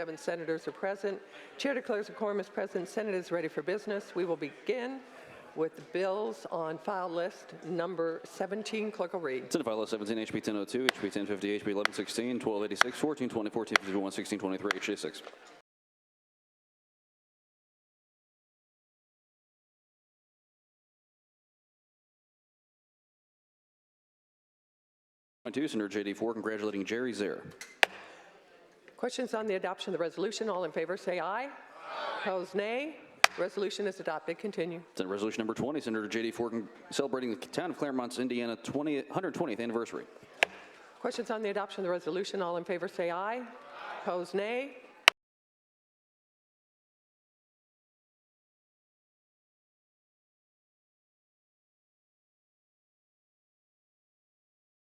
7 senators are present. Chair declares a quorum is present. Senate is ready for business. We will begin with the bills on file list number 17. Clerk will read. Senate File List 17, HB 1002, HB 1050, HB 1116, 1286, 1420, 1451, 1623, HJ6. Senator J.D. 4, congratulating Jerry Zare. Questions on the adoption of the resolution? All in favor say aye. Aye. Opposed, nay. Resolution is adopted. Continue. Senate Resolution number 20, Senator J.D. 4 celebrating the town of Claremont's Indiana 120th anniversary. Questions on the adoption of the resolution? All in favor say aye. Aye. Opposed, nay.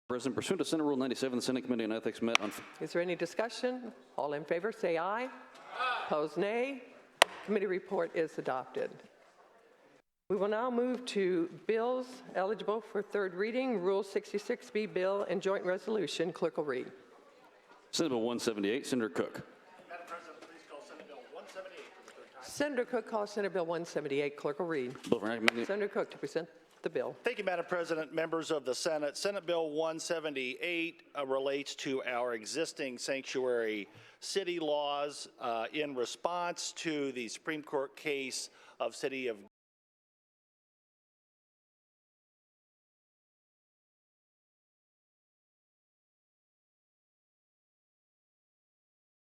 President, pursuant to Senate Rule 97, the Senate Committee on Ethics met on... Is there any discussion? All in favor say aye. Aye. Opposed, nay. Committee report is adopted. We will now move to bills eligible for third reading. Rule 66B bill and joint resolution. Clerk will read. Senate Bill 178, Senator Koch. Madam President, please call Senate Bill 178 for the third time. Senator Koch calls Senate Bill 178. Clerk will read. Bill for enactment. Senator Koch to present the bill. Thank you, Madam President, members of the Senate. Senate Bill 178 relates to our existing sanctuary city laws in response to the Supreme Court case of City of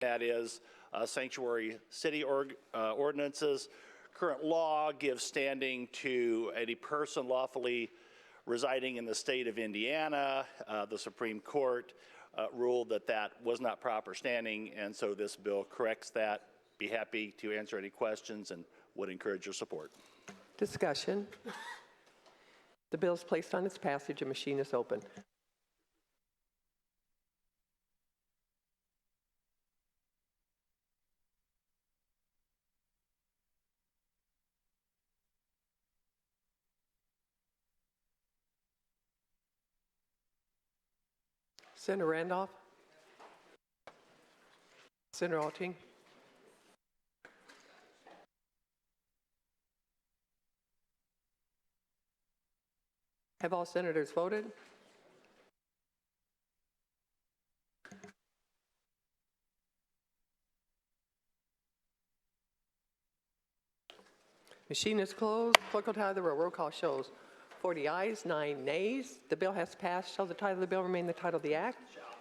that is sanctuary city ordinances. Current law gives standing to any person lawfully residing in the state of Indiana. The Supreme Court ruled that that was not proper standing, and so this bill corrects that. Be happy to answer any questions and would encourage your support. Discussion. The bill is placed on its passage. A machine is open. Senator Randolph. Senator Alting. Have all senators voted? Machine is closed. Clerk will tally the roll. Roll call shows 40 ayes, 9 nays. The bill has passed. Shall the title of the bill remain the title of the act?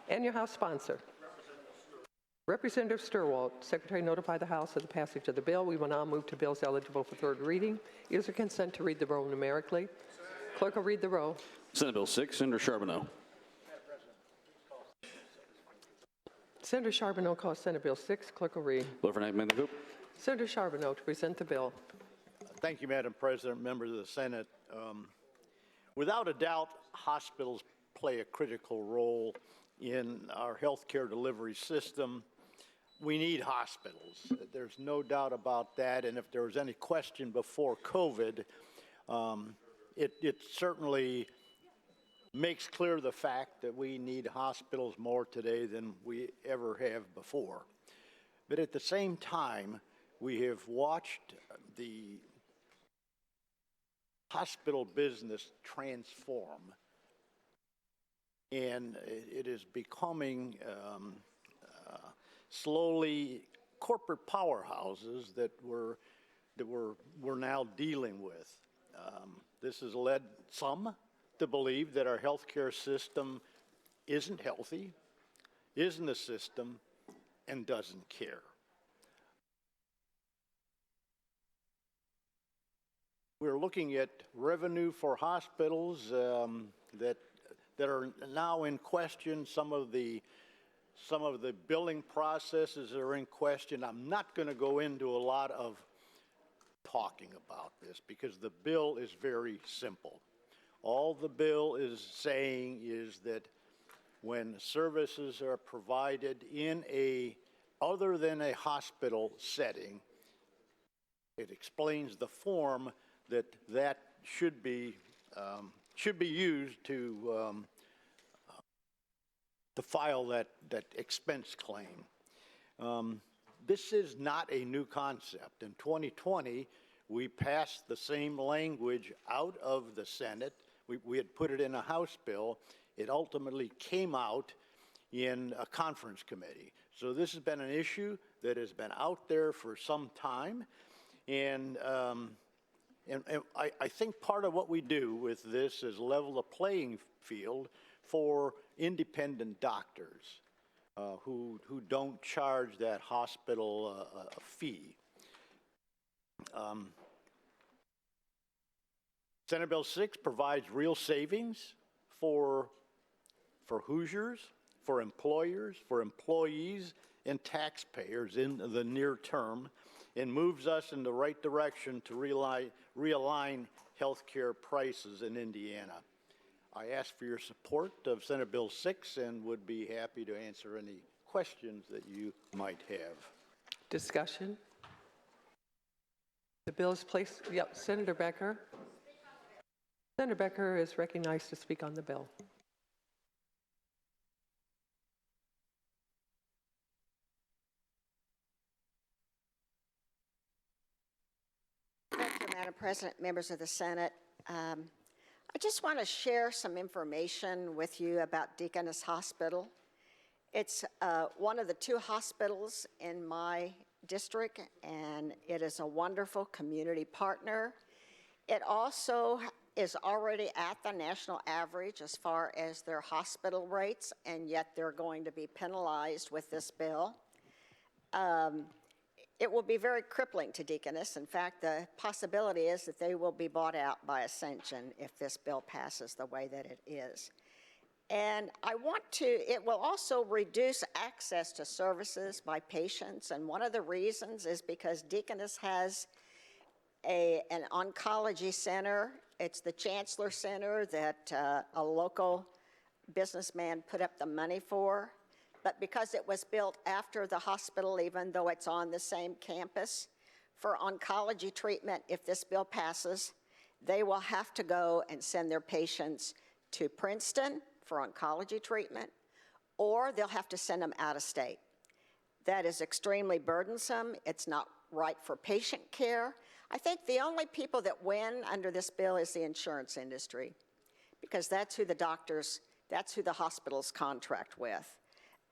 And your House sponsor. Representative Sturwalt, Secretary, notify the House of the passage of the bill. We will now move to bills eligible for third reading. Is there consent to read the roll numerically? Clerk will read the roll. Senate Bill 6, Senator Charbonneau. Senator Charbonneau calls Senate Bill 6. Clerk will read. Bill for enactment. Senator Charbonneau to present the bill. Thank you, Madam President, members of the Senate. Without a doubt, hospitals play a critical role in our healthcare delivery system. We need hospitals. There's no doubt about that. And if there was any question before COVID, it certainly makes clear the fact that we need hospitals more today than we ever have before. But at the same time, we have watched the hospital business transform, and it is becoming slowly corporate powerhouses that we're now dealing with. This has led some to believe that our healthcare system isn't healthy, isn't a system, and doesn't care. We're looking at revenue for hospitals that are now in question. Some of the billing processes are in question. I'm not going to go into a lot of talking about this because the bill is very simple. All the bill is saying is that when services are provided in other than a hospital setting, it explains the form that should be used to file that expense claim. this is not a new concept. In 2020, we passed the same language out of the Senate. We had put it in a House bill. It ultimately came out in a conference committee. So this has been an issue that has been out there for some time. And I think part of what we do with this is level the playing field for independent doctors who don't charge that hospital a fee. Senate Bill 6 provides real savings for Hoosiers, for employers, for employees, and taxpayers in the near term, and moves us in the right direction to realign health care prices in Indiana. I ask for your support of Senate Bill 6 and would be happy to answer any questions that you might have. Discussion? The bill is placed, yep, Senator Becker. Senator Becker is recognized to speak on the bill. Thank you, Madam President, members of the Senate. I just want to share some information with you about Deaconess Hospital. It's one of the 2 hospitals in my district, and it is a wonderful community partner. It also is already at the national average as far as their hospital rates, and yet they're going to be penalized with this bill. It will be very crippling to Deaconess. In fact, the possibility is that they will be bought out by Ascension if this bill passes the way that it is. And it will also reduce access to services by patients, and one of the reasons is because Deaconess has an oncology center. It's the Chancellor Center that a local businessman put up the money for. But because it was built after the hospital, even though it's on the same campus, for oncology treatment, if this bill passes, they will have to go and send their patients to Princeton for oncology treatment, or they'll have to send them out of state. That is extremely burdensome. It's not right for patient care. I think the only people that win under this bill is the insurance industry, because that's who the hospitals contract with.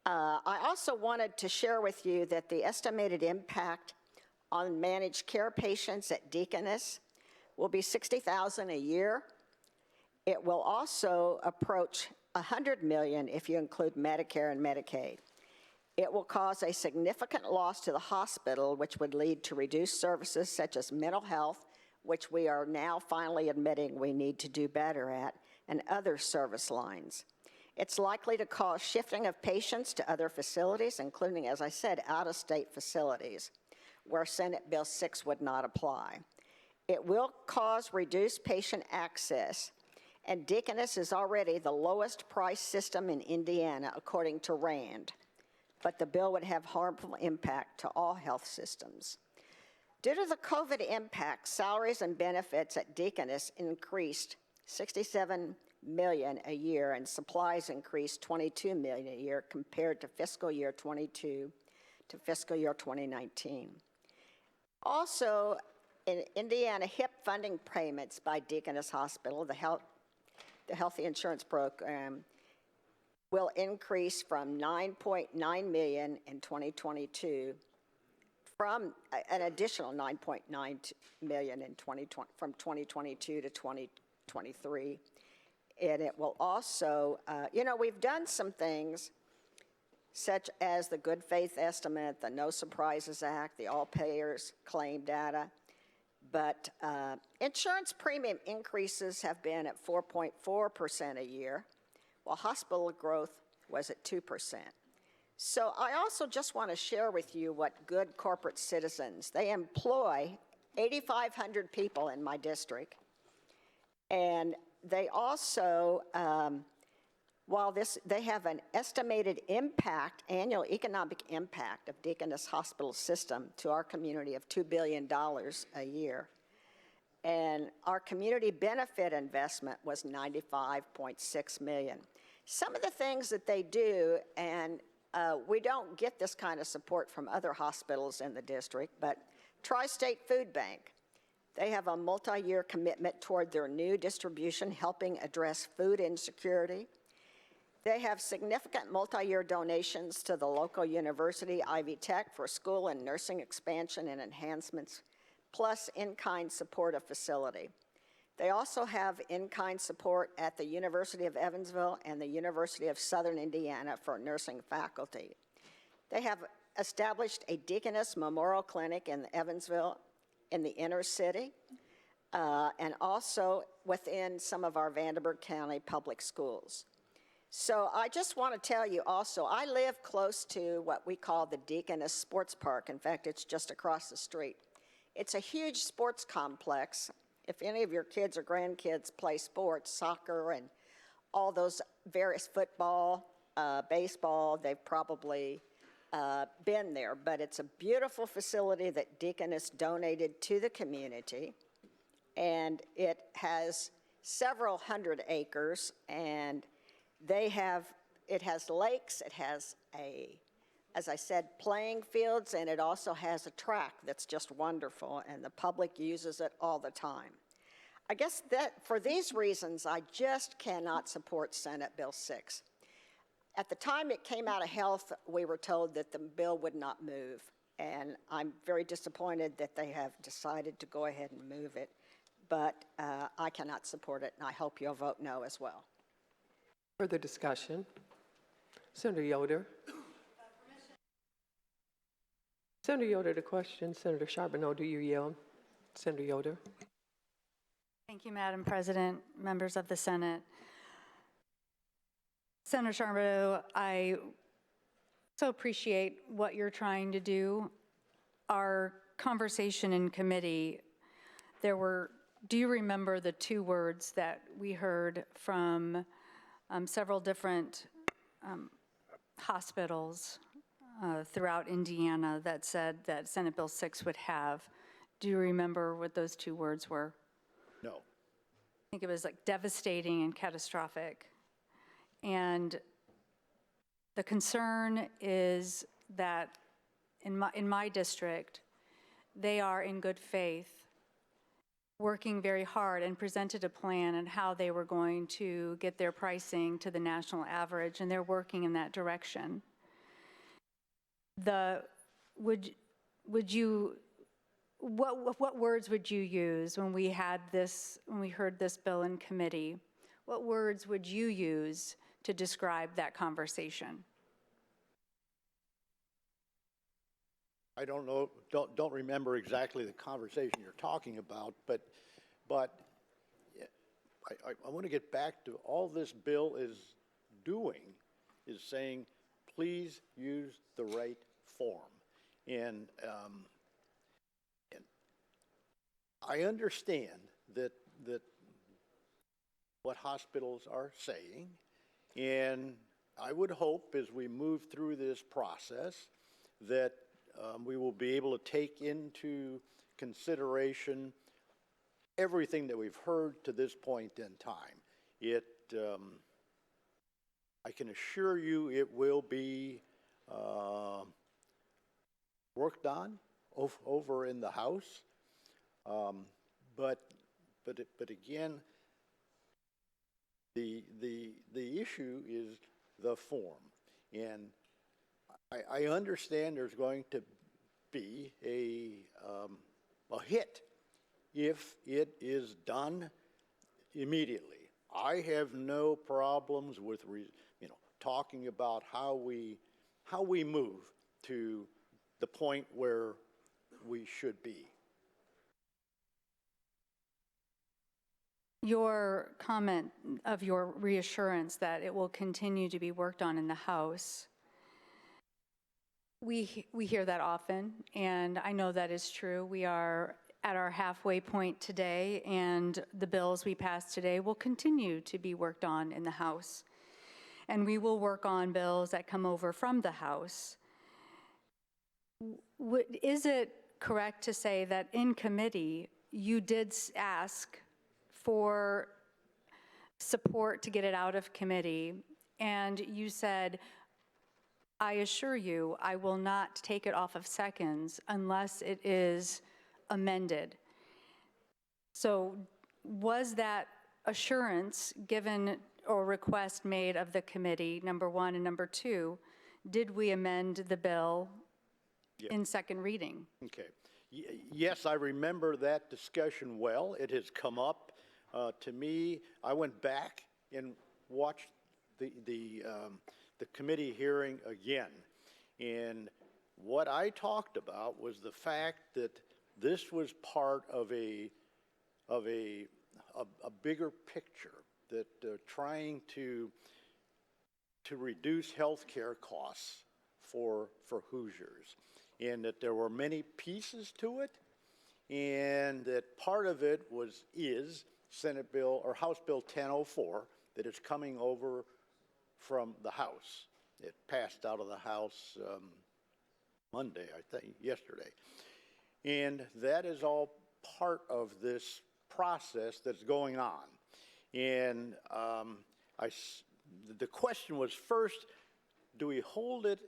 I also wanted to share with you that the estimated impact on managed care patients at Deaconess will be $60,000 a year. It will also approach $100 million if you include Medicare and Medicaid. It will cause a significant loss to the hospital, which would lead to reduced services such as mental health, which we are now finally admitting we need to do better at, and other service lines. It's likely to cause shifting of patients to other facilities, including, as I said, out-of-state facilities, where Senate Bill 6 would not apply. It will cause reduced patient access, and Deaconess is already the lowest price system in Indiana, according to RAND, but the bill would have harmful impact to all health systems. Due to the COVID impact, salaries and benefits at Deaconess increased $67 million a year, and supplies increased $22 million a year compared to fiscal year 22 to fiscal year 2019. Also, in Indiana, HIP funding payments by Deaconess Hospital, the Healthy Insurance Program, will increase from $9.9 million in 2022, from an additional $9.9 million in from 2022 to 2023. And it will also, we've done some things such as the Good Faith Estimate, the No Surprises Act, the All Payers Claim Data, but insurance premium increases have been at 4.4% a year, while hospital growth was at 2%. So I also just want to share with you what Good Corporate Citizens, they employ 8,500 people in my district, and they also, they have an estimated impact, annual economic impact of Deaconess Hospital system to our community of $2 billion a year. And our community benefit investment was $95.6 million. Some of the things that they do, and We don't get this kind of support from other hospitals in the district, but Tri-State Food Bank, they have a multi-year commitment toward their new distribution, helping address food insecurity. They have significant multi-year donations to the local university, Ivy Tech, for school and nursing expansion and enhancements, plus in-kind support of facility. They also have in-kind support at the University of Evansville and the University of Southern Indiana for nursing faculty. They have established a Deaconess Memorial Clinic in Evansville in the inner city, and also within some of our Vanderburgh County public schools. So I just want to tell you also, I live close to what we call the Deaconess Sports Park. In fact, it's just across the street. It's a huge sports complex. If any of your kids or grandkids play sports, soccer and all those various football, baseball, they've probably been there. But it's a beautiful facility that Deaconess donated to the community. And it has several hundred acres, and it has lakes, it has as I said, playing fields, and it also has a track that's just wonderful, and the public uses it all the time. I guess that for these reasons, I just cannot support Senate Bill 6. At the time it came out of health, we were told that the bill would not move, and I'm very disappointed that they have decided to go ahead and move it, but I cannot support it, and I hope you'll vote no as well. Further discussion? Senator Yoder. Senator Yoder to question. Senator Charbonneau, do you yield? Senator Yoder. Thank you, Madam President, members of the Senate. Senator Charbonneau, I so appreciate what you're trying to do. Our conversation in committee, do you remember the two words that we heard from several different hospitals throughout Indiana that said that Senate Bill 6 would have? Do you remember what those two words were? No. I think it was like devastating and catastrophic. And the concern is that in my district, they are in good faith working very hard and presented a plan on how they were going to get their pricing to the national average, and they're working in that direction. What words would you use when we heard this bill in committee? What words would you use to describe that conversation? I don't know, don't remember exactly the conversation you're talking about, but I want to get back to all this bill is doing is saying, please use the right form. And I understand that what hospitals are saying, and I would hope as we move through this process that we will be able to take into consideration everything that we've heard to this point in time. I can assure you it will be worked on over in the House, but again, the issue is the form, and I understand there's going to be a hit if it is done immediately. I have no problems with talking about how we move to the point where we should be. Your comment of your reassurance that it will continue to be worked on in the House, we hear that often, and I know that is true. We are at our halfway point today, and the bills we pass today will continue to be worked on in the House. And we will work on bills that come over from the House. Is it correct to say that in committee, you did ask for support to get it out of committee, and you said, I assure you, I will not take it off of seconds unless it is amended. So was that assurance given or request made of the committee, number one, and number two, did we amend the bill in second reading? Okay. Yes, I remember that discussion well. It has come up to me. I went back and watched the committee hearing again. And what I talked about was the fact that this was part of a bigger picture, that trying to reduce health care costs for Hoosiers, and that there were many pieces to it, and that part of it is Senate Bill or House Bill 1004 that is coming over from the House. It passed out of the House Monday, I think, yesterday. And that is all part of this process that's going on. And the question was, first, do we hold it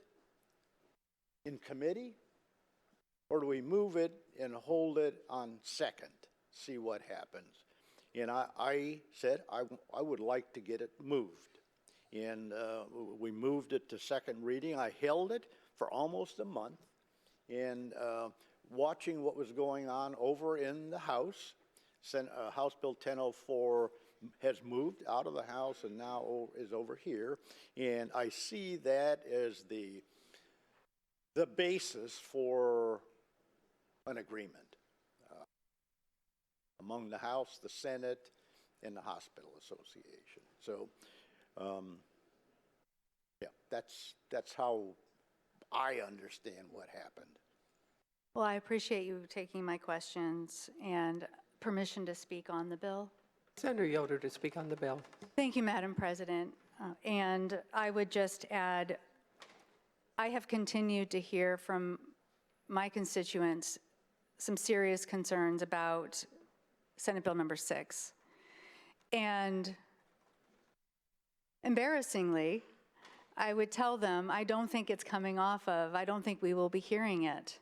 in committee, or do we move it and hold it on second, see what happens? And I said I would like to get it moved. And we moved it to second reading. I held it for almost a month, and watching what was going on over in the House. House Bill 1004 has moved out of the House and now is over here, and I see that as the basis for an agreement among the House, the Senate, and the Hospital Association. So, yeah, that's how I understand what happened. Well, I appreciate you taking my questions and permission to speak on the bill. Senator Yoder to speak on the bill. Thank you, Madam President. And I would just add, I have continued to hear from my constituents some serious concerns about Senate Bill number 6. And embarrassingly, I would tell them, I don't think it's coming off of, I don't think we will be hearing it.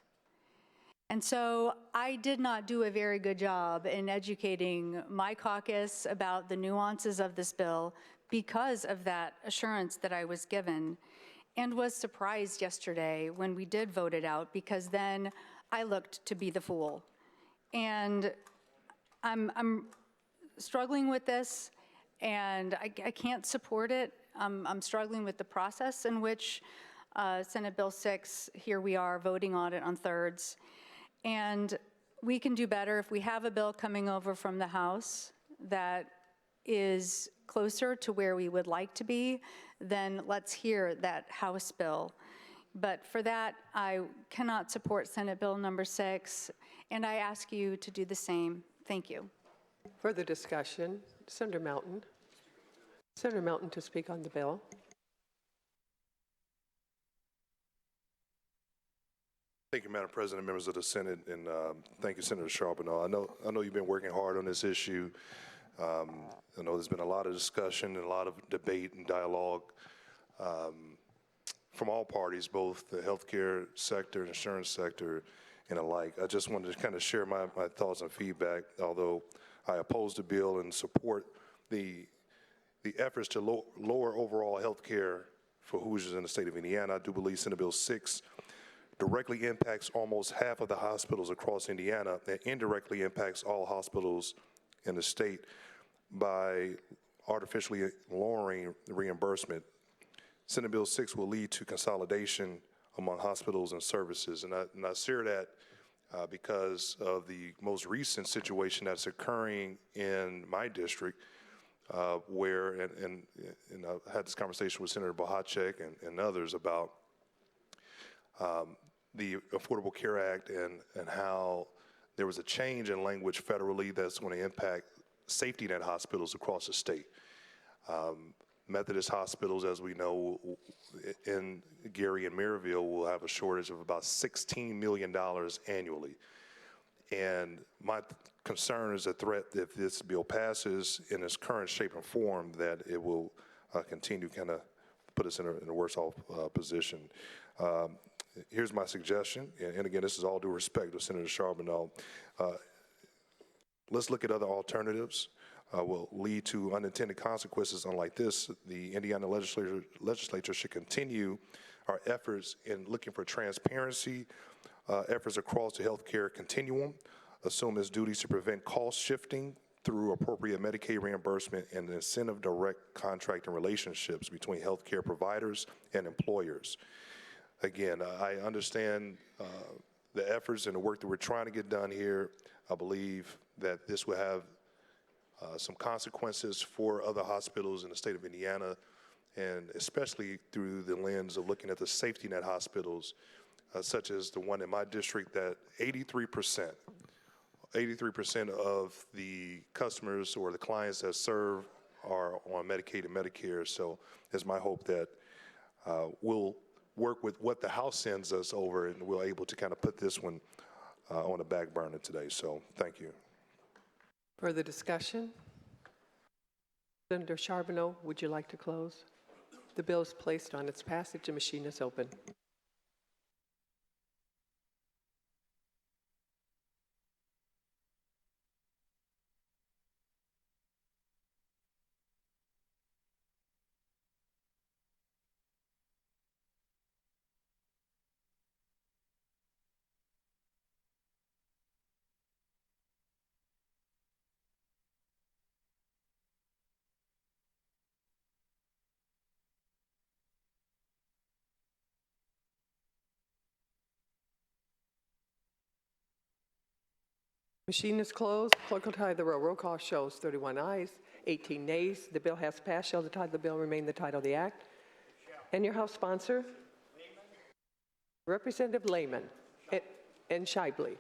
And so I did not do a very good job in educating my caucus about the nuances of this bill because of that assurance that I was given, and was surprised yesterday when we did vote it out, because then I looked to be the fool. And I'm struggling with this, and I can't support it. I'm struggling with the process in which Senate Bill 6, here we are voting on it on thirds. And we can do better if we have a bill coming over from the House that is closer to where we would like to be, then let's hear that House bill. But for that, I cannot support Senate Bill number 6, and I ask you to do the same. Thank you. Further discussion, Senator Melton. Senator Melton to speak on the bill. Thank you, Madam President, members of the Senate, and thank you, Senator Charbonneau. I know you've been working hard on this issue. I know there's been a lot of discussion and a lot of debate and dialogue from all parties, both the healthcare sector, insurance sector, and alike. I just wanted to kind of share my thoughts and feedback. Although I oppose the bill and support the efforts to lower overall health care for Hoosiers in the state of Indiana, I do believe Senate Bill 6 directly impacts almost half of the hospitals across Indiana and indirectly impacts all hospitals in the state by artificially lowering the reimbursement. Senate Bill 6 will lead to consolidation among hospitals and services, and I share that because of the most recent situation that's occurring in my district, where, and I had this conversation with Senator Bohacek and others about the Affordable Care Act and how there was a change in language federally that's going to impact safety net hospitals across the state. Methodist hospitals, as we know, in Gary and Maryville will have a shortage of about $16 million annually. And my concern is a threat that if this bill passes in its current shape and form, that it will continue kind of put us in a worse off position. Here's my suggestion, and again, this is all due respect to Senator Charbonneau. Let's look at other alternatives. Will lead to unintended consequences. Unlike this, the Indiana legislature should continue our efforts in looking for transparency, efforts across the healthcare continuum, assume its duties to prevent cost shifting through appropriate Medicaid reimbursement and incentive direct contracting relationships between healthcare providers and employers. Again, I understand the efforts and the work that we're trying to get done here. I believe that this will have some consequences for other hospitals in the state of Indiana, and especially through the lens of looking at the safety net hospitals, such as the one in my district that 83% of the customers or the clients that serve are on Medicaid and Medicare. So it's my hope that we'll work with what the House sends us over, and we're able to kind of put this one on the back burner today. So thank you. Further discussion? Senator Charbonneau, would you like to close? The bill is placed on its passage. The machine is open. Machine is closed. Clerk will tally the roll. Roll call shows 31 ayes, 18 nays. The bill has passed. Shall the title of the bill remain the title of the act? And your House sponsor? Lehman. Representative Lehman and Shively.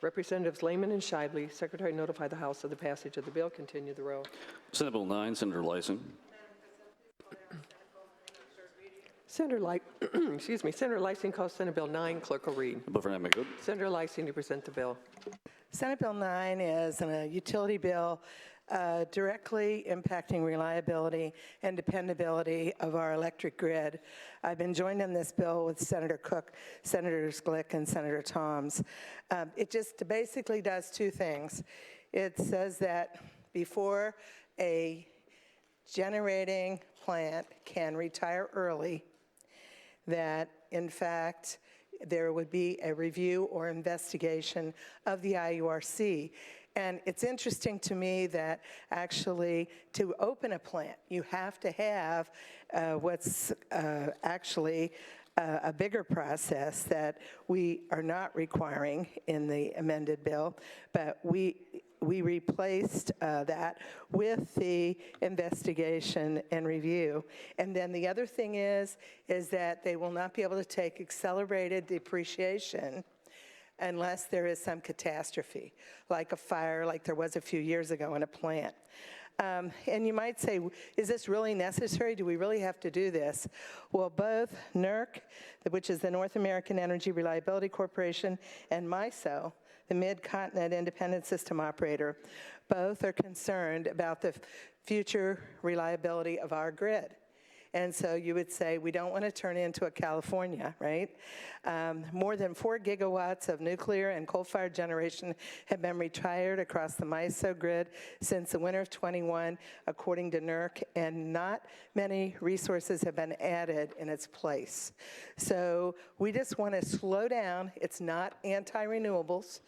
Representatives Lehman and Shively. Secretary notify the House of the passage of the bill. Continue the roll. Senate Bill 9, Senator Leising. Senator Leising calls Senate Bill 9. Clerk will read. The bill for name good. Senator Leising, you present the bill. Senate Bill 9 is a utility bill directly impacting reliability and dependability of our electric grid. I've been joined in this bill with Senator Cook, Senators Glick, and Senator Thoms. It just basically does two things. It says that before a generating plant can retire early, that in fact there would be a review or investigation of the IURC. And it's interesting to me that actually to open a plant, you have to have what's actually a bigger process that we are not requiring in the amended bill, but we replaced that with the investigation and review. And then the other thing is that they will not be able to take accelerated depreciation unless there is some catastrophe, like a fire like there was a few years ago in a plant. And you might say, is this really necessary? Do we really have to do this? Well, both NERC, which is the North American Energy Reliability Corporation, and MISO, the Mid-Continent Independent System Operator, both are concerned about the future reliability of our grid. And so you would say, we don't want to turn into a California, right? More than 4 gigawatts of nuclear and coal-fired generation have been retired across the MISO grid since the winter of '21, according to NERC, and not many resources have been added in its place. So we just want to slow down. It's not anti-renewables.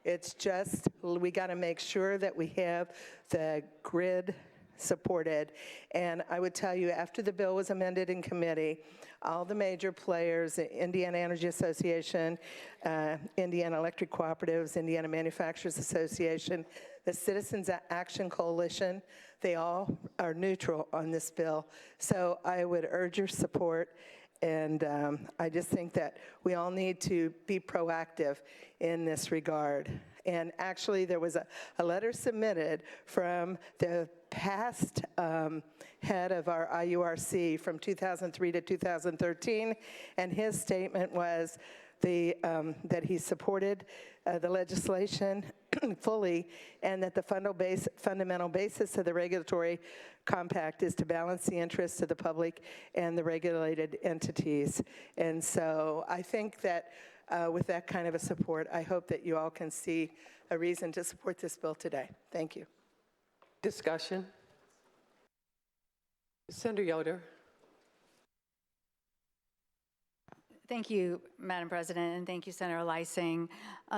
It's just we got to make sure that we have the grid supported. And I would tell you, after the bill was amended in committee, all the major players, the Indiana Energy Association, Indiana Electric Cooperatives, Indiana Manufacturers Association, the Citizens Action Coalition, they all are neutral on this bill. So I would urge your support. And I just think that we all need to be proactive in this regard. And actually, there was a letter submitted from the past head of our IURC from 2003 to 2013, and his statement was that he supported the legislation fully, and that the fundamental basis of the regulatory compact is to balance the interests of the public and the regulated entities. And so I think that with that kind of a support, I hope that you all can see a reason to support this bill today. Thank you. Discussion. Senator Yoder. Thank you, Madam President, and thank you, Senator Leising.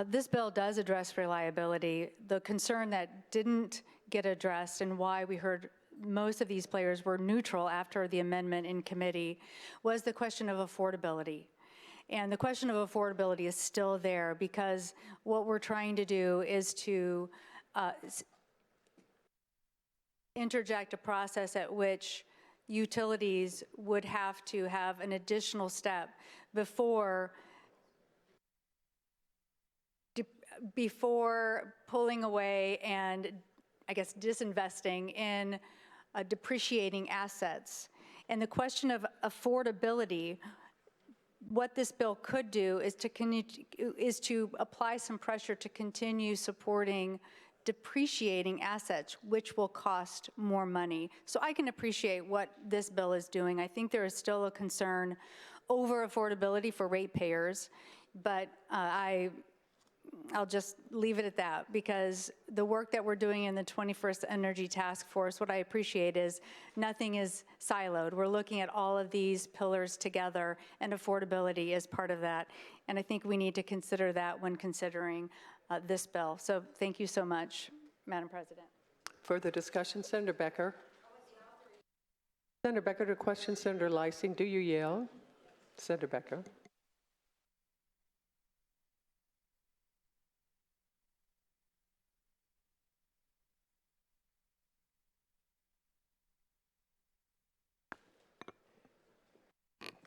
This bill does address reliability. The concern that didn't get addressed and why we heard most of these players were neutral after the amendment in committee was the question of affordability. And the question of affordability is still there because what we're trying to do is to interject a process at which utilities would have to have an additional step before pulling away and, I guess, disinvesting in depreciating assets. And the question of affordability, what this bill could do is to apply some pressure to continue supporting depreciating assets, which will cost more money. So I can appreciate what this bill is doing. I think there is still a concern over affordability for ratepayers, but I'll just leave it at that because the work that we're doing in the 21st Energy Task Force, what I appreciate is nothing is siloed. We're looking at all of these pillars together, and affordability is part of that. And I think we need to consider that when considering this bill. So thank you so much, Madam President. Further discussion, Senator Becker. Senator Becker to question Senator Leising. Do you yield? Senator Becker.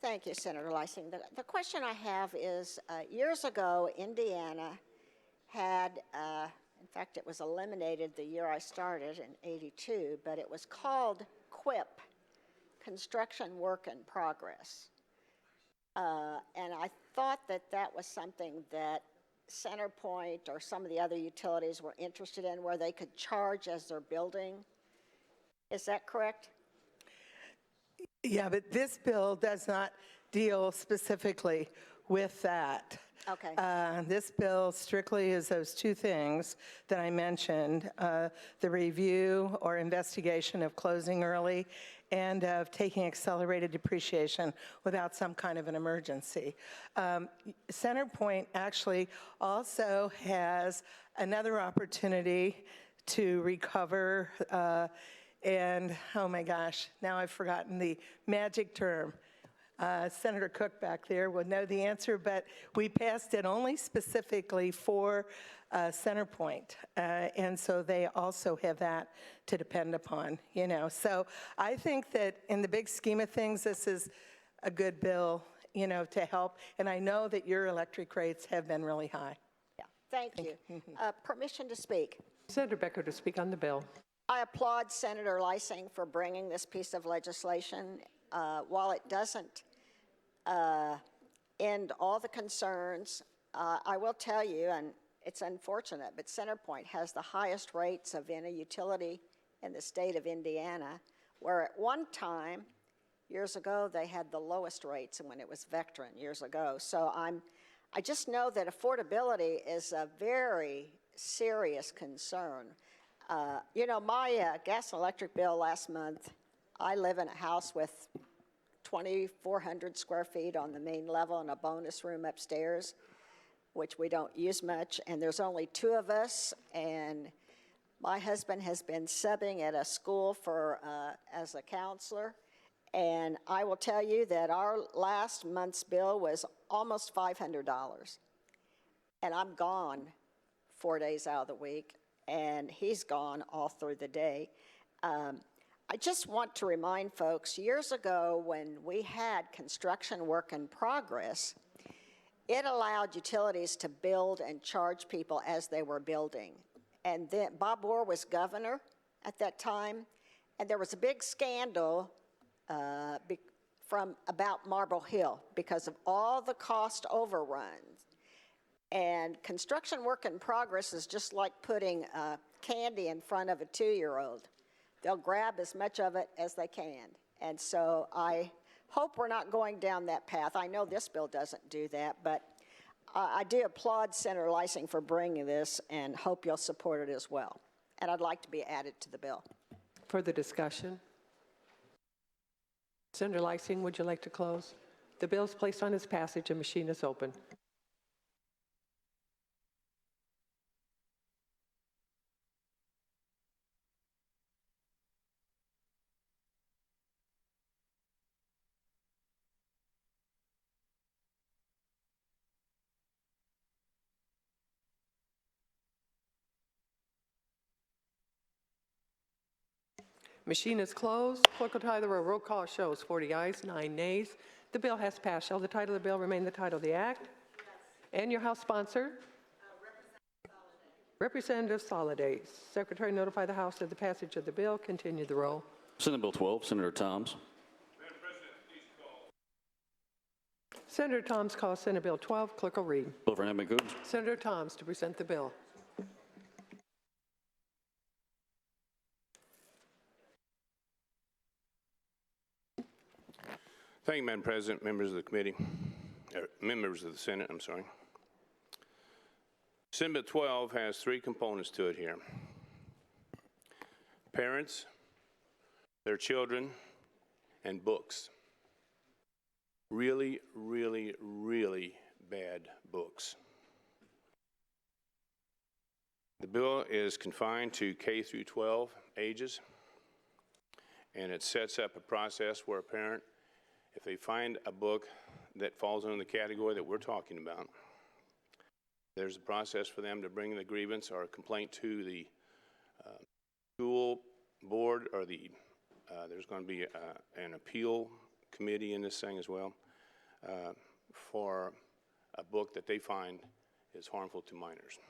Thank you, Senator Leising. The question I have is, years ago, Indiana had, in fact, it was eliminated the year I started in '82, but it was called CWIP, Construction Work in Progress. And I thought that that was something that CenterPoint or some of the other utilities were interested in, where they could charge as they're building. Is that correct? Yeah, but this bill does not deal specifically with that. Okay. This bill strictly is those two things that I mentioned, the review or investigation of closing early and of taking accelerated depreciation without some kind of an emergency. CenterPoint actually also has another opportunity to recover and, oh my gosh, now I've forgotten the magic term. Senator Cook back there would know the answer, but we passed it only specifically for CenterPoint, and so they also have that to depend upon, you know. So I think that in the big scheme of things, this is a good bill, you know, to help, and I know that your electric rates have been really high. Yeah, thank you. Permission to speak. Senator Becker to speak on the bill. I applaud Senator Leising for bringing this piece of legislation. While it doesn't end all the concerns, I will tell you, and it's unfortunate, but CenterPoint has the highest rates of any utility in the state of Indiana, where at one time, years ago, they had the lowest rates when it was Vectren years ago. So I just know that affordability is a very serious concern. You know, my gas and electric bill last month, I live in a house with 2,400 square feet on the main level and a bonus room upstairs, which we don't use much, and there's only 2 of us, and my husband has been subbing at a school for as a counselor, and I will tell you that our last month's bill was almost $500, and I'm gone 4 days out of the week, and he's gone all through the day. I just want to remind folks, years ago when we had construction work in progress, it allowed utilities to build and charge people as they were building. And then Bob Orr was governor at that time, and there was a big scandal about Marble Hill because of all the cost overruns. And construction work in progress is just like putting candy in front of a 2-year-old. They'll grab as much of it as they can. And so I hope we're not going down that path. I know this bill doesn't do that, but I do applaud Senator Leising for bringing this and hope you'll support it as well. And I'd like to be added to the bill. Further discussion? Senator Leising, would you like to close? The bill is placed on its passage. A machine is open. Machine is closed. Clerk will tally the roll. Roll call shows 40 ayes, 9 nays. The bill has passed. Shall the title of the bill remain the title of the act? Yes. And your House sponsor? Representative Soliday. Secretary, notify the House of the passage of the bill. Continue the roll. Senate Bill 12, Senator Thomas. Madam President, please call. Senator Thomas calls Senate Bill 12. Clerk will read. Bill for inanimate goods. Senator Thomas to present the bill. Thank you, Madam President, members of the committee, members of the Senate, I'm sorry. Senate Bill 12 has 3 components to it here. Parents, their children, and books. Really, really, really bad books. The bill is confined to K through 12 ages, and it sets up a process where a parent, if they find a book that falls under the category that we're talking about, there's a process for them to bring the grievance or a complaint to the school board, or there's going to be an appeal committee in this thing as well for a book that they find is harmful to minors.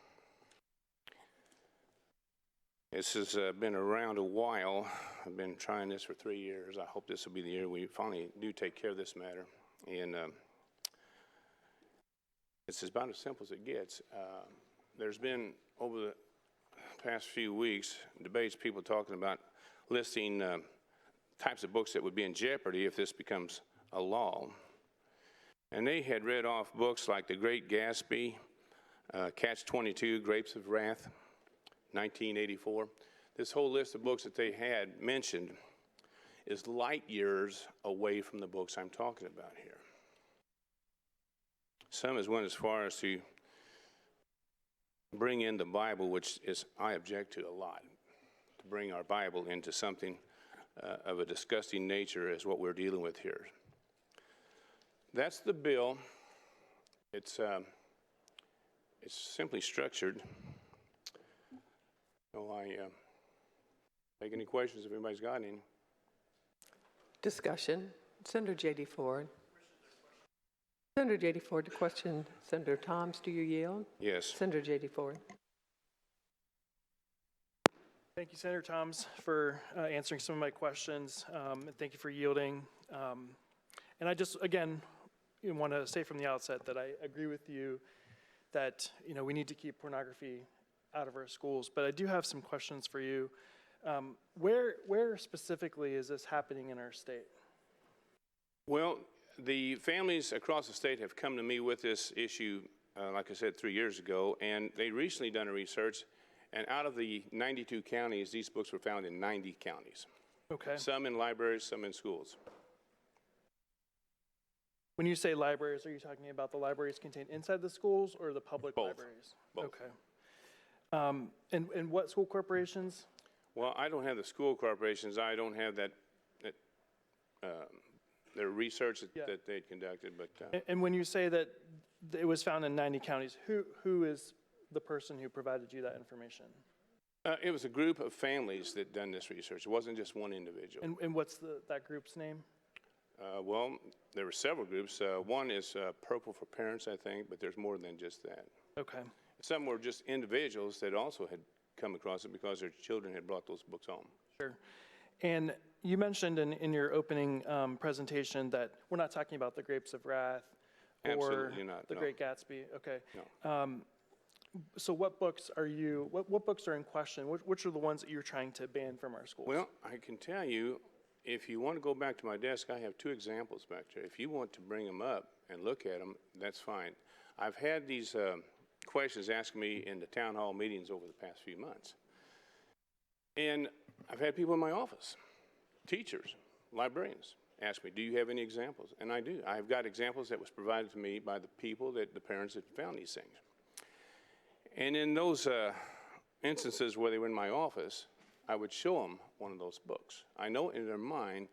This has been around a while. I've been trying this for 3 years. I hope this will be the year we finally do take care of this matter. And it's about as simple as it gets. There's been, over the past few weeks, debates, people talking about listing types of books that would be in jeopardy if this becomes a law. And they had read off books like The Great Gatsby, Catch-22, Grapes of Wrath, 1984. This whole list of books that they had mentioned is light years away from the books I'm talking about here. Some has went as far as to bring in the Bible, which is I object to a lot, to bring our Bible into something of a disgusting nature as what we're dealing with here. That's the bill. It's simply structured. So I take any questions if anybody's got any. Discussion. Senator J.D. Ford. Senator J.D. Ford to question Senator Thomas. Do you yield? Yes. Senator J.D. Ford. Thank you, Senator Thomas, for answering some of my questions, and thank you for yielding. And I just, again, want to say from the outset that I agree with you that, we need to keep pornography out of our schools, but I do have some questions for you. Where specifically is this happening in our state? Well, the families across the state have come to me with this issue, like I said, 3 years ago, and they recently done a research, and out of the 92 counties, these books were found in 90 counties. Okay. Some in libraries, some in schools. When you say libraries, are you talking about the libraries contained inside the schools or the public Both. libraries? Both. Okay. And what school corporations? Well, I don't have the school corporations. I don't have that their research that they conducted. But And when you say that it was found in 90 counties, who is the person who provided you that information? It was a group of families that done this research. It wasn't just one individual. And what's that group's name? Well, there were several groups. One is Purple for Parents, I think, but there's more than just that. Okay. Some were just individuals that also had come across it because their children had brought those books home. Sure. And you mentioned in your opening presentation that we're not talking about the Grapes of Wrath or Absolutely not, The no. Great Gatsby? Okay. No. So what books are you, what books are in question? Which are the ones that you're trying to ban from our schools? Well, I can tell you, if you want to go back to my desk, I have 2 examples back there. If you want to bring them up and look at them, that's fine. I've had these questions asked me in the town hall meetings over the past few months. And I've had people in my office, teachers, librarians, ask me, do you have any examples? And I do. I've got examples that was provided to me by the people, the parents that found these things. And in those instances where they were in my office, I would show them one of those books. I know in their mind,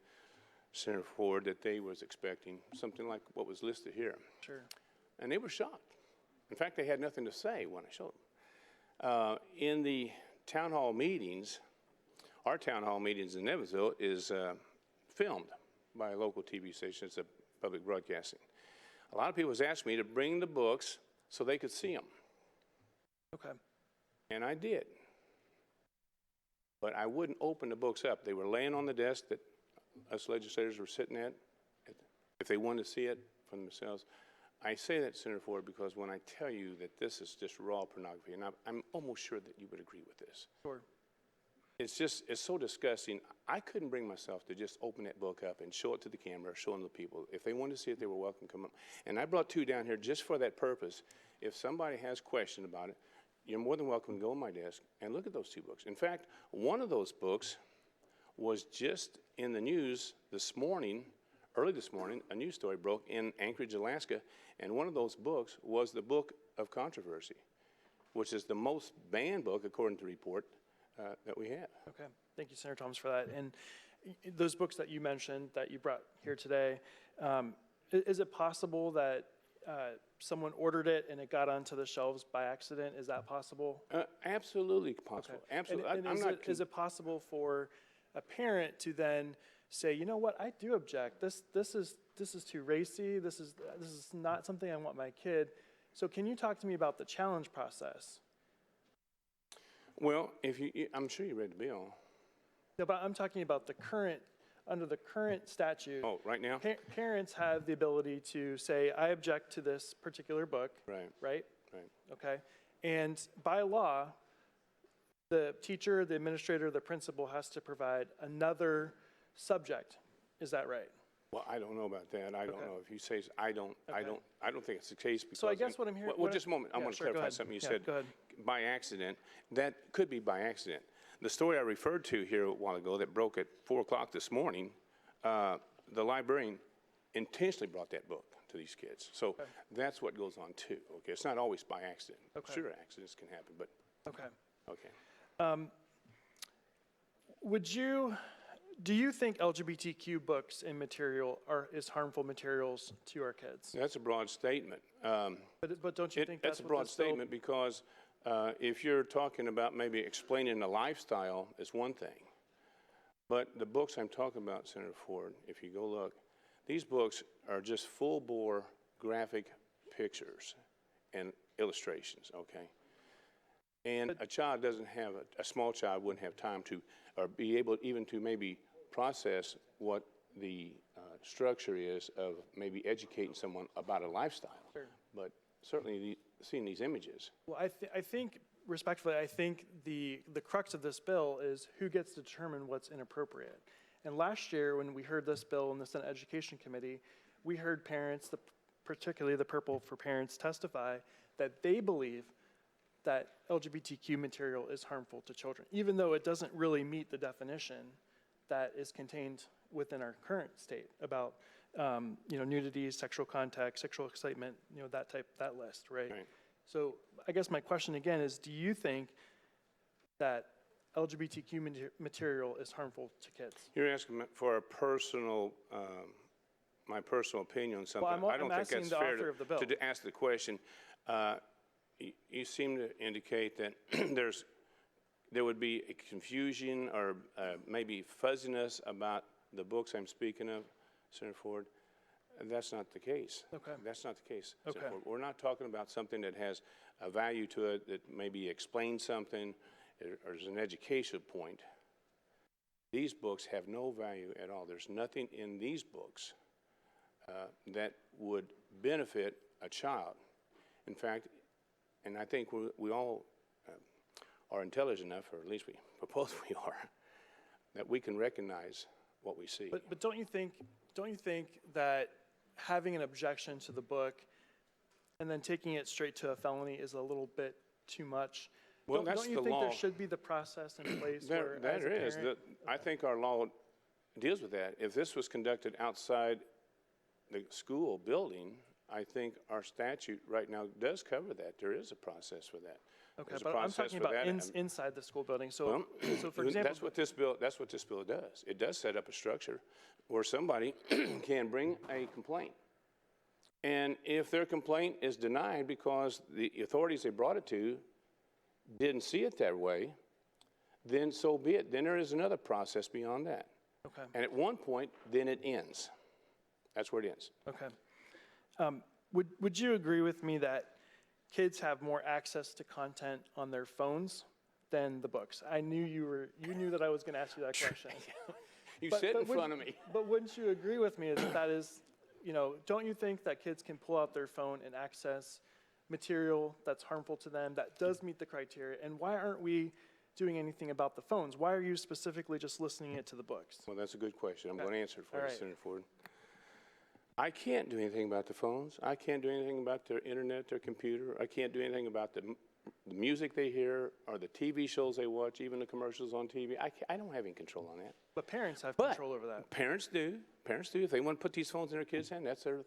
Senator Ford, that they was expecting something like what was listed here. Sure. And they were shocked. In fact, they had nothing to say when I showed them. In the town hall meetings, our town hall meetings in Evansville is filmed by a local TV station. It's a public broadcasting. A lot of people has asked me to bring the books so they could see them. Okay. And I did. But I wouldn't open the books up. They were laying on the desk that us legislators were sitting at, if they wanted to see it for themselves. I say that, Senator Ford, because when I tell you that this is just raw pornography, and I'm almost sure that you would agree with this. Sure. It's so disgusting. I couldn't bring myself to just open that book up and show it to the camera, show them to people. If they wanted to see it, they were welcome to come up. And I brought 2 down here just for that purpose. If somebody has question about it, you're more than welcome to go on my desk and look at those 2 books. In fact, one of those books was just in the news this morning, early this morning. A news story broke in Anchorage, Alaska, and one of those books was the Book of Controversy, which is the most banned book, according to the report, that we have. Okay. Thank you, Senator Thomas, for that. And those books that you mentioned that you brought here today, is it possible that someone ordered it and it got onto the shelves by accident? Is that possible? Absolutely possible. Okay. Absolutely. And is it possible for a parent to then say, you know what, I do object. This is too racy. This is not something I want my kid. So can you talk to me about the challenge process? Well, I'm sure you read the bill. No, but I'm talking about under the current statute. Oh, right now? Parents have the ability to say, I object to this particular book. Right. Right? Right. Okay. And by law, the teacher, the administrator, the principal has to provide another subject. Is that right? Well, I don't know about that. I don't Okay. know. If you say, I don't think it's the case because. So I guess what I'm hearing. Well, just a moment. I want to sure, go clarify ahead. something you Yeah, said. Go ahead. By accident. That could be by accident. The story I referred to here a while ago that broke at 4 o'clock this morning, the librarian intentionally brought that book to these kids. So that's what goes on too. Okay, it's not always by accident. Okay. Sure, accidents can happen, but Okay. okay. Do you think LGBTQ books and material is harmful materials to our kids? That's a broad statement. But don't you think That's a what broad this bill- statement because if you're talking about maybe explaining a lifestyle is one thing. But the books I'm talking about, Senator Ford, if you go look, these books are just full-bore graphic pictures and illustrations, okay? And a child doesn't have, a small child wouldn't have time to, or be able even to maybe process what the structure is of maybe educating someone about a lifestyle. Sure. But certainly seeing these images. Well, I think, respectfully, I think the crux of this bill is who gets to determine what's inappropriate. And last year, when we heard this bill in the Senate Education Committee, we heard parents, particularly the Purple for Parents, testify that they believe that LGBTQ material is harmful to children, even though it doesn't really meet the definition that is contained within our current state about nudity, sexual contact, sexual excitement, that list, right? Right. So I guess my question again is, do you think that LGBTQ material is harmful to kids? You're asking for a personal, my personal opinion on something. Well, I don't I'm think asking that's the fair author of the bill. to ask the question. You seem to indicate that there would be a confusion or maybe fuzziness about the books I'm speaking of, Senator Ford. That's not the case. Okay. That's not the case, Okay. Senator Ford. We're not talking about something that has a value to it, that maybe explains something or is an educational point. These books have no value at all. There's nothing in these books that would benefit a child. In fact, and I think we all are intelligent enough, or at least we propose we are, that we can recognize what we see. But don't you think that having an objection to the book and then taking it straight to a felony is a little bit too much? Well, that's don't you the think law. there should be the process in place where, as a There is. parent- I think our law deals with that. If this was conducted outside the school building, I think our statute right now does cover that. There is a process for that. Okay, There's a but I'm process talking for about that. inside the school building. So, Well, so for example, that's what this bill does. It does set up a structure where somebody can bring a complaint. And if their complaint is denied because the authorities they brought it to didn't see it that way, then so be it. Then there is another process beyond that. okay, And at one point, then it ends. That's where it ends. okay. Would you agree with me that kids have more access to content on their phones than the books? I knew you knew that I was going to ask you that question. You But- sit but in front of me. But wouldn't you agree with me that is, don't you think that kids can pull out their phone and access material that's harmful to them, that does meet the criteria? And why aren't we doing anything about the phones? Why are you specifically just listening it to the books? Well, that's a good question. I'm going to answer it for All you, right. Senator Ford. I can't do anything about the phones. I can't do anything about their internet, their computer. I can't do anything about the music they hear or the TV shows they watch, even the commercials on TV. I don't have any control on that. But parents have But control over that. Parents do. Parents do. If they want to put these phones in their kids' hand, that's their.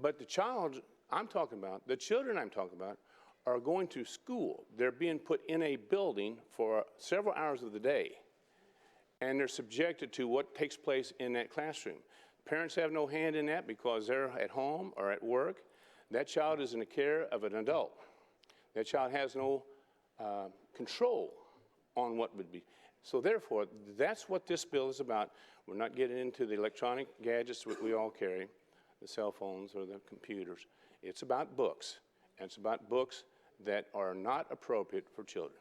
But the child I'm talking about, the children I'm talking about, are going to school. They're being put in a building for several hours of the day, and they're subjected to what takes place in that classroom. Parents have no hand in that because they're at home or at work. That child is in the care of an adult. That child has no control on what would be. So therefore, that's what this bill is about. We're not getting into the electronic gadgets that we all carry, the cell phones or the computers. It's about books, and it's about books that are not appropriate for children.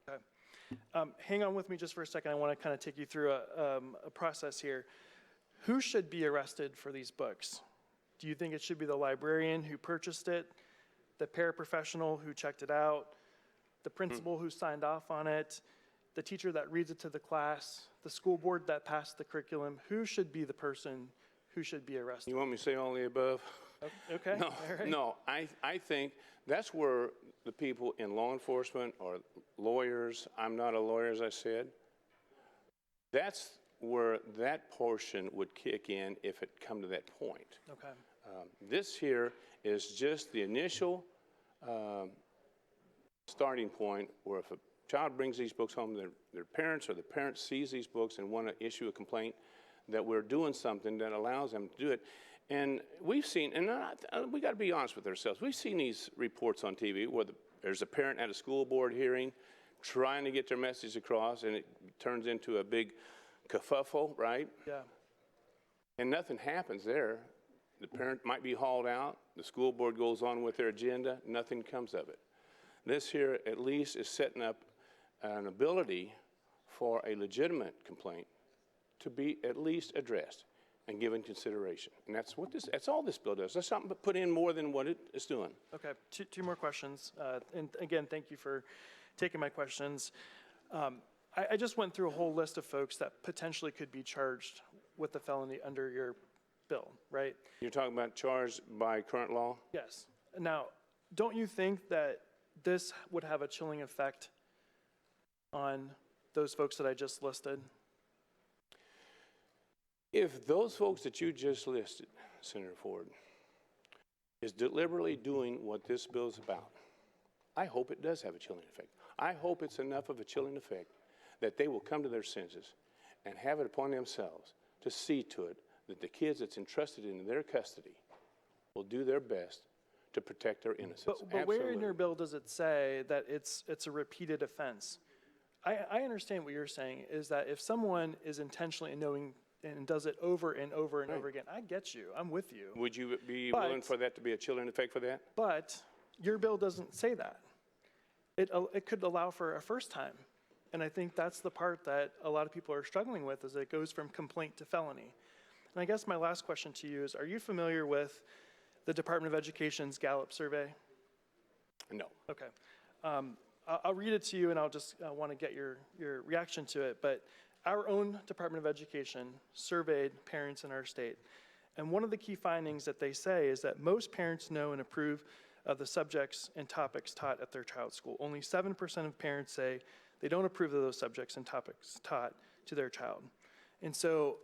Okay. Hang on with me just for a second. I want to kind of take you through a process here. Who should be arrested for these books? Do you think it should be the librarian who purchased it, the paraprofessional who checked it out, the principal who signed off on it, the teacher that reads it to the class, the school board that passed the curriculum? Who should be the person who should be arrested? You want me to say all the above? Okay. No, All right. no. I think that's where the people in law enforcement or lawyers, I'm not a lawyer, as I said, that's where that portion would kick in if it come to that point. Okay. This here is just the initial starting point where if a child brings these books home, their parents or the parent sees these books and want to issue a complaint, that we're doing something that allows them to do it. And we've seen, and we got to be honest with ourselves, we've seen these reports on TV where there's a parent at a school board hearing trying to get their message across, and it turns into a big kerfuffle, right? Yeah. And nothing happens there. The parent might be hauled out, the school board goes on with their agenda, nothing comes of it. This here at least is setting up an ability for a legitimate complaint to be at least addressed and given consideration. And that's all this bill does. That's something but put in more than what it is doing. Okay, two more questions. And again, thank you for taking my questions. I just went through a whole list of folks that potentially could be charged with the felony under your bill, right? You're talking about charged by current law? Yes. Now, don't you think that this would have a chilling effect on those folks that I just listed? If those folks that you just listed, Senator Ford, is deliberately doing what this bill is about, I hope it does have a chilling effect. I hope it's enough of a chilling effect that they will come to their senses and have it upon themselves to see to it that the kids that's entrusted in their custody will do their best to protect their innocence. But where in your bill does it say that it's a repeated offense? I understand what you're saying is that if someone is intentionally knowing and does it over and over and over again, I get you. I'm with you. Would you be willing for that to be a chilling effect for that? But your bill doesn't say that. It could allow for a first time. And I think that's the part that a lot of people are struggling with, is it goes from complaint to felony. And I guess my last question to you is, are you familiar with the Department of Education's Gallup survey? No. Okay. I'll read it to you, and I'll just want to get your reaction to it. But our own Department of Education surveyed parents in our state. And one of the key findings that they say is that most parents know and approve of the subjects and topics taught at their child's school. Only 7% of parents say they don't approve of those subjects and topics taught to their child. And so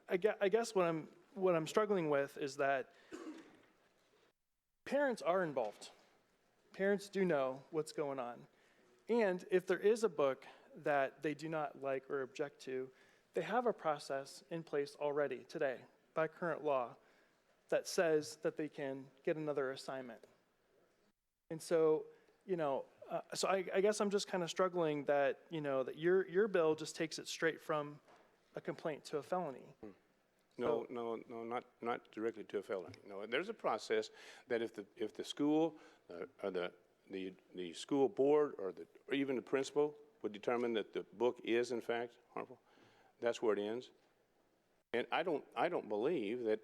I guess what I'm struggling with is that parents are involved. Parents do know what's going on. And if there is a book that they do not like or object to, they have a process in place already today by current law that says that they can get another assignment. And so, I guess I'm just kind of struggling that, that your bill just takes it straight from a complaint to a felony. No, not directly to a felony. No, there's a process that if the school or the school board or even the principal would determine that the book is in fact harmful, that's where it ends. And I don't believe that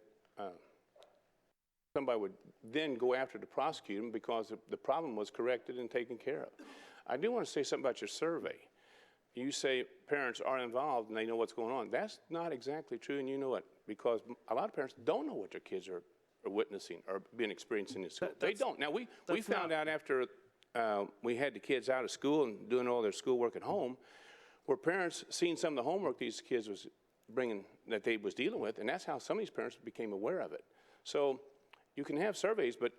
somebody would then go after to prosecute them because the problem was corrected and taken care of. I do want to say something about your survey. You say parents are involved and they know what's going on. That's not exactly true, and you know it, because a lot of parents don't know what their kids are witnessing or being experiencing in school. They don't. Now, we found out after we had the kids out of school and doing all their schoolwork at home, where parents seen some of the homework these kids was bringing, that they was dealing with, and that's how some of these parents became aware of it. So you can have surveys, but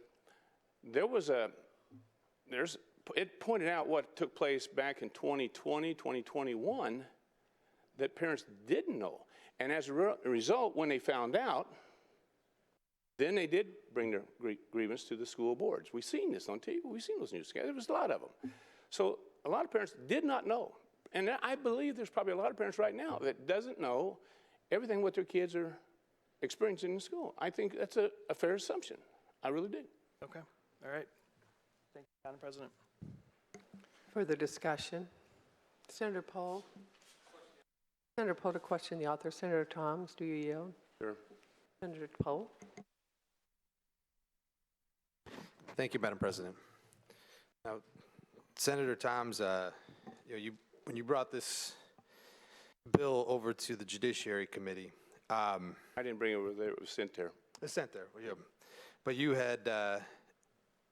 it pointed out what took place back in 2020, 2021, that parents didn't know. And as a result, when they found out, then they did bring their grievance to the school boards. We've seen this on TV. We've seen those newscasts. There was a lot of them. So a lot of parents did not know. And I believe there's probably a lot of parents right now that doesn't know everything what their kids are experiencing in school. I think that's a fair assumption. I really do. Okay. All right. Thank you, Madam President. Further discussion? Senator Pol? Senator Pol to question the author. Senator Thomas, do you yield? Sure. Senator Pol? Thank you, Madam President. Now, Senator Toms, when you brought this bill over to the Judiciary Committee, I didn't bring it over there. It was sent there. it's sent there. Yeah. But you had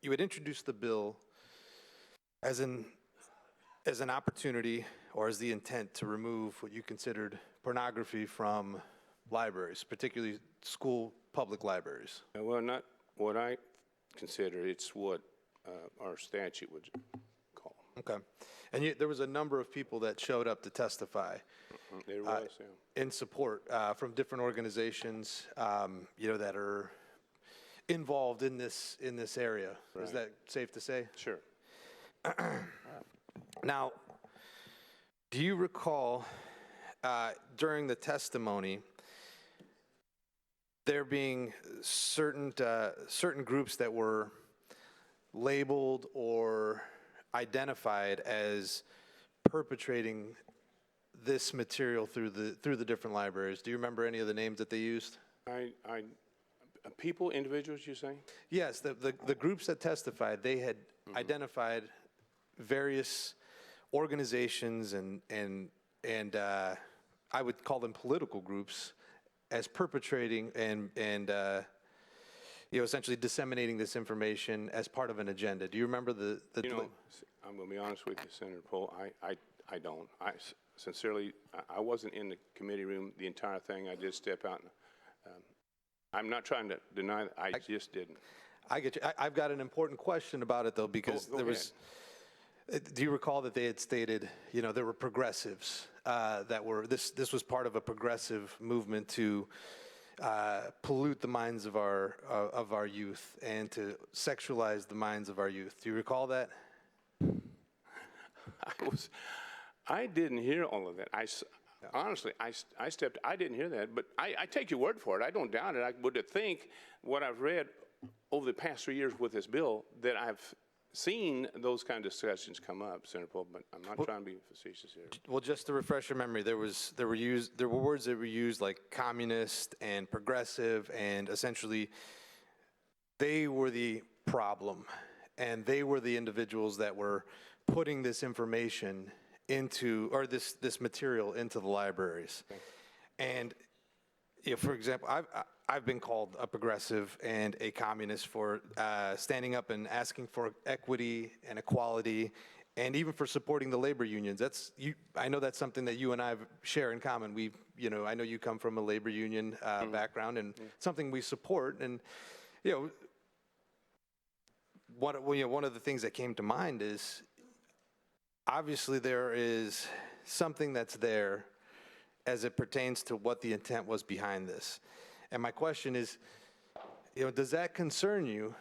introduced the bill as an opportunity or as the intent to remove what you considered pornography from libraries, particularly school public libraries. Well, not what I consider. It's what our statute would call. Okay. And there was a number of people that showed up to testify. There was, yeah. In support from different organizations, that are involved in this area. Right. Is that safe to say? Sure. Now, do you recall during the testimony there being certain groups that were labeled or identified as perpetrating this material through the different libraries? Do you remember any of the names that they used? People, individuals, you say? Yes, the groups that testified, they had identified various organizations and I would call them political groups as perpetrating and essentially disseminating this information as part of an agenda. Do you remember I'm going to be honest with you, Senator Pol. I don't. Sincerely, I wasn't in the committee room the entire thing. I did step out. I'm not trying to deny that. I just didn't. I get you. I've got an important question about it, though, because Go ahead. Do you recall that they had stated, there were progressives that were, this was part of a progressive movement to pollute the minds of our youth and to sexualize the minds of our youth. Do you recall that? I didn't hear all of that. Honestly, I didn't hear that, but I take your word for it. I don't doubt it. I would think what I've read over the past 3 years with this bill that I've seen those kind of discussions come up, Senator Pol, but I'm not trying to be facetious here. Well, just to refresh your memory, there were words that were used like communist and progressive and essentially they were the problem, and they were the individuals that were putting this information into, or this material into the libraries. Okay. And for example, I've been called a progressive and a communist for standing up and asking for equity and equality, and even for supporting the labor unions. I know that's something that you and I share in common. I know you come from a labor union background, and something we support. And one of the things that came to mind is, obviously there is something that's there as it pertains to what the intent was behind this. And my question is, does that concern you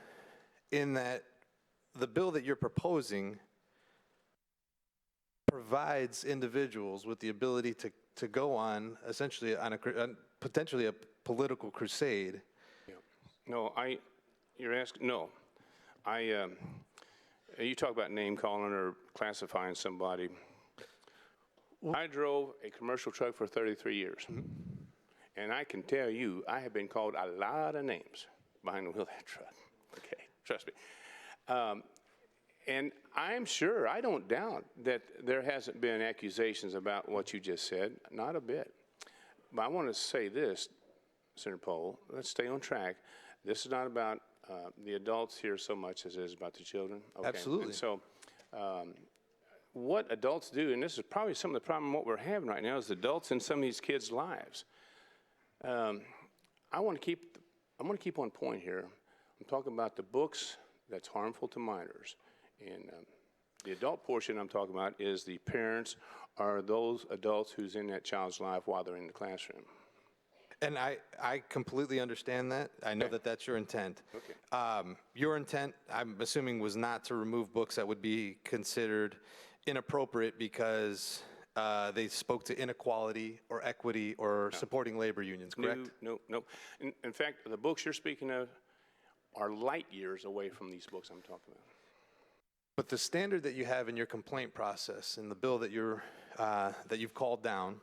in that the bill that you're proposing provides individuals with the ability to go on, essentially, on potentially a political crusade? Yeah. No, you're asking, no. You talk about name calling or classifying somebody. I drove a commercial truck for 33 years. And I can tell you, I have been called a lot of names behind the wheel of that truck. Okay, trust me. And I'm sure, I don't doubt that there hasn't been accusations about what you just said, not a bit. But I want to say this, Senator Pol, let's stay on track. This is not about the adults here so much as it is about the children. Okay. Absolutely. And so what adults do, and this is probably some of the problem what we're having right now, is adults in some of these kids' lives. I want to keep on point here. I'm talking about the books that's harmful to minors. And the adult portion I'm talking about is the parents or those adults who's in that child's life while they're in the classroom. And I completely understand that. I know that that's your intent. Okay. Your intent, I'm assuming, was not to remove books that would be considered inappropriate because they spoke to inequality or equity or supporting labor unions, correct? No. In fact, the books you're speaking of are light years away from these books I'm talking about. But the standard that you have in your complaint process in the bill that you've called down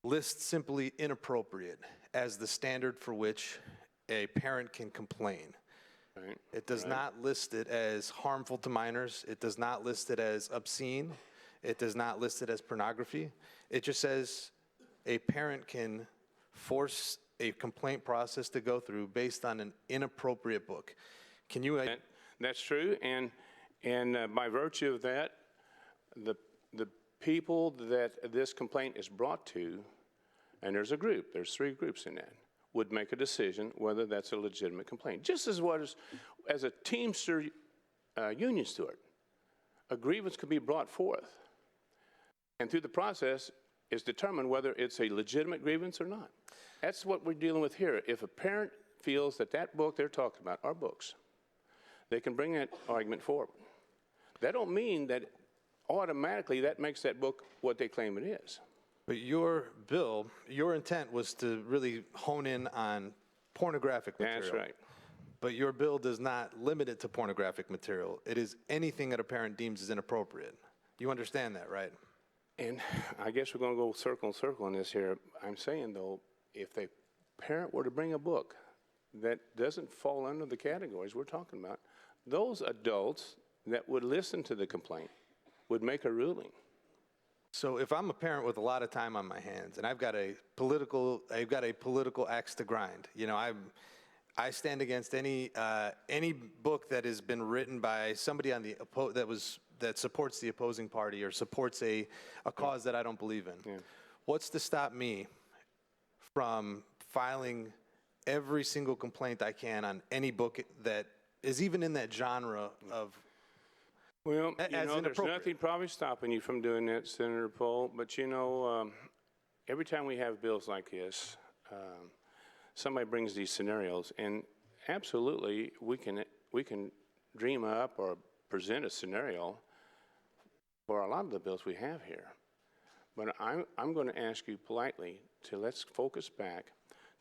lists simply inappropriate as the standard for which a parent can complain. Right. It does not list it as harmful to minors. It does not list it as obscene. It does not list it as pornography. It just says a parent can force a complaint process to go through based on an inappropriate book. Can you? That's true, and by virtue of that, the people that this complaint is brought to, and there's three groups in that, would make a decision whether that's a legitimate complaint. Just as as a Teamster union steward, a grievance could be brought forth, and through the process is determined whether it's a legitimate grievance or not. That's what we're dealing with here. If a parent feels that book they're talking about are books, they can bring that argument forward. That don't mean that automatically that makes that book what they claim it is. But your bill, your intent was to really hone in on pornographic material. That's right. But your bill does not limit it to pornographic material. It is anything that a parent deems is inappropriate. You understand that, right? And I guess we're going to go circle and circle on this here. I'm saying, though, if a parent were to bring a book that doesn't fall under the categories we're talking about, those adults that would listen to the complaint would make a ruling. So if I'm a parent with a lot of time on my hands and I've got a political axe to grind, I stand against any book that has been written by somebody on that supports the opposing party or supports a cause that I don't believe in. Yeah. What's to stop me from filing every single complaint I can on any book that is even in that genre of? Well, there's nothing probably stopping you from doing that, Senator Pol. But every time we have bills like this, somebody brings these scenarios, and absolutely we can dream up or present a scenario for a lot of the bills we have here. But I'm going to ask you politely to let's focus back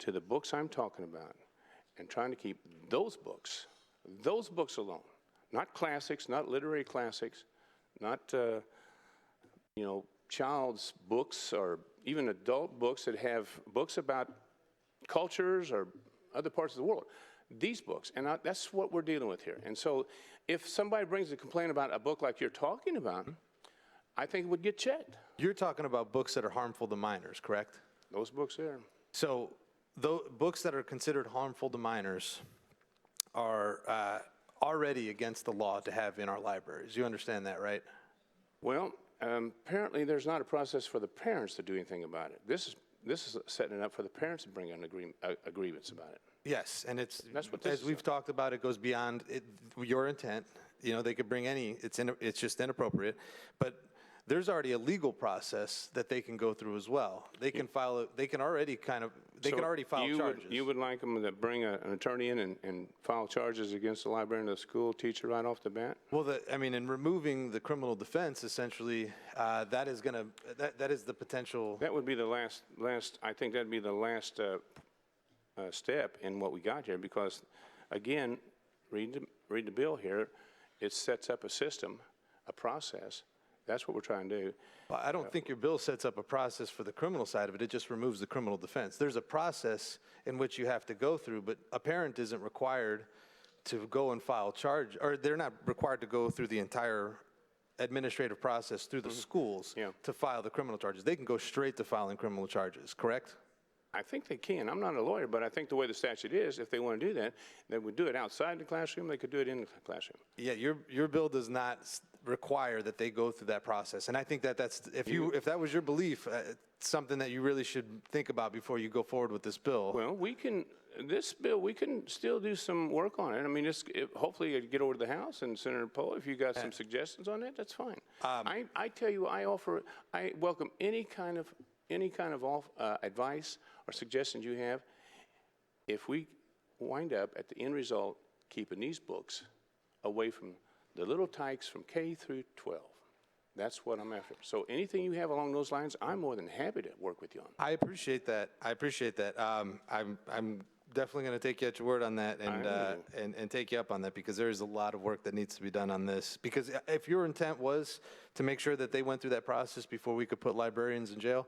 to the books I'm talking about and trying to keep those books alone. Not classics, not literary classics, not child's books or even adult books that have books about cultures or other parts of the world. these books. And that's what we're dealing with here. And so if somebody brings a complaint about a book like you're talking about, I think it would get checked. You're talking about books that are harmful to minors, correct? Those books there. So books that are considered harmful to minors are already against the law to have in our libraries. You understand that, right? Well, apparently there's not a process for the parents to do anything about it. This is setting it up for the parents to bring an grievance about it. Yes, and That's what this as is we've talked about, it goes beyond your intent. You know, they could bring any, it's just inappropriate. But there's already a legal process that they can go through as well. They can file, they can already file charges. You would like them to bring an attorney in and file charges against the librarian or the school teacher right off the bat? Well, in removing the criminal defense, essentially, that is the potential. That would be the last. I think that'd be the last step in what we got here, because, again, read the bill here. It sets up a system, a process. That's what we're trying to do. Well, I don't think your bill sets up a process for the criminal side of it. It just removes the criminal defense. There's a process in which you have to go through, but a parent isn't required to go and file charge, or they're not required to go through the entire administrative process through the schools to file the criminal charges. They can go straight to filing criminal charges, correct? I think they can. I'm not a lawyer, but I think the way the statute is, if they want to do that, they would do it outside the classroom. They could do it in the classroom. Yeah, your bill does not require that they go through that process, and I think that's if that was your belief, it's something that you really should think about before you go forward with this bill. Well, we can still do some work on it. I mean, hopefully you get over to the House, and Senator Pol, if you got some suggestions on that, that's fine. I tell you, I welcome any kind of advice or suggestions you have. If we wind up at the end result keeping these books away from the little tykes from K through 12, that's what I'm after. So anything you have along those lines, I'm more than happy to work with you on. I appreciate that. I'm definitely going to take you at your word on that and take you up on that, because there is a lot of work that needs to be done on this. Because if your intent was to make sure that they went through that process before we could put librarians in jail,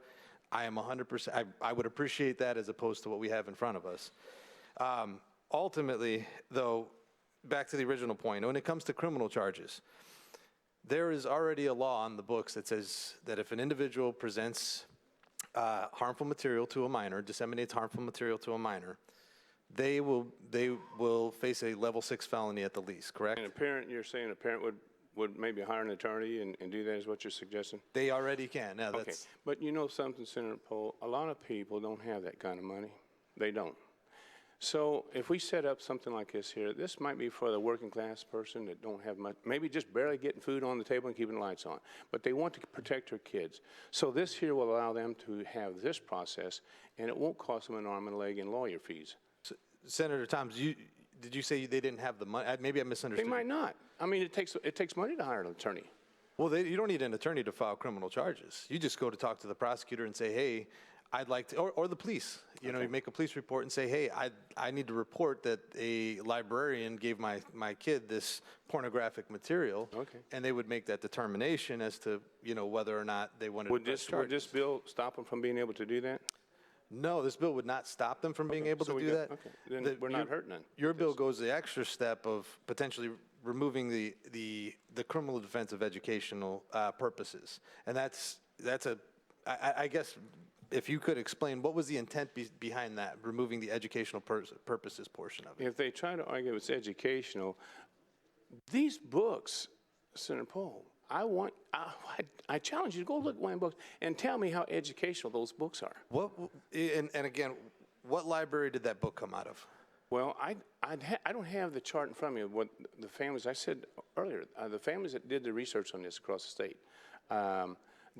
I am 100%, I would appreciate that as opposed to what we have in front of us. Ultimately, though, back to the original point, when it comes to criminal charges, there is already a law on the books that says that if an individual presents harmful material to a minor, disseminates harmful material to a minor, they will face a level 6 felony at the least, correct? And you're saying a parent would maybe hire an attorney and do that, is what you're suggesting? They already can. Now, okay, but you know something, Senator Pol, a lot of people don't have that kind of money. They don't. So if we set up something like this here, this might be for the working class person that don't have much, maybe just barely getting food on the table and keeping the lights on, but they want to protect their kids. So this here will allow them to have this process, and it won't cost them an arm and a leg in lawyer fees. So, Senator Thomas, did you say they didn't have the money? Maybe I misunderstood. They might not. I mean, it takes money to hire an attorney. Well, you don't need an attorney to file criminal charges. You just go to talk to the prosecutor and say, hey, I'd like to, or the police. You know, you make a police report and say, hey, I need to report that a librarian gave my kid this pornographic material. Okay. And they would make that determination as to, you know, whether or not they wanted to press charges. Would this bill stop them from being able to do that? No, this bill would not stop them from being able to do that. Okay, then we're not hurting them. Your bill goes the extra step of potentially removing the criminal defense of educational purposes. And I guess, if you could explain, what was the intent behind that, removing the educational purposes portion of it? If they try to argue it's educational, these books, Senator Pol, I challenge you to go look at one of the books and tell me how educational those books are. And again, what library did that book come out of? Well, I don't have the chart in front of me of what the families, I said earlier, the families that did the research on this across the state,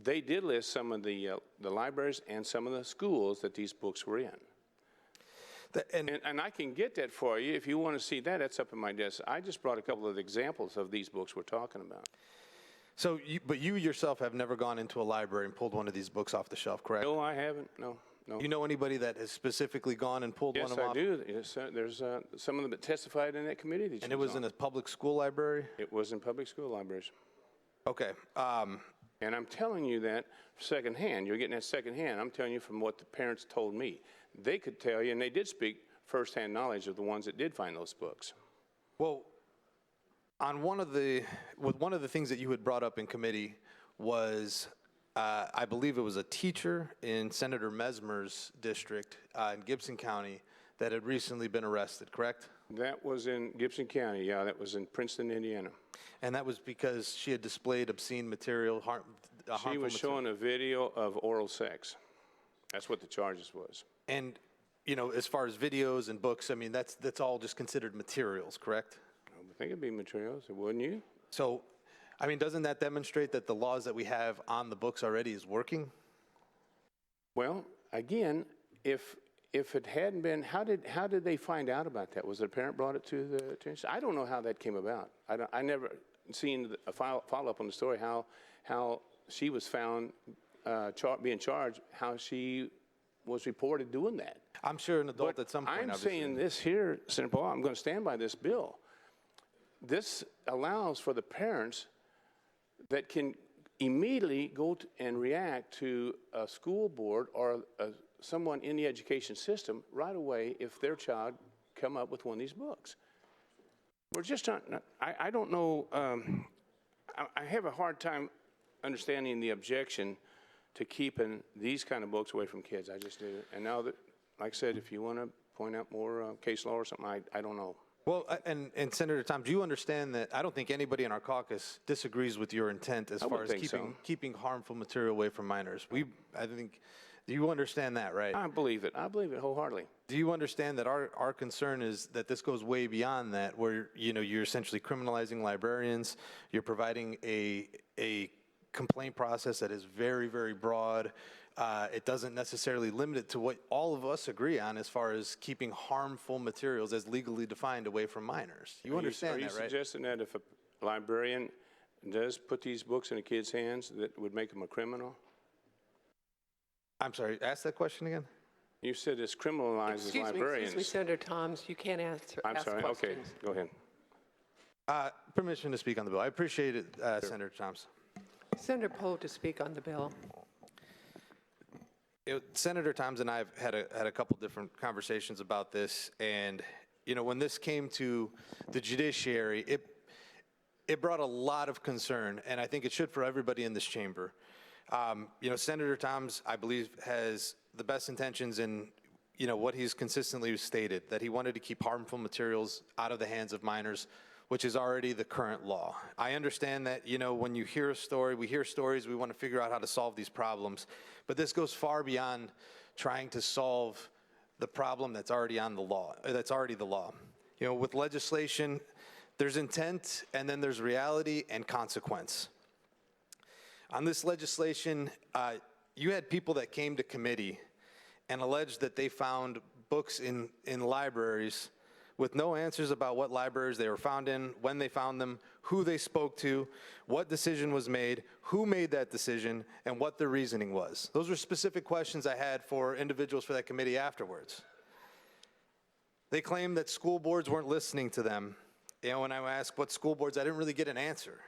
they did list some of the libraries and some of the schools that these books were in. And I can get that for you. If you want to see that, that's up in my desk. I just brought a couple of examples of these books we're talking about. So, but you yourself have never gone into a library and pulled one of these books off the shelf, correct? No, I haven't. No. You know anybody that has specifically gone and pulled one of them off? Yes, I do. Yes, there's some of them that testified in that committee. And it was in a public school library? It was in public school libraries. Okay. And I'm telling you that secondhand. You're getting that secondhand. I'm telling you from what the parents told me. They could tell you, and they did speak firsthand knowledge of the ones that did find those books. Well, on one of the things that you had brought up in committee was, I believe it was a teacher in Senator Mesmer's district in Gibson County that had recently been arrested, correct? That was in Gibson County, yeah, that was in Princeton, Indiana. And that was because she had displayed obscene material, harmful She was material. showing a video of oral sex. That's what the charges was. And, you know, as far as videos and books, I mean, that's all just considered materials, correct? I would think it'd be materials, wouldn't you? So, I mean, doesn't that demonstrate that the laws that we have on the books already is working? Well, again, if it hadn't been, how did they find out about that? Was it a parent brought it to the attention? I don't know how that came about. I never seen a follow-up on the story, how she was found being charged, how she was reported doing that. I'm sure an adult But at some point, I'm obviously. saying this here, Sen Pol, I'm going to stand by this bill. This allows for the parents that can immediately go and react to a school board or someone in the education system right away if their child come up with one of these books. We're just not, I don't know, I have a hard time understanding the objection to keeping these kind of books away from kids. I just do. And now that, like I said, if you want to point out more case law or something, I don't know. Well, and Senator Tom, do you understand that I don't think anybody in our caucus disagrees with your intent as far as keeping harmful material away from minors? I think, do you understand that, right? I believe it. I believe it wholeheartedly. Do you understand that our concern is that this goes way beyond that, where, you know, you're essentially criminalizing librarians, you're providing a complaint process that is very, very broad. It doesn't necessarily limit it to what all of us agree on as far as keeping harmful materials as legally defined away from minors. You understand that, right? Are you suggesting that if a librarian does put these books in a kid's hands, that would make them a criminal? I'm sorry, ask that question again? You said it's criminalizes librarians. Excuse me, Senator Thoms, you can't ask sorry, questions. okay, go ahead. Permission to speak on the bill. I appreciate it, Senator Thoms. Senator Pol to speak on the bill. Senator Thoms and I have had a couple different conversations about this, and, you know, when this came to the judiciary, it brought a lot of concern, and I think it should for everybody in this chamber. You know, Senator Thoms, I believe, has the best intentions in, you know, what he's consistently stated, that he wanted to keep harmful materials out of the hands of minors, which is already the current law. I understand that, you know, when you hear a story, we hear stories, we want to figure out how to solve these problems, but this goes far beyond trying to solve the problem that's already on the law, that's already the law. You know, with legislation, there's intent, and then there's reality and consequence. On this legislation, you had people that came to committee and alleged that they found books in libraries with no answers about what libraries they were found in, when they found them, who they spoke to, what decision was made, who made that decision, and what their reasoning was. Those were specific questions I had for individuals for that committee afterwards. They claimed that school boards weren't listening to them. You know, when I asked what school boards, I didn't really get an answer.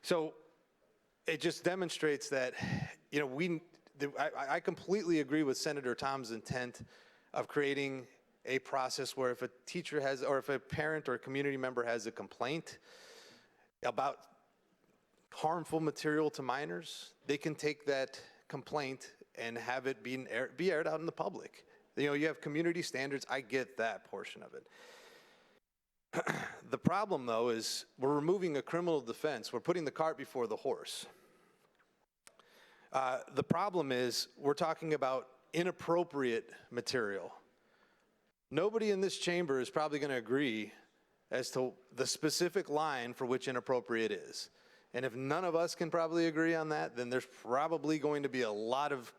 So it just demonstrates that, you know, I completely agree with Senator Tom's intent of creating a process where if a teacher has, or if a parent or a community member has a complaint about harmful material to minors, they can take that complaint and have it be aired out in the public. You know, you have community standards, I get that portion of it. The problem, though, is we're removing a criminal defense. We're putting the cart before the horse. The problem is we're talking about inappropriate material. Nobody in this chamber is probably going to agree as to the specific line for which inappropriate is. And if none of us can probably agree on that, then there's probably going to be a lot of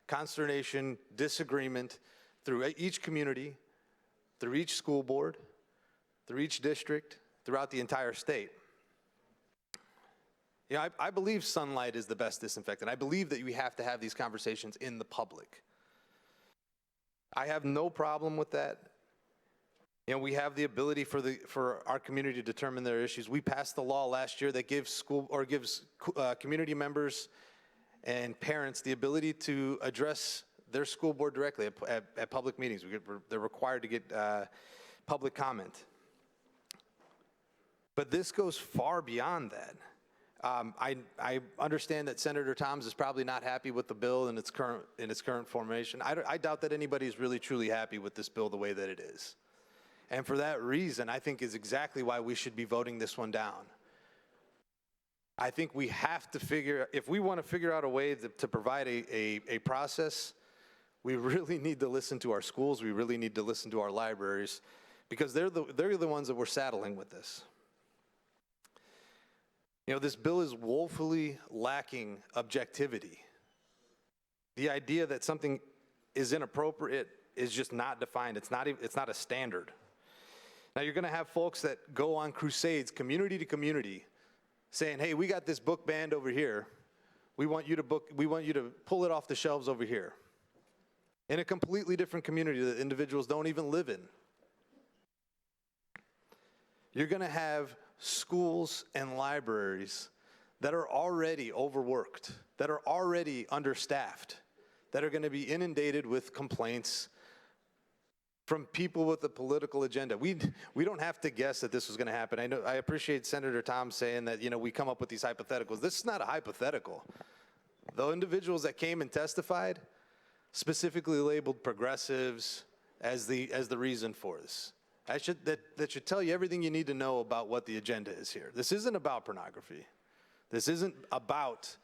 consternation, disagreement through each community, through each school board, through each district, throughout the entire state. You know, I believe sunlight is the best disinfectant. I believe that we have to have these conversations in the public. I have no problem with that. You know, we have the ability for our community to determine their issues. We passed the law last year that gives community members and parents the ability to address their school board directly at public meetings. They're required to get public comment. But this goes far beyond that. I understand that Senator Thoms is probably not happy with the bill in its current formation. I doubt that anybody is really truly happy with this bill the way that it is. And for that reason, I think is exactly why we should be voting this one down. I think we have to if we want to figure out a way to provide a process, we really need to listen to our schools, we really need to listen to our libraries, because they're the ones that we're saddling with this. You know, this bill is woefully lacking objectivity. The idea that something is inappropriate is just not defined. It's not a standard. Now you're going to have folks that go on crusades, community to community, saying, "Hey, we got this book banned over here. We want you to pull it off the shelves over here." In a completely different community that individuals don't even live in. You're going to have schools and libraries that are already overworked, that are already understaffed, that are going to be inundated with complaints from people with a political agenda. We don't have to guess that this was going to happen. I appreciate Senator Tom saying that, you know, we come up with these hypotheticals. This is not a hypothetical. The individuals that came and testified specifically labeled progressives as the reason for this. That should tell you everything you need to know about what the agenda is here. This isn't about pornography. This isn't about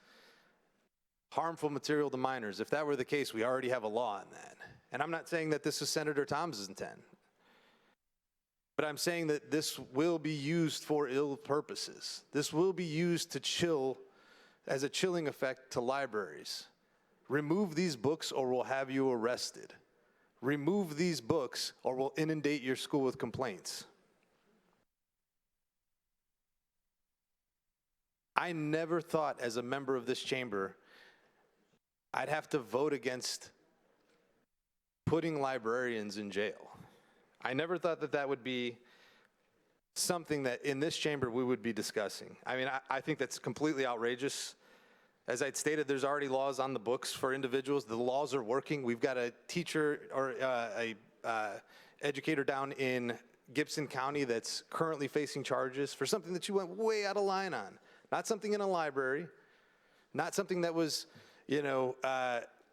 harmful material to minors. If that were the case, we already have a law on that. And I'm not saying that this is Senator Tom's intent. But I'm saying that this will be used for ill purposes. This will be used to chill, as a chilling effect to libraries. Remove these books or we'll have you arrested. Remove these books or we'll inundate your school with complaints. I never thought as a member of this chamber I'd have to vote against putting librarians in jail. I never thought that that would be something that in this chamber we would be discussing. I mean, I think that's completely outrageous. As I'd stated, there's already laws on the books for individuals. The laws are working. We've got a teacher or a educator down in Gibson County that's currently facing charges for something that she went way out of line on. Not something in a library, not something that was, you know,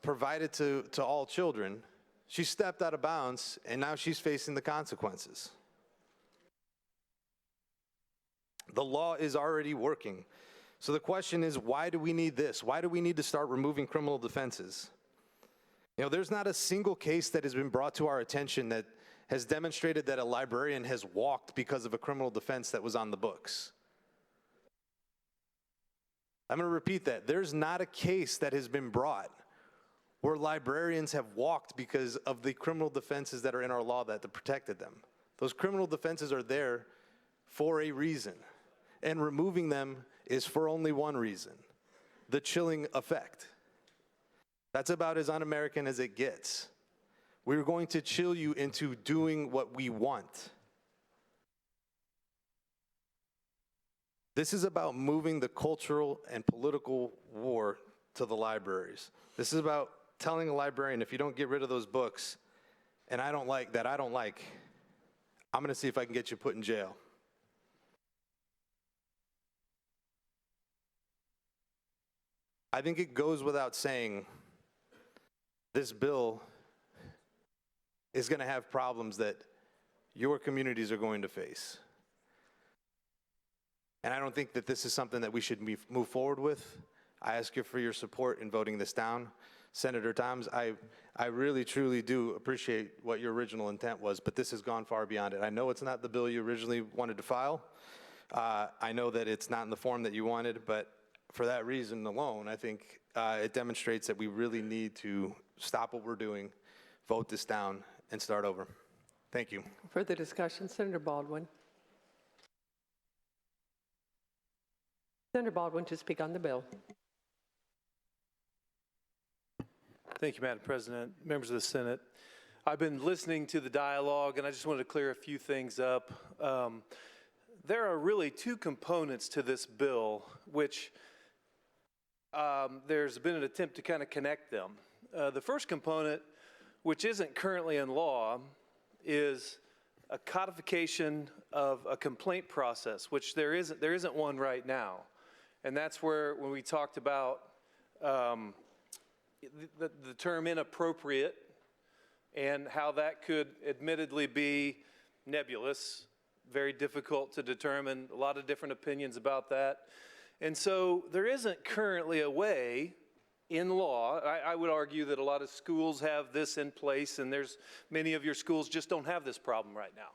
provided to all children. She stepped out of bounds, and now she's facing the consequences. The law is already working. So the question is, why do we need this? Why do we need to start removing criminal defenses? You know, there's not a single case that has been brought to our attention that has demonstrated that a librarian has walked because of a criminal defense that was on the books. I'm going to repeat that. There's not a case that has been brought where librarians have walked because of the criminal defenses that are in our law that protected them. Those criminal defenses are there for a reason, and removing them is for only one reason: the chilling effect. That's about as un-American as it gets. We're going to chill you into doing what we want. This is about moving the cultural and political war to the libraries. This is about telling a librarian, if you don't get rid of those books, and I'm going to see if I can get you put in jail. I think it goes without saying this bill is going to have problems that your communities are going to face. And I don't think that this is something that we should move forward with. I ask you for your support in voting this down. Senator Toms, I really, truly do appreciate what your original intent was, but this has gone far beyond it. I know it's not the bill you originally wanted to file. I know that it's not in the form that you wanted, but for that reason alone, I think it demonstrates that we really need to stop what we're doing, vote this down, and start over. Thank you. Further discussion, Senator Baldwin. Senator Baldwin to speak on the bill. Thank you, Madam President, members of the Senate. I've been listening to the dialogue, and I just wanted to clear a few things up. There are really two components to this bill, which there's been an attempt to kind of connect them. The first component, which isn't currently in law, is a codification of a complaint process, which there isn't one right now. And that's where, when we talked about the term inappropriate and how that could admittedly be nebulous, very difficult to determine, a lot of different opinions about that. And so there isn't currently a way in law. I would argue that a lot of schools have this in place, and many of your schools just don't have this problem right now.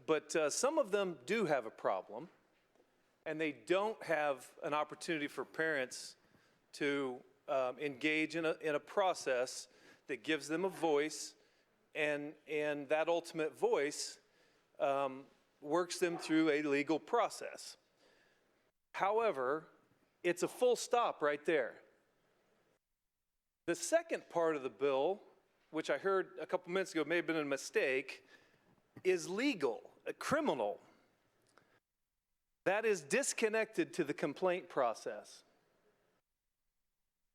But some of them do have a problem, and they don't have an opportunity for parents to engage in a process that gives them a voice, and that ultimate voice works them through a legal process. However, it's a full stop right there. The second part of the bill, which I heard a couple minutes ago may have been a mistake, is legal, criminal. That is disconnected to the complaint process.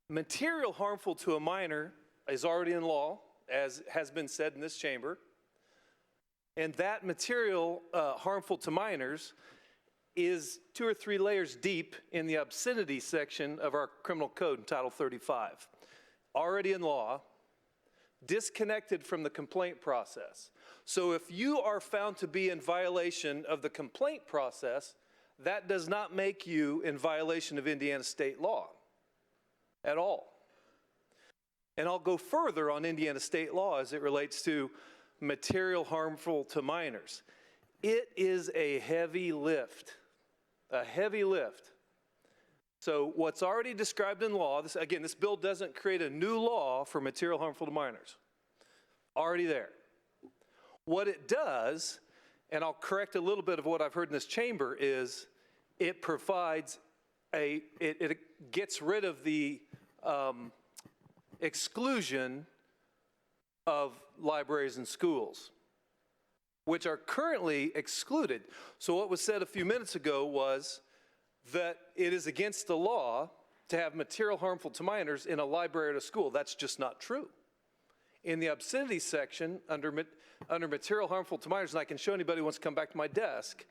Material harmful to a minor is already in law, as has been said in this chamber. And that material harmful to minors is 2 or 3 layers deep in the obscenity section of our criminal code in Title 35. Already in law, disconnected from the complaint process. So if you are found to be in violation of the complaint process, that does not make you in violation of Indiana state law at all. And I'll go further on Indiana state law as it relates to material harmful to minors. It is a heavy lift, a heavy lift. So what's already described in law, this bill doesn't create a new law for material harmful to minors. Already there. What it does, and I'll correct a little bit of what I've heard in this chamber, is it provides it gets rid of the exclusion of libraries and schools, which are currently excluded. So what was said a few minutes ago was that it is against the law to have material harmful to minors in a library at a school. That's just not true. In the obscenity section, under material harmful to minors, and I can show anybody who wants to come back to my desk,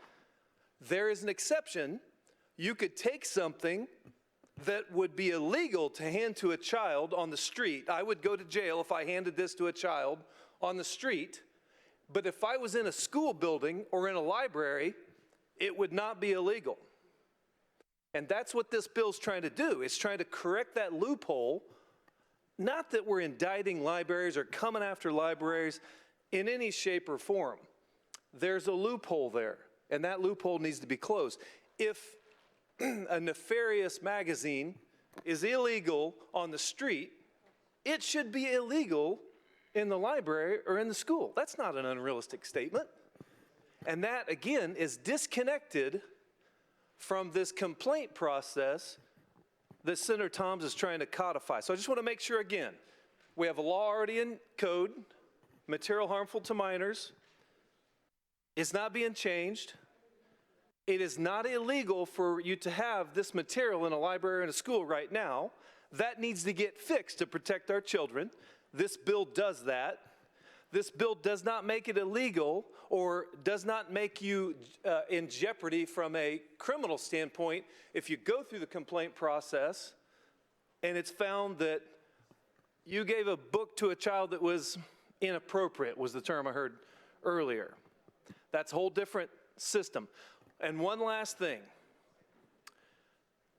there is an exception. You could take something that would be illegal to hand to a child on the street. I would go to jail if I handed this to a child on the street. But if I was in a school building or in a library, it would not be illegal. And that's what this bill's trying to do. It's trying to correct that loophole. Not that we're indicting libraries or coming after libraries in any shape or form. There's a loophole there, and that loophole needs to be closed. If a nefarious magazine is illegal on the street, it should be illegal in the library or in the school. That's not an unrealistic statement. And that, again, is disconnected from this complaint process that Senator Toms is trying to codify. So I just want to make sure, again, we have a law already in code, material harmful to minors. It's not being changed. It is not illegal for you to have this material in a library or in a school right now. That needs to get fixed to protect our children. This bill does that. This bill does not make it illegal or does not make you in jeopardy from a criminal standpoint if you go through the complaint process and it's found that you gave a book to a child that was inappropriate, was the term I heard earlier. That's a whole different system. And one last thing.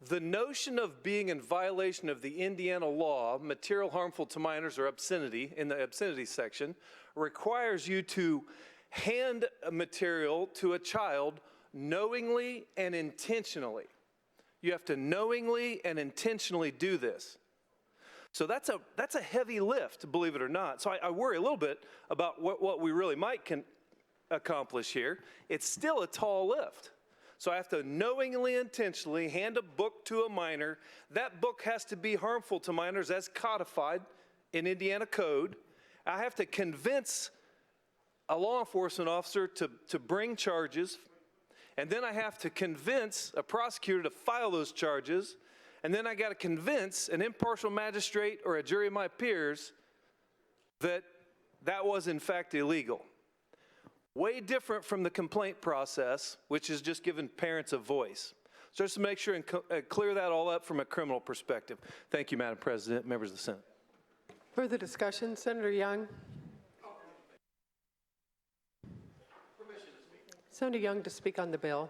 The notion of being in violation of the Indiana law, material harmful to minors or obscenity, in the obscenity section, requires you to hand a material to a child knowingly and intentionally. You have to knowingly and intentionally do this. So that's a heavy lift, believe it or not. So I worry a little bit about what we really might accomplish here. It's still a tall lift. So I have to knowingly, intentionally hand a book to a minor. That book has to be harmful to minors as codified in Indiana code. I have to convince a law enforcement officer to bring charges. And then I have to convince a prosecutor to file those charges. and then I got to convince an impartial magistrate or a jury of my peers that that was in fact illegal. Way different from the complaint process, which is just giving parents a voice. So just to make sure and clear that all up from a criminal perspective. Thank you, Madam President, members of the Senate. Further discussion, Senator Young. Senator Young to speak on the bill.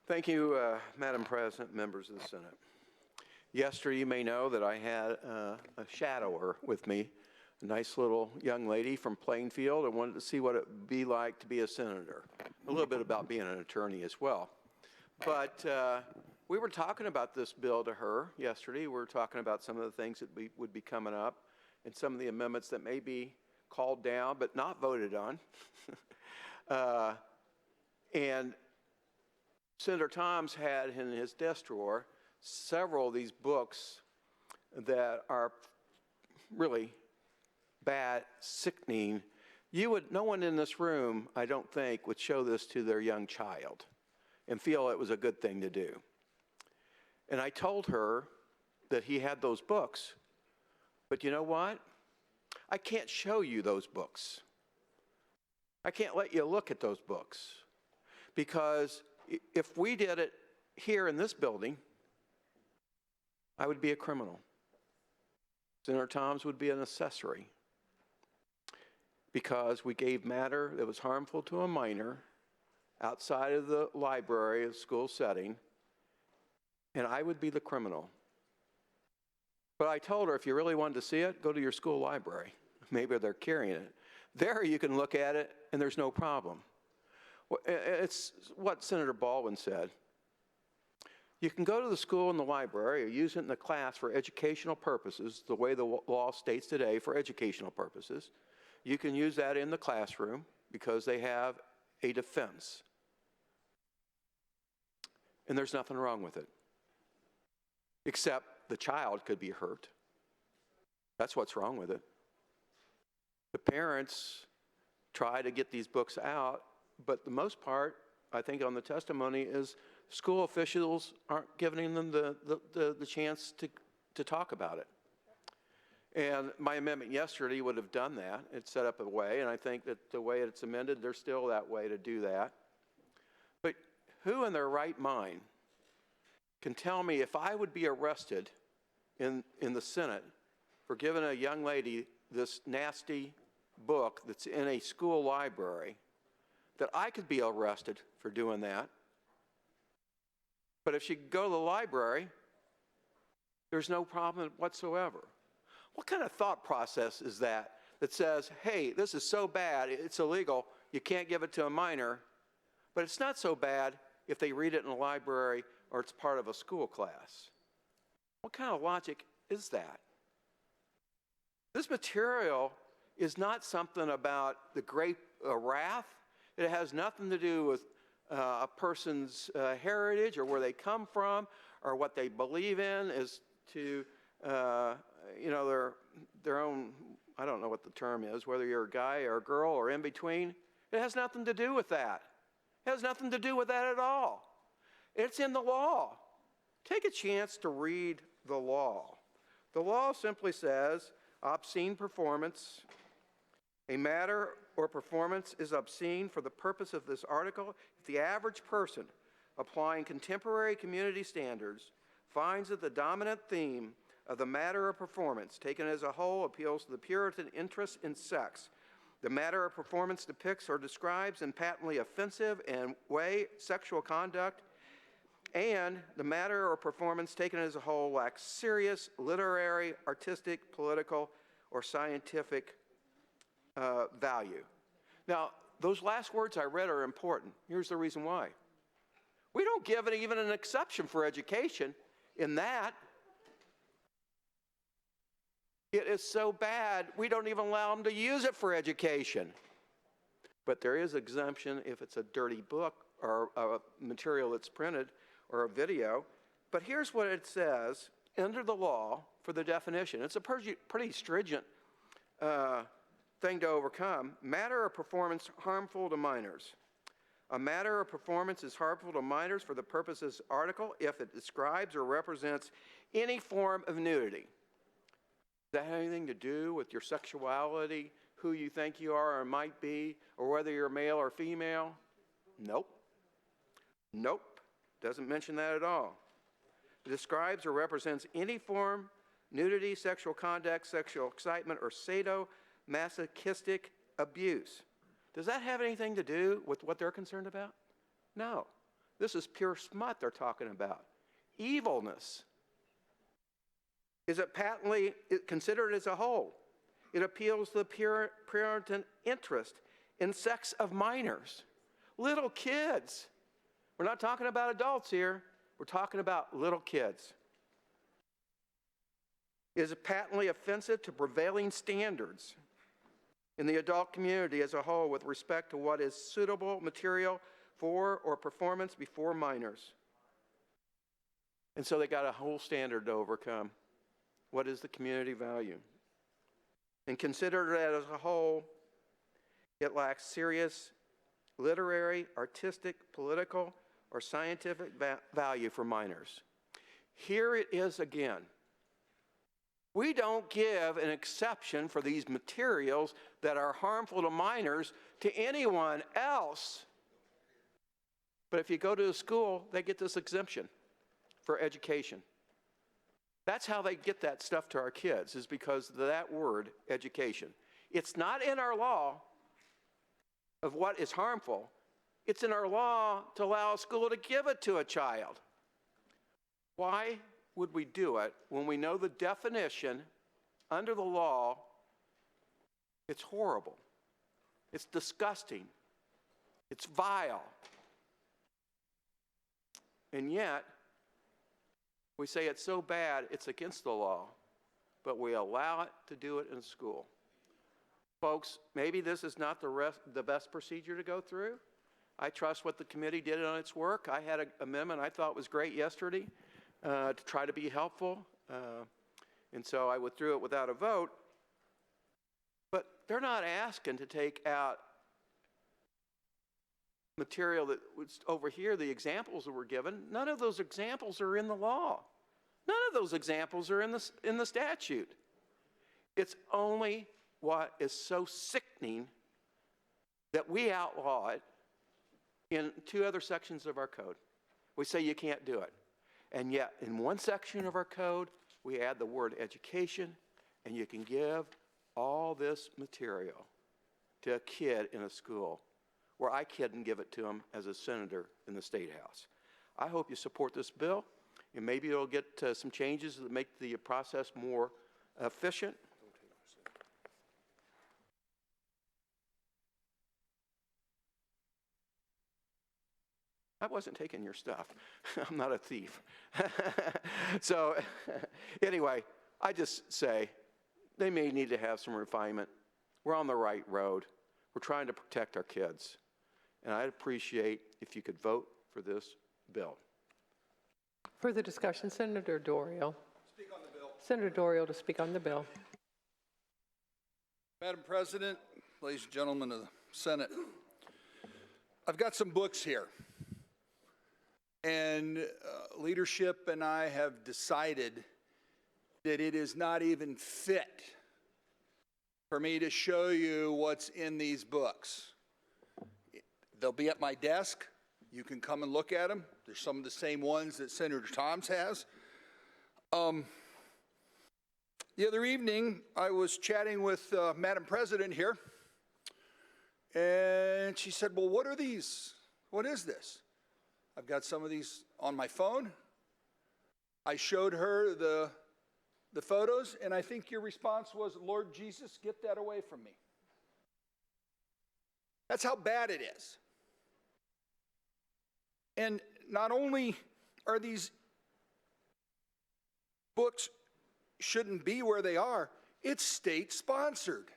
Thank you, Madam President, members of the Senate. Yesterday, you may know that I had a shadower with me, a nice little young lady from Plainfield. I wanted to see what it would be like to be a senator, a little bit about being an attorney as well. But we were talking about this bill to her yesterday. We were talking about some of the things that would be coming up and some of the amendments that may be called down but not voted on. And Senator Thoms had in his desk drawer several of these books that are really bad, sickening. No one in this room, I don't think, would show this to their young child and feel it was a good thing to do. And I told her that he had those books, but you know what? I can't show you those books. I can't let you look at those books, because if we did it here in this building, I would be a criminal. Senator Thoms would be an accessory, because we gave matter that was harmful to a minor outside of the library of school setting, and I would be the criminal. But I told her, if you really wanted to see it, go to your school library. Maybe they're carrying it. There you can look at it, and there's no problem. It's what Senator Baldwin said. You can go to the school and the library or use it in the class for educational purposes, the way the law states today, for educational purposes. You can use that in the classroom because they have a defense. And there's nothing wrong with it, except the child could be hurt. That's what's wrong with it. The parents try to get these books out, but the most part, I think on the testimony, is school officials aren't giving them the chance to talk about it. And my amendment yesterday would have done that. It set up a way, and I think that the way it's amended, there's still that way to do that. But who in their right mind can tell me, if I would be arrested in the Senate for giving a young lady this nasty book that's in a school library, that I could be arrested for doing that? But if she could go to the library, there's no problem whatsoever. What kind of thought process is that says, hey, this is so bad, it's illegal, you can't give it to a minor, but it's not so bad if they read it in a library or it's part of a school class? What kind of logic is that? This material is not something about the great wrath. It has nothing to do with a person's heritage or where they come from or what they believe in as to their own, I don't know what the term is, whether you're a guy or a girl or in between. It has nothing to do with that. It has nothing to do with that at all. It's in the law. Take a chance to read the law. The law simply says, obscene performance. A matter or performance is obscene for the purpose of this article if the average person applying contemporary community standards finds that the dominant theme of the matter or performance taken as a whole appeals to the Puritan interest in sex. The matter or performance depicts or describes in patently offensive and way sexual conduct, and the matter or performance taken as a whole lacks serious literary, artistic, political, or scientific value. Now, those last words I read are important. Here's the reason why. We don't give it even an exception for education in that. It is so bad, we don't even allow them to use it for education. But there is exemption if it's a dirty book or a material that's printed or a video. But here's what it says under the law for the definition. It's a pretty stringent thing to overcome. Matter of performance harmful to minors. A matter of performance is harmful to minors for the purpose of this article if it describes or represents any form of nudity. Does that have anything to do with your sexuality, who you think you are or might be, or whether you're male or female? Nope. Nope. Doesn't mention that at all. It describes or represents any form, nudity, sexual conduct, sexual excitement, or sadomasochistic abuse. Does that have anything to do with what they're concerned about? No. This is pure smut they're talking about. Evilness. Is it patently considered as a whole? It appeals to the Puritan interest in sex of minors. Little kids. We're not talking about adults here. We're talking about little kids. Is it patently offensive to prevailing standards in the adult community as a whole with respect to what is suitable material for or performance before minors? And so they got a whole standard to overcome. What is the community value? And considered as a whole, it lacks serious literary, artistic, political, or scientific value for minors. Here it is again. We don't give an exception for these materials that are harmful to minors to anyone else. But if you go to a school, they get this exemption for education. That's how they get that stuff to our kids, is because of that word, education. It's not in our law of what is harmful. It's in our law to allow a school to give it to a child. Why would we do it when we know the definition under the law? It's horrible. It's disgusting. It's vile. And yet, we say it's so bad, it's against the law, but we allow it to do it in school. Folks, maybe this is not the best procedure to go through. I trust what the committee did on its work. I had an amendment I thought was great yesterday to try to be helpful, and so I withdrew it without a vote. But they're not asking to take out material that was over here, the examples that were given. None of those examples are in the law. None of those examples are in the statute. It's only what is so sickening that we outlaw it in 2 other sections of our code. We say you can't do it. And yet, in 1 section of our code, we add the word education, and you can give all this material to a kid in a school where I couldn't give it to him as a senator in the State House. I hope you support this bill, and maybe it'll get some changes that make the process more efficient. I wasn't taking your stuff. I'm not a thief. So anyway, I just say they may need to have some refinement. We're on the right road. We're trying to protect our kids. And I'd appreciate if you could vote for this bill. Further discussion, Senator Doriot. Speak on the bill. Senator Doriot to speak on the bill. Madam President, ladies and gentlemen of the Senate, I've got some books here. And leadership and I have decided that it is not even fit for me to show you what's in these books. They'll be at my desk. You can come and look at them. They're some of the same ones that Senator Toms has. The other evening, I was chatting with Madam President here, and she said, well, what are these? What is this? I've got some of these on my phone. I showed her the photos, and I think your response was, Lord Jesus, get that away from me. That's how bad it is. And not only are these books shouldn't be where they are, it's state-sponsored.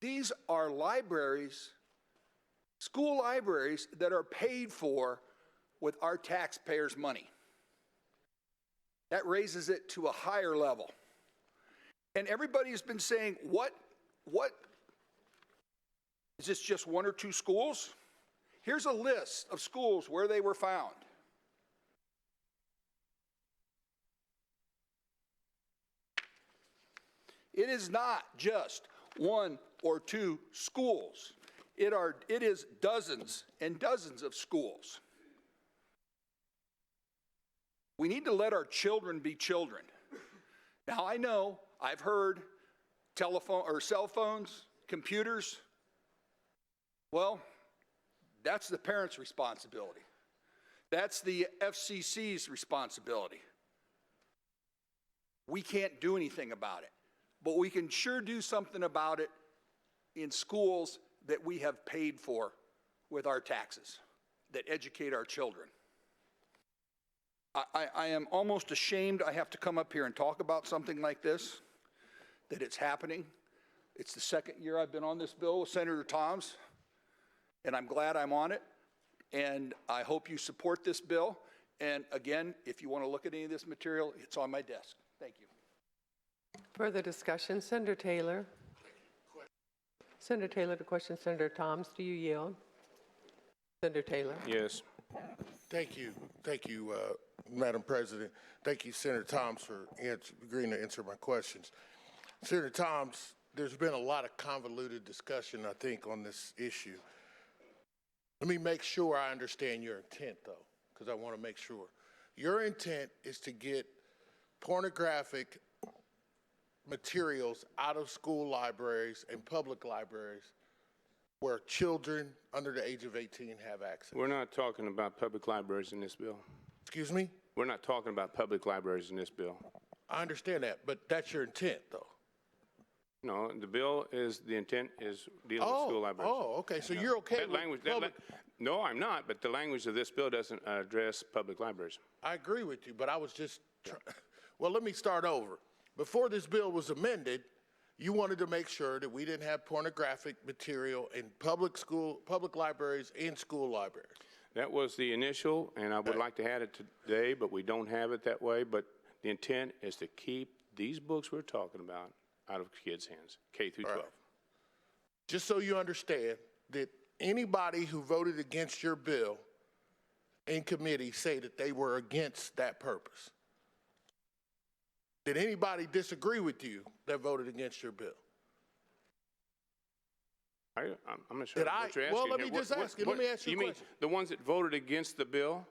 These are libraries, school libraries that are paid for with our taxpayers' money. That raises it to a higher level. And everybody's been saying, what what, is this just one or two schools? Here's a list of schools where they were found. It is not just one or two schools. It is dozens and dozens of schools. We need to let our children be children. Now, I know I've heard telephone or cell phones, computers. Well, that's the parents' responsibility. That's the FCC's responsibility. We can't do anything about it, but we can sure do something about it in schools that we have paid for with our taxes, that educate our children. I am almost ashamed I have to come up here and talk about something like this, that it's happening. It's the second year I've been on this bill with Senator Toms, and I'm glad I'm on it, and I hope you support this bill. And again, if you want to look at any of this material, it's on my desk. Thank you. Further discussion, Senator Taylor. Senator Taylor to question Senator Toms. Do you yield? Senator Taylor. Yes. Thank you, Madam President. Thank you, Senator Toms, for agreeing to answer my questions. Senator Toms, there's been a lot of convoluted discussion, I think, on this issue. Let me make sure I understand your intent, though, because I want to make sure. Your intent is to get pornographic materials out of school libraries and public libraries where children under the age of 18 have access. We're not talking about public libraries in this bill. Excuse me? We're not talking about public libraries in this bill. I understand that, but that's your intent, though. No, the bill is, the intent is dealing with school libraries. Oh, okay, so you're okay That with language, public... no, I'm not, but the language of this bill doesn't address public libraries. I agree with you, but I was just... Well, let me start over. Before this bill was amended, you wanted to make sure that we didn't have pornographic material in public libraries and school libraries. That was the initial, and I would like to add it today, but we don't have it that way. But the intent is to keep these books we're talking about out of kids' hands, K through 12. Right. Just so you understand that anybody who voted against your bill in committee say that they were against that purpose. Did anybody disagree with you that voted against your bill? I'm not sure what you're asking. Well, let me just ask you. Let me ask you a question. You mean the ones that voted against the bill?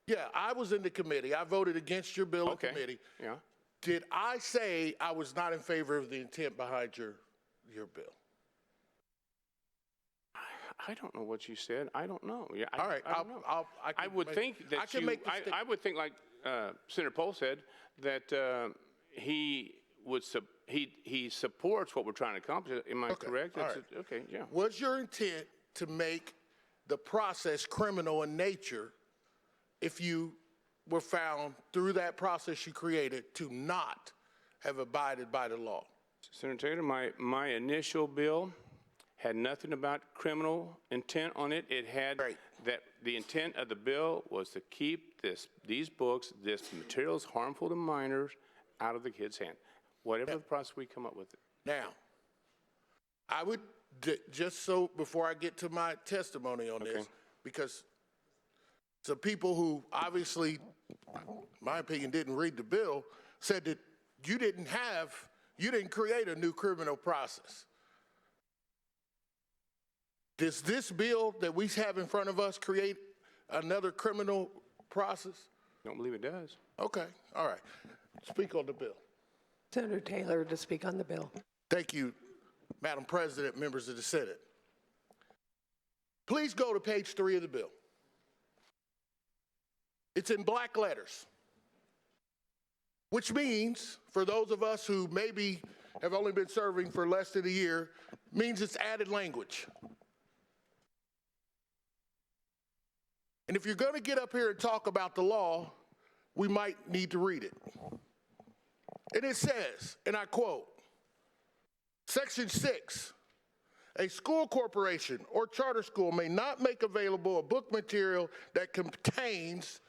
Yeah, I was in the committee. I voted against your bill in committee. Yeah. Did I say I was not in favor of the intent behind your bill? I don't know what you said. I don't know. Yeah, All right. I would think that I would think, like Senator Pol said, that he supports what we're trying to accomplish. Am I correct? All right. Okay, yeah. Was your intent to make the process criminal in nature if you were found through that process you created to not have abided by the law? Senator Taylor, my initial bill had nothing about criminal intent on it. It had that the intent of the bill was to keep these books, this material is harmful to minors, out of the kids' hand. Whatever the process we come up with it. Now, I would, just so before I get to my testimony on this, because some people who obviously, in my opinion, didn't read the bill, said that you didn't create a new criminal process. Does this bill that we have in front of us create another criminal process? I don't believe it does. Okay, all right. Speak on the bill. Senator Taylor to speak on the bill. Thank you, Madam President, members of the Senate. Please go to page 3 of the bill. It's in black letters, which means, for those of us who maybe have only been serving for less than a year, means it's added language. And if you're going to get up here and talk about the law, we might need to read it. And it says, and I quote, Section 6, a school corporation or charter school may not make available a book material that contains,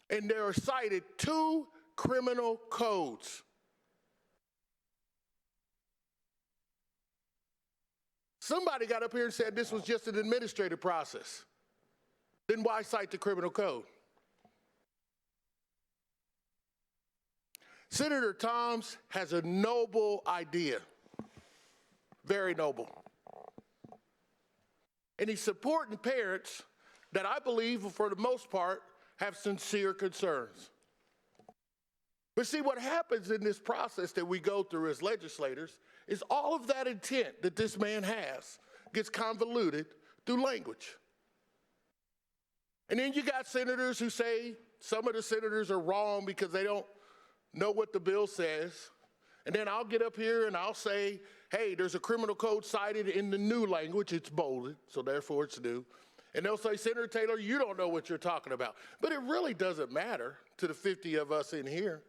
and there are cited 2 criminal codes. Somebody got up here and said this was just an administrative process. Then why cite the criminal code? Senator Toms has a noble idea, very noble. And he's supporting parents that I believe, for the most part, have sincere concerns. But see, what happens in this process that we go through as legislators is all of that intent that this man has gets convoluted through language. And then you got senators who say some of the senators are wrong because they don't know what the bill says. And then I'll get up here and I'll say, hey, there's a criminal code cited in the new language. It's bolded, so therefore it's new. And they'll say, Senator Taylor, you don't know what you're talking about. But it really doesn't matter to the 50 of us in here,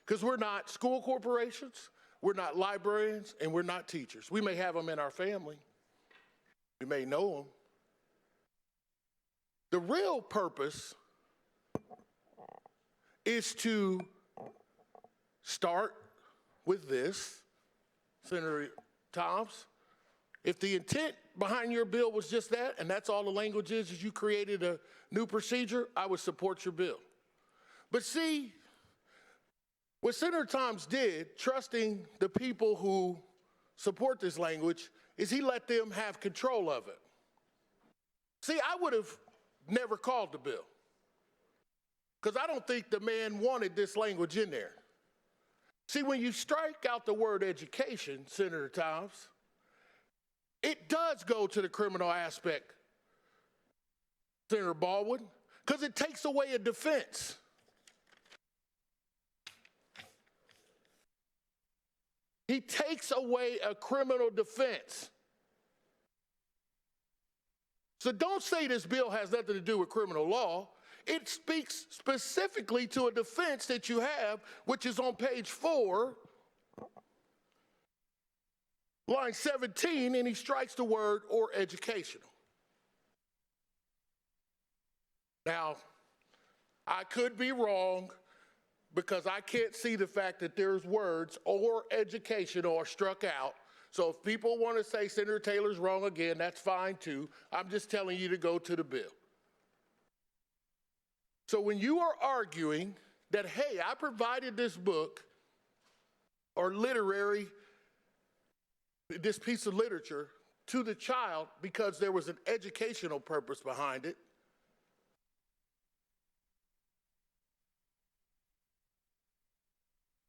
because we're not school corporations, we're not librarians, and we're not teachers. We may have them in our family. We may know them. The real purpose is to start with this, Senator Toms. If the intent behind your bill was just that, and that's all the language is you created a new procedure, I would support your bill. But see, what Senator Toms did, trusting the people who support this language, is he let them have control of it. See, I would have never called the bill, because I don't think the man wanted this language in there. See, when you strike out the word education, Senator Toms, it does go to the criminal aspect, Senator Baldwin, because it takes away a defense. He takes away a criminal defense. So don't say this bill has nothing to do with criminal law. It speaks specifically to a defense that you have, which is on page 4, line 17, and he strikes the word or educational. Now, I could be wrong, because I can't see the fact that there's words or educational are struck out. So if people want to say Senator Taylor's wrong again, that's fine too. I'm just telling you to go to the bill. So when you are arguing that, hey, I provided this book or this piece of literature to the child because there was an educational purpose behind it,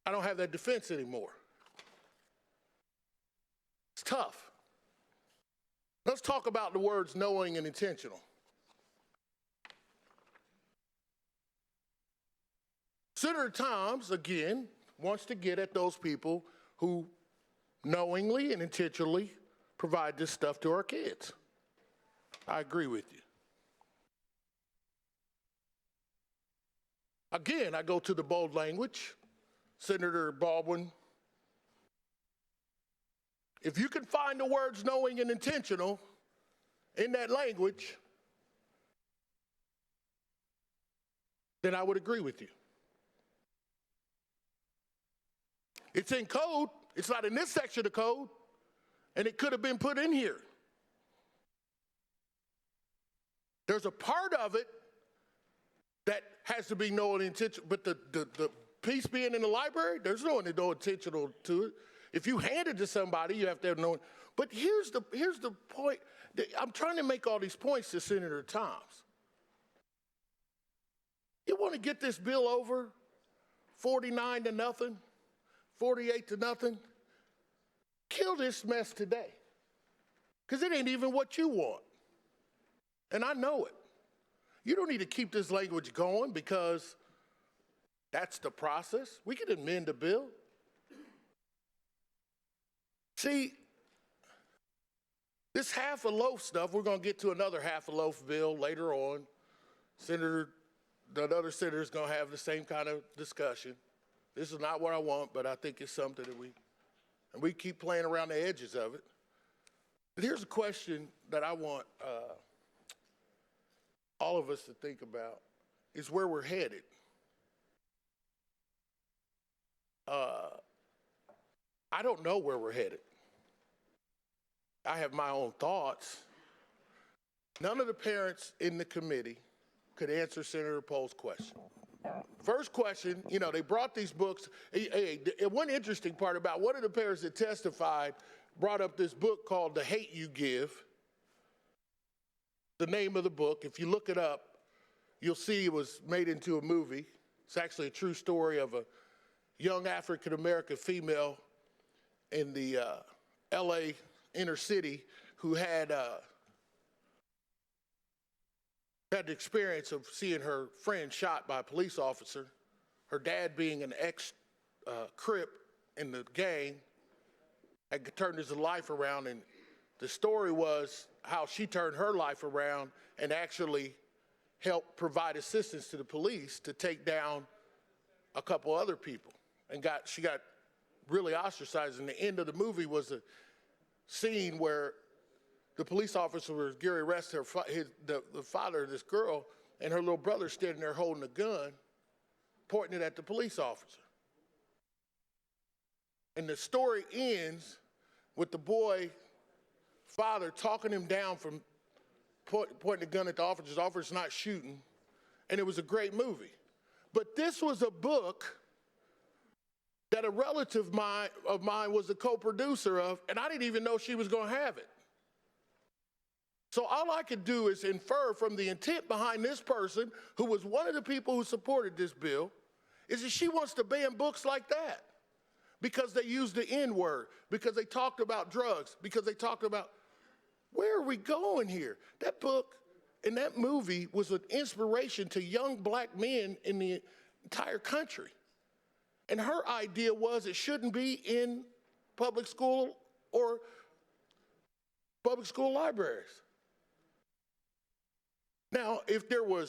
I don't have that defense anymore. It's tough. Let's talk about the words knowing and intentional. Senator Toms, again, wants to get at those people who knowingly and intentionally provide this stuff to our kids. I agree with you. Again, I go to the bold language. Senator Baldwin, if you can find the words knowing and intentional in that language, then I would agree with you. It's in code. It's not in this section of code, and it could have been put in here. There's a part of it that has to be knowing and intentional, but the piece being in the library, there's no intentional to it. If you hand it to somebody, you have to have known. But here's the point. I'm trying to make all these points to Senator Toms. You want to get this bill over 49-0, 48-0? Kill this mess today, because it ain't even what you want. And I know it. You don't need to keep this language going because that's the process. We can amend the bill. See, this half a loaf stuff, we're going to get to another half a loaf bill later on. The other senator's going to have the same kind of discussion. This is not what I want, but I think it's something that we keep playing around the edges of it. But here's a question that I want all of us to think about, is where we're headed. I don't know where we're headed. I have my own thoughts. None of the parents in the committee could answer Senator Pol's question. First question, you know, they brought these books. One interesting part about one of the parents that testified brought up this book called The Hate You Give. The name of the book, if you look it up, you'll see it was made into a movie. It's actually a true story of a young African-American female in the LA inner city who had the experience of seeing her friend shot by a police officer, her dad being an ex-Crip in the gang, had turned his life around, and the story was how she turned her life around and actually helped provide assistance to the police to take down a couple other people, and she got really ostracized. And the end of the movie was a scene where the police officer was Gary arrest the father of this girl, and her little brother standing there holding a gun, pointing it at the police officer. And the story ends with the boy father talking him down from pointing the gun at the officer's not shooting, and it was a great movie. But this was a book that a relative of mine was a co-producer of, and I didn't even know she was going to have it. So all I could do is infer from the intent behind this person, who was one of the people who supported this bill, is that she wants to ban books like that because they used the N-word, because they talked about drugs, because they talked about, where are we going here? That book and that movie was an inspiration to young black men in the entire country. And her idea was it shouldn't be in public school or public school libraries. Now, if there were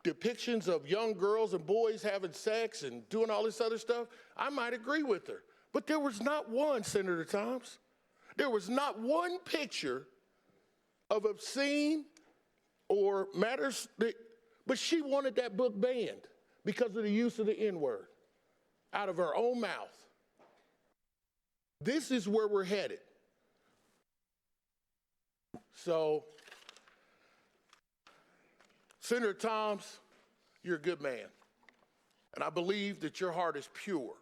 depictions of young girls and boys having sex and doing all this other stuff, I might agree with her. But there was not one, Senator Thomas. There was not one picture of obscene or matters, but she wanted that book banned because of the use of the N-word out of her own mouth. This is where we're headed. So, Senator Thomas, you're a good man. And I believe that your heart is pure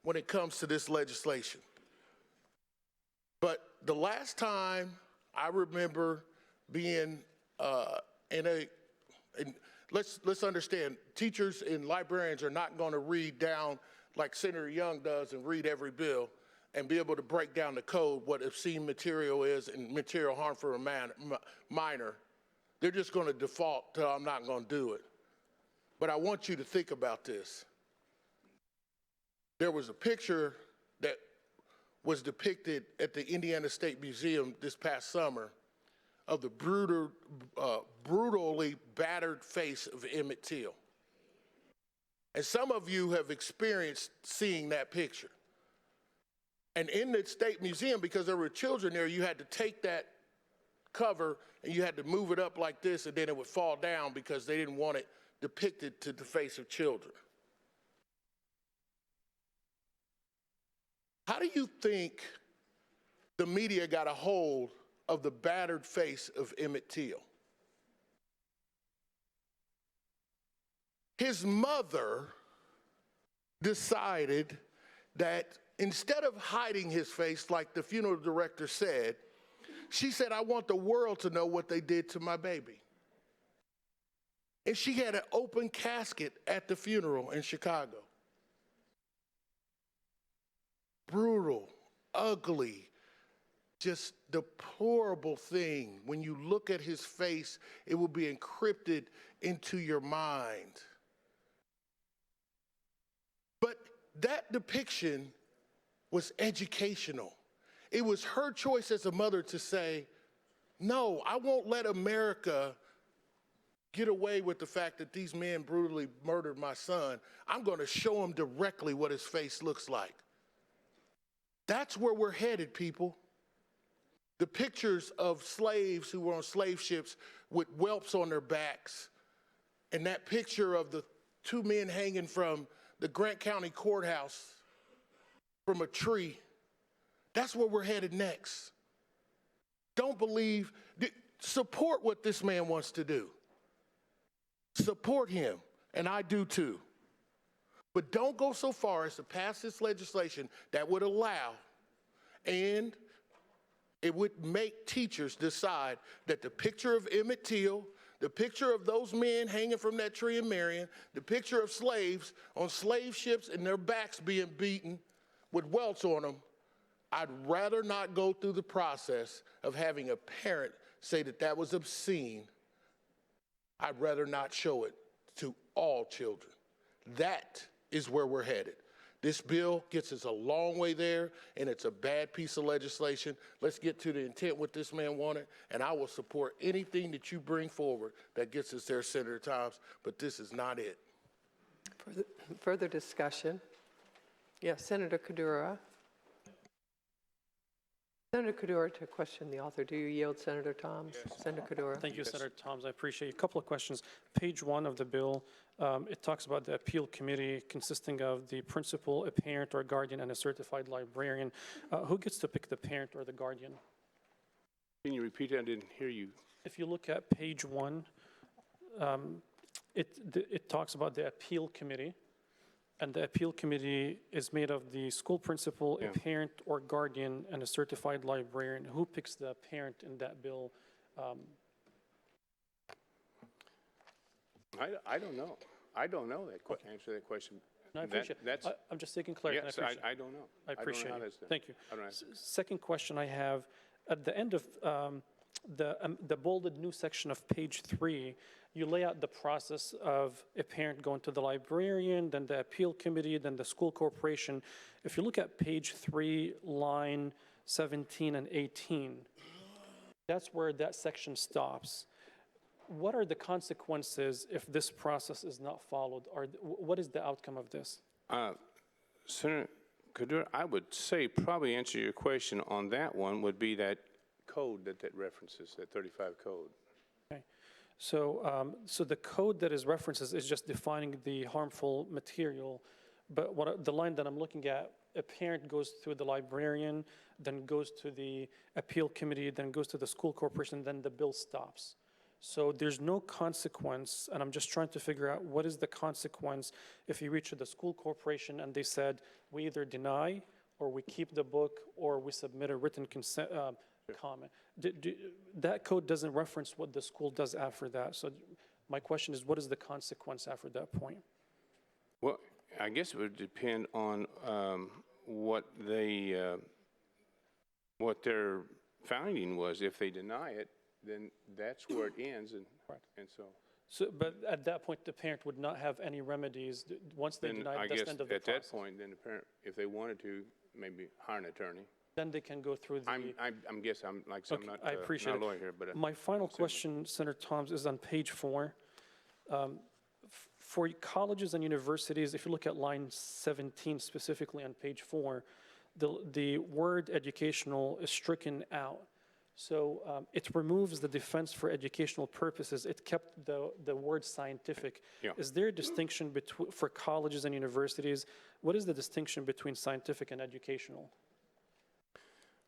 when it comes to this legislation. But the last time I remember being let's understand, teachers and librarians are not going to read down like Senator Young does and read every bill and be able to break down the code, what obscene material is and material harm for a minor. They're just going to default to, I'm not going to do it. But I want you to think about this. There was a picture that was depicted at the Indiana State Museum this past summer of the brutally battered face of Emmett Till. And some of you have experienced seeing that picture. And in the State Museum, because there were children there, you had to take that cover and you had to move it up like this, and then it would fall down because they didn't want it depicted to the face of children. How do you think the media got a hold of the battered face of Emmett Till? His mother decided that instead of hiding his face like the funeral director said, she said, I want the world to know what they did to my baby. And she had an open casket at the funeral in Chicago. Brutal, ugly, just deplorable thing. When you look at his face, it will be encrypted into your mind. But that depiction was educational. It was her choice as a mother to say, no, I won't let America get away with the fact that these men brutally murdered my son. I'm going to show them directly what his face looks like. That's where we're headed, people. The pictures of slaves who were on slave ships with whelps on their backs, and that picture of the two men hanging from the Grant County Courthouse from a tree, That's where we're headed next. Don't believe, support what this man wants to do. Support him, and I do too. But don't go so far as to pass this legislation that would allow, and it would make teachers decide that the picture of Emmett Till, the picture of those men hanging from that tree in Marion, the picture of slaves on slave ships and their backs being beaten with welts on them, I'd rather not go through the process of having a parent say that that was obscene. I'd rather not show it to all children. That is where we're headed. This bill gets us a long way there, and it's a bad piece of legislation. Let's get to the intent what this man wanted, and I will support anything that you bring forward that gets us there, Senator Thomas, but this is not it. Further discussion? Yes, Senator Qaddoura. Senator Qaddoura, to question the author. Do you yield, Senator Thomas? Yes. Senator Qaddoura. Thank you, Senator Thomas. I appreciate it. A couple of questions. Page 1 of the bill, it talks about the appeal committee consisting of the principal, a parent or guardian, and a certified librarian. Who gets to pick the parent or the guardian? Can you repeat that? I didn't hear you. If you look at page 1, it talks about the appeal committee. And the appeal committee is made of the school principal, a parent or guardian, and a certified librarian. Who picks the parent in that bill? I don't know. I don't know that answer that question. No, I appreciate it. I'm just seeking clarity. Yes, I don't know. I appreciate it. Thank you. I don't know. Second question I have, at the end of the bolded new section of page 3, you lay out the process of a parent going to the librarian, then the appeal committee, then the school corporation. If you look at page 3, line 17 and 18, that's where that section stops. What are the consequences if this process is not followed? Or what is the outcome of this? Senator Qaddoura, I would say probably answer your question on that one would be that code that references, that 35 code. Okay. So, so the code that is references is just defining the harmful material, but the line that I'm looking at, a parent goes through the librarian, then goes to the appeal committee, then goes to the school corporation, then the bill stops. So there's no consequence, and I'm just trying to figure out what is the consequence if you reach the school corporation and they said, we either deny, or we keep the book, or we submit a written consent, comment. That code doesn't reference what the school does after that. So my question is, what is the consequence after that point? Well, I guess it would depend on what their finding was. If they deny it, then that's where it ends, and so. So, but at that point, the parent would not have any remedies. Once they deny it, that's the end of the process. At that point, then the parent, if they wanted to, maybe hire an attorney. Then they can go through the. I'm not I appreciate not a lawyer here, but my final question, Senator Thomas, is on page 4. For colleges and universities, if you look at line 17 specifically on page 4, the word educational is stricken out. So it removes the defense for educational purposes. It kept the word scientific. Yeah. Is there a distinction for colleges and universities? What is the distinction between scientific and educational?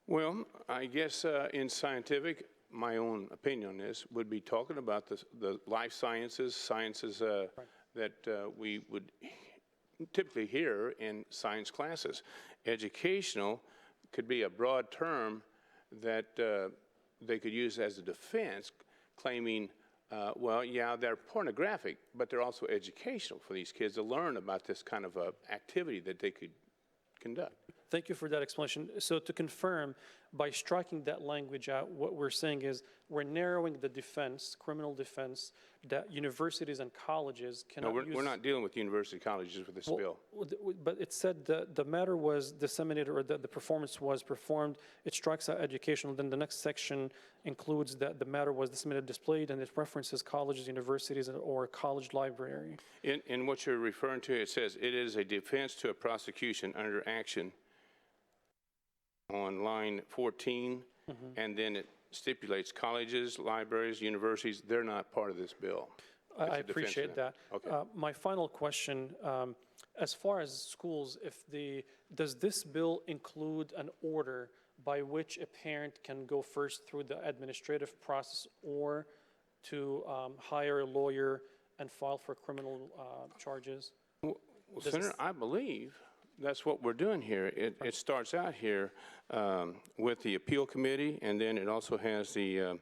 Well, I guess in scientific, my own opinion on this would be talking about the life sciences, that we would typically hear in science classes. Educational could be a broad term that they could use as a defense, claiming, well, yeah, they're pornographic, but they're also educational for these kids to learn about this kind of activity that they could conduct. Thank you for that explanation. So to confirm, by striking that language out, what we're saying is we're narrowing the defense, criminal defense, that universities and colleges cannot use. We're not dealing with university colleges with this bill. But it said the matter was disseminated, or the performance was performed. It strikes out educational. Then the next section includes that the matter was disseminated, displayed, and it references colleges, universities, or college library. In what you're referring to, it says it is a defense to a prosecution under action on line 14, and then it stipulates colleges, libraries, universities, they're not part of this bill. That's I the defense of appreciate that. Okay. My final question, as far as schools, does this bill include an order by which a parent can go first through the administrative process or to hire a lawyer and file for criminal charges? Well, Senator, I believe that's what we're doing here. It starts out here with the appeal committee, and then it also has the,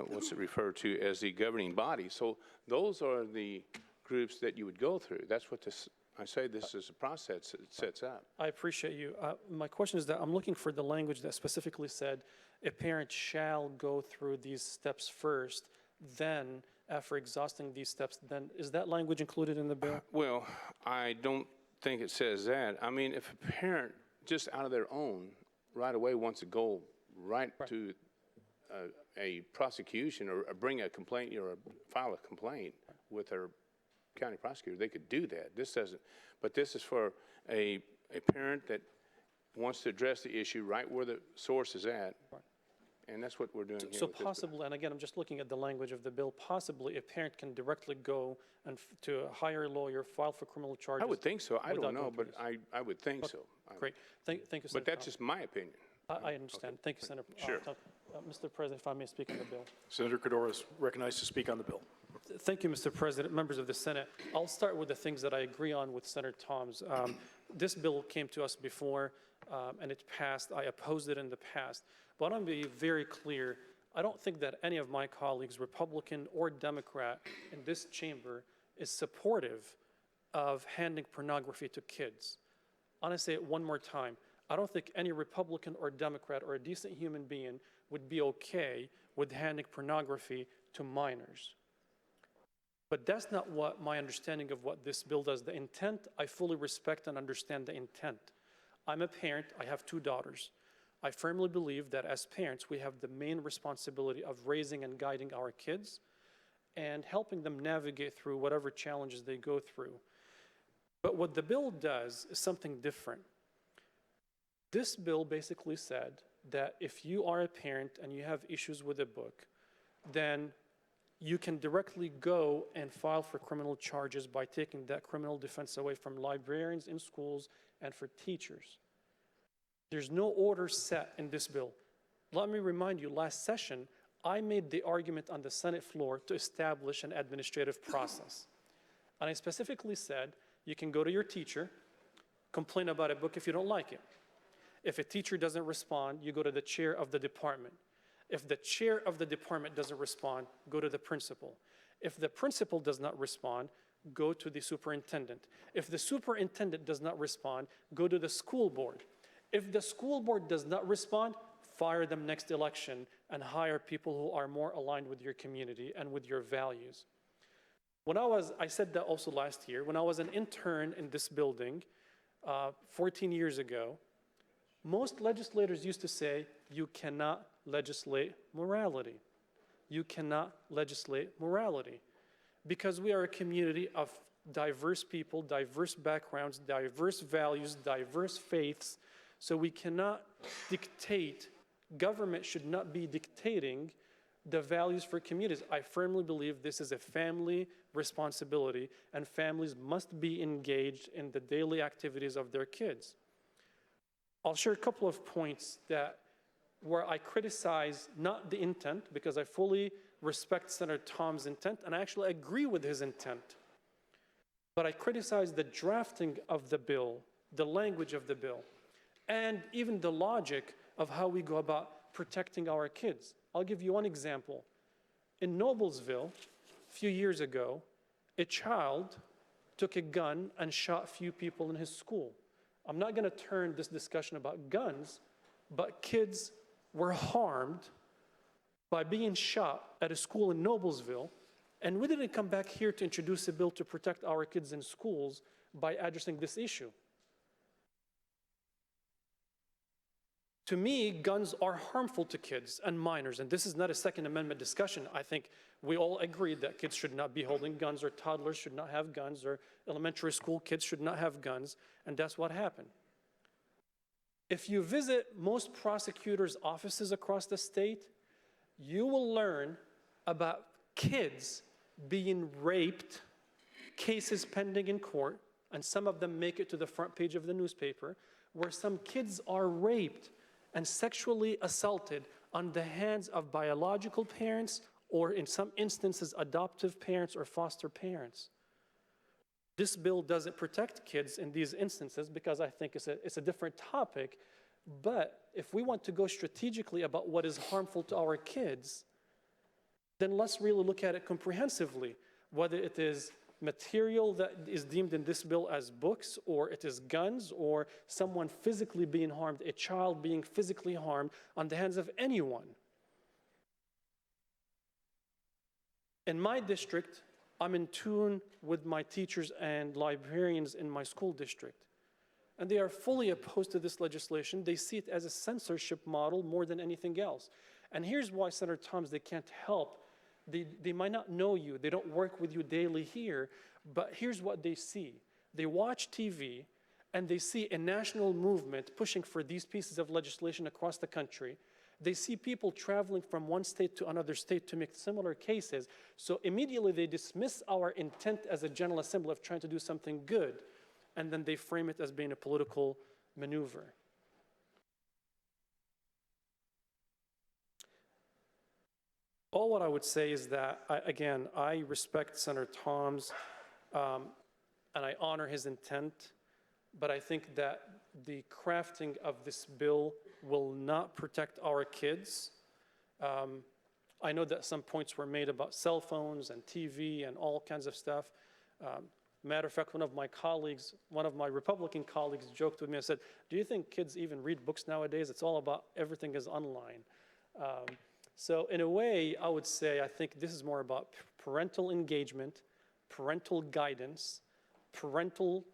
what's it referred to as the governing body. So those are the groups that you would go through. That's what this, I say this is a process that sets up. I appreciate you. My question is that I'm looking for the language that specifically said a parent shall go through these steps first, then after exhausting these steps, then is that language included in the bill? Well, I don't think it says that. I mean, if a parent just out of their own right away wants to go right to a prosecution or bring a complaint or file a complaint with their county prosecutor, they could do that. This doesn't, but this is for a parent that wants to address the issue right where the source is at. And that's what we're doing here. So possibly, and again, I'm just looking at the language of the bill, possibly a parent can directly go and to hire a lawyer, file for criminal charges. I would think so. I don't know, but this. I would think so. Great. Thank you, Senator. But that's just my opinion. I understand. Okay. Thank you, Senator. Sure. Mr. President, if I may speak on the bill. Senator Qaddoura is recognized to speak on the bill. Thank you, Mr. President, members of the Senate. I'll start with the things that I agree on with Senator Toms. This bill came to us before, and it passed. I opposed it in the past. But I want to be very clear. I don't think that any of my colleagues, Republican or Democrat, in this chamber is supportive of handing pornography to kids. I want to say it one more time. I don't think any Republican or Democrat or a decent human being would be okay with handing pornography to minors. But that's not what my understanding of what this bill does. The intent, I fully respect and understand the intent. I'm a parent. I have 2 daughters. I firmly believe that as parents, we have the main responsibility of raising and guiding our kids and helping them navigate through whatever challenges they go through. But what the bill does is something different. This bill basically said that if you are a parent and you have issues with a book, then you can directly go and file for criminal charges by taking that criminal defense away from librarians in schools and for teachers. There's no order set in this bill. Let me remind you, last session, I made the argument on the Senate floor to establish an administrative process. And I specifically said, you can go to your teacher, complain about a book if you don't like it. If a teacher doesn't respond, you go to the chair of the department. If the chair of the department doesn't respond, go to the principal. If the principal does not respond, go to the superintendent. If the superintendent does not respond, go to the school board. If the school board does not respond, fire them next election and hire people who are more aligned with your community and with your values. I said that also last year, when I was an intern in this building 14 years ago, most legislators used to say, you cannot legislate morality. You cannot legislate morality. Because we are a community of diverse people, diverse backgrounds, diverse values, diverse faiths, so we cannot dictate, government should not be dictating the values for communities. I firmly believe this is a family responsibility, and families must be engaged in the daily activities of their kids. I'll share a couple of points where I criticize not the intent, because I fully respect Senator Tom's intent, and I actually agree with his intent. But I criticize the drafting of the bill, the language of the bill, and even the logic of how we go about protecting our kids. I'll give you one example. In Noblesville, a few years ago, a child took a gun and shot a few people in his school. I'm not going to turn this discussion about guns, but kids were harmed by being shot at a school in Noblesville, and we didn't come back here to introduce a bill to protect our kids in schools by addressing this issue. To me, guns are harmful to kids and minors, and this is not a Second Amendment discussion. I think we all agree that kids should not be holding guns, or toddlers should not have guns, or elementary school kids should not have guns, and that's what happened. If you visit most prosecutors' offices across the state, you will learn about kids being raped, cases pending in court, and some of them make it to the front page of the newspaper, where some kids are raped and sexually assaulted on the hands of biological parents or, in some instances, adoptive parents or foster parents. This bill doesn't protect kids in these instances because I think it's a different topic. But if we want to go strategically about what is harmful to our kids, then let's really look at it comprehensively, whether it is material that is deemed in this bill as books, or it is guns, or someone physically being harmed, a child being physically harmed on the hands of anyone. In my district, I'm in tune with my teachers and librarians in my school district, and they are fully opposed to this legislation. They see it as a censorship model more than anything else. And here's why, Senator Thomas, they can't help. They might not know you, they don't work with you daily here, but here's what they see. They watch TV, and they see a national movement pushing for these pieces of legislation across the country. They see people traveling from one state to another state to make similar cases. So immediately they dismiss our intent as a General Assembly of trying to do something good, and then they frame it as being a political maneuver. All what I would say is that, again, I respect Senator Thomas, and I honor his intent, but I think that the crafting of this bill will not protect our kids. I know that some points were made about cell phones and TV and all kinds of stuff. Matter of fact, one of my Republican colleagues joked with me and said, do you think kids even read books nowadays? It's all about everything is online. So in a way, I would say I think this is more about parental engagement, parental guidance, parental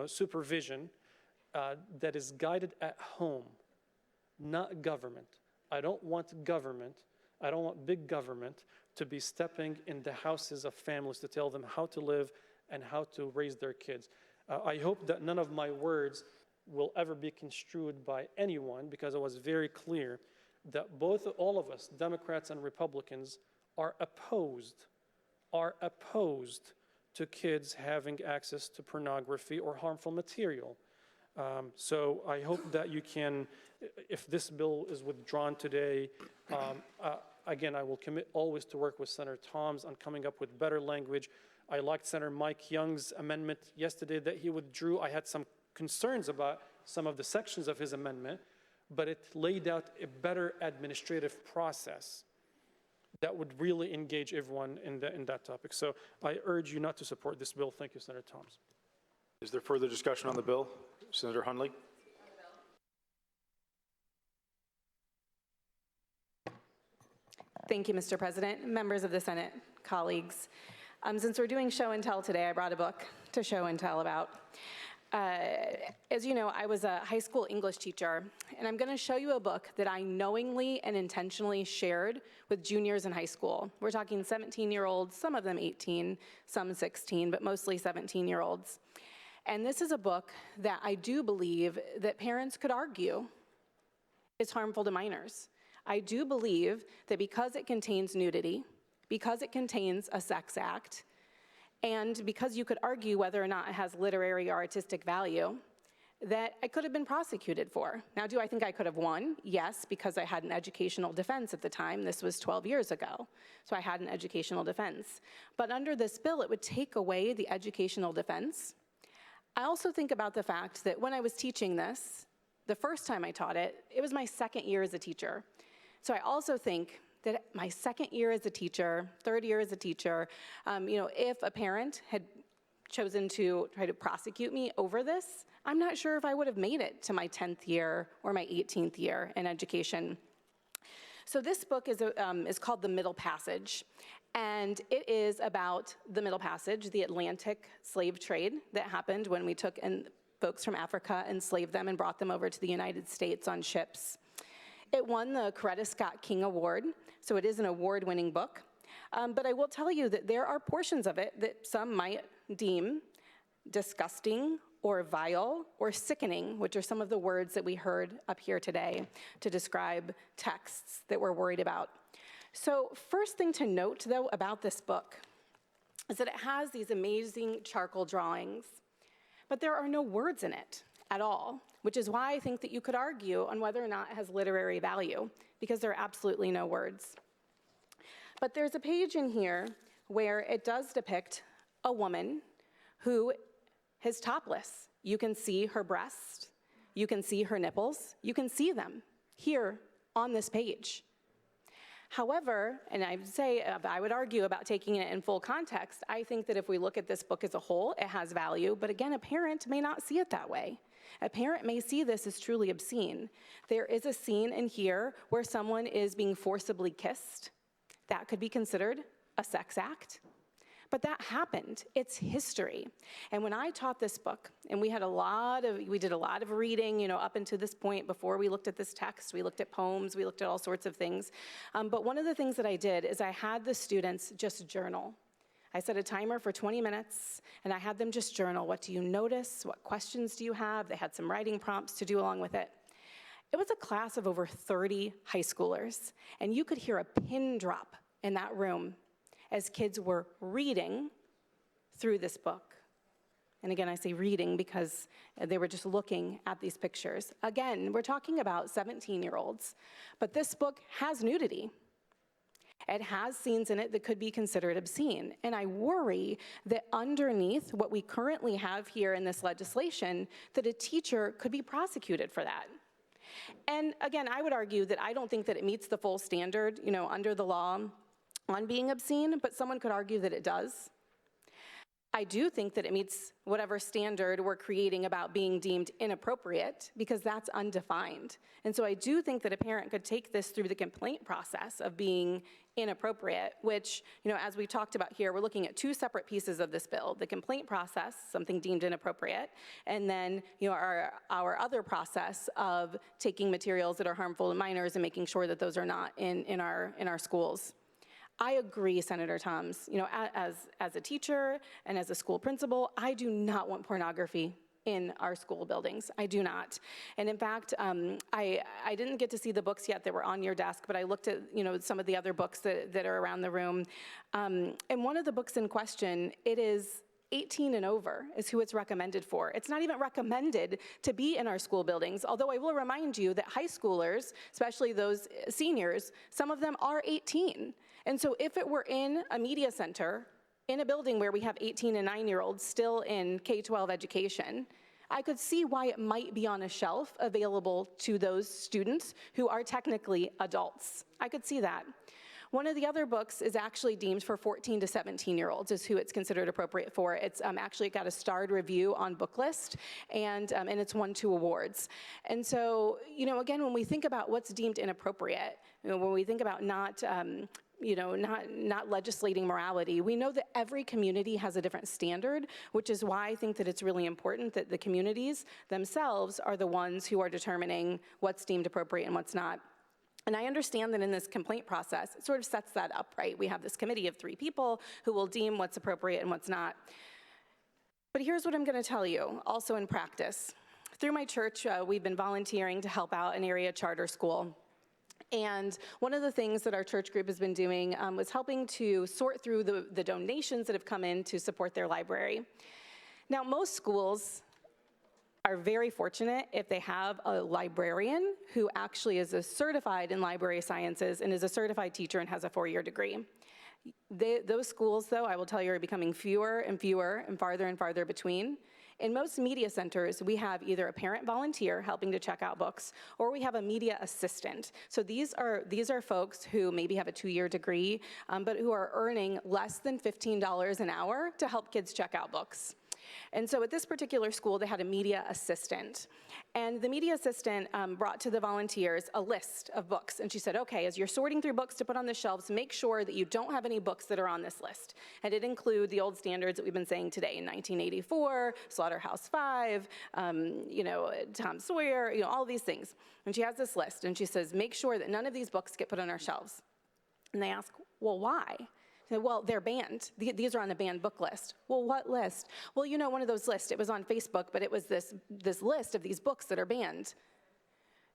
supervision that is guided at home, not government. I don't want government, I don't want big government to be stepping in the houses of families to tell them how to live and how to raise their kids. I hope that none of my words will ever be construed by anyone, because I was very clear that all of us, Democrats and Republicans, are opposed to kids having access to pornography or harmful material. So I hope that you can, if this bill is withdrawn today, again, I will commit always to work with Senator Thomas on coming up with better language. I liked Senator Mike Young's amendment yesterday that he withdrew. I had some concerns about some of the sections of his amendment, but it laid out a better administrative process that would really engage everyone in that topic. So I urge you not to support this bill. Thank you, Senator Thomas. Is there further discussion on the bill? Senator Hunley. Thank you, Mr. President, members of the Senate, colleagues. Since we're doing show and tell today, I brought a book to show and tell about. As you know, I was a high school English teacher, and I'm going to show you a book that I knowingly and intentionally shared with juniors in high school. We're talking 17-year-olds, some of them 18, some 16, but mostly 17-year-olds. And this is a book that I do believe that parents could argue is harmful to minors. I do believe that because it contains nudity, because it contains a sex act, and because you could argue whether or not it has literary or artistic value, that I could have been prosecuted for. Now, do I think I could have won? Yes, because I had an educational defense at the time. This was 12 years ago, so I had an educational defense. But under this bill, it would take away the educational defense. I also think about the fact that when I was teaching this, the first time I taught it, it was my second year as a teacher. So I also think that my second year as a teacher, third year as a teacher, if a parent had chosen to try to prosecute me over this, I'm not sure if I would have made it to my 10th year or my 18th year in education. So this book is called The Middle Passage, and it is about the Middle Passage, the Atlantic slave trade that happened when we took folks from Africa, enslaved them, and brought them over to the United States on ships. It won the Coretta Scott King Award, so it is an award-winning book. But I will tell you that there are portions of it that some might deem disgusting or vile or sickening, which are some of the words that we heard up here today to describe texts that we're worried about. So first thing to note, though, about this book is that it has these amazing charcoal drawings, but there are no words in it at all, which is why I think that you could argue on whether or not it has literary value, because there are absolutely no words. But there's a page in here where it does depict a woman who is topless. You can see her breast, you can see her nipples, you can see them here on this page. However, and I would argue about taking it in full context, I think that if we look at this book as a whole, it has value, but again, a parent may not see it that way. A parent may see this as truly obscene. There is a scene in here where someone is being forcibly kissed. That could be considered a sex act. But that happened. It's history. And when I taught this book, and we did a lot of reading, up until this point before we looked at this text, we looked at poems, we looked at all sorts of things. But one of the things that I did is I had the students just journal. I set a timer for 20 minutes, and I had them just journal. What do you notice? What questions do you have? They had some writing prompts to do along with it. It was a class of over 30 high schoolers, and you could hear a pin drop in that room as kids were reading through this book. And again, I say reading because they were just looking at these pictures. Again, we're talking about 17-year-olds, but this book has nudity. It has scenes in it that could be considered obscene. And I worry that underneath what we currently have here in this legislation, that a teacher could be prosecuted for that. And again, I would argue that I don't think that it meets the full standard, under the law on being obscene, but someone could argue that it does. I do think that it meets whatever standard we're creating about being deemed inappropriate, because that's undefined. And so I do think that a parent could take this through the complaint process of being inappropriate, which, as we talked about here, we're looking at two separate pieces of this bill: the complaint process, something deemed inappropriate, and then, our other process of taking materials that are harmful to minors and making sure that those are not in our schools. I agree, Senator Thoms. As a teacher and as a school principal, I do not want pornography in our school buildings. I do not. And in fact, I didn't get to see the books yet that were on your desk, but I looked at some of the other books that are around the room. And one of the books in question, it is 18 and over is who it's recommended for. It's not even recommended to be in our school buildings, although I will remind you that high schoolers, especially those seniors, some of them are 18. And so if it were in a media center, in a building where we have 18 and 9-year-olds still in K-12 education, I could see why it might be on a shelf available to those students who are technically adults. I could see that. One of the other books is actually deemed for 14 to 17-year-olds is who it's considered appropriate for. It's actually got a starred review on Booklist, and it's won 2 awards. And so, again, when we think about what's deemed inappropriate, when we think about not legislating morality, we know that every community has a different standard, which is why I think that it's really important that the communities themselves are the ones who are determining what's deemed appropriate and what's not. And I understand that in this complaint process, it sort of sets that up, right? We have this committee of 3 people who will deem what's appropriate and what's not. But here's what I'm going to tell you, also in practice. Through my church, we've been volunteering to help out an area charter school. And one of the things that our church group has been doing was helping to sort through the donations that have come in to support their library. Now, most schools are very fortunate if they have a librarian who actually is certified in library sciences and is a certified teacher and has a 4-year degree. Those schools, though, I will tell you, are becoming fewer and fewer and farther between. In most media centers, we have either a parent volunteer helping to check out books, or we have a media assistant. So these are folks who maybe have a 2-year degree, but who are earning less than $15 an hour to help kids check out books. And so at this particular school, they had a media assistant. And the media assistant brought to the volunteers a list of books. And she said, okay, as you're sorting through books to put on the shelves, make sure that you don't have any books that are on this list. And it include the old standards that we've been saying today, 1984, Slaughterhouse-Five, Tom Sawyer, all these things. And she has this list, and she says, make sure that none of these books get put on our shelves. And they ask, well, why? Well, they're banned. These are on the banned book list. Well, what list? Well, one of those lists, it was on Facebook, but it was this list of these books that are banned.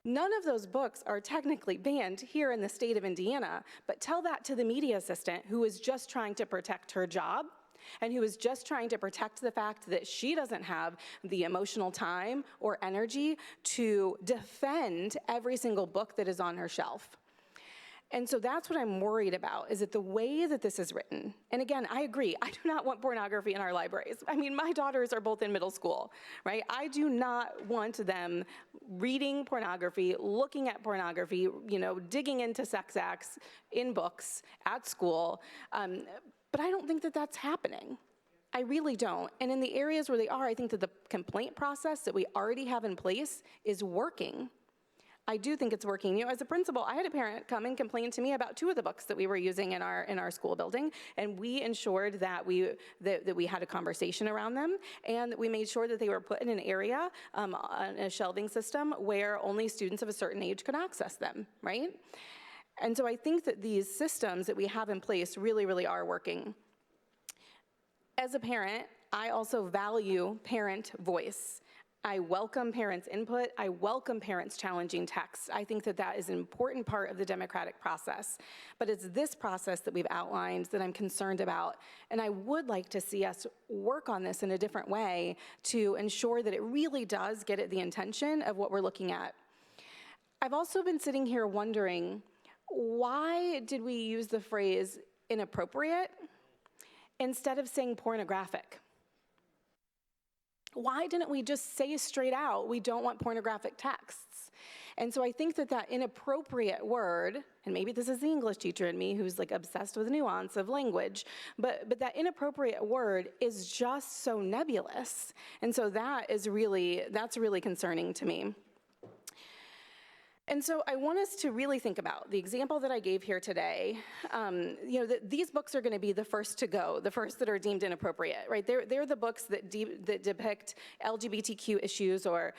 None of those books are technically banned here in the state of Indiana, but tell that to the media assistant who is just trying to protect her job and who is just trying to protect the fact that she doesn't have the emotional time or energy to defend every single book that is on her shelf. And so that's what I'm worried about, is that the way that this is written, and again, I agree, I do not want pornography in our libraries. I mean, my daughters are both in middle school, right? I do not want them reading pornography, looking at pornography, you know, digging into sex acts in books at school, but I don't think that that's happening. I really don't. And in the areas where they are, I think that the complaint process that we already have in place is working. I do think it's working. You know, as a principal, I had a parent come and complain to me about 2 of the books that we were using in our school building, and we ensured that we had a conversation around them, and that we made sure that they were put in an area, on a shelving system where only students of a certain age could access them, right? And so I think that these systems that we have in place really, really are working. As a parent, I also value parent voice. I welcome parents' input. I welcome parents challenging texts. I think that that is an important part of the democratic process. But it's this process that we've outlined that I'm concerned about. And I would like to see us work on this in a different way to ensure that it really does get at the intention of what we're looking at. I've also been sitting here wondering, why did we use the phrase inappropriate instead of saying pornographic? Why didn't we just say straight out, we don't want pornographic texts? And so I think that that inappropriate word, and maybe this is the English teacher in me who's like obsessed with nuance of language, but that inappropriate word is just so nebulous. And so that's really concerning to me. And so I want us to really think about the example that I gave here today. You know, that these books are going to be the first to go, the first that are deemed inappropriate, right? They're the books that depict LGBTQ issues or,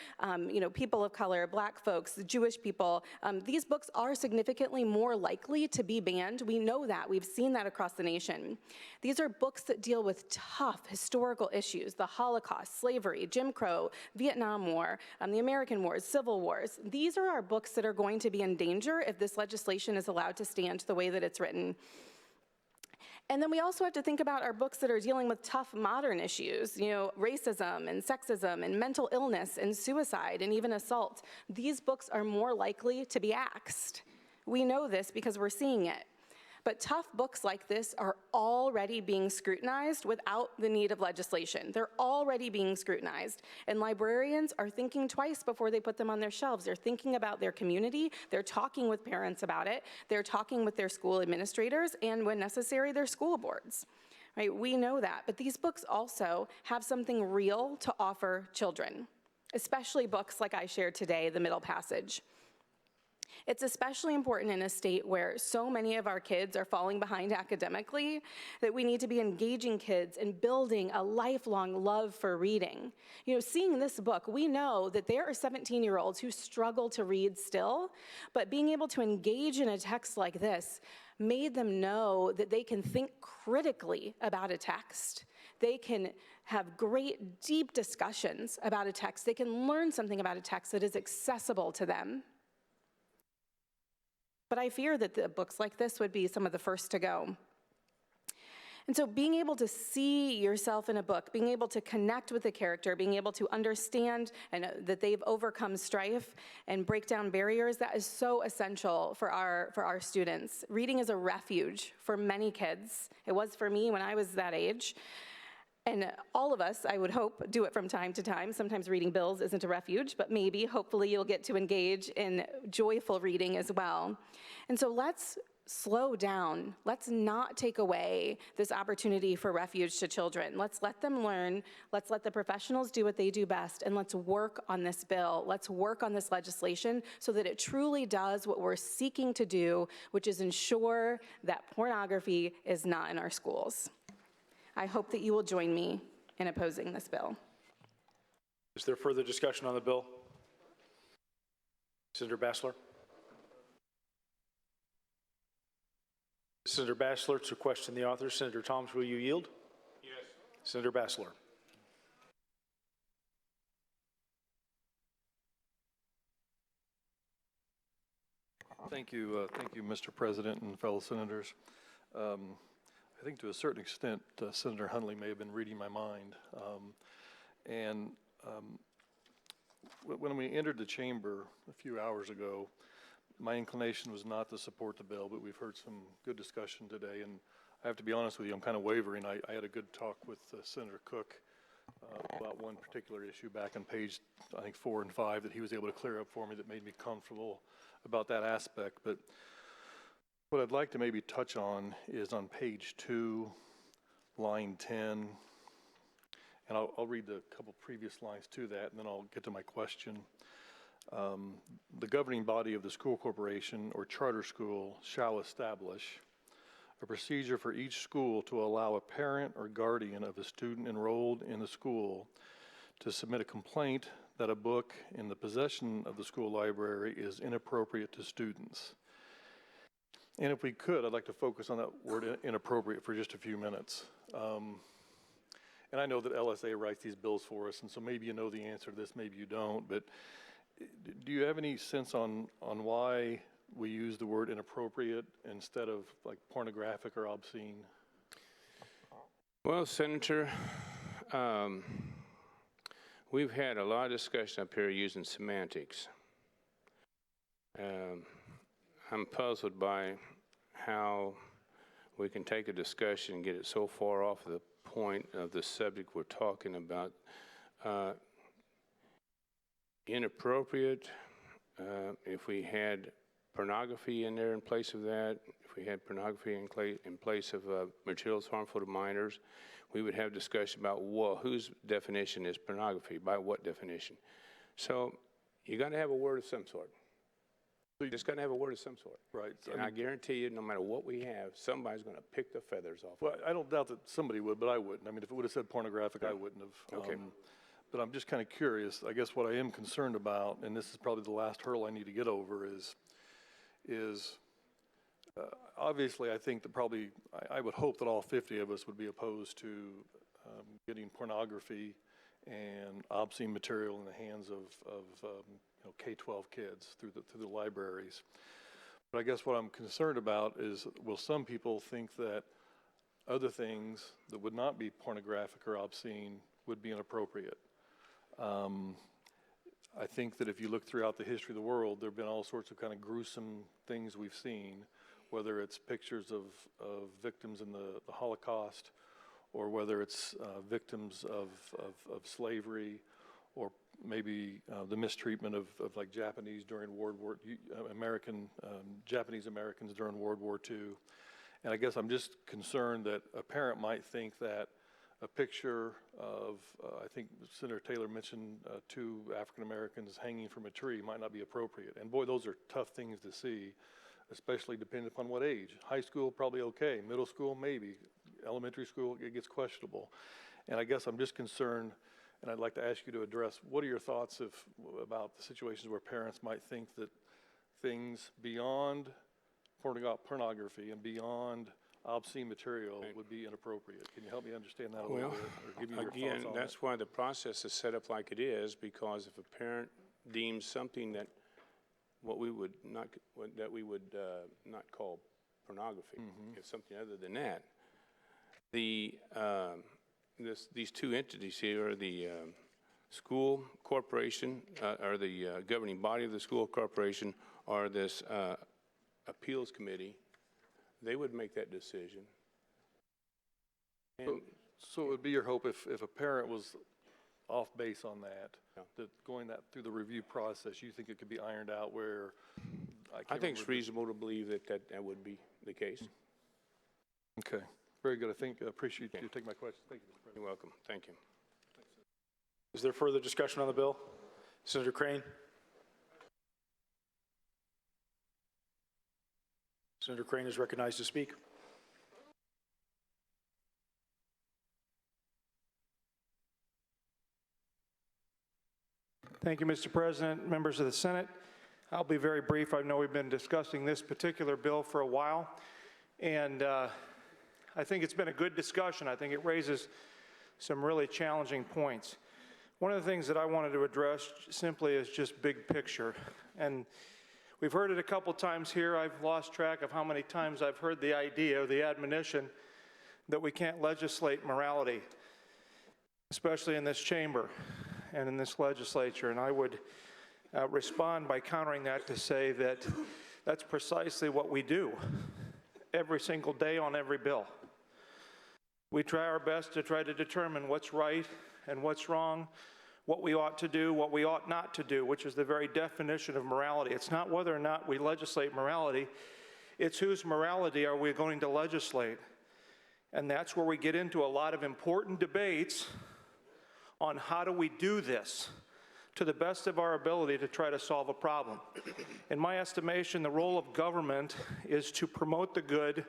you know, people of color, Black folks, Jewish people. These books are significantly more likely to be banned. We know that. We've seen that across the nation. These are books that deal with tough historical issues: the Holocaust, slavery, Jim Crow, Vietnam War, the American Wars, Civil Wars. These are our books that are going to be in danger if this legislation is allowed to stand the way that it's written. And then we also have to think about our books that are dealing with tough modern issues, you know, racism and sexism and mental illness and suicide and even assault. These books are more likely to be axed. We know this because we're seeing it. But tough books like this are already being scrutinized without the need of legislation. They're already being scrutinized. And librarians are thinking twice before they put them on their shelves. They're thinking about their community. They're talking with parents about it. They're talking with their school administrators and, when necessary, their school boards. Right? We know that. But these books also have something real to offer children, especially books like I shared today, The Middle Passage. It's especially important in a state where so many of our kids are falling behind academically that we need to be engaging kids and building a lifelong love for reading. You know, seeing this book, we know that there are 17-year-olds who struggle to read still, but being able to engage in a text like this made them know that they can think critically about a text. They can have great, deep discussions about a text. They can learn something about a text that is accessible to them. But I fear that the books like this would be some of the first to go. And so being able to see yourself in a book, being able to connect with the character, being able to understand and that they've overcome strife and break down barriers, that is so essential for our students. Reading is a refuge for many kids. It was for me when I was that age. And all of us, I would hope, do it from time to time. Sometimes reading bills isn't a refuge, but maybe, hopefully, you'll get to engage in joyful reading as well. And so let's slow down. Let's not take away this opportunity for refuge to children. Let's let them learn. Let's let the professionals do what they do best, and let's work on this bill. Let's work on this legislation so that it truly does what we're seeking to do, which is ensure that pornography is not in our schools. I hope that you will join me in opposing this bill. Is there further discussion on the bill? Senator Bassler. Senator Bassler, to question the author. Senator Thomas, will you yield? Yes. Senator Bassler. Thank you, Mr. President and fellow senators. I think to a certain extent, Senator Hunley may have been reading my mind. When we entered the chamber a few hours ago, my inclination was not to support the bill, but we've heard some good discussion today, and I have to be honest with you, I'm kind of wavering. I had a good talk with Senator Koch about one particular issue back on page, I think, 4 and 5 that he was able to clear up for me that made me comfortable about that aspect. But what I'd like to maybe touch on is on page 2, line 10, and I'll read the couple previous lines to that, and then I'll get to my question. The governing body of the school corporation or charter school shall establish a procedure for each school to allow a parent or guardian of a student enrolled in the school to submit a complaint that a book in the possession of the school library is inappropriate to students. And if we could, I'd like to focus on that word inappropriate for just a few minutes. And I know that LSA writes these bills for us, and so maybe you know the answer to this, maybe you don't, but do you have any sense on why we use the word inappropriate instead of like pornographic or obscene? Well, Senator, we've had a lot of discussion up here using semantics. I'm puzzled by how we can take a discussion and get it so far off the point of the subject we're talking about. Inappropriate, if we had pornography in there in place of that, if we had pornography in place of materials harmful to minors, we would have discussion about, well, whose definition is pornography, by what definition? So you got to have a word of some sort. You just got to have a word of some sort. Right. And I guarantee you, no matter what we have, somebody's going to pick the feathers off. Well, I don't doubt that somebody would, but I wouldn't. I mean, if it would have said pornographic, I wouldn't have. Okay. But I'm just kind of curious. I guess what I am concerned about, and this is probably the last hurdle I need to get over, is obviously I think that probably, I would hope that all 50 of us would be opposed to getting pornography and obscene material in the hands of K-12 kids through the libraries. But I guess what I'm concerned about is, will some people think that other things that would not be pornographic or obscene would be inappropriate? I think that if you look throughout the history of the world, there have been all sorts of kind of gruesome things we've seen, whether it's pictures of victims in the Holocaust, or whether it's victims of slavery, or maybe the mistreatment of like Japanese during Japanese Americans during World War II. And I guess I'm just concerned that a parent might think that a picture of, I think Senator Taylor mentioned 2 African Americans hanging from a tree might not be appropriate. And boy, those are tough things to see, especially depending upon what age. High school, probably okay. Middle school, maybe. Elementary school, it gets questionable. And I guess I'm just concerned, and I'd like to ask you to address, what are your thoughts about the situations where parents might think that things beyond pornography and beyond obscene material would be inappropriate? Can you help me understand that a little bit, or give me your thoughts on that's why the process is set up like it is, because if a parent deems something that we would not call pornography, if something other than that, these 2 entities here, the school corporation, or the governing body of the school corporation, or this appeals committee, they would make that decision. So it would be your hope if a parent was off base on that, that going through the review process, you think it could be ironed out where I think it's reasonable to believe that would be the case. Okay, very good. I appreciate you taking my question. Thank you, Mr. President. You're welcome. Thank you. Is there further discussion on the bill? Senator Crane? Senator Crane is recognized to speak. Thank you, Mr. President, members of the Senate. I'll be very brief. I know we've been discussing this particular bill for a while, and I think it's been a good discussion. I think it raises some really challenging points. One of the things that I wanted to address simply is just big picture. And We've heard it a couple times here. I've lost track of how many times I've heard the idea or the admonition that we can't legislate morality, especially in this chamber and in this legislature. And I would respond by countering that to say that that's precisely what we do every single day on every bill. We try our best to try to determine what's right and what's wrong, what we ought to do, what we ought not to do, which is the very definition of morality. It's not whether or not we legislate morality, it's whose morality are we going to legislate. And that's where we get into a lot of important debates on how do we do this to the best of our ability to try to solve a problem. In my estimation, the role of government is to promote the good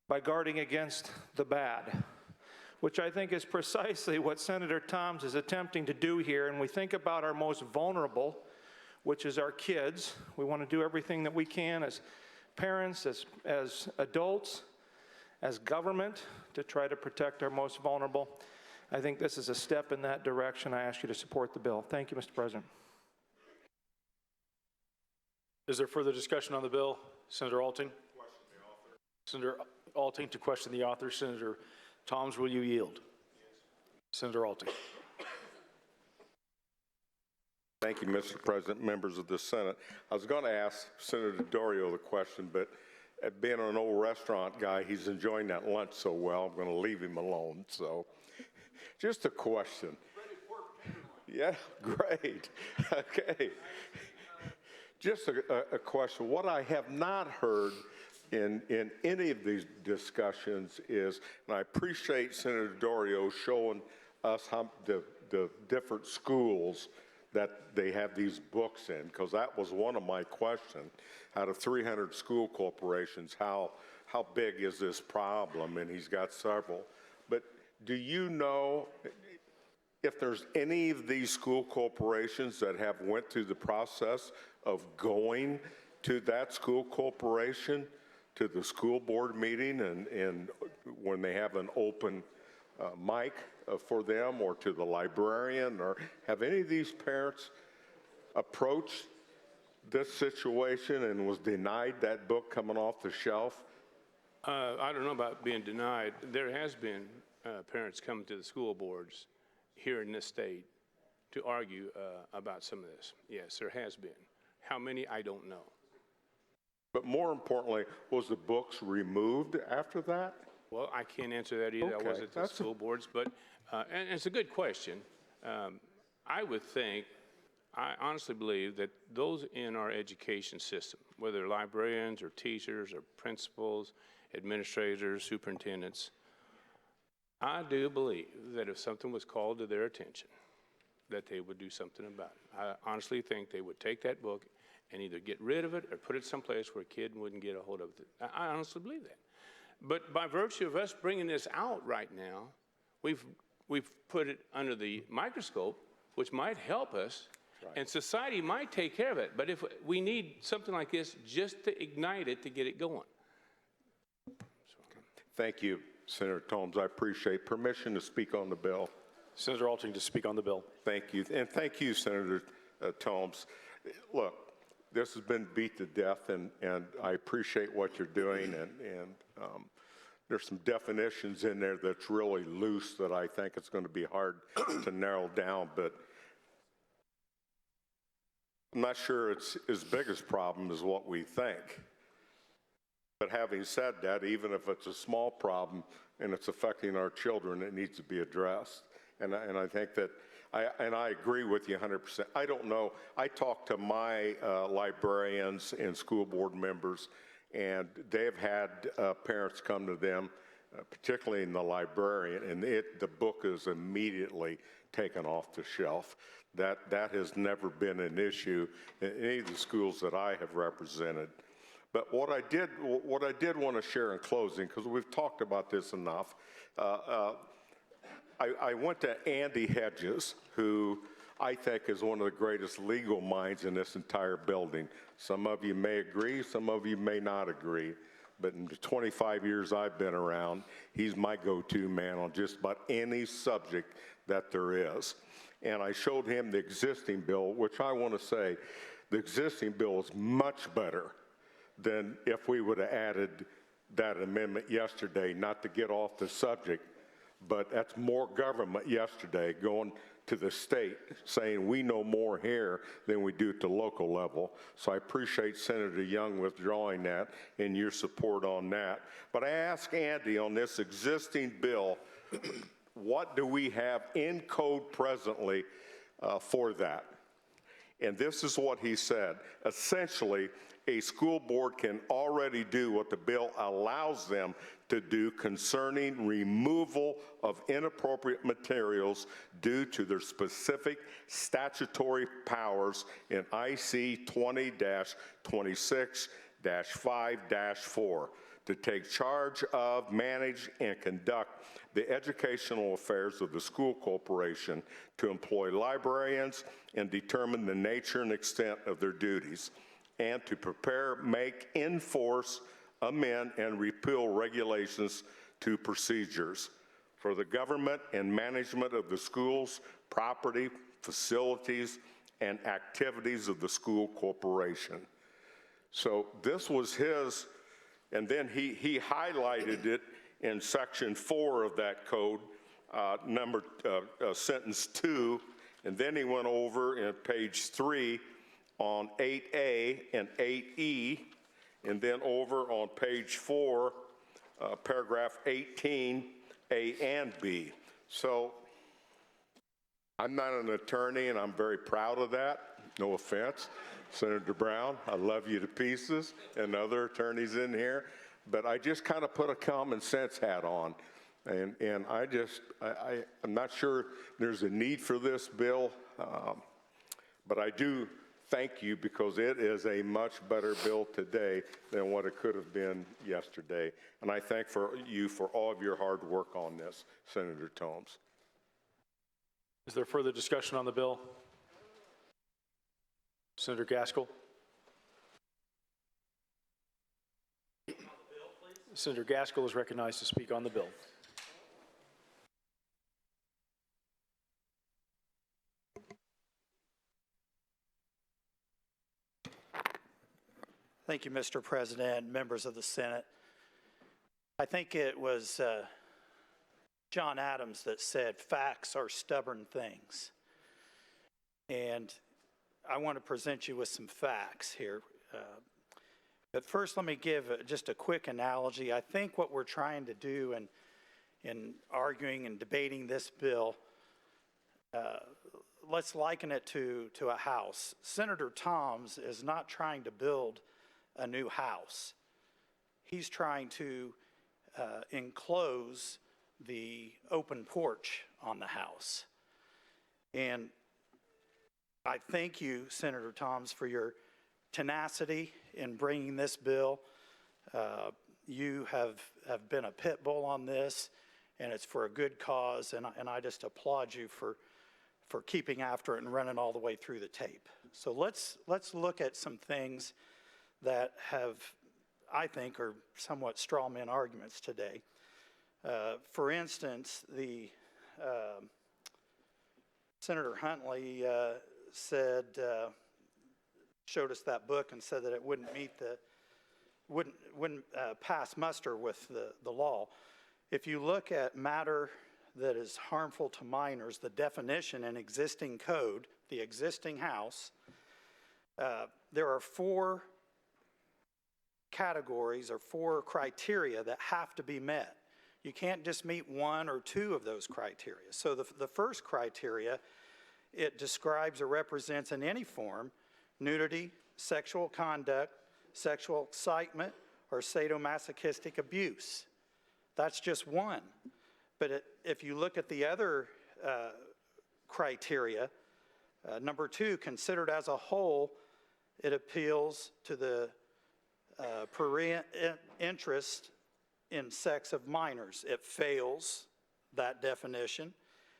by guarding against the bad, which I think is precisely what Senator Toms is attempting to do here. And we think about our most vulnerable, which is our kids. We want to do everything that we can as parents, as adults, as government, to try to protect our most vulnerable. I think this is a step in that direction. I ask you to support the bill. Thank you, Mr. President. Is there further discussion on the bill? Senator Alting? Senator Alting to question the author. Senator Toms, will you yield? Senator Alting. Thank you, Mr. President, members of the Senate. I was going to ask Senator Doriot the question, but being an old restaurant guy, he's enjoying that lunch so well, I'm going to leave him alone. So, just a question. Yeah, great. Okay. Just a question. What I have not heard in any of these discussions is, and I appreciate Senator Doriot showing us how the different schools that they have these books in, because that was one of my questions. Out of 300 school corporations, how big is this problem? And he's got several. But do you know if there's any of these school corporations that have went through the process of going to that school corporation, to the school board meeting, and when they have an open mic for them, or to the librarian, or have any of these parents approached this situation and was denied that book coming off the shelf? I don't know about being denied. There has been parents coming to the school boards here in this state to argue about some of this. Yes, there has been. How many, I don't know. But more importantly, was the books removed after that? Well, I can't answer that either. Okay. I wasn't at the school boards, but and it's a good question. I would think, I honestly believe that those in our education system, whether librarians or teachers or principals, administrators, superintendents, I do believe that if something was called to their attention, that they would do something about it. I honestly think they would take that book and either get rid of it or put it someplace where a kid wouldn't get a hold of it. I honestly believe that. But by virtue of us bringing this out right now, we've put it under the microscope, which might help us, right, and society might take care of it. But if we need something like this just to ignite it, to get it going. Thank you, Senator Toms. I appreciate permission to speak on the bill. Senator Alting to speak on the bill. Thank you. And thank you, Senator Toms. Look, this has been beat to death, and I appreciate what you're doing, and there's some definitions in there that's really loose that I think it's going to be hard to narrow down, but I'm not sure it's as big a problem as what we think. But having said that, even if it's a small problem and it's affecting our children, it needs to be addressed. And I think that, I agree with you 100%. I don't know, I talk to my librarians and school board members, and they've had parents come to them, particularly in the librarian, and the book is immediately taken off the shelf. That has never been an issue in any of the schools that I have represented. But what I did want to share in closing, because we've talked about this enough, I went to Andy Hedges, who I think is one of the greatest legal minds in this entire building. Some of you may agree, some of you may not agree, but in the 25 years I've been around, he's my go-to man on just about any subject that there is. And I showed him the existing bill, which I want to say, the existing bill is much better than if we would have added that amendment yesterday, not to get off the subject, but that's more government yesterday going to the state saying we know more here than we do at the local level. So I appreciate Senator Young withdrawing that and your support on that. But I ask Andy on this existing bill, what do we have in code presently for that? And this is what he said. Essentially, a school board can already do what the bill allows them to do concerning removal of inappropriate materials due to their specific statutory powers in IC 20-26-5-4 to take charge of, manage, and conduct the educational affairs of the school corporation, to employ librarians and determine the nature and extent of their duties, and to prepare, make, enforce, amend, and repeal regulations to procedures for the government and management of the schools, property, facilities, and activities of the school corporation. So this was his, and then he highlighted it in section 4 of that code, sentence 2, and then he went over in page 3 on 8A and 8E, and then over on page 4, paragraph 18, A and B. So I'm not an attorney, and I'm very proud of that. No offense, Senator Brown, I love you to pieces, and other attorneys in here, but I just kind of put a common sense hat on. And I'm not sure there's a need for this bill, but I do thank you, because it is a much better bill today than what it could have been yesterday. And I thank you for all of your hard work on this, Senator Tomes. Is there further discussion on the bill? Senator Gaskill. Senator Gaskill is recognized to speak on the bill. Thank you, Mr. President, members of the Senate. I think it was John Adams that said, "Facts are stubborn things." And I want to present you with some facts here. But first, let me give just a quick analogy. I think what we're trying to do in arguing and debating this bill, let's liken it to a house. Senator Toms is not trying to build a new house. He's trying to enclose the open porch on the house. And I thank you, Senator Toms, for your tenacity in bringing this bill. You have been a pit bull on this, and it's for a good cause, and I just applaud you for keeping after it and running all the way through the tape. So let's look at some things that I think are somewhat straw man arguments today. For instance, Senator Hunley showed us that book and said that it wouldn't pass muster with the law. If you look at matter that is harmful to minors, the definition in existing code, the existing house, there are 4 categories or 4 criteria that have to be met. You can't just meet 1 or 2 of those criteria. So the first criteria, it describes or represents in any form nudity, sexual conduct, sexual excitement, or sadomasochistic abuse. That's just one. But if you look at the other criteria, number 2, considered as a whole, it appeals to the interest in sex of minors. It fails that definition.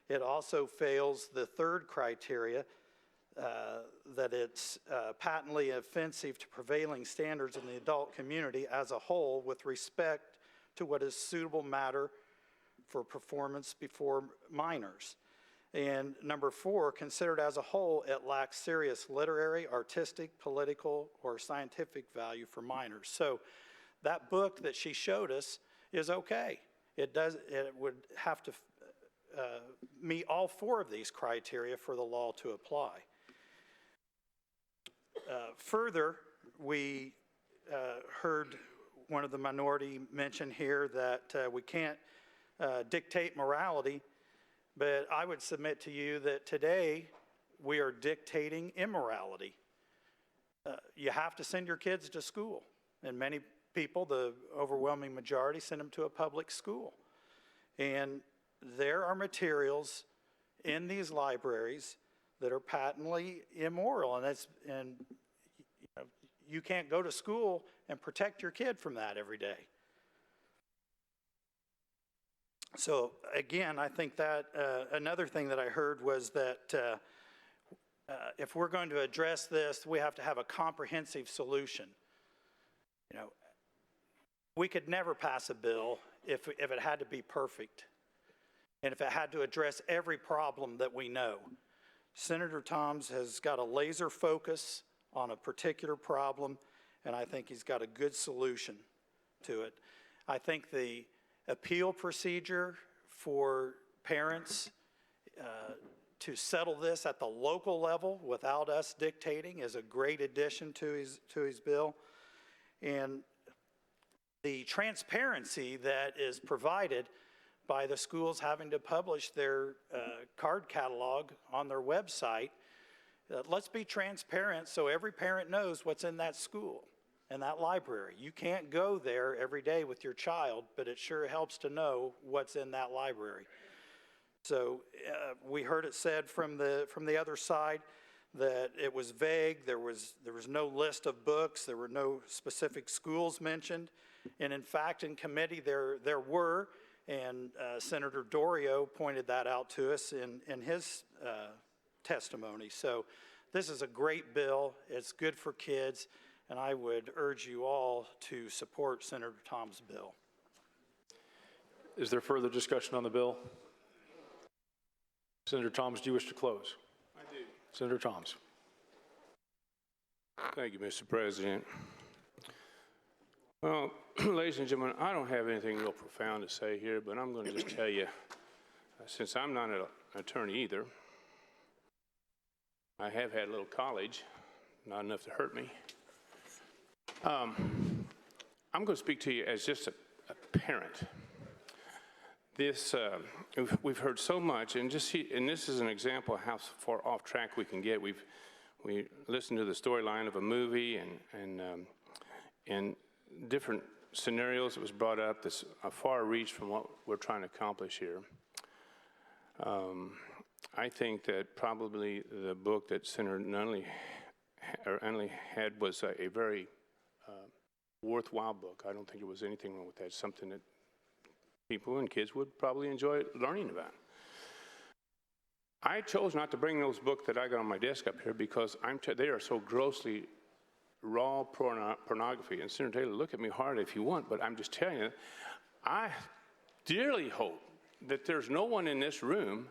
It also fails the third criteria, that it's patently offensive to prevailing standards in the adult community as a whole with respect to what is suitable matter for performance before minors. And number 4, considered as a whole, it lacks serious literary, artistic, political, or scientific value for minors. So that book that she showed us is okay. It would have to meet all 4 of these criteria for the law to apply. Further, we heard one of the minority mention here that we can't dictate morality, but I would submit to you that today we are dictating immorality. You have to send your kids to school, and many people, the overwhelming majority, send them to a public school. And there are materials in these libraries that are patently immoral, and you can't go to school and protect your kid from that every day. So again, I think that another thing that I heard was that if we're going to address this, we have to have a comprehensive solution. We could never pass a bill if it had to be perfect and if it had to address every problem that we know. Senator Toms has got a laser focus on a particular problem, and I think he's got a good solution to it. I think the appeal procedure for parents to settle this at the local level without us dictating is a great addition to his bill. And the transparency that is provided by the schools having to publish their card catalog on their website, let's be transparent so every parent knows what's in that school and that library. You can't go there every day with your child, but it sure helps to know what's in that library. So we heard it said from the other side that it was vague. There was no list of books. There were no specific schools mentioned. And in fact, in committee, there were, and Senator Doriot pointed that out to us in his testimony. So this is a great bill. It's good for kids, and I would urge you all to support Senator Tom's bill. Is there further discussion on the bill? Senator Toms, do you wish to close? I do. Senator Toms. Thank you, Mr. President. Well, ladies and gentlemen, I don't have anything real profound to say here, but I'm going to just tell you, since I'm not an attorney either, I have had a little college, not enough to hurt me. I'm going to speak to you as just a parent. This, we've heard so much, and this is an example of how far off track we can get. We listened to the storyline of a movie and different scenarios that was brought up that's a far reach from what we're trying to accomplish here. I think that probably the book that Senator Hunley had was a very worthwhile book. I don't think there was anything wrong with that. It's something that people and kids would probably enjoy learning about. I chose not to bring those books that I got on my desk up here because they are so grossly raw pornography. And Senator Taylor, look at me hard if you want, but I'm just telling you, I dearly hope that there's no one in this room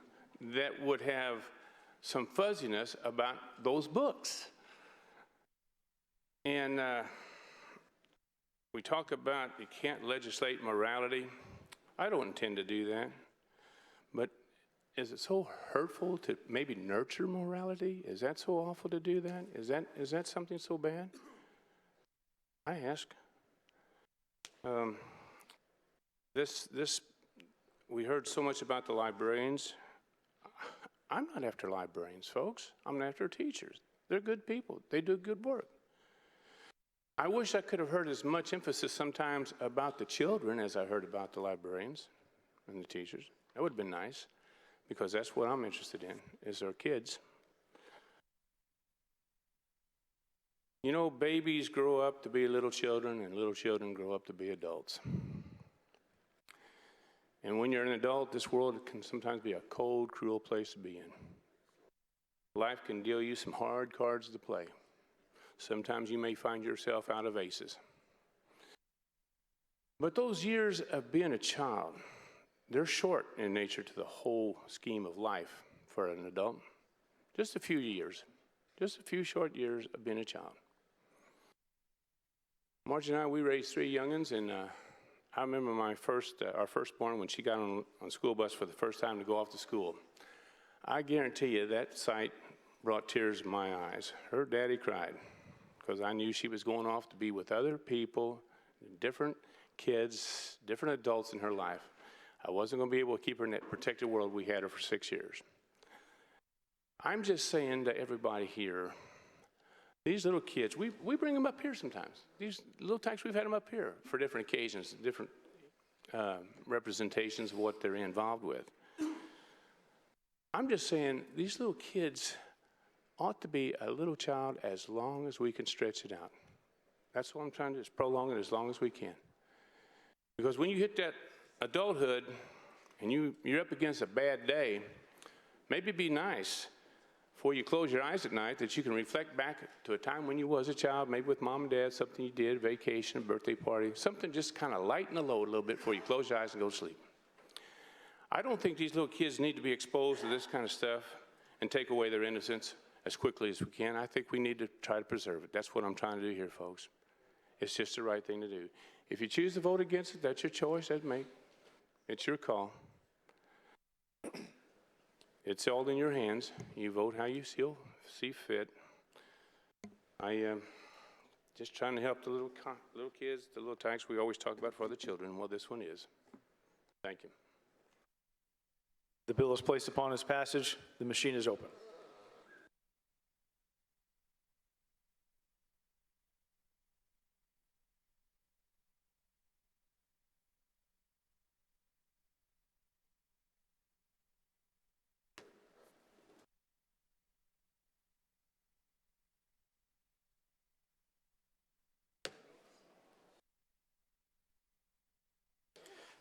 that would have some fuzziness about those books. And we talk about you can't legislate morality. I don't intend to do that. But is it so hurtful to maybe nurture morality? Is that so awful to do that? Is that something so bad? I ask. We heard so much about the librarians. I'm not after librarians, folks. I'm after teachers. They're good people. They do good work. I wish I could have heard as much emphasis sometimes about the children as I heard about the librarians and the teachers. That would have been nice, because that's what I'm interested in, is our kids. You know, babies grow up to be little children, and little children grow up to be adults. And when you're an adult, this world can sometimes be a cold, cruel place to be in. Life can deal you some hard cards to play. Sometimes you may find yourself out of aces. But those years of being a child, they're short in nature to the whole scheme of life for an adult. Just a few years, just a few short years of being a child. Marge and I, we raised 3 youngins, and I remember our firstborn when she got on school bus for the first time to go off to school. I guarantee you that sight brought tears to my eyes. Her daddy cried because I knew she was going off to be with other people, different kids, different adults in her life. I wasn't going to be able to keep her in that protected world we had her for 6 years. I'm just saying to everybody here, these little kids, we bring them up here sometimes. These little tykes, we've had them up here for different occasions, different representations of what they're involved with. I'm just saying these little kids ought to be a little child as long as we can stretch it out. That's what I'm trying to do, is prolong it as long as we can. Because when you hit that adulthood and you're up against a bad day, maybe it'd be nice before you close your eyes at night that you can reflect back to a time when you was a child, maybe with mom and dad, something you did, vacation, a birthday party, something just kind of lighten the load a little bit before you close your eyes and go to sleep. I don't think these little kids need to be exposed to this kind of stuff and take away their innocence as quickly as we can. I think we need to try to preserve it. That's what I'm trying to do here, folks. It's just the right thing to do. If you choose to vote against it, that's your choice. It's your call. It's all in your hands. You vote how you see fit. I am just trying to help the little kids, the little tykes we always talk about for the children. Well, this one is. Thank you. The bill is placed upon its passage. The machine is open.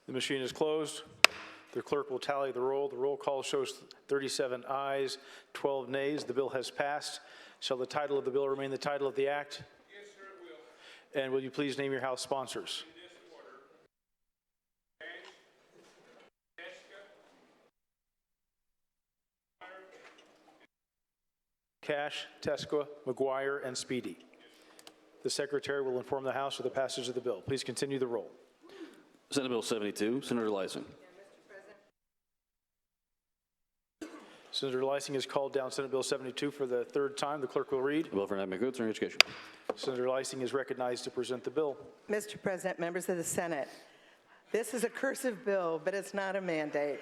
The machine is closed. The clerk will tally the roll. The roll call shows 37 ayes, 12 nays. The bill has passed. Shall the title of the bill remain the title of the act? Yes, sir, it will. And will you please name your House sponsors? In this order. Cash, Tesca, McGuire, and Speedy. The Secretary will inform the House of the passage of the bill. Please continue the roll. Senate Bill 72, Senator Leising. Senator Leising has called down Senate Bill 72 for the 3rd time. The clerk will read. The bill for enactment goods and education. Senator Leising is recognized to present the bill. Mr. President, members of the Senate, this is a cursive bill, but it's not a mandate.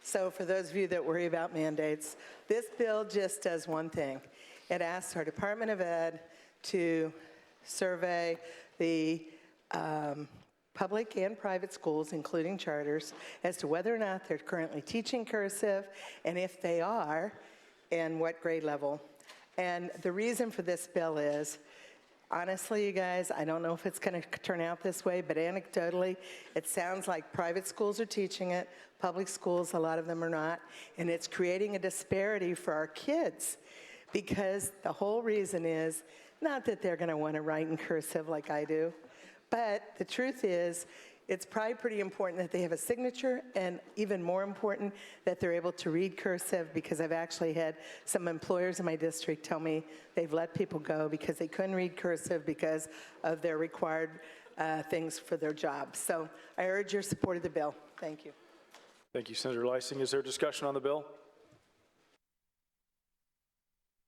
So for those of you that worry about mandates, this bill just does one thing. It asks our Department of Ed to survey the public and private schools, including charters, as to whether or not they're currently teaching cursive, and if they are, and what grade level. And the reason for this bill is, honestly, you guys, I don't know if it's going to turn out this way, but anecdotally, it sounds like private schools are teaching it, public schools, a lot of them are not, and it's creating a disparity for our kids, because the whole reason is not that they're going to want to write in cursive like I do, but the truth is, it's probably pretty important that they have a signature, and even more important that they're able to read cursive, because I've actually had some employers in my district tell me they've let people go because they couldn't read cursive because of their required things for their job. So I urge your support of the bill. Thank you. Thank you, Senator Leising. Is there discussion on the bill?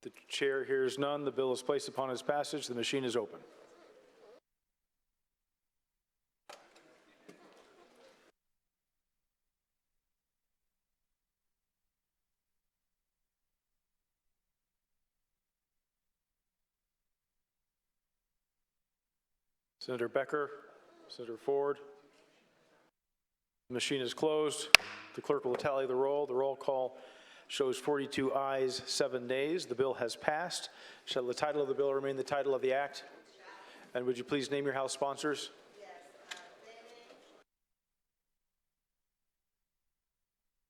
The chair hears none. The bill is placed upon its passage. The machine is open. Senator Becker, Senator Ford. The machine is closed. The clerk will tally the roll. The roll call shows 42 ayes, 7 nays. The bill has passed. Shall the title of the bill remain the title of the act? And would you please name your House sponsors?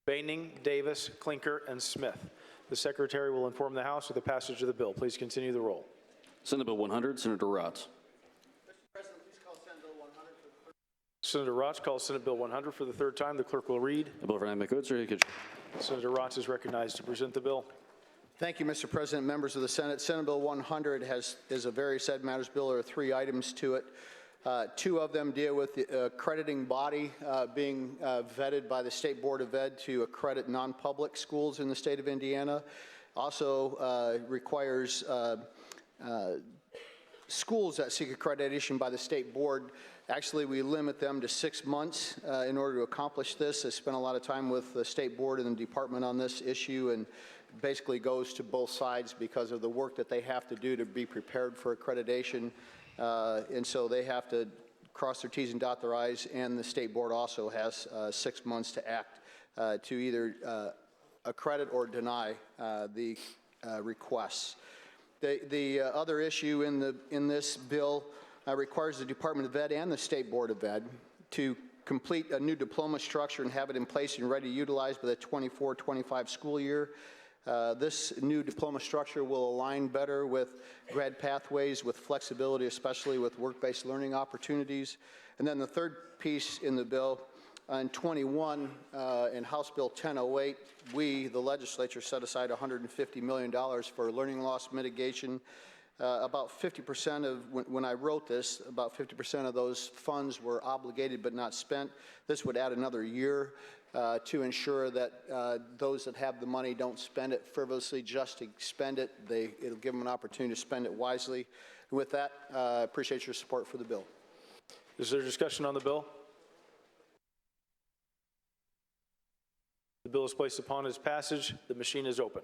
Baining, Davis, Clinker, and Smith. The Secretary will inform the House of the passage of the bill. Please continue the roll. Senate Bill 100, Senator Raatz. Senator Raatz calls Senate Bill 100 for the third time. The clerk will read. The bill for economic goods or leakage. Senator Raatz is recognized to present the bill. Thank you, Mr. President, members of the Senate. Senate Bill 100 is a very said matters bill. There are 3 items to it. 2 of them deal with the accrediting body being vetted by the State Board of Ed to accredit non-public schools in the state of Indiana. Also requires schools that seek accreditation by the state board. Actually, we limit them to 6 months in order to accomplish this. I spent a lot of time with the state board and the department on this issue, and basically goes to both sides because of the work that they have to do to be prepared for accreditation. And so they have to cross their T's and dot their I's, and the state board also has 6 months to act to either accredit or deny the requests. The other issue in this bill requires the Department of Ed and the State Board of Ed to complete a new diploma structure and have it in place and ready to utilize by the 24-25 school year. This new diploma structure will align better with grad pathways, with flexibility, especially with work-based learning opportunities. And then the third piece in the bill, in 21, in House Bill 1008, we, the legislature, set aside $150 million for learning loss mitigation. About 50% of, when I wrote this, about 50% of those funds were obligated but not spent. This would add another year to ensure that those that have the money don't spend it frivolously just to spend it. It'll give them an opportunity to spend it wisely. And with that, I appreciate your support for the bill. Is there discussion on the bill? The bill is placed upon its passage. The machine is open.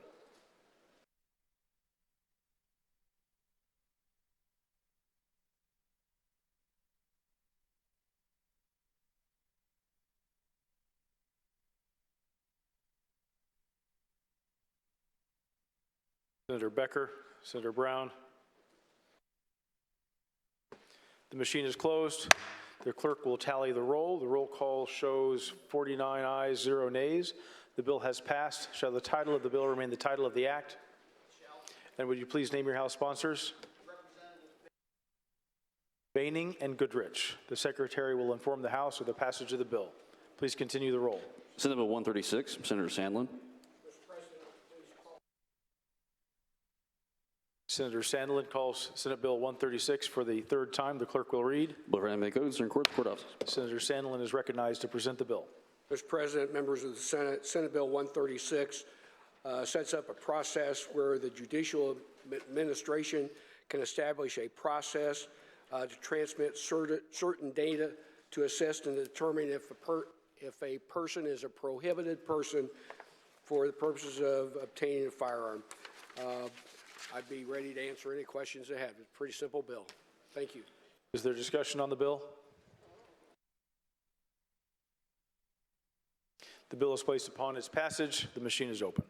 Senator Becker, Senator Brown. The machine is closed. The clerk will tally the roll. The roll call shows 49 ayes, 0 nays. The bill has passed. Shall the title of the bill remain the title of the act? And would you please name your House sponsors? Boehning and Goodrich. The Secretary will inform the House of the passage of the bill. Please continue the roll. Senate Bill 136, Senator Sandlin. Senator Sandlin calls Senate Bill 136 for the third time. The clerk will read. Bill for economic goods and court office. Senator Sandlin is recognized to present the bill. Mr. President, members of the Senate, Senate Bill 136 sets up a process where the judicial administration can establish a process to transmit certain data to assist and determine if a person is a prohibited person for the purposes of obtaining a firearm. I'd be ready to answer any questions they have. It's a pretty simple bill. Thank you. Is there discussion on the bill? The bill is placed upon its passage. The machine is open.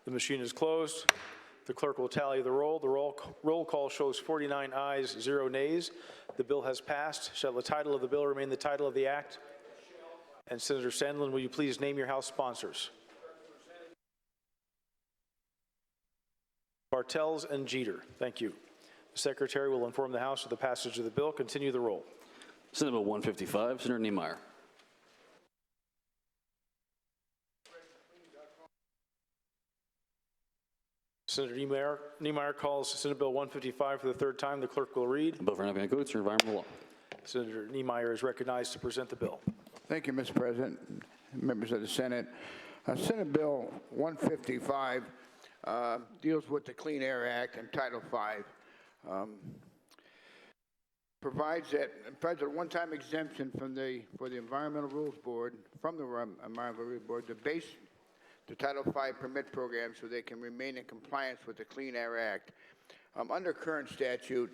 The machine is closed. The clerk will tally the roll. The roll call shows 49 ayes, 0 nays. The bill has passed. Shall the title of the bill remain the title of the act? And Senator Sandlin, will you please name your House sponsors? Bartels and Jeter. Thank you. The Secretary will inform the House of the passage of the bill. Continue the roll. Senate Bill 155, Senator Niemeyer. Senator Niemeyer calls Senate Bill 155 for the third time. The clerk will read. The bill for economic goods and environmental law. Senator Niemeyer is recognized to present the bill. Thank you, Mr. President, members of the Senate. Senate Bill 155 deals with the Clean Air Act and Title V. Provides a one-time exemption for the Environmental Rules Board, Environmental Rules Board, to base the Title V permit program so they can remain in compliance with the Clean Air Act. Under current statute,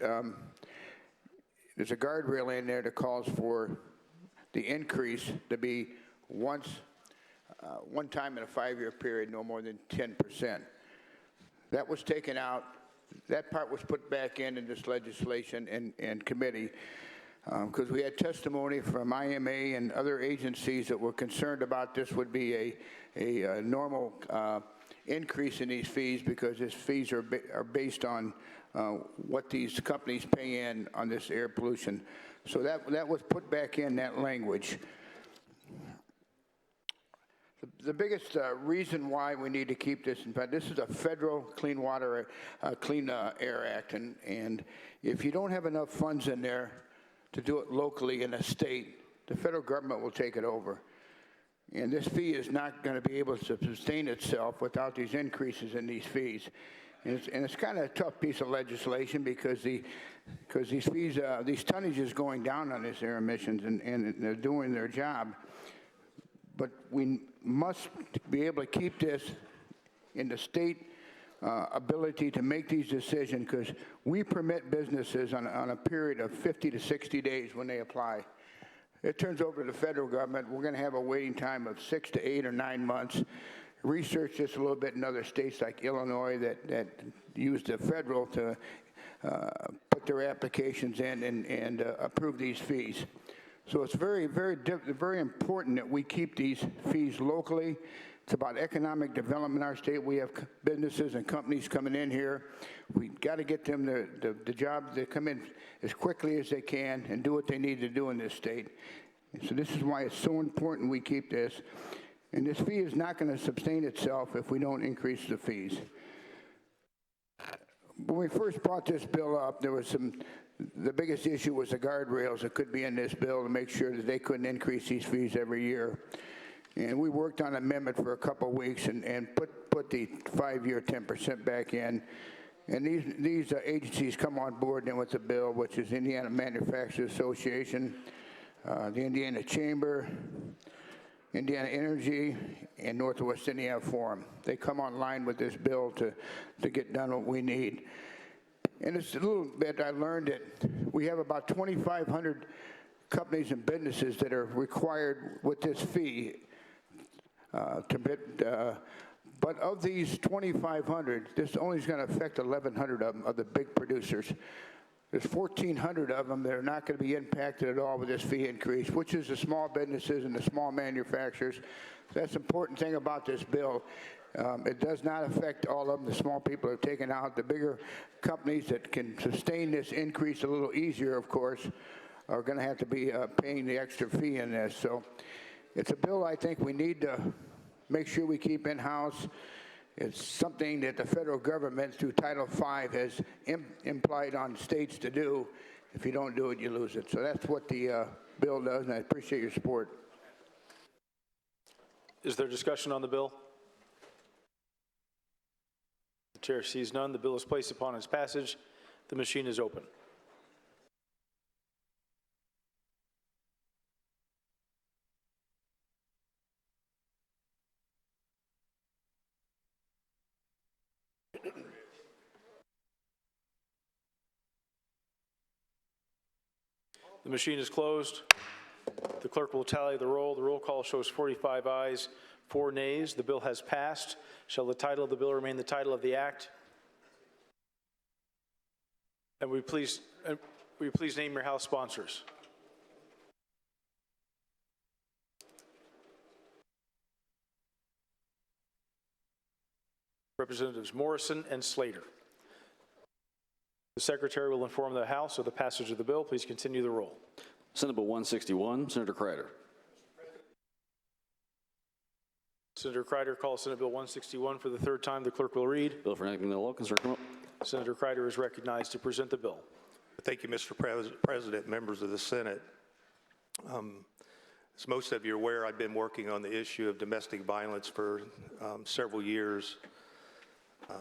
there's a guardrail in there that calls for the increase to be one time in a 5-year period, no more than 10%. That was taken out that part was put back in this legislation and committee, because we had testimony from IMA and other agencies that were concerned about this would be a normal increase in these fees, because these fees are based on what these companies pay in on this air pollution. So that was put back in, that language. The biggest reason why we need to keep this in fact, this is a federal Clean Water, Clean Air Act, and if you don't have enough funds in there to do it locally in a state, the federal government will take it over. And this fee is not going to be able to sustain itself without these increases in these fees. And it's kind of a tough piece of legislation because these fees, these tonnage is going down on these air emissions, and they're doing their job. But we must be able to keep this in the state ability to make these decisions, because we permit businesses on a period of 50 to 60 days when they apply. It turns over to the federal government. We're going to have a waiting time of 6 to 8 or 9 months. Research this a little bit in other states like Illinois that use the federal to put their applications in and approve these fees. So it's very important that we keep these fees locally. It's about economic development in our state. We have businesses and companies coming in here. We got to get them the job to come in as quickly as they can and do what they need to do in this state. And so this is why it's so important we keep this. And this fee is not going to sustain itself if we don't increase the fees. When we first brought this bill up, there was the biggest issue was the guardrails that could be in this bill to make sure that they couldn't increase these fees every year. And we worked on an amendment for a couple of weeks and put the 5-year 10% back in. And these agencies come on board then with the bill, which is Indiana Manufacturers Association, the Indiana Chamber, Indiana Energy, and Northwest Indiana Forum. They come online with this bill to get done what we need. And it's a little bit, I learned that we have about 2,500 companies and businesses that are required with this fee to bid. But of these 2,500, this only is going to affect 1,100 of them, of the big producers. There's 1,400 of them that are not going to be impacted at all with this fee increase, which is the small businesses and the small manufacturers. That's the important thing about this bill. It does not affect all of them. The small people are taken out. The bigger companies that can sustain this increase a little easier, of course, are going to have to be paying the extra fee in this. So it's a bill I think we need to make sure we keep in-house. It's something that the federal government through Title V has implied on states to do. If you don't do it, you lose it. So that's what the bill does, and I appreciate your support. Is there discussion on the bill? The chair sees none. The bill is placed upon its passage. The machine is open. The machine is closed. The clerk will tally the roll. The roll call shows 45 ayes, 4 nays. The bill has passed. Shall the title of the bill remain the title of the act? And will you please name your House sponsors? Representatives Morrison and Slater. The Secretary will inform the House of the passage of the bill. Please continue the roll. Senate Bill 161, Senator Crider. Senator Crider calls Senate Bill 161 for the 3rd time. The clerk will read. Bill for enacting the law, concerned criminal. Senator Crider is recognized to present the bill. Thank you, Mr. President, members of the Senate. As most of you are aware, I've been working on the issue of domestic violence for several years.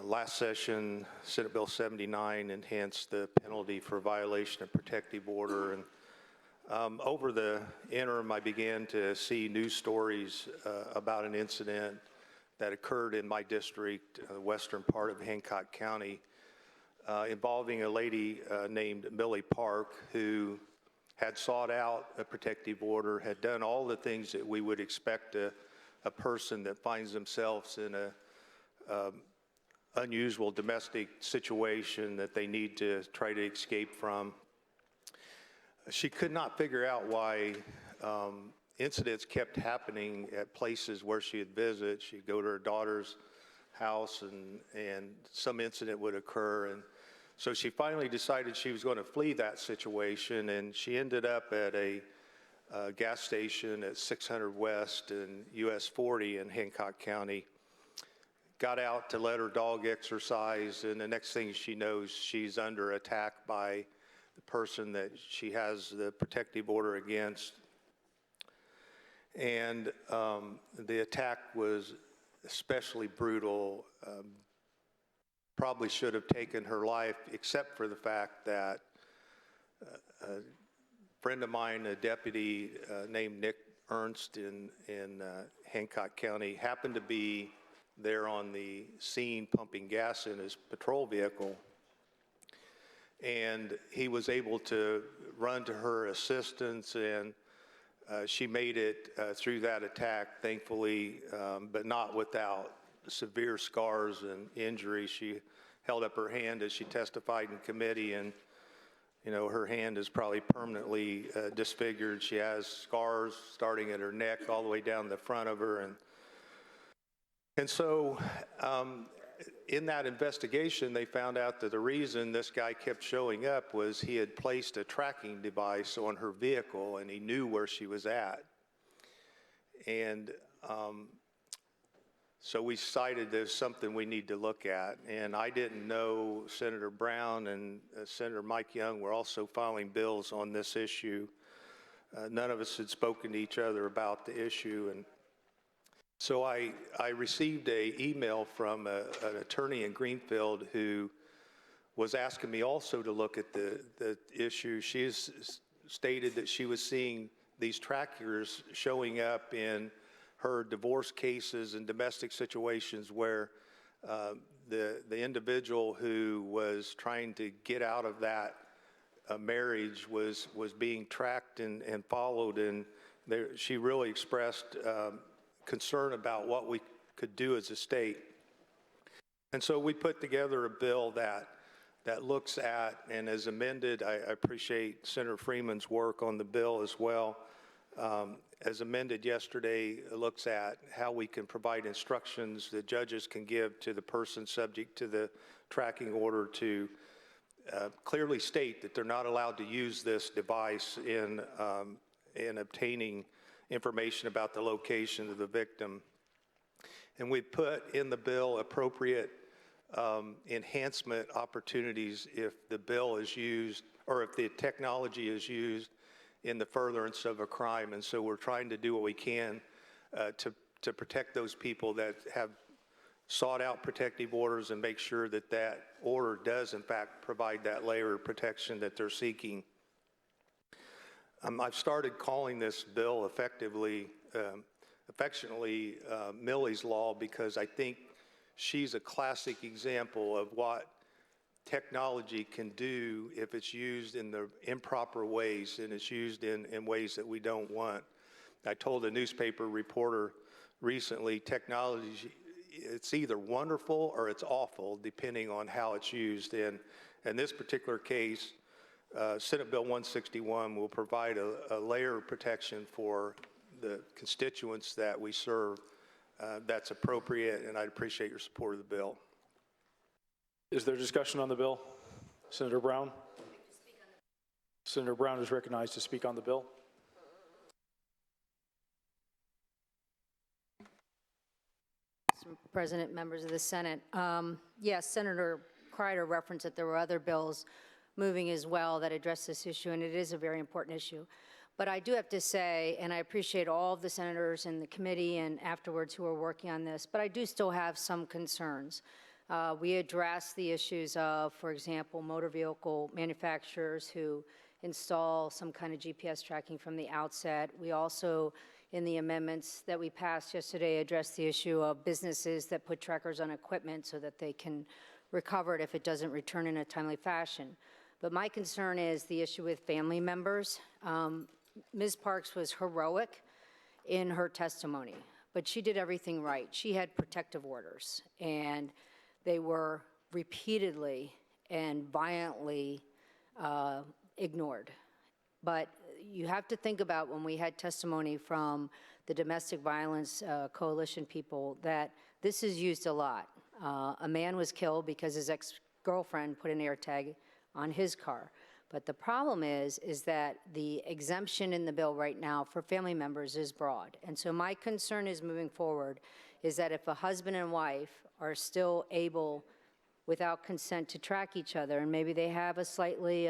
Last session, Senate Bill 79 enhanced the penalty for violation of protective order. And over the interim, I began to see news stories about an incident that occurred in my district, western part of Hancock County, involving a lady named Millie Park, who had sought out a protective order, had done all the things that we would expect a person that finds themselves in a unusual domestic situation that they need to try to escape from. She could not figure out why incidents kept happening at places where she had visited. She'd go to her daughter's house and some incident would occur. And so she finally decided she was going to flee that situation, and she ended up at a gas station at 600 West and US 40 in Hancock County. Got out to let her dog exercise, and the next thing she knows, she's under attack by the person that she has the protective order against. And the attack was especially brutal. Probably should have taken her life, except for the fact that a friend of mine, a deputy named Nick Ernst in Hancock County, happened to be there on the scene pumping gas in his patrol vehicle. And he was able to run to her assistance, and she made it through that attack, thankfully, but not without severe scars and injuries. She held up her hand as she testified in committee, and you know, her hand is probably permanently disfigured. She has scars starting at her neck all the way down the front of her, and so in that investigation, they found out that the reason this guy kept showing up was he had placed a tracking device on her vehicle, and he knew where she was at. And so we decided there's something we need to look at. And I didn't know Senator Brown and Senator Mike Young were also filing bills on this issue. None of us had spoken to each other about the issue. And so I received an email from an attorney in Greenfield who was asking me also to look at the issue. She has stated that she was seeing these trackers showing up in her divorce cases and domestic situations where the individual who was trying to get out of that marriage was being tracked and followed, and she really expressed concern about what we could do as a state. And so we put together a bill that looks at and is amended. I appreciate Senator Freeman's work on the bill as well. As amended yesterday, it looks at how we can provide instructions that judges can give to the person subject to the tracking order to clearly state that they're not allowed to use this device in obtaining information about the location of the victim. And we put in the bill appropriate enhancement opportunities if the bill is used, or if the technology is used in the furtherance of a crime. And so we're trying to do what we can to protect those people that have sought out protective orders and make sure that that order does in fact provide that layer of protection that they're seeking. I've started calling this bill affectionately Millie's Law, because I think she's a classic example of what technology can do if it's used in the improper ways and it's used in ways that we don't want. I told a newspaper reporter recently, technology, it's either wonderful or it's awful depending on how it's used. And in this particular case, Senate Bill 161 will provide a layer of protection for the constituents that we serve that's appropriate, and I'd appreciate your support of the bill. Is there discussion on the bill? Senator Brown? Senator Brown is recognized to speak on the bill. Mr. President, members of the Senate. Yes, Senator Crider referenced that there were other bills moving as well that address this issue, and it is a very important issue. But I do have to say, and I appreciate all of the senators in the committee and afterwards who are working on this, but I do still have some concerns. We address the issues of, for example, motor vehicle manufacturers who install some kind of GPS tracking from the outset. We also, in the amendments that we passed yesterday, address the issue of businesses that put trackers on equipment so that they can recover it if it doesn't return in a timely fashion. But my concern is the issue with family members. Ms. Parks was heroic in her testimony, but she did everything right. She had protective orders, and they were repeatedly and violently ignored. But you have to think about when we had testimony from the Domestic Violence Coalition people that this is used a lot. A man was killed because his ex-girlfriend put an air tag on his car. But the problem is that the exemption in the bill right now for family members is broad. And so my concern is moving forward is that if a husband and wife are still able, without consent, to track each other, and maybe they have a slightly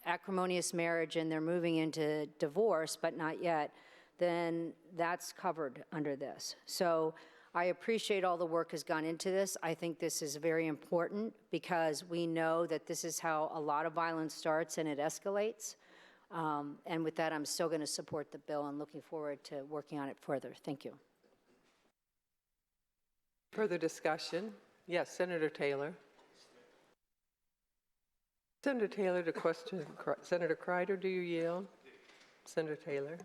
acrimonious marriage and they're moving into divorce, but not yet, then that's covered under this. So I appreciate all the work has gone into this. I think this is very important because we know that this is how a lot of violence starts and it escalates. And with that, I'm still going to support the bill and looking forward to working on it further. Thank you. Further discussion? Yes, Senator Taylor. Senator Taylor, to question Senator Crider, do you yield? Senator Taylor.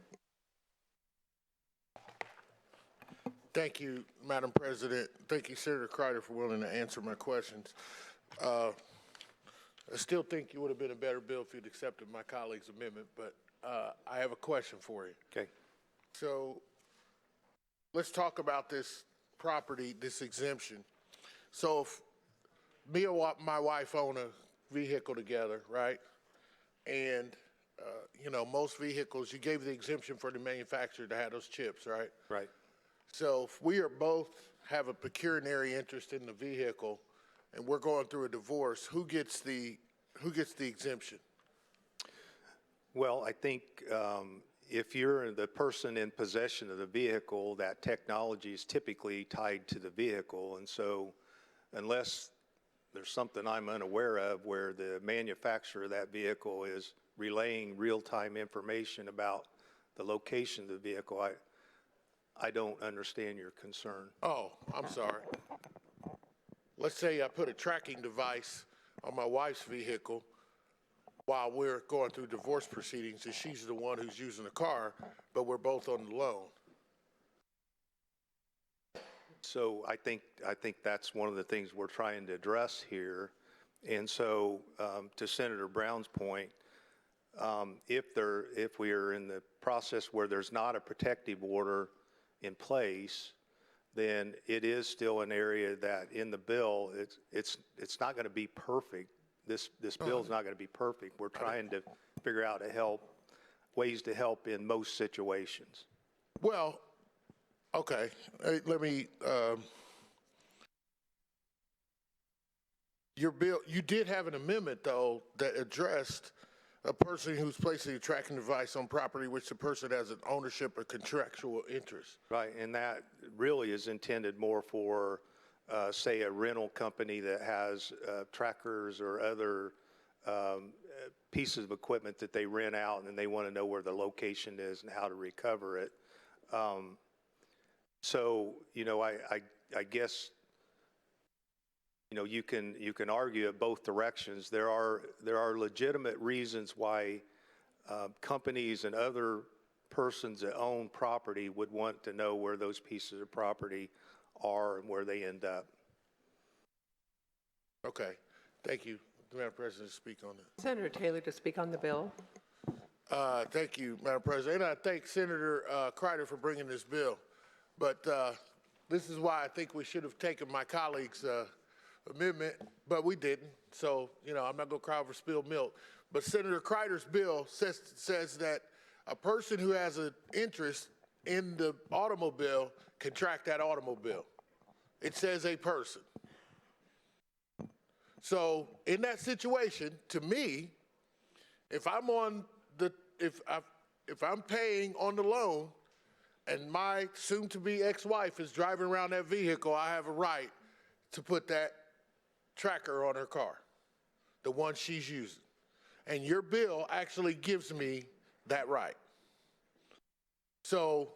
Thank you, Madam President. Thank you, Senator Crider, for willing to answer my questions. I still think you would have been a better bill if you'd accepted my colleague's amendment, but I have a question for you. Okay. So let's talk about this property, this exemption. So if me and my wife own a vehicle together, right? And, you know, most vehicles, you gave the exemption for the manufacturer to have those chips, right? Right. So if we are both have a pecuniary interest in the vehicle and we're going through a divorce, who gets the exemption? Well, I think if you're the person in possession of the vehicle, that technology is typically tied to the vehicle. And so unless there's something I'm unaware of where the manufacturer of that vehicle is relaying real-time information about the location of the vehicle, I don't understand your concern. Oh, I'm sorry. Let's say I put a tracking device on my wife's vehicle while we're going through divorce proceedings, and she's the one who's using the car, but we're both on the loan. So I think that's one of the things we're trying to address here. And so to Senator Brown's point, if we are in the process where there's not a protective order in place, then it is still an area that in the bill, it's not going to be perfect. This bill is not going to be perfect. We're trying to figure out ways to help in most situations. Well, okay, let me, your bill, you did have an amendment, though, that addressed a person who's placing a tracking device on property which the person has an ownership or contractual interest. Right, and that really is intended more for, say, a rental company that has trackers or other pieces of equipment that they rent out and they want to know where the location is and how to recover it. So, you know, I guess, you know, you can argue at both directions. There are legitimate reasons why companies and other persons that own property would want to know where those pieces of property are and where they end up. Okay, thank you, Madam President, to speak on that. Senator Taylor to speak on the bill. Thank you, Madam President. And I thank Senator Crider for bringing this bill. But this is why I think we should have taken my colleague's amendment, but we didn't. So, you know, I'm not going to cry over spilled milk. But Senator Crider's bill says that a person who has an interest in the automobile can track that automobile. It says a person. So in that situation, to me, if I'm on the, if I'm paying on the loan and my soon-to-be ex-wife is driving around that vehicle, I have a right to put that tracker on her car, the one she's using. And your bill actually gives me that right. So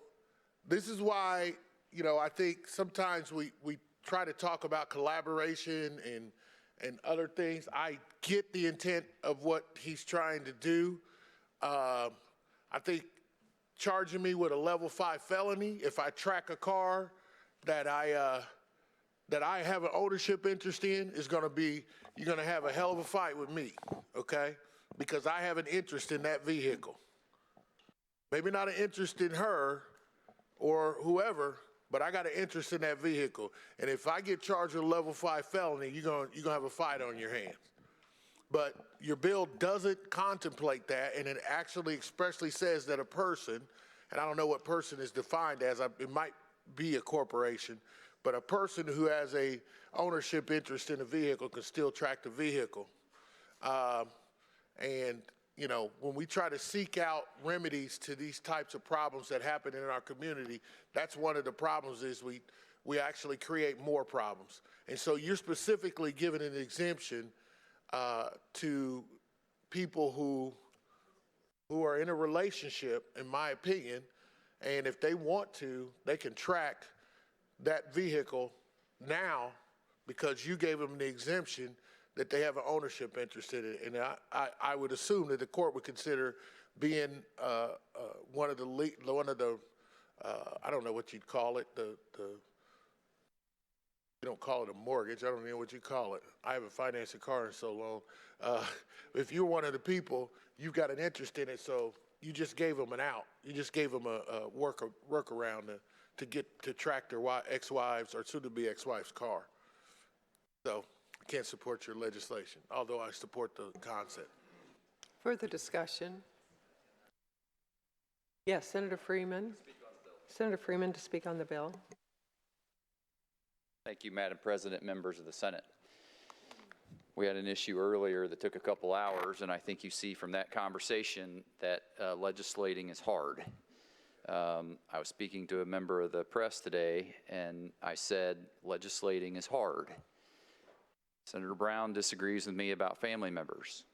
this is why, you know, I think sometimes we try to talk about collaboration and other things. I get the intent of what he's trying to do. I think charging me with a level 5 felony if I track a car that I that I have an ownership interest in is going to be, you're going to have a hell of a fight with me, okay? Because I have an interest in that vehicle. Maybe not an interest in her or whoever, but I got an interest in that vehicle. And if I get charged with a level 5 felony, you're going to have a fight on your hands. But your bill doesn't contemplate that, and it actually expressly says that a person, and I don't know what person is defined as, it might be a corporation, but a person who has a ownership interest in a vehicle can still track the vehicle. And, you know, when we try to seek out remedies to these types of problems that happen in our community, that's one of the problems is we actually create more problems. And so you're specifically giving an exemption to people who are in a relationship, in my opinion, and if they want to, they can track that vehicle now because you gave them the exemption that they have an ownership interest in it. And I would assume that the court would consider being one of the I don't know what you'd call it, you don't call it a mortgage. I don't know what you call it. I haven't financed a car in so long. If you're one of the people, you've got an interest in it, so you just gave them an out. You just gave them a workaround to track their ex-wives or soon-to-be ex-wife's car. So I can't support your legislation, although I support the concept. Further discussion? Yes, Senator Freeman. Senator Freeman to speak on the bill. Thank you, Madam President, members of the Senate. We had an issue earlier that took a couple hours, and I think you see from that conversation that legislating is hard. I was speaking to a member of the press today, and I said legislating is hard. Senator Brown disagrees with me about family members.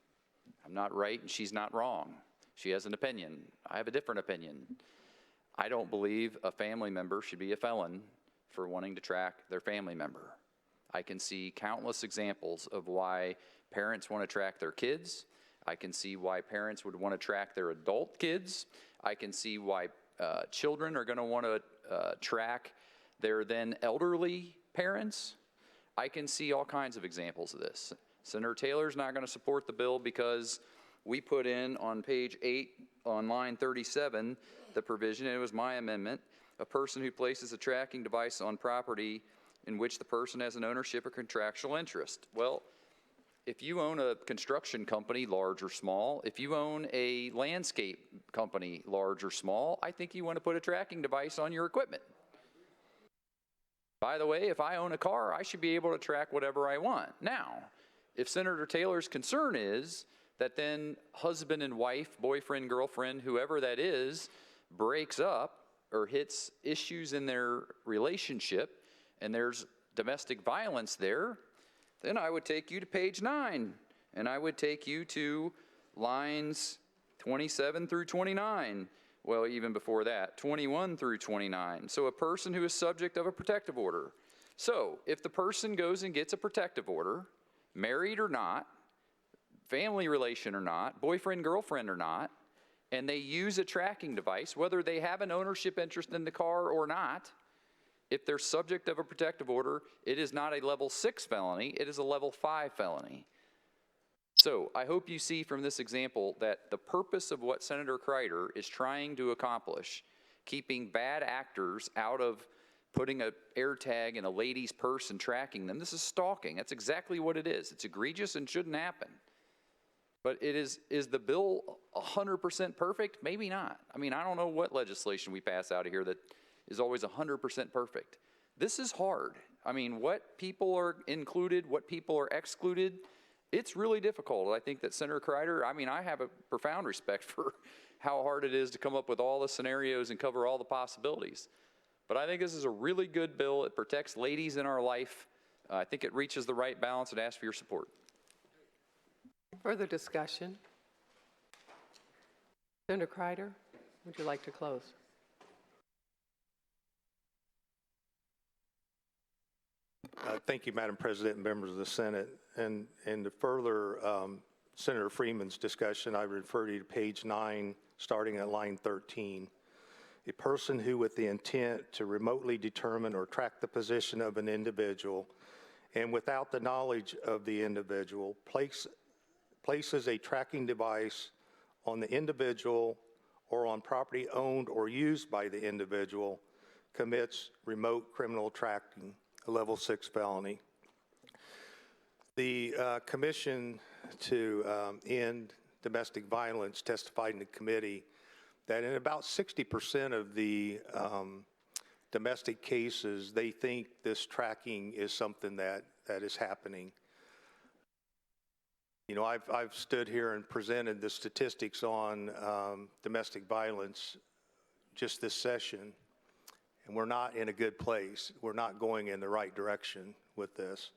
I'm not right, and she's not wrong. She has an opinion. I have a different opinion. I don't believe a family member should be a felon for wanting to track their family member. I can see countless examples of why parents want to track their kids. I can see why parents would want to track their adult kids. I can see why children are going to want to track their then elderly parents. I can see all kinds of examples of this. Senator Taylor's not going to support the bill because we put in on page 8 on line 37 the provision, and it was my amendment, a person who places a tracking device on property in which the person has an ownership or contractual interest. Well, if you own a construction company, large or small, if you own a landscape company, large or small, I think you want to put a tracking device on your equipment. By the way, if I own a car, I should be able to track whatever I want. Now, if Senator Taylor's concern is that then husband and wife, boyfriend, girlfriend, whoever that is, breaks up or hits issues in their relationship and there's domestic violence there, then I would take you to page 9 and I would take you to lines 27 through 29. Well, even before that, 21 through 29. So a person who is subject of a protective order. So if the person goes and gets a protective order, married or not, family relation or not, boyfriend, girlfriend or not, and they use a tracking device, whether they have an ownership interest in the car or not, if they're subject of a protective order, it is not a level 6 felony, it is a level 5 felony. So I hope you see from this example that the purpose of what Senator Crider is trying to accomplish, keeping bad actors out of putting an air tag in a lady's purse and tracking them, this is stalking. That's exactly what it is. It's egregious and shouldn't happen. But is the bill 100% perfect? Maybe not. I mean, I don't know what legislation we pass out of here that is always 100% perfect. This is hard. I mean, what people are included, what people are excluded, it's really difficult. I think that Senator Crider, I mean, I have a profound respect for how hard it is to come up with all the scenarios and cover all the possibilities. But I think this is a really good bill. It protects ladies in our life. I think it reaches the right balance, and ask for your support. Further discussion? Senator Crider, would you like to close? Thank you, Madam President and members of the Senate. And to further Senator Freeman's discussion, I refer you to page 9, starting at line 13. a person who with the intent to remotely determine or track the position of an individual and without the knowledge of the individual places a tracking device on the individual or on property owned or used by the individual commits remote criminal tracking, a level 6 felony. The Commission to End Domestic Violence testified in the committee that in about 60% of the domestic cases, they think this tracking is something that is happening. You know, I've stood here and presented the statistics on domestic violence just this session, and we're not in a good place. We're not going in the right direction with this.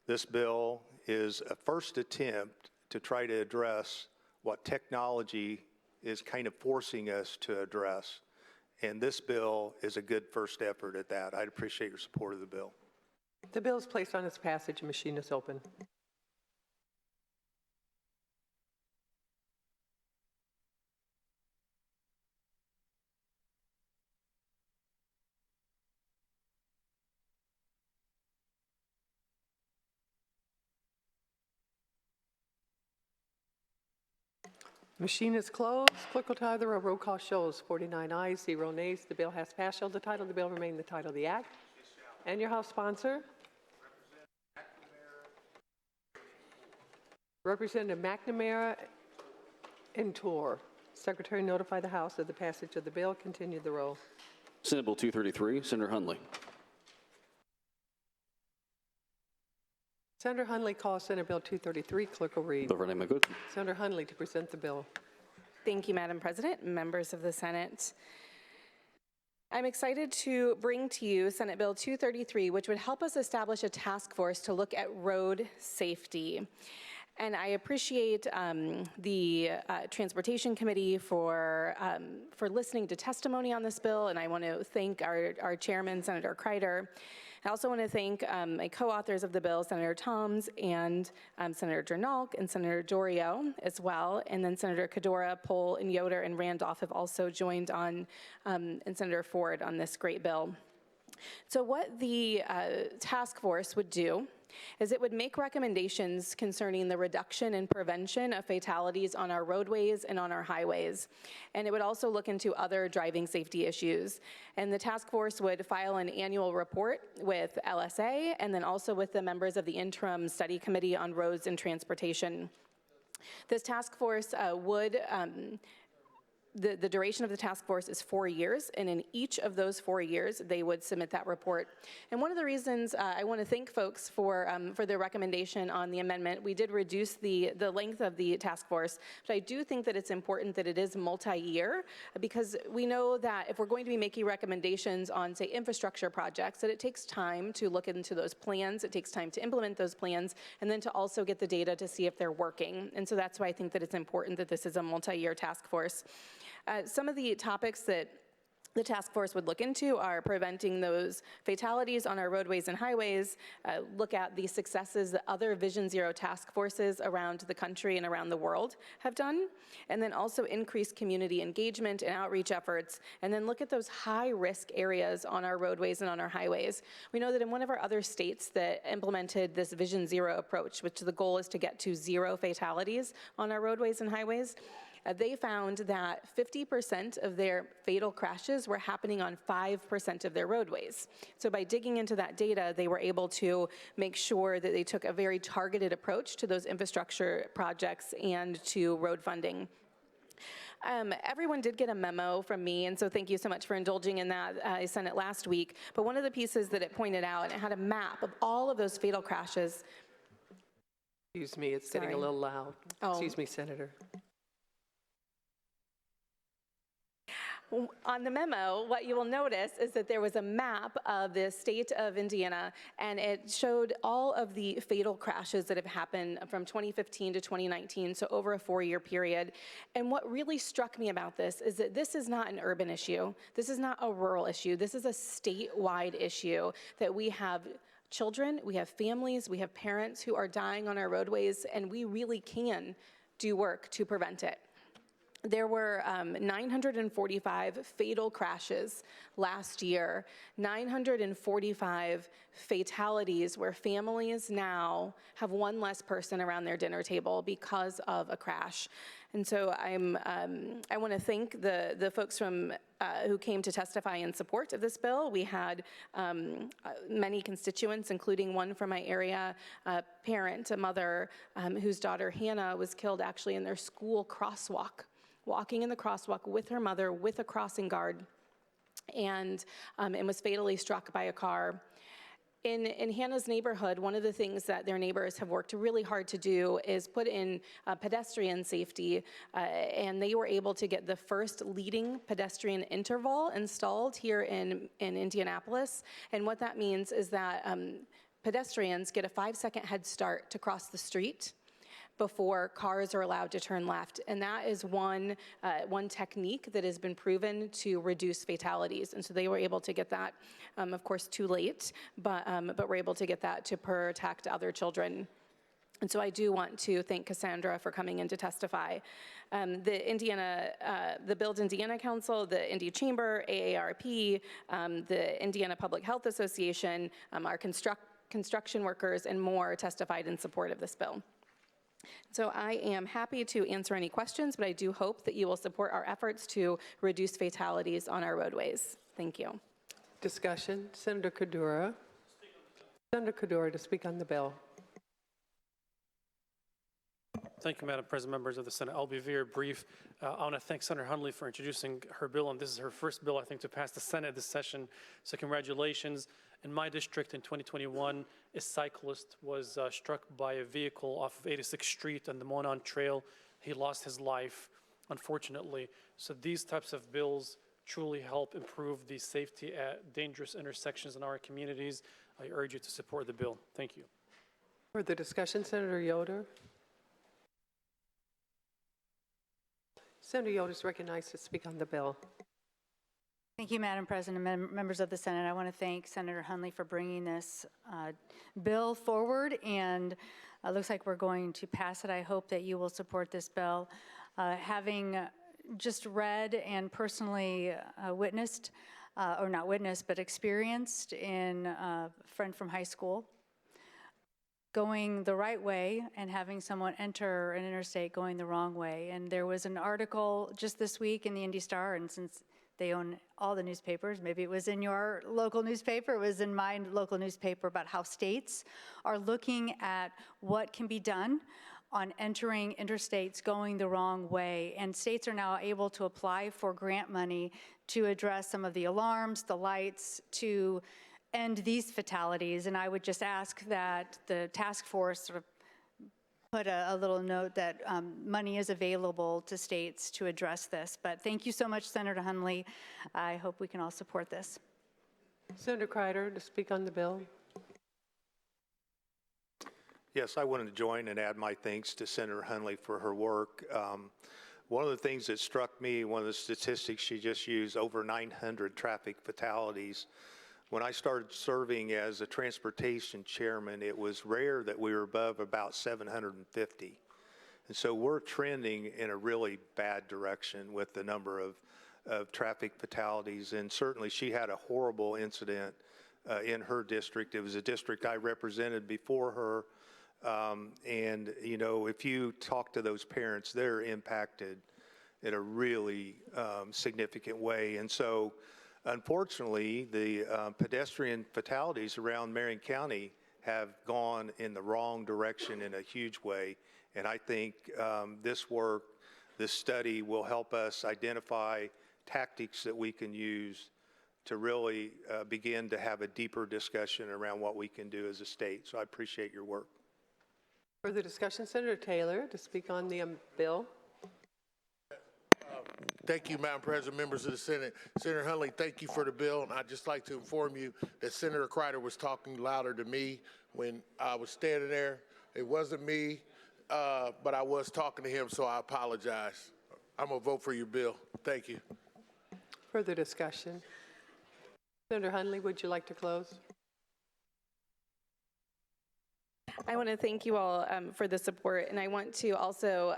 This bill is a first attempt to try to address what technology is kind of forcing us to address. And this bill is a good first effort at that. I'd appreciate your support of the bill. The bill is placed on its passage. Machine is open. Machine is closed. Clerk will tally the roll. Roll call shows 49 ayes, 0 nays. The bill has passed. Shall the title of the bill remain the title of the act? And your House sponsor? Representative McNamara and Tor. Secretary notify the House of the passage of the bill. Continue the roll. Senate Bill 233, Senator Hunley. Senator Hunley calls Senate Bill 233. Clerk will read. Senator Hunley to present the bill. Thank you, Madam President, members of the Senate. I'm excited to bring to you Senate Bill 233, which would help us establish a task force to look at road safety. And I appreciate the Transportation Committee for listening to testimony on this bill, and I want to thank our chairman, Senator Crider. I also want to thank my co-authors of the bill, Senator Toms and Senator Dernulc and Senator Doriot as well, and then Senator Qaddoura, Pol, and Yoder and Randolph have also joined on, and Senator Ford on this great bill. So what the task force would do is it would make recommendations concerning the reduction and prevention of fatalities on our roadways and on our highways. And it would also look into other driving safety issues. And the task force would file an annual report with LSA and then also with the members of the Interim Study Committee on Roads and Transportation. This task force the duration of the task force is 4 years, and in each of those 4 years, they would submit that report. And one of the reasons I want to thank folks for their recommendation on the amendment, we did reduce the length of the task force, but I do think that it's important that it is multi-year, because we know that if we're going to be making recommendations on, say, infrastructure projects, that it takes time to look into those plans, it takes time to implement those plans, and then to also get the data to see if they're working. And so that's why I think that it's important that this is a multi-year task force. Some of the topics that the task force would look into are preventing those fatalities on our roadways and highways, look at the successes that other Vision Zero task forces around the country and around the world have done, and then also increase community engagement and outreach efforts, and then look at those high-risk areas on our roadways and on our highways. We know that in one of our other states that implemented this Vision Zero approach, which the goal is to get to 0 fatalities on our roadways and highways, they found that 50% of their fatal crashes were happening on 5% of their roadways. So by digging into that data, they were able to make sure that they took a very targeted approach to those infrastructure projects and to road funding. Everyone did get a memo from me, and so thank you so much for indulging in that. I sent it last week, but one of the pieces that it pointed out, and it had a map of all of those fatal crashes. Excuse me, it's getting a little loud. Oh. Excuse me, Senator. On the memo, what you will notice is that there was a map of the state of Indiana, and it showed all of the fatal crashes that have happened from 2015 to 2019, so over a 4-year period. And what really struck me about this is that this is not an urban issue. This is not a rural issue. This is a statewide issue that we have children, we have families, we have parents who are dying on our roadways, and we really can do work to prevent it. There were 945 fatal crashes last year, 945 fatalities where families now have one less person around their dinner table because of a crash. And so I want to thank the folks from who came to testify in support of this bill. We had many constituents, including one from my area, a parent, a mother whose daughter Hannah was killed actually in their school crosswalk, walking in the crosswalk with her mother with a crossing guard, and was fatally struck by a car. In Hannah's neighborhood, one of the things that their neighbors have worked really hard to do is put in pedestrian safety, and they were able to get the first leading pedestrian interval installed here in Indianapolis. And what that means is that pedestrians get a 5-second head start to cross the street before cars are allowed to turn left. And that is one technique that has been proven to reduce fatalities. And so they were able to get that, of course, too late, but were able to get that to protect other children. And so I do want to thank Cassandra for coming in to testify. The Build Indiana Council, the Indy Chamber, AARP, the Indiana Public Health Association, our construction workers, and more testified in support of this bill. So I am happy to answer any questions, but I do hope that you will support our efforts to reduce fatalities on our roadways. Thank you. Discussion. Senator Qaddoura. Senator Qaddoura to speak on the bill. Thank you, Madam President, members of the Senate. I'll be very brief. I want to thank Senator Hunley for introducing her bill, and this is her first bill, I think, to pass the Senate this session. So congratulations. In my district in 2021, a cyclist was struck by a vehicle off of 86th Street on the Monon Trail. He lost his life, unfortunately. So these types of bills truly help improve the safety at dangerous intersections in our communities. I urge you to support the bill. Thank you. Further discussion, Senator Yoder. Senator Yoder is recognized to speak on the bill. Thank you, Madam President, members of the Senate. I want to thank Senator Hunley for bringing this bill forward, and it looks like we're going to pass it. I hope that you will support this bill. Having just read and personally witnessed, or not witnessed, but experienced in a friend from high school, going the right way and having someone enter an interstate going the wrong way. And there was an article just this week in the Indy Star, and since they own all the newspapers, maybe it was in your local newspaper, it was in my local newspaper, about how states are looking at what can be done on entering interstates going the wrong way. And states are now able to apply for grant money to address some of the alarms, the lights, to end these fatalities. And I would just ask that the task force sort of put a little note that money is available to states to address this. But thank you so much, Senator Hunley. I hope we can all support this. Senator Crider to speak on the bill. Yes, I wanted to join and add my thanks to Senator Hunley for her work. One of the things that struck me, one of the statistics she just used, over 900 traffic fatalities. When I started serving as a transportation chairman, it was rare that we were above about 750. And so we're trending in a really bad direction with the number of traffic fatalities. And certainly she had a horrible incident in her district. It was a district I represented before her. And, you know, if you talk to those parents, they're impacted in a really significant way. And so, unfortunately, the pedestrian fatalities around Marion County have gone in the wrong direction in a huge way. And I think this work, this study will help us identify tactics that we can use to really begin to have a deeper discussion around what we can do as a state. So I appreciate your work. Further discussion, Senator Taylor to speak on the bill. Thank you, Madam President, members of the Senate. Senator Hunley, thank you for the bill. And I'd just like to inform you that Senator Crider was talking louder than me when I was standing there. It wasn't me, but I was talking to him, so I apologize. I'm going to vote for your bill. Thank you. Further discussion. Senator Hunley, would you like to close? I want to thank you all for the support, and I want to also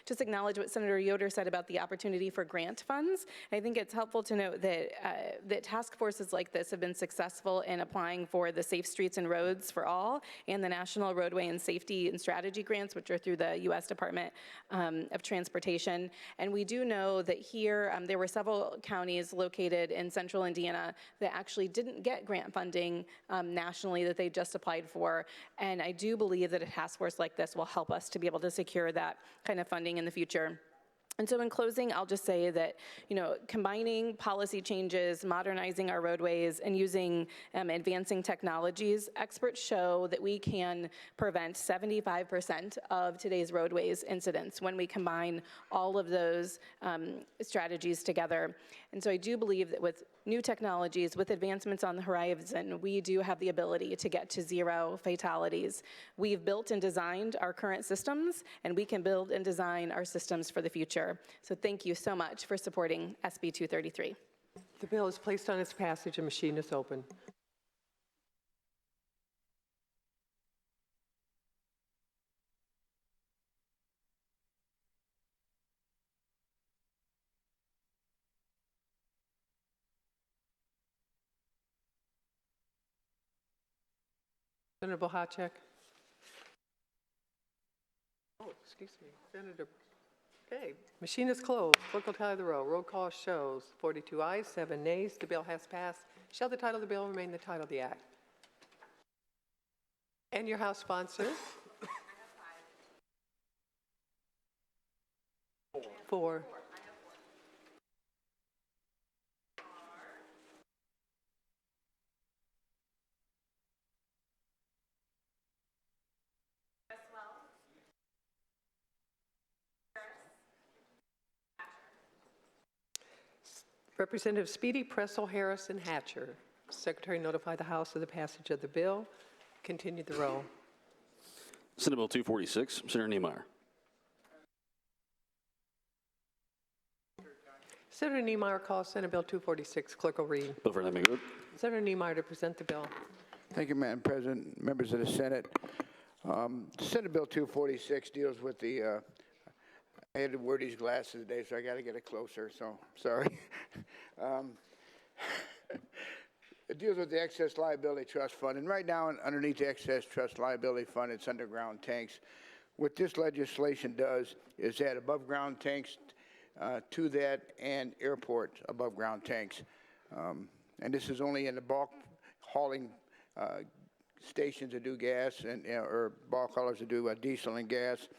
just acknowledge what Senator Yoder said about the opportunity for grant funds. I think it's helpful to note that that task forces like this have been successful in applying for the Safe Streets and Roads for All and the National Roadway and Safety and Strategy Grants, which are through the U.S. Department of Transportation. And we do know that here there were several counties located in central Indiana that actually didn't get grant funding nationally that they just applied for. And I do believe that a task force like this will help us to be able to secure that kind of funding in the future. And so in closing, I'll just say that, you know, combining policy changes, modernizing our roadways, and using advancing technologies, experts show that we can prevent 75% of today's roadways incidents when we combine all of those strategies together. And so I do believe that with new technologies, with advancements on the horizon, we do have the ability to get to 0 fatalities. We've built and designed our current systems, and we can build and design our systems for the future. So thank you so much for supporting SB 233. The bill is placed on its passage. A machine is open. Senator Bohacek. Oh, excuse me, Senator. Okay, machine is closed. Clerk will tally the roll. Roll call shows 42 ayes, 7 nays. The bill has passed. Shall the title of the bill remain the title of the act? And your House sponsor? I have 5. 4. Representative Speedy, Pressel, Harris, and Hatcher. Secretary notify the House of the passage of the bill. Continue the roll. Senate Bill 246, Senator Niemeyer. Senator Niemeyer calls Senate Bill 246. Clerk will read. Bill for the amendment. Senator Niemeyer to present the bill. Thank you, Madam President, members of the Senate. Senate Bill 246 deals with the I had to wear these glasses today, so I got to get it closer, so sorry. It deals with the Excess Liability Trust Fund, and right now, underneath the Excess Trust Liability Fund, it's underground tanks. What this legislation does is add above-ground tanks to that and airport above-ground tanks. And this is only in the bulk hauling stations that do gas and or bulk haulers that do diesel and gas.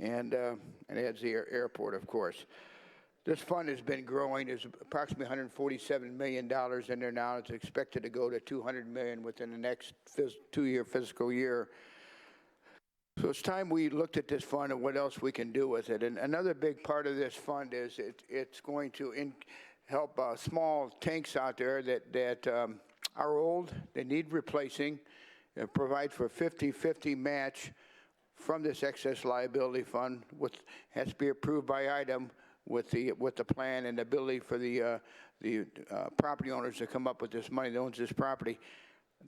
And adds the airport, of course. This fund has been growing. There's approximately $147 million in there now. It's expected to go to $200 million within the next 2-year fiscal year. So it's time we looked at this fund and what else we can do with it. And another big part of this fund is it's going to help small tanks out there that are old, they need replacing, provide for 50-50 match from this excess liability fund, which has to be approved by item with the plan and the ability for the property owners to come up with this money that owns this property.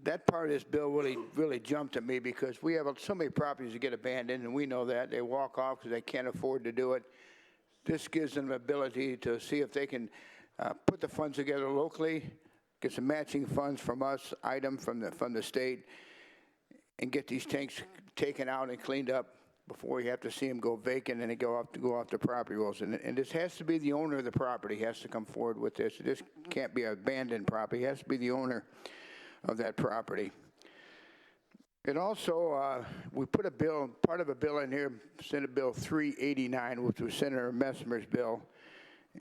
That part of this bill really jumped at me because we have so many properties that get abandoned, and we know that. They walk off because they can't afford to do it. This gives them the ability to see if they can put the funds together locally, get some matching funds from us, item from the state, and get these tanks taken out and cleaned up before you have to see them go vacant and they go off the property rolls. And this has to be the owner of the property has to come forward with this. This can't be an abandoned property. It has to be the owner of that property. And also, we put part of a bill in here, Senate Bill 389, which was Senator Messmer's bill.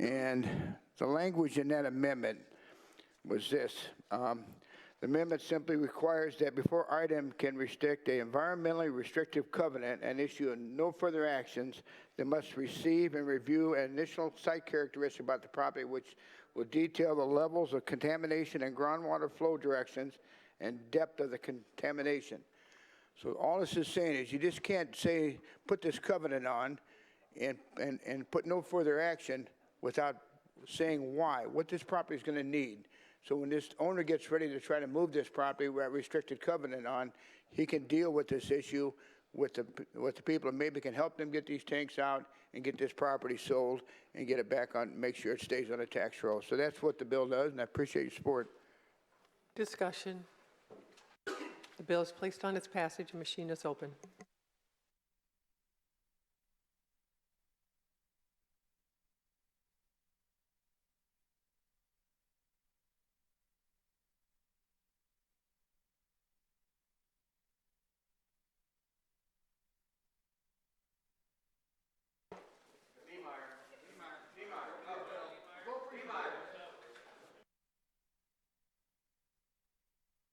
And the language in that amendment was this. The amendment simply requires that before item can restrict an environmentally restrictive covenant and issue no further actions, they must receive and review an initial site characteristic about the property, which will detail the levels of contamination and groundwater flow directions and depth of the contamination. So all this is saying is you just can't say, put this covenant on and put no further action without saying why, what this property is going to need. So when this owner gets ready to try to move this property we're at restricted covenant on, he can deal with this issue with the people and maybe can help them get these tanks out and get this property sold and get it back on, make sure it stays on a tax roll. So that's what the bill does, and I appreciate your support. Discussion. The bill is placed on its passage. The machine is open.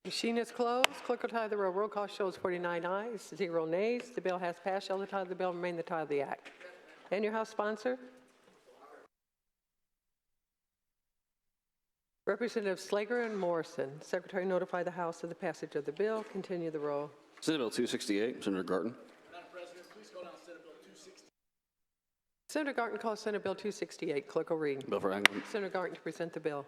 Machine is closed. Clerk will tally the roll. Roll call shows 49 ayes, 0 nays. The bill has passed. Shall the title of the bill remain the title of the act? And your House sponsor? Representative Slager and Morrison. Secretary notify the House of the passage of the bill. Continue the roll. Senate Bill 268, Senator Garten. Madam President, please call down Senate Bill 268. Senator Garten calls Senate Bill 268. Clerk will read. Bill for action. Senator Garten to present the bill.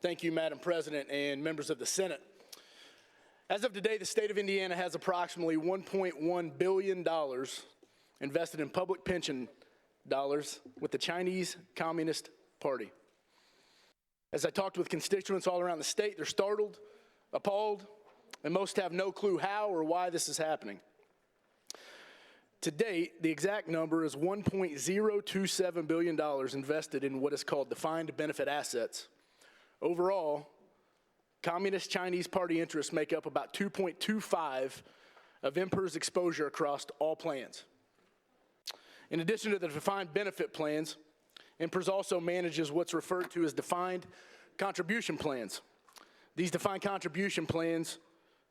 Thank you, Madam President and members of the Senate. As of today, the state of Indiana has approximately $1.1 billion invested in public pension dollars with the Chinese Communist Party. As I talked with constituents all around the state, they're startled, appalled, and most have no clue how or why this is happening. To date, the exact number is $1.027 billion invested in what is called defined benefit assets. Overall, Communist Chinese Party interests make up about 2.25 of MPER's exposure across all plans. In addition to the defined benefit plans, MPERS also manages what's referred to as defined contribution plans. These defined contribution plans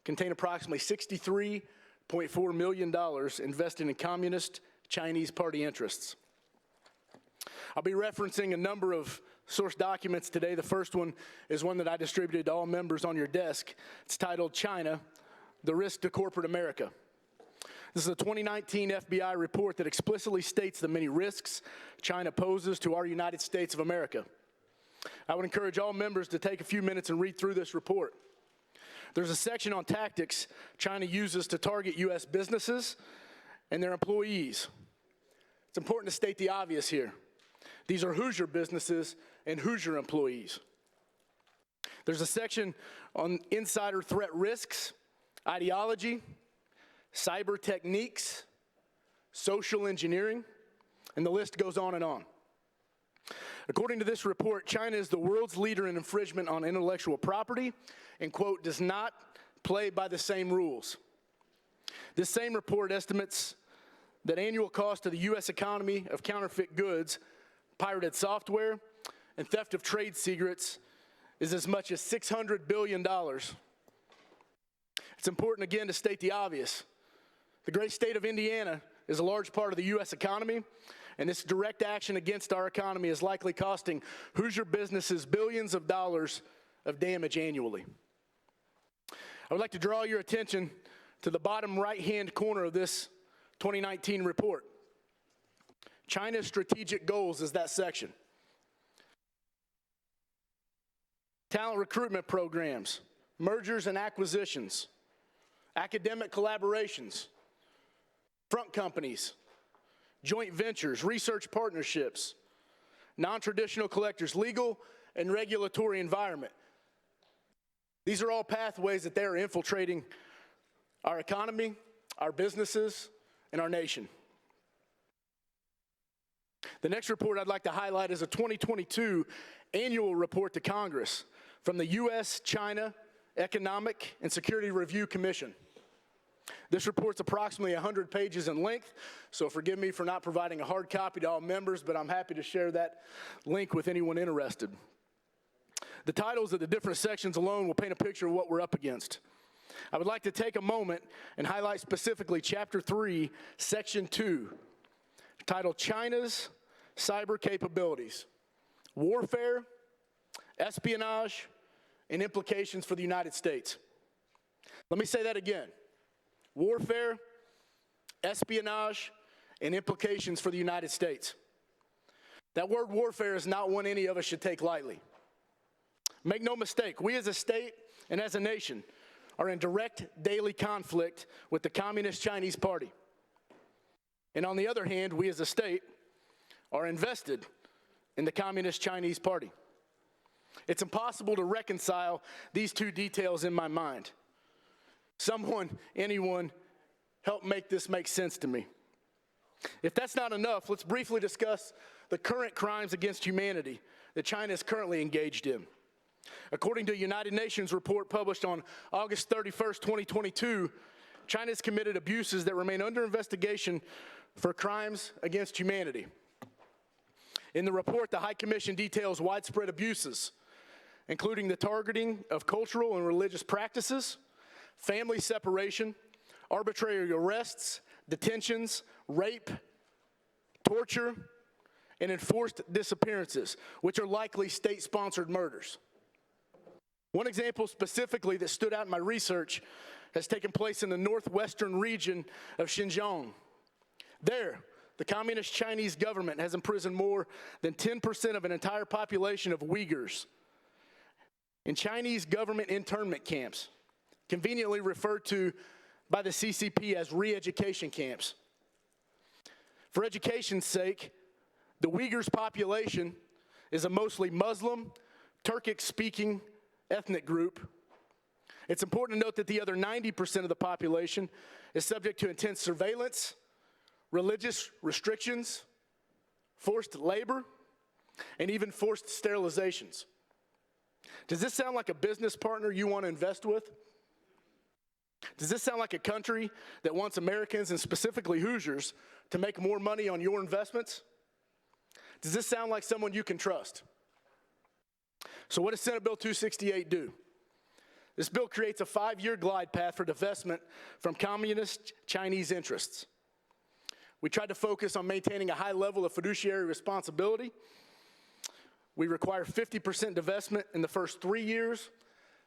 contain approximately $63.4 million invested in Communist Chinese Party interests. I'll be referencing a number of source documents today. The first one is one that I distributed to all members on your desk. It's titled China, the Risk to Corporate America. This is a 2019 FBI report that explicitly states the many risks China poses to our United States of America. I would encourage all members to take a few minutes and read through this report. There's a section on tactics China uses to target U.S. businesses and their employees. It's important to state the obvious here. These are Hoosier businesses and Hoosier employees. There's a section on insider threat risks, ideology, cyber techniques, social engineering, and the list goes on and on. According to this report, China is the world's leader in infringement on intellectual property and, quote, does not play by the same rules. This same report estimates that annual cost to the U.S. economy of counterfeit goods, pirated software, and theft of trade secrets is as much as $600 billion. It's important again to state the obvious. The great state of Indiana is a large part of the U.S. economy, and this direct action against our economy is likely costing Hoosier businesses billions of dollars of damage annually. I would like to draw your attention to the bottom right-hand corner of this 2019 report. China's strategic goals is that section. Talent recruitment programs, mergers and acquisitions, academic collaborations, front companies, joint ventures, research partnerships, non-traditional collectors, legal and regulatory environment. These are all pathways that they are infiltrating our economy, our businesses, and our nation. The next report I'd like to highlight is a 2022 annual report to Congress from the U.S.-China Economic and Security Review Commission. This report's approximately 100 pages in length, so forgive me for not providing a hard copy to all members, but I'm happy to share that link with anyone interested. The titles of the different sections alone will paint a picture of what we're up against. I would like to take a moment and highlight specifically Chapter 3, Section 2, titled China's Cyber Capabilities, Warfare, Espionage, and Implications for the United States. Let me say that again. Warfare, espionage, and implications for the United States. That word warfare is not one any of us should take lightly. Make no mistake, we as a state and as a nation are in direct daily conflict with the Communist Chinese Party. And on the other hand, we as a state are invested in the Communist Chinese Party. It's impossible to reconcile these two details in my mind. Someone, anyone, help make this make sense to me. If that's not enough, let's briefly discuss the current crimes against humanity that China is currently engaged in. According to a United Nations report published on August 31st, 2022, China has committed abuses that remain under investigation for crimes against humanity. In the report, the High Commission details widespread abuses, including the targeting of cultural and religious practices, family separation, arbitrary arrests, detentions, rape, torture, and enforced disappearances, which are likely state-sponsored murders. One example specifically that stood out in my research has taken place in the northwestern region of Xinjiang. There, the Communist Chinese government has imprisoned more than 10% of an entire population of Uyghurs in Chinese government internment camps, conveniently referred to by the CCP as re-education camps. For education's sake, the Uyghurs population is a mostly Muslim, Turkic-speaking ethnic group. It's important to note that the other 90% of the population is subject to intense surveillance, religious restrictions, forced labor, and even forced sterilizations. Does this sound like a business partner you want to invest with? Does this sound like a country that wants Americans, and specifically Hoosiers, to make more money on your investments? Does this sound like someone you can trust? So what does Senate Bill 268 do? This bill creates a 5-year glide path for divestment from communist Chinese interests. We tried to focus on maintaining a high level of fiduciary responsibility. We require 50% divestment in the first 3 years,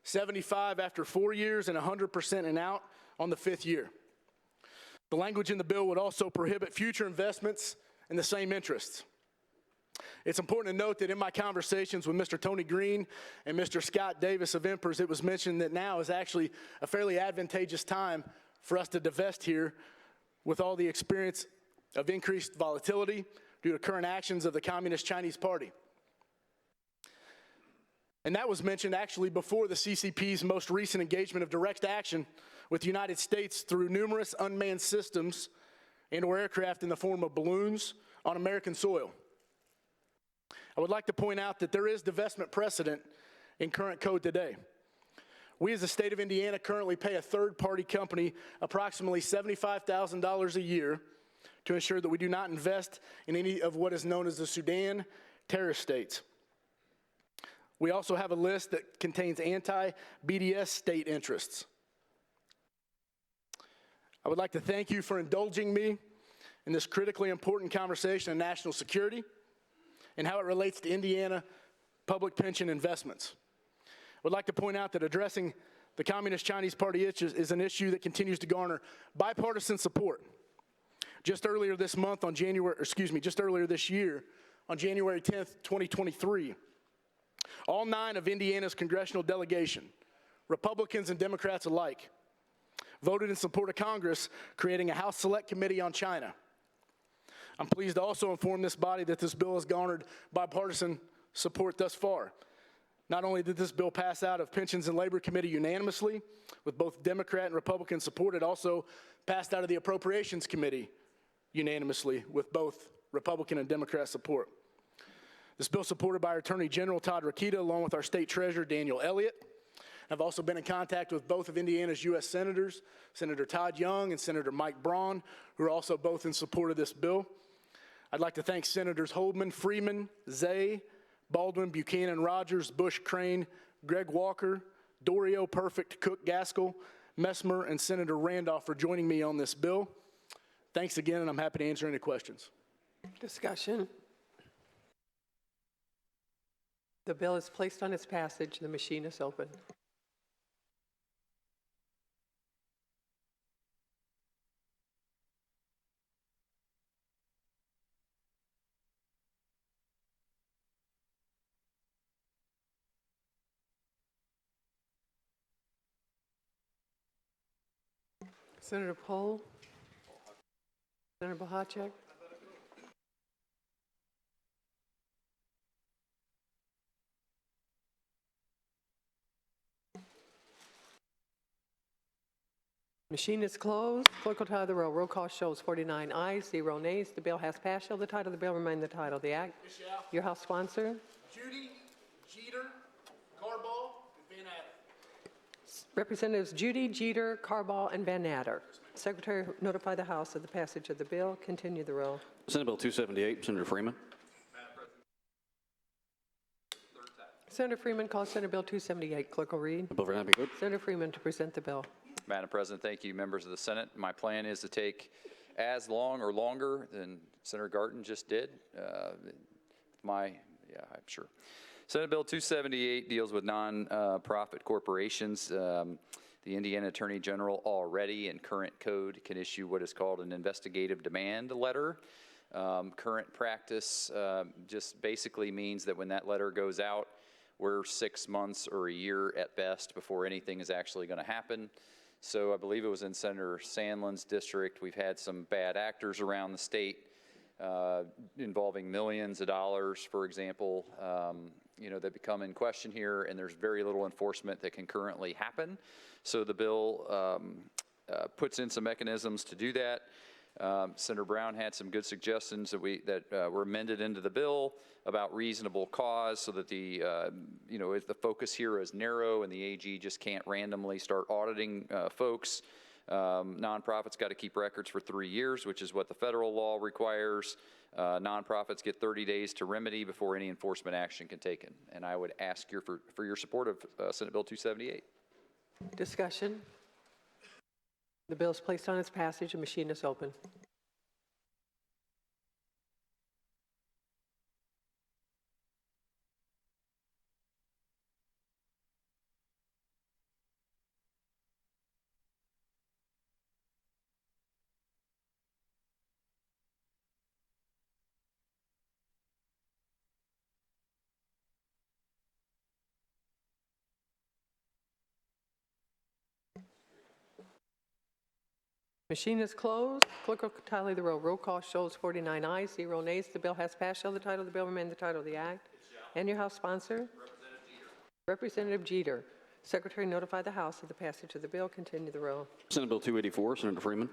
75 after 4 years, and 100% and out on the 5th year. The language in the bill would also prohibit future investments in the same interests. It's important to note that in my conversations with Mr. Tony Green and Mr. Scott Davis of Emperors, it was mentioned that now is actually a fairly advantageous time for us to divest here with all the experience of increased volatility due to current actions of the Communist Chinese Party. And that was mentioned actually before the CCP's most recent engagement of direct action with the United States through numerous unmanned systems and or aircraft in the form of balloons on American soil. I would like to point out that there is divestment precedent in current code today. We as the state of Indiana currently pay a third-party company approximately $75,000 a year to ensure that we do not invest in any of what is known as the Sudan terrorist states. We also have a list that contains anti-BDS state interests. I would like to thank you for indulging me in this critically important conversation on national security and how it relates to Indiana public pension investments. I would like to point out that addressing the Communist Chinese Party is an issue that continues to garner bipartisan support. Just earlier this year, on January 10th, 2023, all 9 of Indiana's congressional delegation, Republicans and Democrats alike, voted in support of Congress creating a House Select Committee on China. I'm pleased to also inform this body that this bill has garnered bipartisan support thus far. Not only did this bill pass out of Pensions and Labor Committee unanimously, with both Democrat and Republican support, it also passed out of the Appropriations Committee unanimously with both Republican and Democrat support. This bill is supported by our Attorney General, Todd Rokita, along with our State Treasurer, Daniel Elliott. I've also been in contact with both of Indiana's U.S. Senators, Senator Todd Young and Senator Mike Braun, who are also both in support of this bill. I'd like to thank Senators Holdman, Freeman, Zay, Baldwin, Buchanan, Rogers, Busch, Crane, Greg Walker, Doriot, Perfect, Cook, Gaskill, Messmer, and Senator Randolph for joining me on this bill. Thanks again, and I'm happy to answer any questions. Discussion. The bill is placed on its passage. The machine is open. Senator Pol. Senator Bohacek. Machine is closed. Clerk will tally the roll. Roll call shows 49 ayes, 0 nays. The bill has passed. Shall the title of the bill remain the title of the act? Your House sponsor. Judy, Jeter, Carball, and Van Adder. Representatives Judy, Jeter, Carball, and Van Adder. Secretary, notify the House of the passage of the bill. Continue the roll. Senate Bill 278, Senator Freeman. Senator Freeman calls Senate Bill 278. Clerk will read. The bill for be good. Senator Freeman to present the bill. Madam President, thank you, members of the Senate. My plan is to take as long or longer than Senator Garten just did. I'm sure. Senate Bill 278 deals with non-profit corporations. The Indiana Attorney General already in current code can issue what is called an investigative demand letter. Current practice just basically means that when that letter goes out, we're 6 months or a year at best before anything is actually going to happen. So I believe it was in Senator Sandlin's district. We've had some bad actors around the state involving millions of dollars, for example, that become in question here, and there's very little enforcement that can currently happen. So the bill puts in some mechanisms to do that. Senator Brown had some good suggestions that were amended into the bill about reasonable cause, so that the focus here is narrow and the AG just can't randomly start auditing folks. Nonprofits got to keep records for 3 years, which is what the federal law requires. Nonprofits get 30 days to remedy before any enforcement action can take it. And I would ask for your support of Senate Bill 278. Discussion. The bill is placed on its passage. The machine is open. Machine is closed. Clerk will tally the roll. Roll call shows 49 ayes, 0 nays. The bill has passed. Shall the title of the bill remain the title of the act? And your House sponsor? Representative Jeter. Secretary, notify the House of the passage of the bill. Continue the roll. Senate Bill 284, Senator Freeman.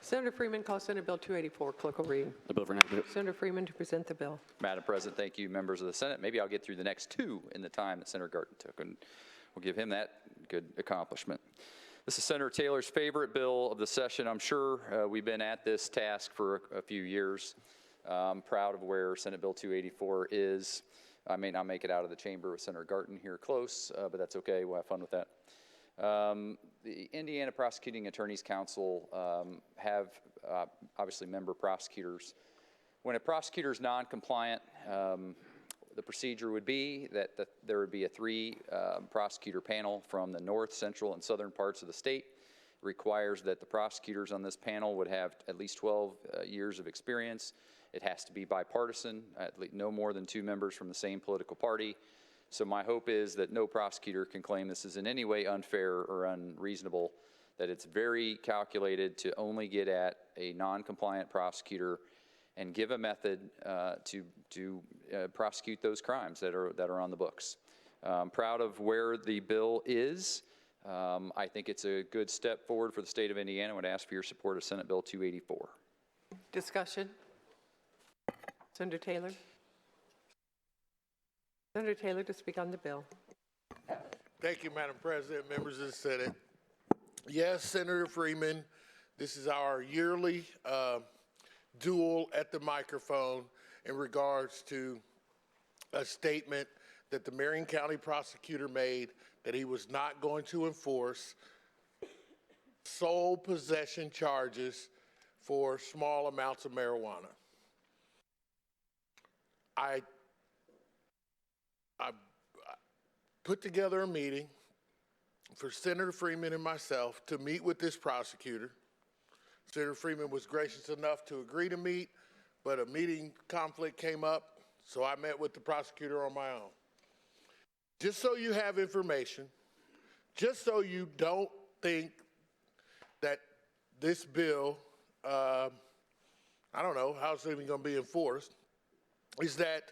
Senator Freeman calls Senate Bill 284. Clerk will read. The bill for Senator Freeman to present the bill. Madam President, thank you, members of the Senate. Maybe I'll get through the next two in the time that Senator Garten took, and we'll give him that good accomplishment. This is Senator Taylor's favorite bill of the session, I'm sure. We've been at this task for a few years. I'm proud of where Senate Bill 284 is. I may not make it out of the chamber with Senator Garten here close, but that's okay. We'll have fun with that. The Indiana Prosecuting Attorneys Council have obviously member prosecutors. When a prosecutor is non-compliant, the procedure would be that there would be a 3 prosecutor panel from the north, central, and southern parts of the state. It requires that the prosecutors on this panel would have at least 12 years of experience. It has to be bipartisan, at least no more than 2 members from the same political party. So my hope is that no prosecutor can claim this is in any way unfair or unreasonable, that it's very calculated to only get at a non-compliant prosecutor and give a method to prosecute those crimes that are on the books. Proud of where the bill is. I think it's a good step forward for the state of Indiana. I would ask for your support of Senate Bill 284. Discussion. Senator Taylor. Senator Taylor to speak on the bill. Thank you, Madam President, members of the Senate. Yes, Senator Freeman, this is our yearly duel at the microphone in regards to a statement that the Marion County prosecutor made that he was not going to enforce sole possession charges for small amounts of marijuana. I put together a meeting for Senator Freeman and myself to meet with this prosecutor. Senator Freeman was gracious enough to agree to meet, but a meeting conflict came up, so I met with the prosecutor on my own. Just so you have information, just so you don't think that this bill, I don't know how it's even going to be enforced, is that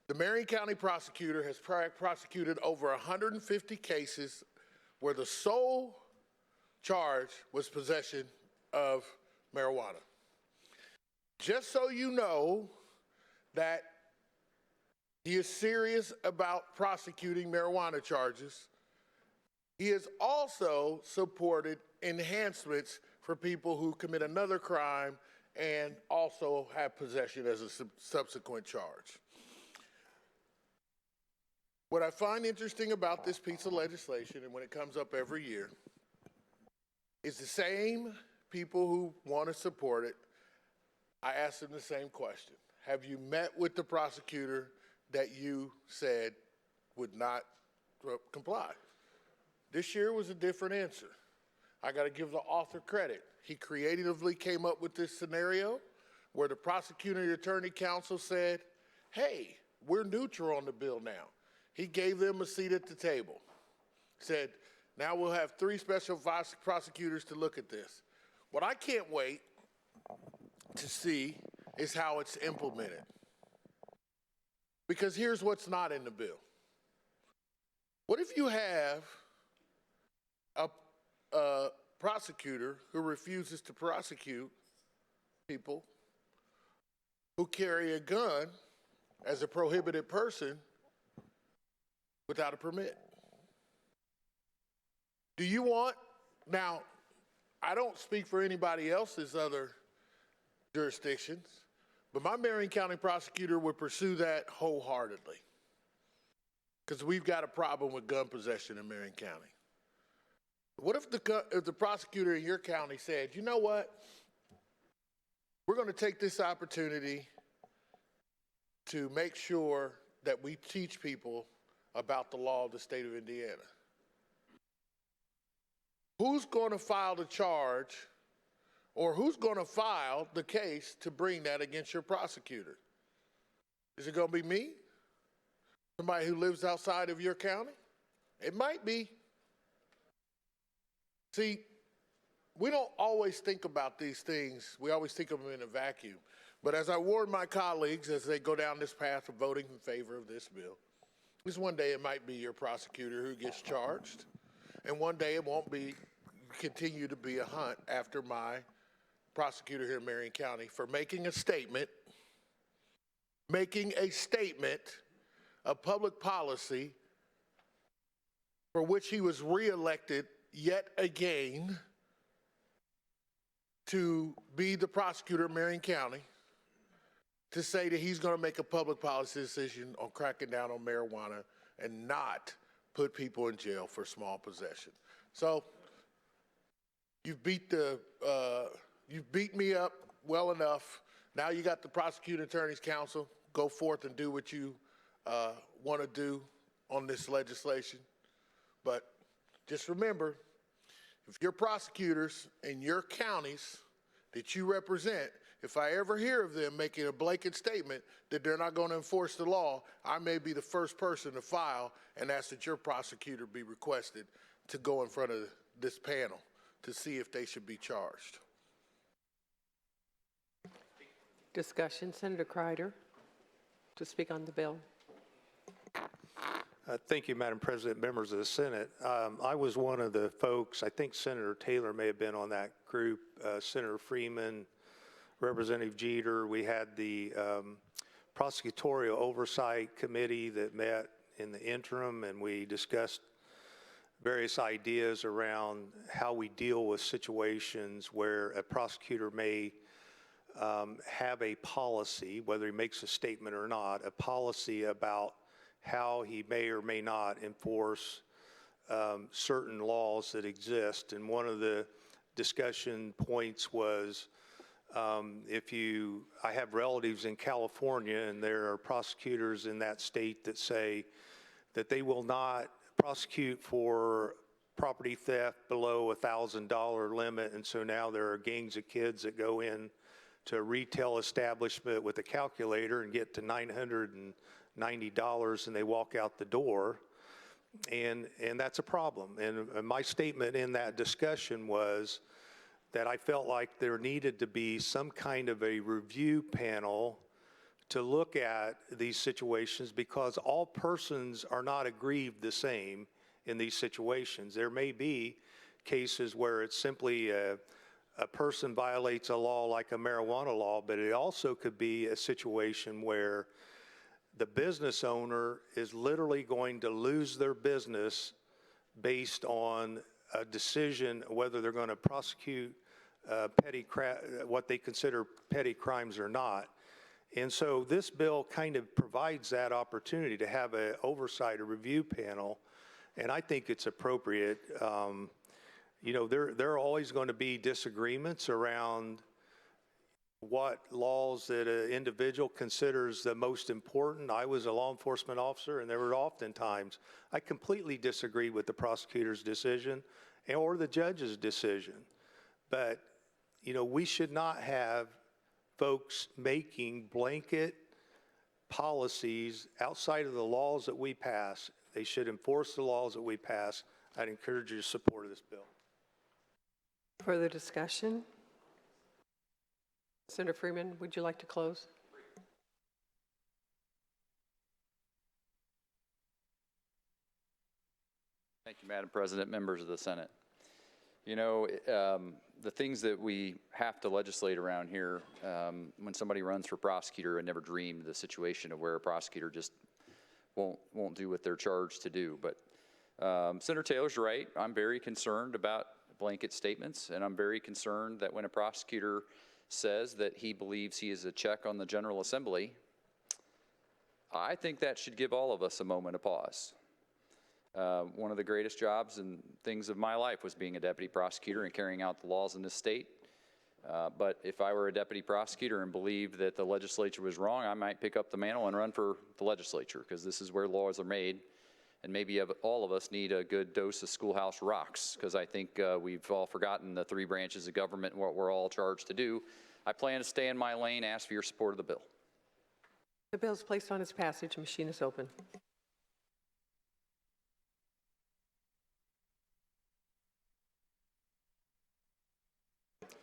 the Marion County prosecutor has prosecuted over 150 cases where the sole charge was possession of marijuana. Just so you know that he is serious about prosecuting marijuana charges, he has also supported enhancements for people who commit another crime and also have possession as a subsequent charge. What I find interesting about this piece of legislation, and when it comes up every year, is the same people who want to support it, I ask them the same question. Have you met with the prosecutor that you said would not comply? This year was a different answer. I got to give the author credit. He creatively came up with this scenario where the prosecuting attorney counsel said, hey, we're neutral on the bill now. He gave them a seat at the table. Said, now we'll have 3 special prosecutors to look at this. What I can't wait to see is how it's implemented. Because here's what's not in the bill. What if you have a prosecutor who refuses to prosecute people who carry a gun as a prohibited person without a permit? Do you want, now, I don't speak for anybody else's other jurisdictions, but my Marion County prosecutor would pursue that wholeheartedly because we've got a problem with gun possession in Marion County. What if the prosecutor in your county said, you know what, we're going to take this opportunity to make sure that we teach people about the law of the state of Indiana? Who's going to file the charge, or who's going to file the case to bring that against your prosecutor? Is it going to be me? Somebody who lives outside of your county? It might be. See, we don't always think about these things. We always think of them in a vacuum. But as I warn my colleagues as they go down this path of voting in favor of this bill, this one day it might be your prosecutor who gets charged, and one day it won't be, continue to be a hunt after my prosecutor here in Marion County for making a statement of public policy for which he was reelected yet again to be the prosecutor of Marion County, to say that he's going to make a public policy decision on cracking down on marijuana and not put people in jail for small possession. So you've beat me up well enough. Now you got the prosecuting attorney's counsel. Go forth and do what you want to do on this legislation. But just remember, if your prosecutors in your counties that you represent, if I ever hear of them making a blanket statement that they're not going to enforce the law, I may be the first person to file and ask that your prosecutor be requested to go in front of this panel to see if they should be charged. Discussion. Senator Crider to speak on the bill. Thank you, Madam President, members of the Senate. I was one of the folks, I think Senator Taylor may have been on that group, Senator Freeman, Representative Jeter. We had the prosecutorial oversight committee that met in the interim, and we discussed various ideas around how we deal with situations where a prosecutor may have a policy, whether he makes a statement or not, a policy about how he may or may not enforce certain laws that exist. And one of the discussion points was I have relatives in California, and there are prosecutors in that state that say that they will not prosecute for property theft below $1,000 limit, and so now there are gangs of kids that go in to a retail establishment with a calculator and get to $990 and they walk out the door. And that's a problem. And my statement in that discussion was that I felt like there needed to be some kind of a review panel to look at these situations, because all persons are not aggrieved the same in these situations. There may be cases where it's simply a person violates a law like a marijuana law, but it also could be a situation where the business owner is literally going to lose their business based on a decision whether they're going to prosecute what they consider petty crimes or not. And so this bill kind of provides that opportunity to have an oversight, a review panel, and I think it's appropriate. You know, there are always going to be disagreements around what laws that an individual considers the most important. I was a law enforcement officer, and there were oftentimes I completely disagree with the prosecutor's decision or the judge's decision. But, you know, we should not have folks making blanket policies outside of the laws that we pass. They should enforce the laws that we pass. I'd encourage your support of this bill. Further discussion? Senator Freeman, would you like to close? Thank you, Madam President, members of the Senate. You know, the things that we have to legislate around here, when somebody runs for prosecutor, I never dreamed the situation of where a prosecutor just won't do what they're charged to do. But Senator Taylor's right. I'm very concerned about blanket statements, and I'm very concerned that when a prosecutor says that he believes he is a check on the General Assembly, I think that should give all of us a moment of pause. One of the greatest jobs and things of my life was being a deputy prosecutor and carrying out the laws in this state. But if I were a deputy prosecutor and believed that the legislature was wrong, I might pick up the mantle and run for the legislature, because this is where laws are made. And maybe all of us need a good dose of schoolhouse rocks, because I think we've all forgotten the three branches of government and what we're all charged to do. I plan to stay in my lane. Ask for your support of the bill. The bill is placed on its passage. The machine is open.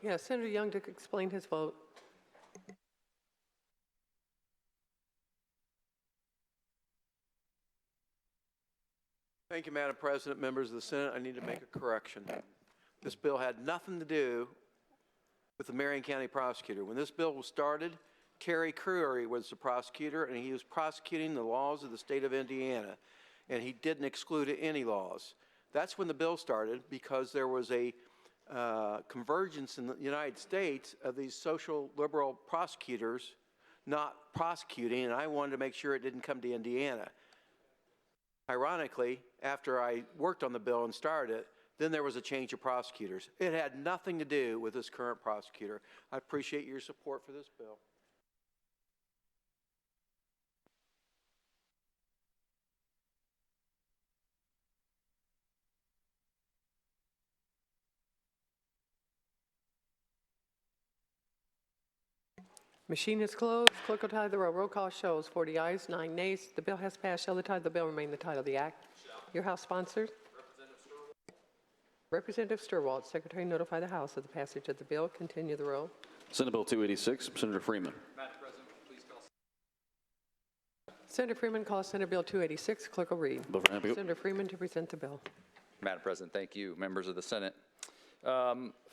Yes, Senator Young to explain his vote. Thank you, Madam President, members of the Senate. I need to make a correction. This bill had nothing to do with the Marion County prosecutor. When this bill was started, Terry Creary was the prosecutor, and he was prosecuting the laws of the state of Indiana, and he didn't exclude any laws. That's when the bill started, because there was a convergence in the United States of these social liberal prosecutors not prosecuting, and I wanted to make sure it didn't come to Indiana. Ironically, after I worked on the bill and started it, then there was a change of prosecutors. It had nothing to do with this current prosecutor. I appreciate your support for this bill. Machine is closed. Clerk will tally the roll. Roll call shows 40 ayes, 9 nays. The bill has passed. Shall the title of the bill remain the title of the act? Your House sponsors. Representative Sturwald, Secretary, notify the House of the passage of the bill. Continue the roll. Senate Bill 286, Senator Freeman. Madam President, please call. Senator Freeman calls Senate Bill 286. Clerk will read. Senator Freeman to present the bill. Madam President, thank you. Members of the Senate.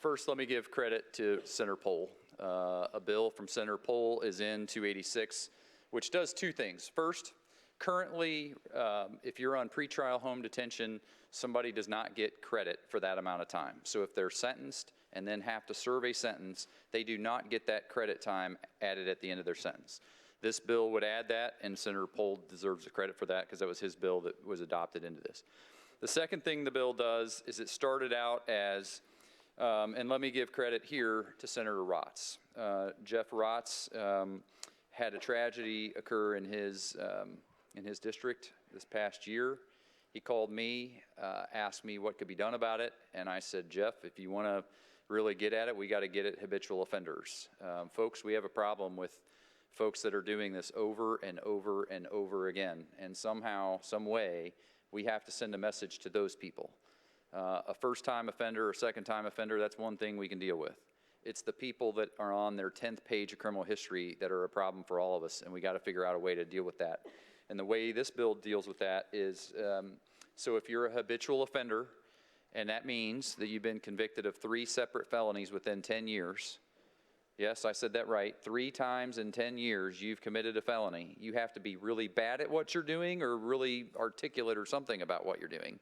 First, let me give credit to Senator Pol. A bill from Senator Pol is in 286, which does two things. First, currently, if you're on pretrial home detention, somebody does not get credit for that amount of time. So if they're sentenced and then have to serve a sentence, they do not get that credit time added at the end of their sentence. This bill would add that, and Senator Pol deserves the credit for that, because that was his bill that was adopted into this. The second thing the bill does is it started out as, and let me give credit here to Senator Raatz. Jeff Raatz had a tragedy occur in his district this past year. He called me, asked me what could be done about it, and I said, Jeff, if you want to really get at it, we got to get at habitual offenders. Folks, we have a problem with folks that are doing this over and over and over again, and somehow, some way, we have to send a message to those people. A first-time offender or second-time offender, that's one thing we can deal with. It's the people that are on their 10th page of criminal history that are a problem for all of us, and we got to figure out a way to deal with that. And the way this bill deals with that is, so if you're a habitual offender, and that means that you've been convicted of 3 separate felonies within 10 years, yes, I said that right, 3 times in 10 years you've committed a felony. You have to be really bad at what you're doing or really articulate or something about what you're doing.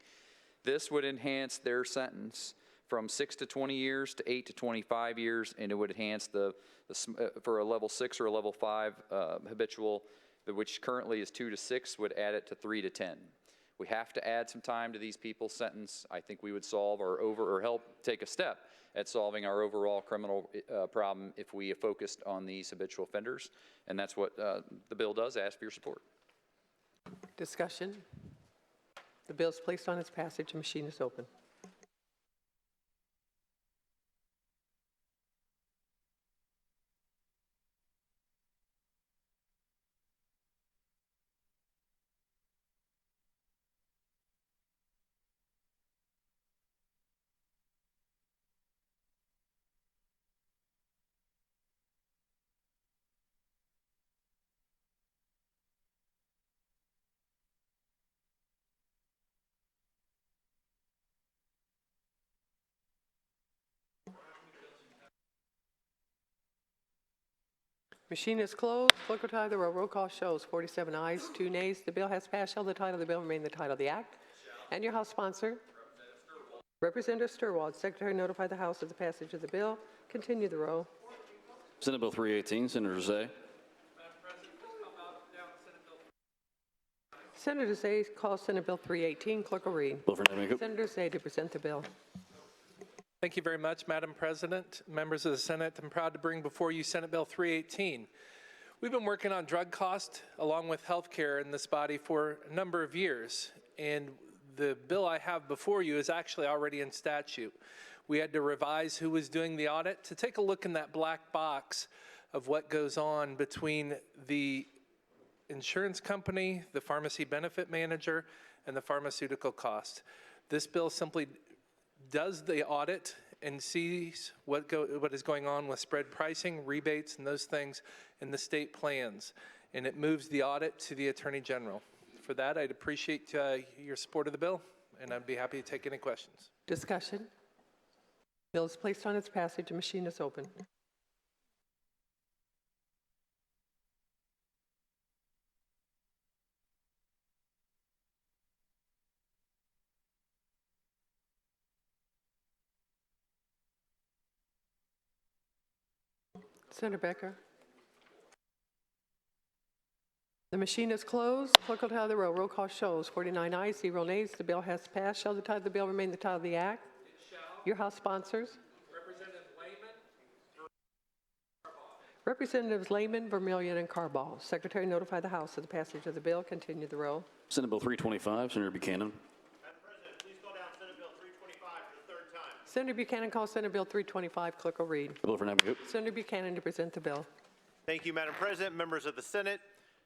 This would enhance their sentence from 6 to 20 years to 8 to 25 years, and it would enhance for a level 6 or a level 5 habitual, which currently is 2 to 6, would add it to 3 to 10. We have to add some time to these people's sentence. I think we would solve or help take a step at solving our overall criminal problem if we focused on these habitual offenders, and that's what the bill does. I ask for your support. Discussion. The bill is placed on its passage. The machine is open. Machine is closed. Clerk will tally the roll. Roll call shows 47 ayes, 2 nays. The bill has passed. Shall the title of the bill remain the title of the act? And your House sponsor? Representative Sturwald. Secretary notify the House of the passage of the bill. Continue the roll. Senate Bill 318, Senator Zay. Senator Zay calls Senate Bill 318. Clerk will read. Bill for name. Senator Zay to present the bill. Thank you very much, Madam President, members of the Senate. I'm proud to bring before you Senate Bill 318. We've been working on drug cost along with health care in this body for a number of years, and the bill I have before you is actually already in statute. We had to revise who was doing the audit to take a look in that black box of what goes on between the insurance company, the pharmacy benefit manager, and the pharmaceutical cost. This bill simply does the audit and sees what is going on with spread pricing, rebates, and those things in the state plans. And it moves the audit to the Attorney General. For that, I'd appreciate your support of the bill, and I'd be happy to take any questions. Discussion. Bill is placed on its passage. The machine is open. Senator Becker. The machine is closed. Clerk will tally the roll. Roll call shows 49 ayes, 0 nays. The bill has passed. Shall the title of the bill remain the title of the act? It shall. Your House sponsors? Representatives Lehman, Vermillion, and Carball. Secretary notify the House of the passage of the bill. Continue the roll. Senate Bill 325, Senator Buchanan. Madam President, please call down Senate Bill 325 for the 3rd time. Senator Buchanan calls Senate Bill 325. Clerk will read. Bill for name. Senator Buchanan to present the bill. Thank you, Madam President, members of the Senate.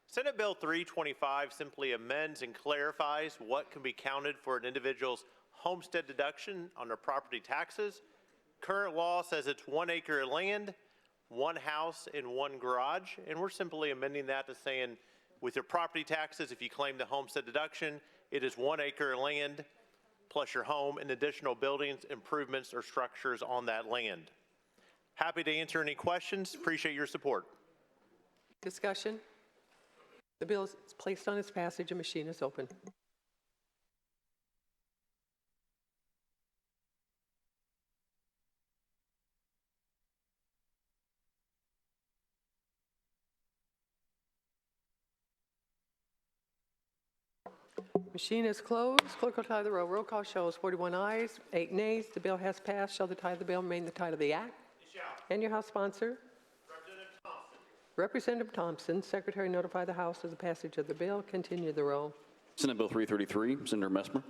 Senate Bill 325 simply amends and clarifies what can be counted for an individual's homestead deduction on their property taxes. Current law says it's 1 acre of land, 1 house, and 1 garage, and we're simply amending that to saying with your property taxes, if you claim the homestead deduction, it is 1 acre of land plus your home and additional buildings, improvements, or structures on that land. Happy to answer any questions. Appreciate your support. Discussion. The bill is placed on its passage. A machine is open. Machine is closed. Clerk will tally the roll. Roll call shows 41 ayes, 8 nays. The bill has passed. Shall the title of the bill remain the title of the act? It shall. And your House sponsor? Representative Thompson. Representative Thompson. Secretary notify the House of the passage of the bill. Continue the roll. Senate Bill 333, Senator Messmer.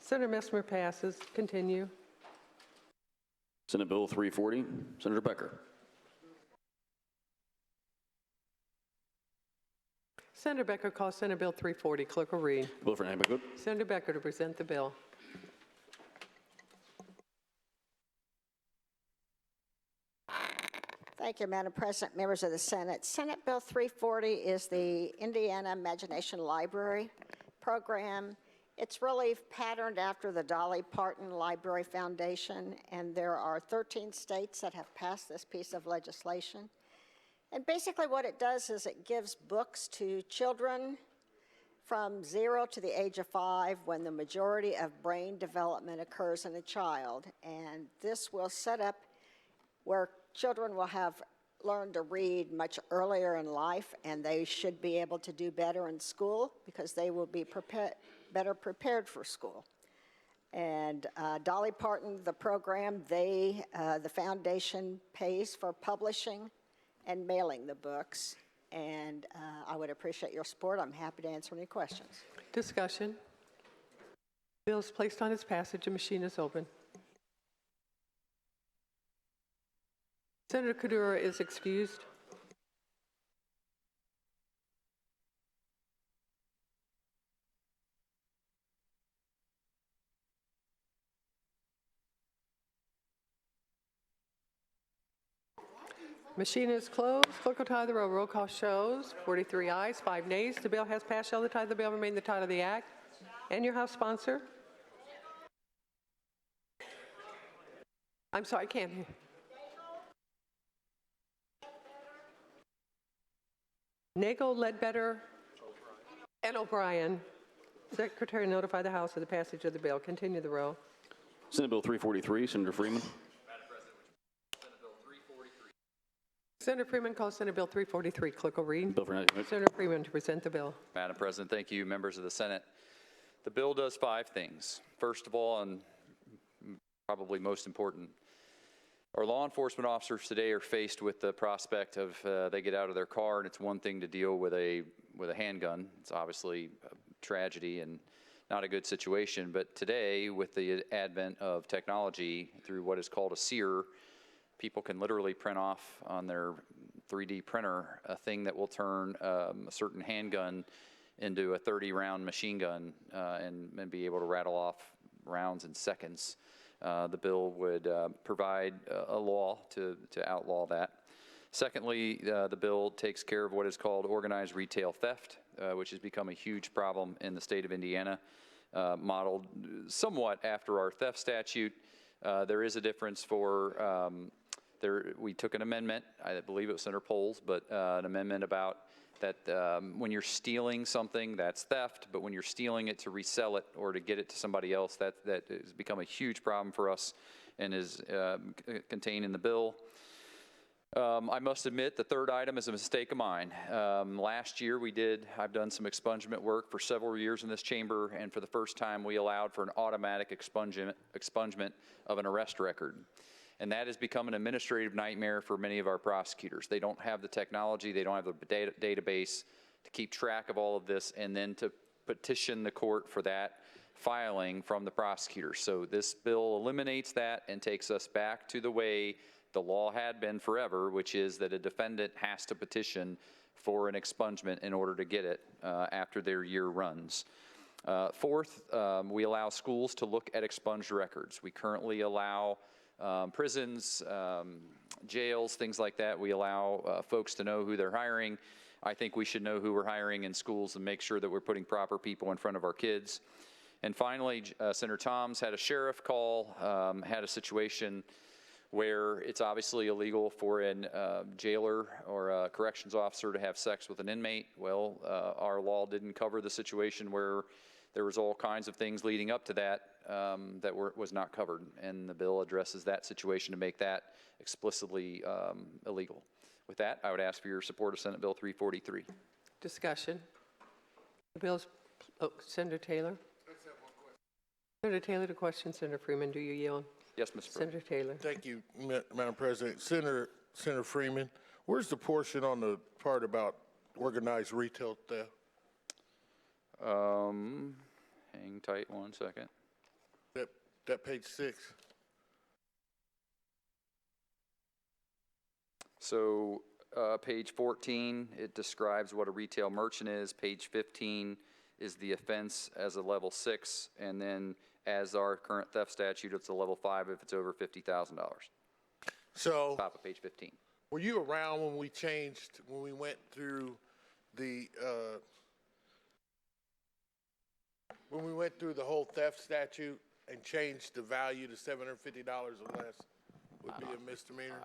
Senator Messmer passes. Continue. Senate Bill 340, Senator Becker. Senator Becker calls Senate Bill 340. Clerk will read. Bill for neighborhood. Senator Becker to present the bill. Thank you, Madam President, members of the Senate. Senate Bill 340 is the Indiana Imagination Library program. It's really patterned after the Dolly Parton Library Foundation, and there are 13 states that have passed this piece of legislation. And basically what it does is it gives books to children from 0 to the age of 5 when the majority of brain development occurs in a child. And this will set up where children will have learned to read much earlier in life, and they should be able to do better in school because they will be better prepared for school. And Dolly Parton, the program, the foundation pays for publishing and mailing the books. And I would appreciate your support. I'm happy to answer any questions. Discussion. Bill is placed on its passage. The machine is open. Senator Qaddoura is excused. Machine is closed. Clerk will tie the roll. Roll call shows 43 ayes, 5 nays. The bill has passed. Shall the title of the bill remain the title of the act? And your House sponsor? I'm sorry, I can't hear. Nagel, Ledbetter, and O'Brien. Secretary notify the House of the passage of the bill. Continue the roll. Senate Bill 343, Senator Freeman. Senator Freeman calls Senate Bill 343. Clerk will read. Bill for neighborhood. Senator Freeman to present the bill. Madam President, thank you, members of the Senate. The bill does 5 things. First of all, and probably most important, our law enforcement officers today are faced with the prospect of they get out of their car and it's one thing to deal with a handgun. It's obviously a tragedy and not a good situation. But today, with the advent of technology through what is called a SEER, people can literally print off on their 3D printer a thing that will turn a certain handgun into a 30-round machine gun and be able to rattle off rounds in seconds. The bill would provide a law to outlaw that. Secondly, the bill takes care of what is called organized retail theft, which has become a huge problem in the state of Indiana, modeled somewhat after our theft statute. There is a difference for, we took an amendment, I believe it was Senator Pol's, but an amendment about that when you're stealing something, that's theft, but when you're stealing it to resell it or to get it to somebody else, that has become a huge problem for us and is contained in the bill. I must admit the third item is a mistake of mine. Last year I've done some expungement work for several years in this chamber, and for the first time we allowed for an automatic expungement of an arrest record. And that has become an administrative nightmare for many of our prosecutors. They don't have the technology, they don't have the database to keep track of all of this and then to petition the court for that filing from the prosecutor. So this bill eliminates that and takes us back to the way the law had been forever, which is that a defendant has to petition for an expungement in order to get it after their year runs. Fourth, we allow schools to look at expunged records. We currently allow prisons, jails, things like that. We allow folks to know who they're hiring. I think we should know who we're hiring in schools and make sure that we're putting proper people in front of our kids. And finally, Senator Toms had a sheriff call, had a situation where it's obviously illegal for a jailer or a corrections officer to have sex with an inmate. Well, our law didn't cover the situation where there was all kinds of things leading up to that was not covered, and the bill addresses that situation to make that explicitly illegal. With that, I would ask for your support of Senate Bill 343. Discussion. The bill's, Senator Taylor. Senator Taylor to question Senator Freeman. Do you yield? Yes, Mr. President. Senator Taylor. Thank you, Madam President. Senator Freeman, where's the portion on the part about organized retail theft? Hang tight 1 second. That page 6. So page 14, it describes what a retail merchant is. Page 15 is the offense as a level 6, and then as our current theft statute, it's a level 5 if it's over $50,000. So, Top of page 15. were you around when we went through the whole theft statute and changed the value to $750 or less would be a misdemeanor?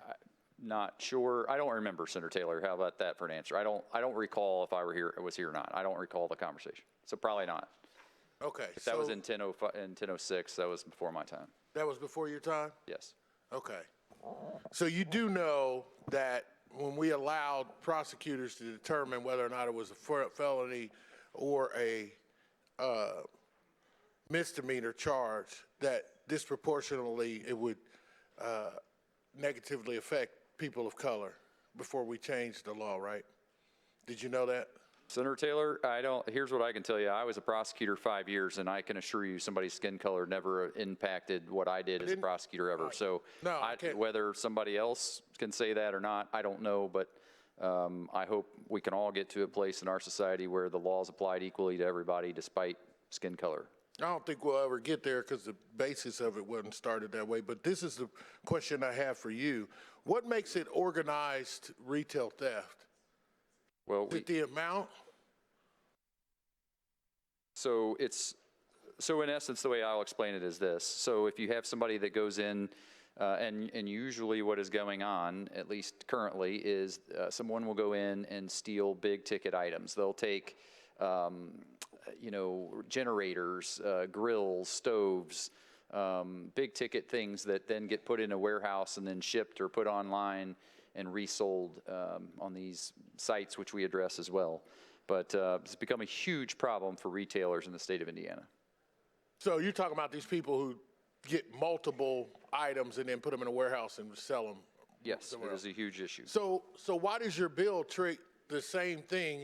Not sure. I don't remember, Senator Taylor. How about that for an answer? I don't recall if I was here or not. I don't recall the conversation. So probably not. Okay. If that was in 1006, that was before my time. That was before your time? Yes. Okay. So you do know that when we allowed prosecutors to determine whether or not it was a felony or a misdemeanor charge, that disproportionately it would negatively affect people of color before we changed the law, right? Did you know that? Senator Taylor, here's what I can tell you. I was a prosecutor 5 years, and I can assure you somebody's skin color never impacted what I did as a prosecutor ever. So whether somebody else can say that or not, I don't know, but I hope we can all get to a place in our society where the law is applied equally to everybody despite skin color. I don't think we'll ever get there because the basis of it wasn't started that way, but this is the question I have for you. What makes it organized retail theft? Well, is it the amount? So in essence, the way I'll explain it is this. So if you have somebody that goes in, and usually what is going on, at least currently, is someone will go in and steal big ticket items. They'll take, generators, grills, stoves, big ticket things that then get put in a warehouse and then shipped or put online and resold on these sites, which we address as well. But it's become a huge problem for retailers in the state of Indiana. So you're talking about these people who get multiple items and then put them in a warehouse and sell them? Yes, it is a huge issue. So why does your bill treat the same thing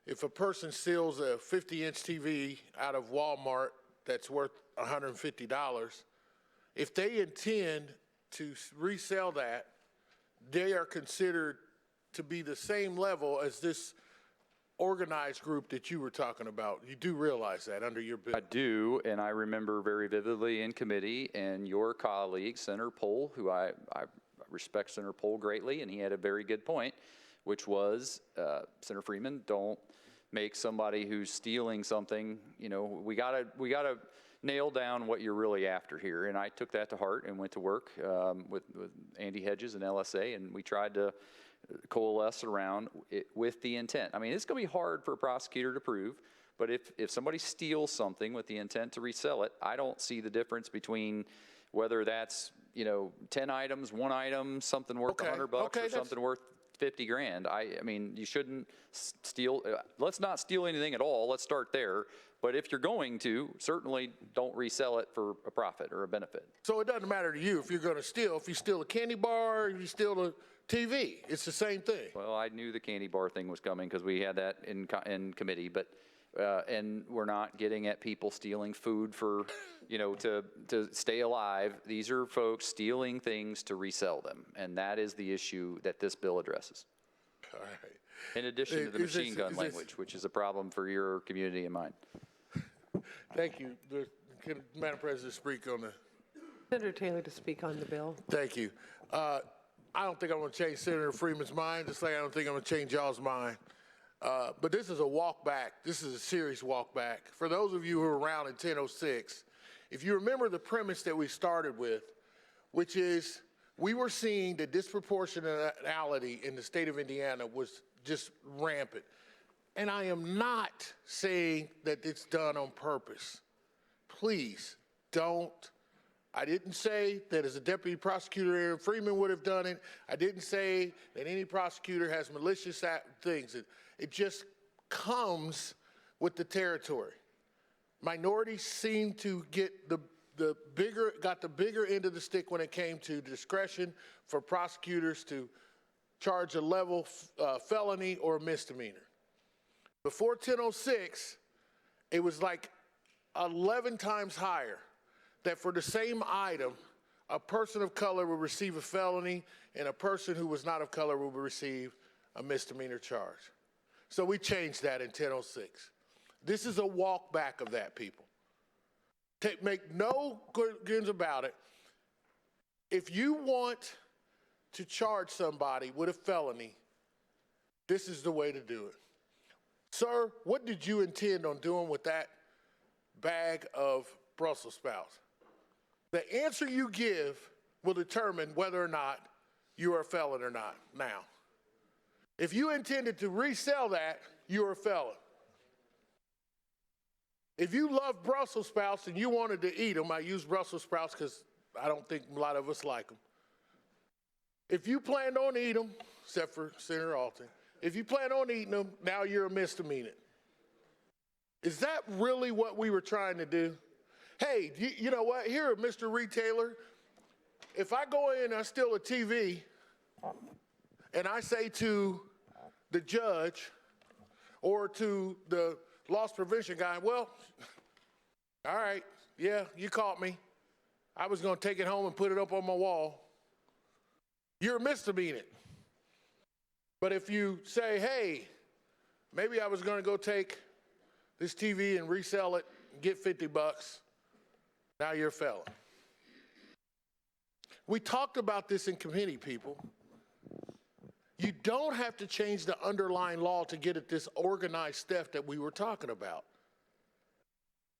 if a person steals a 50-inch TV out of Walmart that's worth $150, if they intend to resell that, they are considered to be the same level as this organized group that you were talking about. You do realize that under your bill? I do, and I remember very vividly in committee, and your colleague, Senator Pol, who I respect Senator Pol greatly, and he had a very good point, which was, Senator Freeman, don't make somebody who's stealing something, we gotta nail down what you're really after here. And I took that to heart and went to work with Andy Hedges and LSA, and we tried to coalesce around it with the intent. I mean, it's going to be hard for a prosecutor to prove, but if somebody steals something with the intent to resell it, I don't see the difference between whether that's 10 items, 1 item, something worth $100 or something worth 50 grand. I mean, you shouldn't steal. Let's not steal anything at all. Let's start there. But if you're going to, certainly don't resell it for a profit or a benefit. So it doesn't matter to you if you're going to steal. If you steal a candy bar, if you steal a TV, it's the same thing. Well, I knew the candy bar thing was coming because we had that in committee, but and we're not getting at people stealing food for, to stay alive. These are folks stealing things to resell them, and that is the issue that this bill addresses. All right. In addition to the machine gun language, which is a problem for your community and mine. Thank you. Can Madam President speak on the? Senator Taylor to speak on the bill. Thank you. I don't think I'm going to change Senator Freeman's mind, just like I don't think I'm going to change y'all's mind. But this is a walk back. This is a serious walk back. For those of you who were around in 1006, if you remember the premise that we started with, which is we were seeing the disproportionality in the state of Indiana was just rampant. And I am not saying that it's done on purpose. Please don't. I didn't say that as a deputy prosecutor, Aaron Freeman would have done it. I didn't say that any prosecutor has malicious things. It just comes with the territory. Minorities seem to get got the bigger end of the stick when it came to discretion for prosecutors to charge a level felony or misdemeanor. Before 1006, it was like 11 times higher. That for the same item, a person of color would receive a felony and a person who was not of color would receive a misdemeanor charge. So we changed that in 1006. This is a walk back of that, people. Make no questions about it. If you want to charge somebody with a felony, this is the way to do it. Sir, what did you intend on doing with that bag of Brussels sprouts? The answer you give will determine whether or not you are a felon or not now. If you intended to resell that, you're a felon. If you love Brussels sprouts and you wanted to eat them, I use Brussels sprouts because I don't think a lot of us like them. If you planned on eating them, except for Senator Alton, if you plan on eating them, now you're a misdemeanor. Is that really what we were trying to do? Hey, you know what? Here, Mr. Retailer, if I go in and I steal a TV and I say to the judge or to the loss prevention guy, well, all right, yeah, you caught me. I was going to take it home and put it up on my wall. You're a misdemeanor. But if you say, hey, maybe I was going to go take this TV and resell it and get $50, now you're a felon. We talked about this in committee, people. You don't have to change the underlying law to get at this organized theft that we were talking about.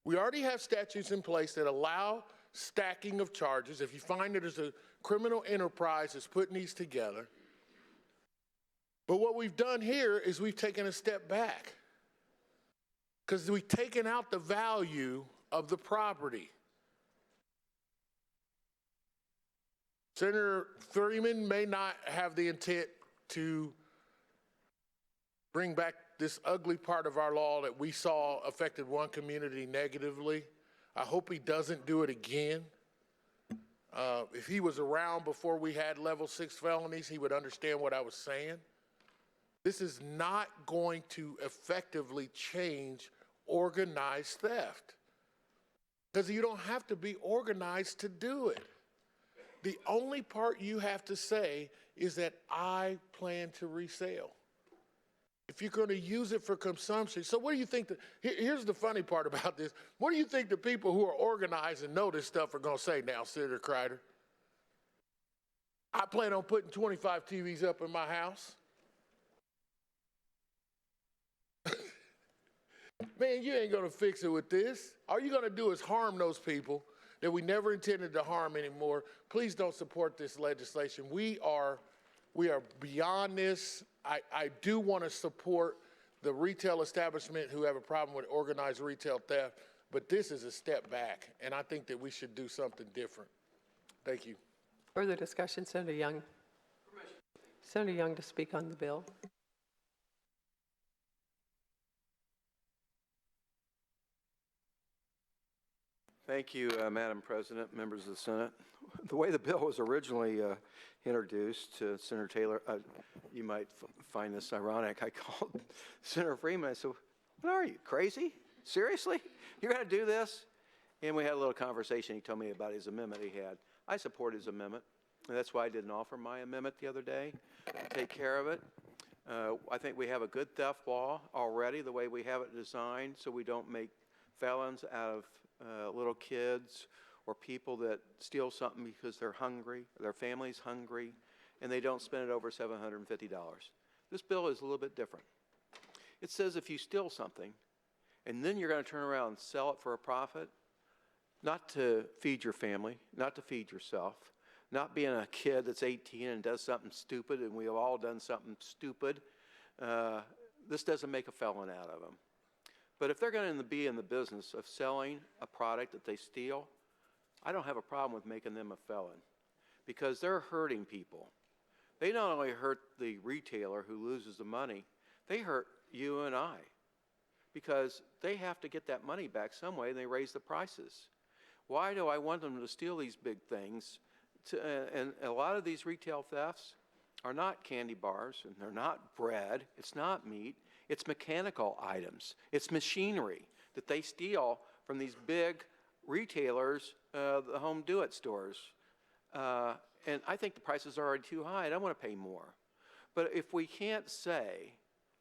We already have statutes in place that allow stacking of charges. If you find that there's a criminal enterprise that's putting these together. But what we've done here is we've taken a step back because we've taken out the value of the property. Senator Freeman may not have the intent to bring back this ugly part of our law that we saw affected one community negatively. I hope he doesn't do it again. If he was around before we had level 6 felonies, he would understand what I was saying. This is not going to effectively change organized theft because you don't have to be organized to do it. The only part you have to say is that I plan to resell. If you're going to use it for consumption. So what do you think? Here's the funny part about this. What do you think the people who are organized and know this stuff are going to say now, Senator Crider? I plan on putting 25 TVs up in my house. Man, you ain't going to fix it with this. All you're going to do is harm those people that we never intended to harm anymore. Please don't support this legislation. We are beyond this. I do want to support the retail establishment who have a problem with organized retail theft, but this is a step back, and I think that we should do something different. Thank you. Further discussion, Senator Young. Senator Young to speak on the bill. Thank you, Madam President, members of the Senate. The way the bill was originally introduced to Senator Taylor, you might find this ironic. I called Senator Freeman. I said, what are you, crazy? Seriously? You're going to do this? And we had a little conversation. He told me about his amendment he had. I support his amendment. And that's why I didn't offer my amendment the other day to take care of it. I think we have a good theft law already, the way we have it designed, so we don't make felons out of little kids or people that steal something because they're hungry, or their family's hungry, and they don't spend it over $750. This bill is a little bit different. It says if you steal something, and then you're going to turn around and sell it for a profit, not to feed your family, not to feed yourself, not being a kid that's 18 and does something stupid, and we have all done something stupid, this doesn't make a felon out of them. But if they're going to be in the business of selling a product that they steal, I don't have a problem with making them a felon because they're hurting people. They not only hurt the retailer who loses the money, they hurt you and I because they have to get that money back some way and they raise the prices. Why do I want them to steal these big things? And a lot of these retail thefts are not candy bars and they're not bread, it's not meat. It's mechanical items. It's machinery that they steal from these big retailers, the home do-it stores. And I think the prices are already too high. I don't want to pay more. But if we can't say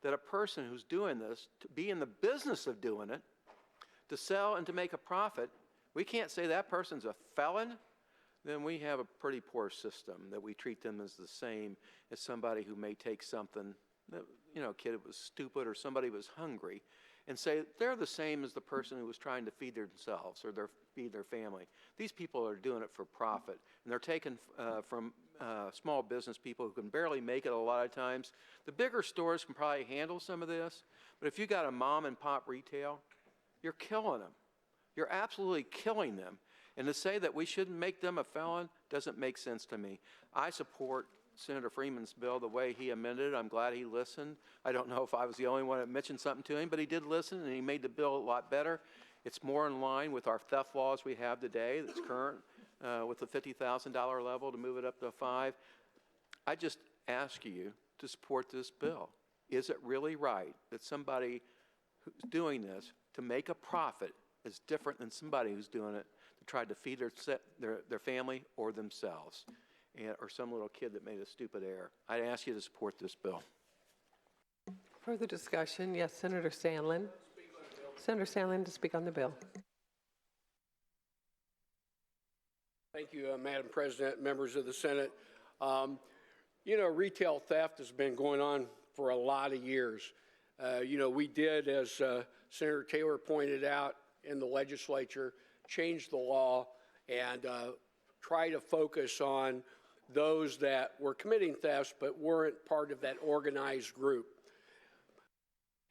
that a person who's doing this, to be in the business of doing it, to sell and to make a profit, we can't say that person's a felon, then we have a pretty poor system that we treat them as the same as somebody who may take something that, you know, a kid was stupid or somebody was hungry, and say they're the same as the person who was trying to feed themselves or feed their family. These people are doing it for profit, and they're taken from small business people who can barely make it a lot of times. The bigger stores can probably handle some of this, but if you got a mom and pop retail, you're killing them. You're absolutely killing them. And to say that we shouldn't make them a felon doesn't make sense to me. I support Senator Freeman's bill the way he amended it. I'm glad he listened. I don't know if I was the only one that mentioned something to him, but he did listen, and he made the bill a lot better. It's more in line with our theft laws we have today that's current with the $50,000 level to move it up to $5 million. I just ask you to support this bill. Is it really right that somebody who's doing this to make a profit is different than somebody who's doing it to try to feed their family or themselves, or some little kid that made a stupid error? I'd ask you to support this bill. Further discussion? Yes, Senator Sandlin. Senator Sandlin to speak on the bill. Thank you, Madam President, members of the Senate. You know, retail theft has been going on for a lot of years. You know, we did, as Senator Taylor pointed out in the legislature, change the law and try to focus on those that were committing thefts but weren't part of that organized group.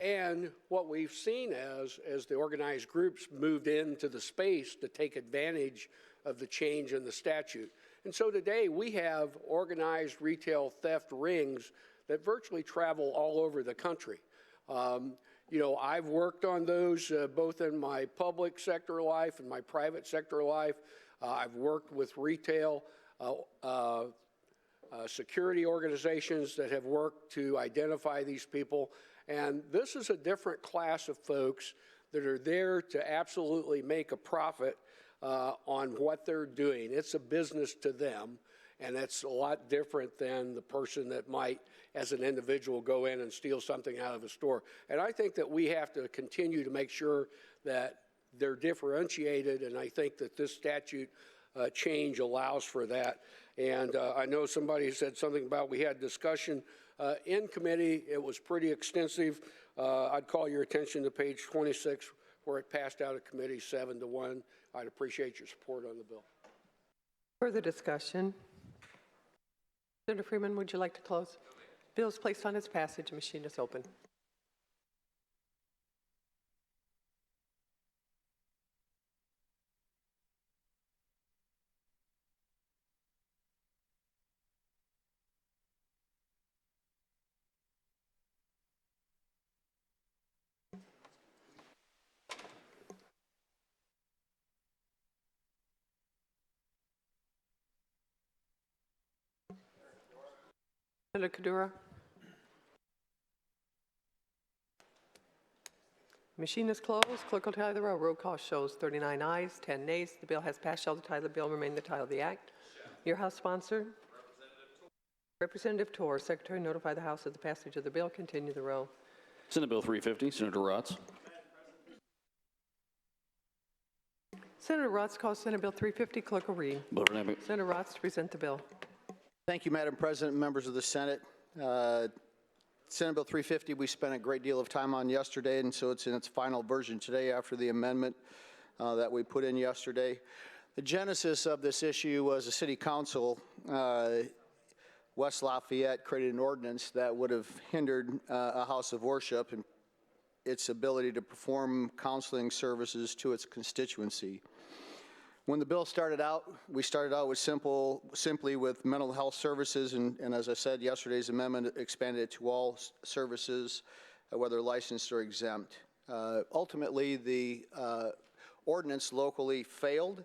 And what we've seen as the organized groups moved into the space to take advantage of the change in the statute. And so today we have organized retail theft rings that virtually travel all over the country. You know, I've worked on those both in my public sector life and my private sector life. I've worked with retail security organizations that have worked to identify these people. And this is a different class of folks that are there to absolutely make a profit on what they're doing. It's a business to them, and it's a lot different than the person that might, as an individual, go in and steal something out of a store. And I think that we have to continue to make sure that they're differentiated, and I think that this statute change allows for that. And I know somebody said something about we had discussion in committee. It was pretty extensive. I'd call your attention to page 26, where it passed out of committee 7-1. I'd appreciate your support on the bill. Further discussion? Senator Freeman, would you like to close? Bill is placed on its passage. Machine is open. Senator Qaddoura. Machine is closed. Clerk will tally the roll. Roll call shows 39 ayes, 10 nays. The bill has passed. Shall the title of the bill remain the title of the act? Your House sponsor? Representative Tor. Secretary, notify the House of the passage of the bill. Continue the roll. Senate Bill 350, Senator Raatz. Senator Raatz calls Senate Bill 350. Clerk will read. Senator Raatz to present the bill. Thank you, Madam President, members of the Senate. Senate Bill 350 we spent a great deal of time on yesterday, and so it's in its final version today after the amendment that we put in yesterday. The genesis of this issue was the City Council, West Lafayette, created an ordinance that would have hindered a house of worship and its ability to perform counseling services to its constituency. When the bill started out, we started out with simply with mental health services, and as I said, yesterday's amendment expanded it to all services, whether licensed or exempt. Ultimately, the ordinance locally failed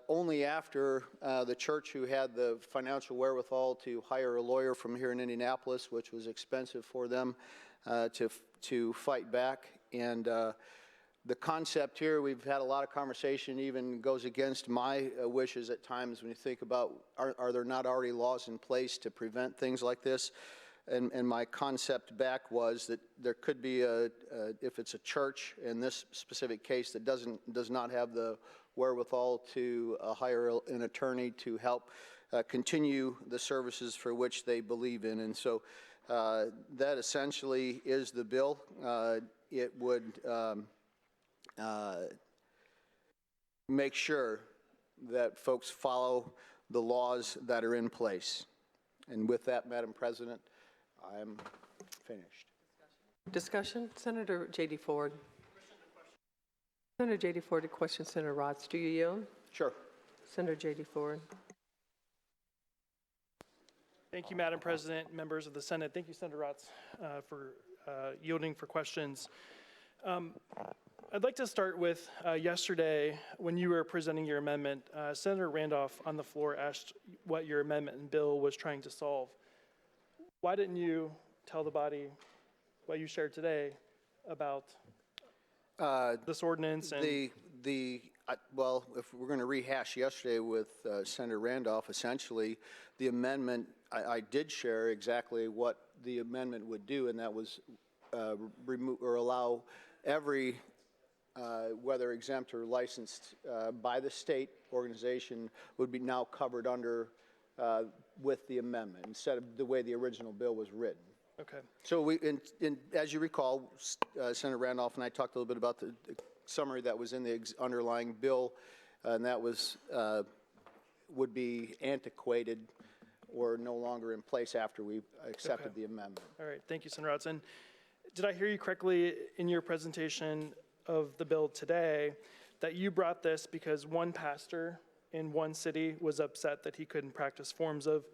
only after the church, who had the financial wherewithal to hire a lawyer from here in Indianapolis, which was expensive for them to fight back. And the concept here, we've had a lot of conversation, even goes against my wishes at times when you think about, are there not already laws in place to prevent things like this? and my concept back was that there could be if it's a church in this specific case that does not have the wherewithal to hire an attorney to help continue the services for which they believe in. And so that essentially is the bill. It would make sure that folks follow the laws that are in place. And with that, Madam President, I'm finished. Discussion? Senator J.D. Ford. Senator J.D. Ford to question Senator Raatz. Do you yield? Sure. Senator J.D. Ford. Thank you, Madam President, members of the Senate. Thank you, Senator Raatz, for yielding for questions. I'd like to start with yesterday when you were presenting your amendment, Senator Randolph on the floor asked what your amendment and bill was trying to solve. Why didn't you tell the body what you shared today about this ordinance? And well, if we're going to rehash yesterday with Senator Randolph, essentially the amendment, I did share exactly what the amendment would do, and that was remove or allow every whether exempt or licensed by the state organization would be now covered under with the amendment instead of the way the original bill was written. Okay. So we, as you recall, Senator Randolph and I talked a little bit about the summary that was in the underlying bill, and that was would be antiquated or no longer in place after we accepted the amendment. All right, thank you, Senator Raatz. And did I hear you correctly in your presentation of the bill today that you brought this because one pastor in one city was upset that he couldn't practice forms of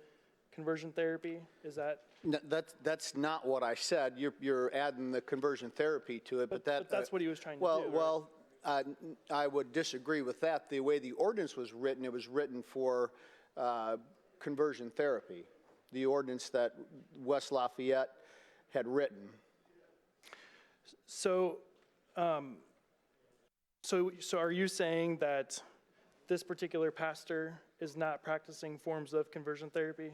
conversion therapy? Is that? No, that's not what I said. You're adding the conversion therapy to it, but that's what he was trying to do. Well, I would disagree with that. The way the ordinance was written, it was written for conversion therapy. The ordinance that West Lafayette had written. So, so are you saying that this particular pastor is not practicing forms of conversion therapy?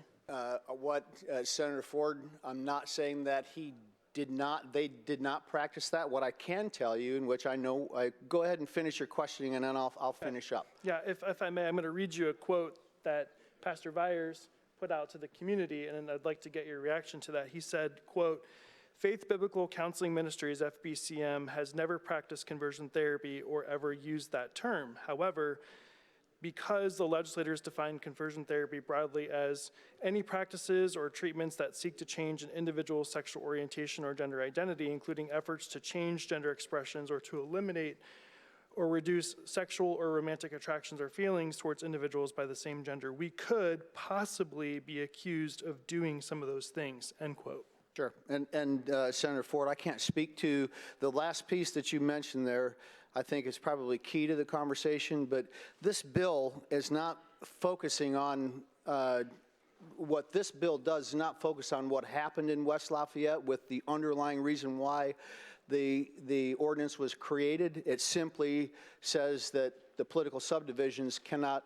Senator Ford, I'm not saying that they did not practice that. What I can tell you, in which I know, go ahead and finish your questioning and then I'll finish up. Yeah, if I may, I'm going to read you a quote that Pastor Vyers put out to the community, and I'd like to get your reaction to that. He said, quote, "Faith Biblical Counseling Ministries, FBCM, has never practiced conversion therapy or ever used that term. However, because the legislators define conversion therapy broadly as any practices or treatments that seek to change an individual's sexual orientation or gender identity, including efforts to change gender expressions or to eliminate or reduce sexual or romantic attractions or feelings towards individuals by the same gender, we could possibly be accused of doing some of those things," end quote. Sure. And Senator Ford, I can't speak to the last piece that you mentioned there. I think is probably key to the conversation, but this bill is not focusing on what this bill does is not focus on what happened in West Lafayette with the underlying reason why the ordinance was created. It simply says that the political subdivisions cannot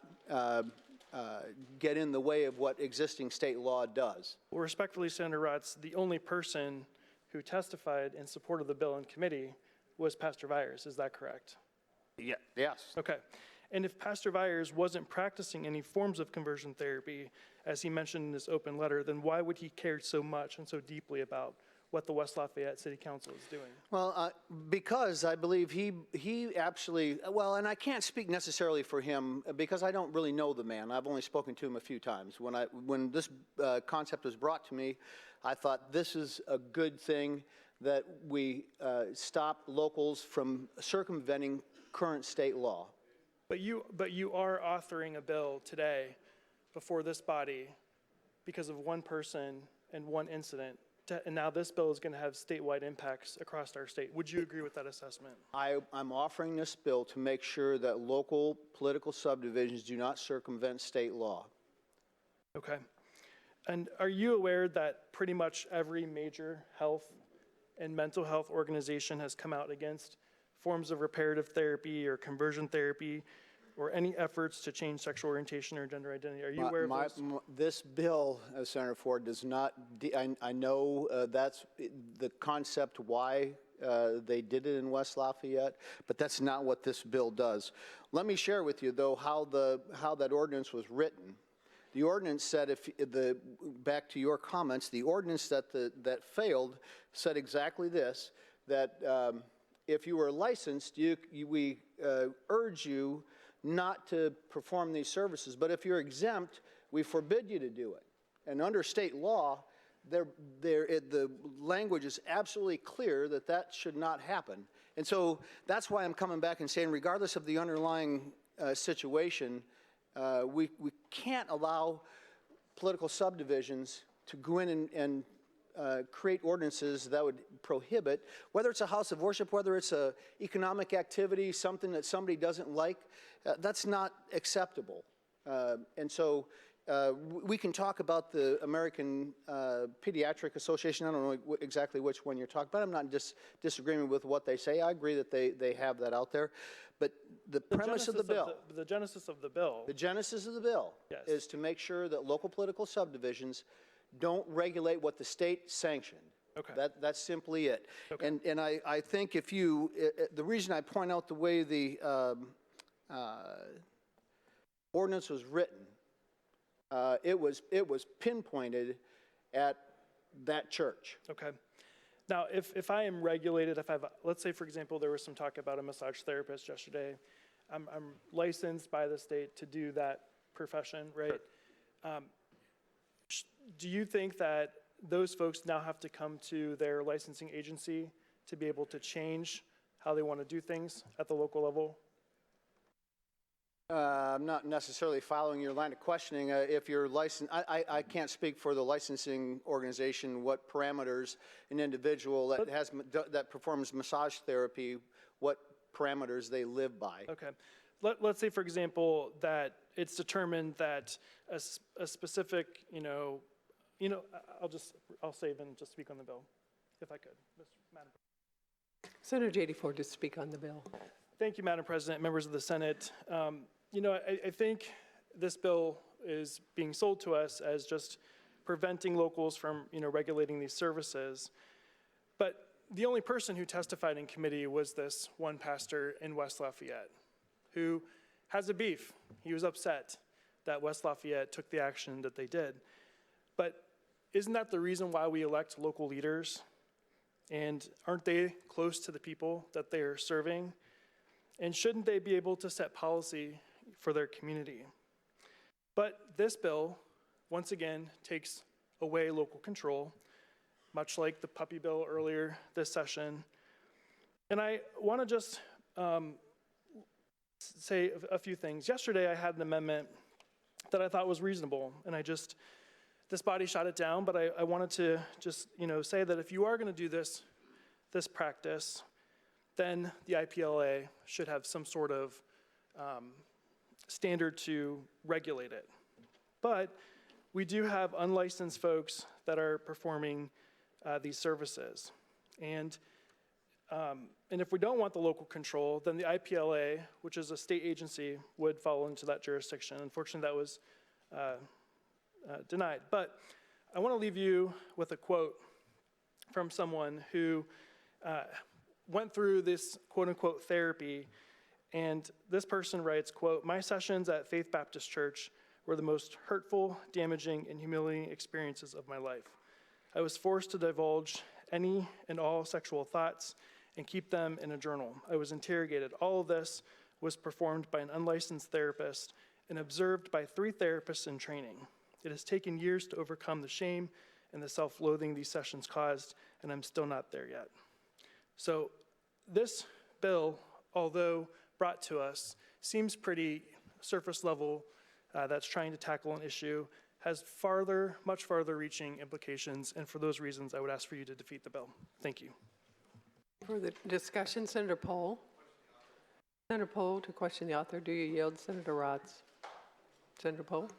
get in the way of what existing state law does. Well, respectfully, Senator Raatz, the only person who testified in support of the bill in committee was Pastor Vyers. Is that correct? Yeah. Yes. Okay. And if Pastor Vyers wasn't practicing any forms of conversion therapy, as he mentioned in his open letter, then why would he care so much and so deeply about what the West Lafayette City Council is doing? Well, because I believe he actually, well, and I can't speak necessarily for him because I don't really know the man. I've only spoken to him a few times. When this concept was brought to me, I thought this is a good thing that we stop locals from circumventing current state law. But you are authoring a bill today before this body because of one person and one incident, and now this bill is going to have statewide impacts across our state. Would you agree with that assessment? I'm offering this bill to make sure that local political subdivisions do not circumvent state law. Okay. And are you aware that pretty much every major health and mental health organization has come out against forms of reparative therapy or conversion therapy or any efforts to change sexual orientation or gender identity. Are you aware of those? This bill, Senator Ford, does not, I know that's the concept why they did it in West Lafayette, but that's not what this bill does. Let me share with you, though, how that ordinance was written. The ordinance said, back to your comments, the ordinance that failed said exactly this, that if you were licensed, we urge you not to perform these services. But if you're exempt, we forbid you to do it. And under state law, the language is absolutely clear that that should not happen. And so that's why I'm coming back and saying, regardless of the underlying situation, we can't allow political subdivisions to go in and create ordinances that would prohibit, whether it's a house of worship, whether it's an economic activity, something that somebody doesn't like, that's not acceptable. And so we can talk about the American Pediatric Association. I don't know exactly which one you're talking about. I'm not in disagreement with what they say. I agree that they have that out there. But the premise of the bill. The genesis of the bill. The genesis of the bill is to make sure that local political subdivisions don't regulate what the state sanctioned. Okay. That's simply it. Okay. And I think if you, the reason I point out the way the ordinance was written, it was pinpointed at that church. Okay. Now, if I am regulated, if I have, let's say, for example, there was some talk about a massage therapist yesterday. I'm licensed by the state to do that profession, right? Sure. Do you think that those folks now have to come to their licensing agency to be able to change how they want to do things at the local level? I'm not necessarily following your line of questioning. If you're licensed, I can't speak for the licensing organization, what parameters an individual that performs massage therapy, what parameters they live by. Okay. Let's say, for example, that it's determined that a specific, I'll save and just speak on the bill, if I could, Madam President. Senator J.D. Ford to speak on the bill. Thank you, Madam President, members of the Senate. I think this bill is being sold to us as just preventing locals from, regulating these services. But the only person who testified in committee was this one pastor in West Lafayette who has a beef. He was upset that West Lafayette took the action that they did. But isn't that the reason why we elect local leaders? And aren't they close to the people that they are serving? And shouldn't they be able to set policy for their community? But this bill, once again, takes away local control, much like the puppy bill earlier this session. And I want to just say a few things. Yesterday, I had an amendment that I thought was reasonable, and this body shot it down, but I wanted to just, say that if you are going to do this practice, then the IPLA should have some sort of standard to regulate it. But we do have unlicensed folks that are performing these services. And if we don't want the local control, then the IPLA, which is a state agency, would fall into that jurisdiction. Unfortunately, that was denied. But I want to leave you with a quote from someone who went through this quote-unquote therapy, and this person writes, quote, "My sessions at Faith Baptist Church were the most hurtful, damaging, and humiliating experiences of my life. I was forced to divulge any and all sexual thoughts and keep them in a journal. I was interrogated. All of this was performed by an unlicensed therapist and observed by 3 therapists in training. It has taken years to overcome the shame and the self-loathing these sessions caused, and I'm still not there yet." So this bill, although brought to us, seems pretty surface level, that's trying to tackle an issue, has much farther reaching implications, and for those reasons, I would ask for you to defeat the bill. Thank you. For the discussion, Senator Pol. Senator Pol, to question the author, do you yield? Senator Raatz. Senator Pol.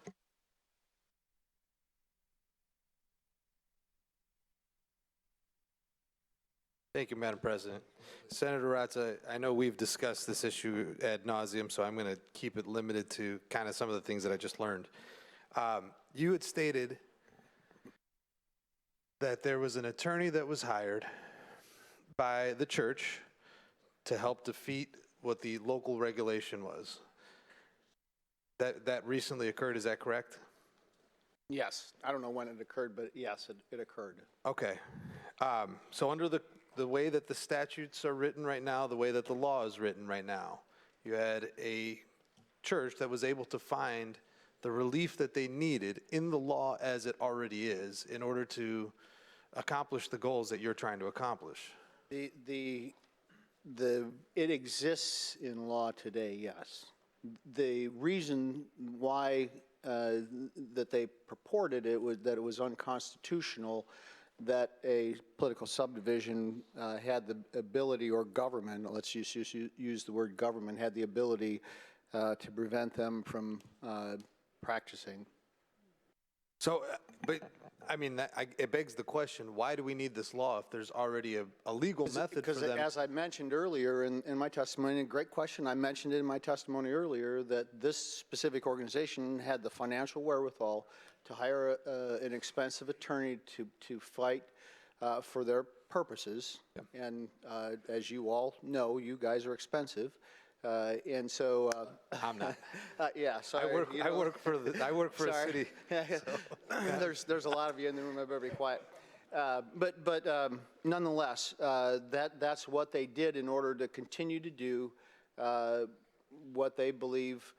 Thank you, Madam President. Senator Raatz, I know we've discussed this issue ad nauseum, so I'm going to keep it limited to kind of some of the things that I just learned. You had stated that there was an attorney that was hired by the church to help defeat what the local regulation was. That recently occurred, is that correct? Yes. I don't know when it occurred, but yes, it occurred. Okay. So under the way that the statutes are written right now, the way that the law is written right now, you had a church that was able to find the relief that they needed in the law as it already is in order to accomplish the goals that you're trying to accomplish. It exists in law today, yes. The reason why that they purported it was that it was unconstitutional that a political subdivision had the ability, or government, let's use the word government, had the ability to prevent them from practicing. So, but I mean, it begs the question, why do we need this law if there's already a legal method for them? Because as I mentioned earlier in my testimony, a great question, I mentioned it in my testimony earlier, that this specific organization had the financial wherewithal to hire an expensive attorney to fight for their purposes. Yep. And as you all know, you guys are expensive. And so I'm not. Yeah, sorry. I work for a city. So. There's a lot of you in the room. I better be quiet. But nonetheless, that's what they did in order to continue to do what they believe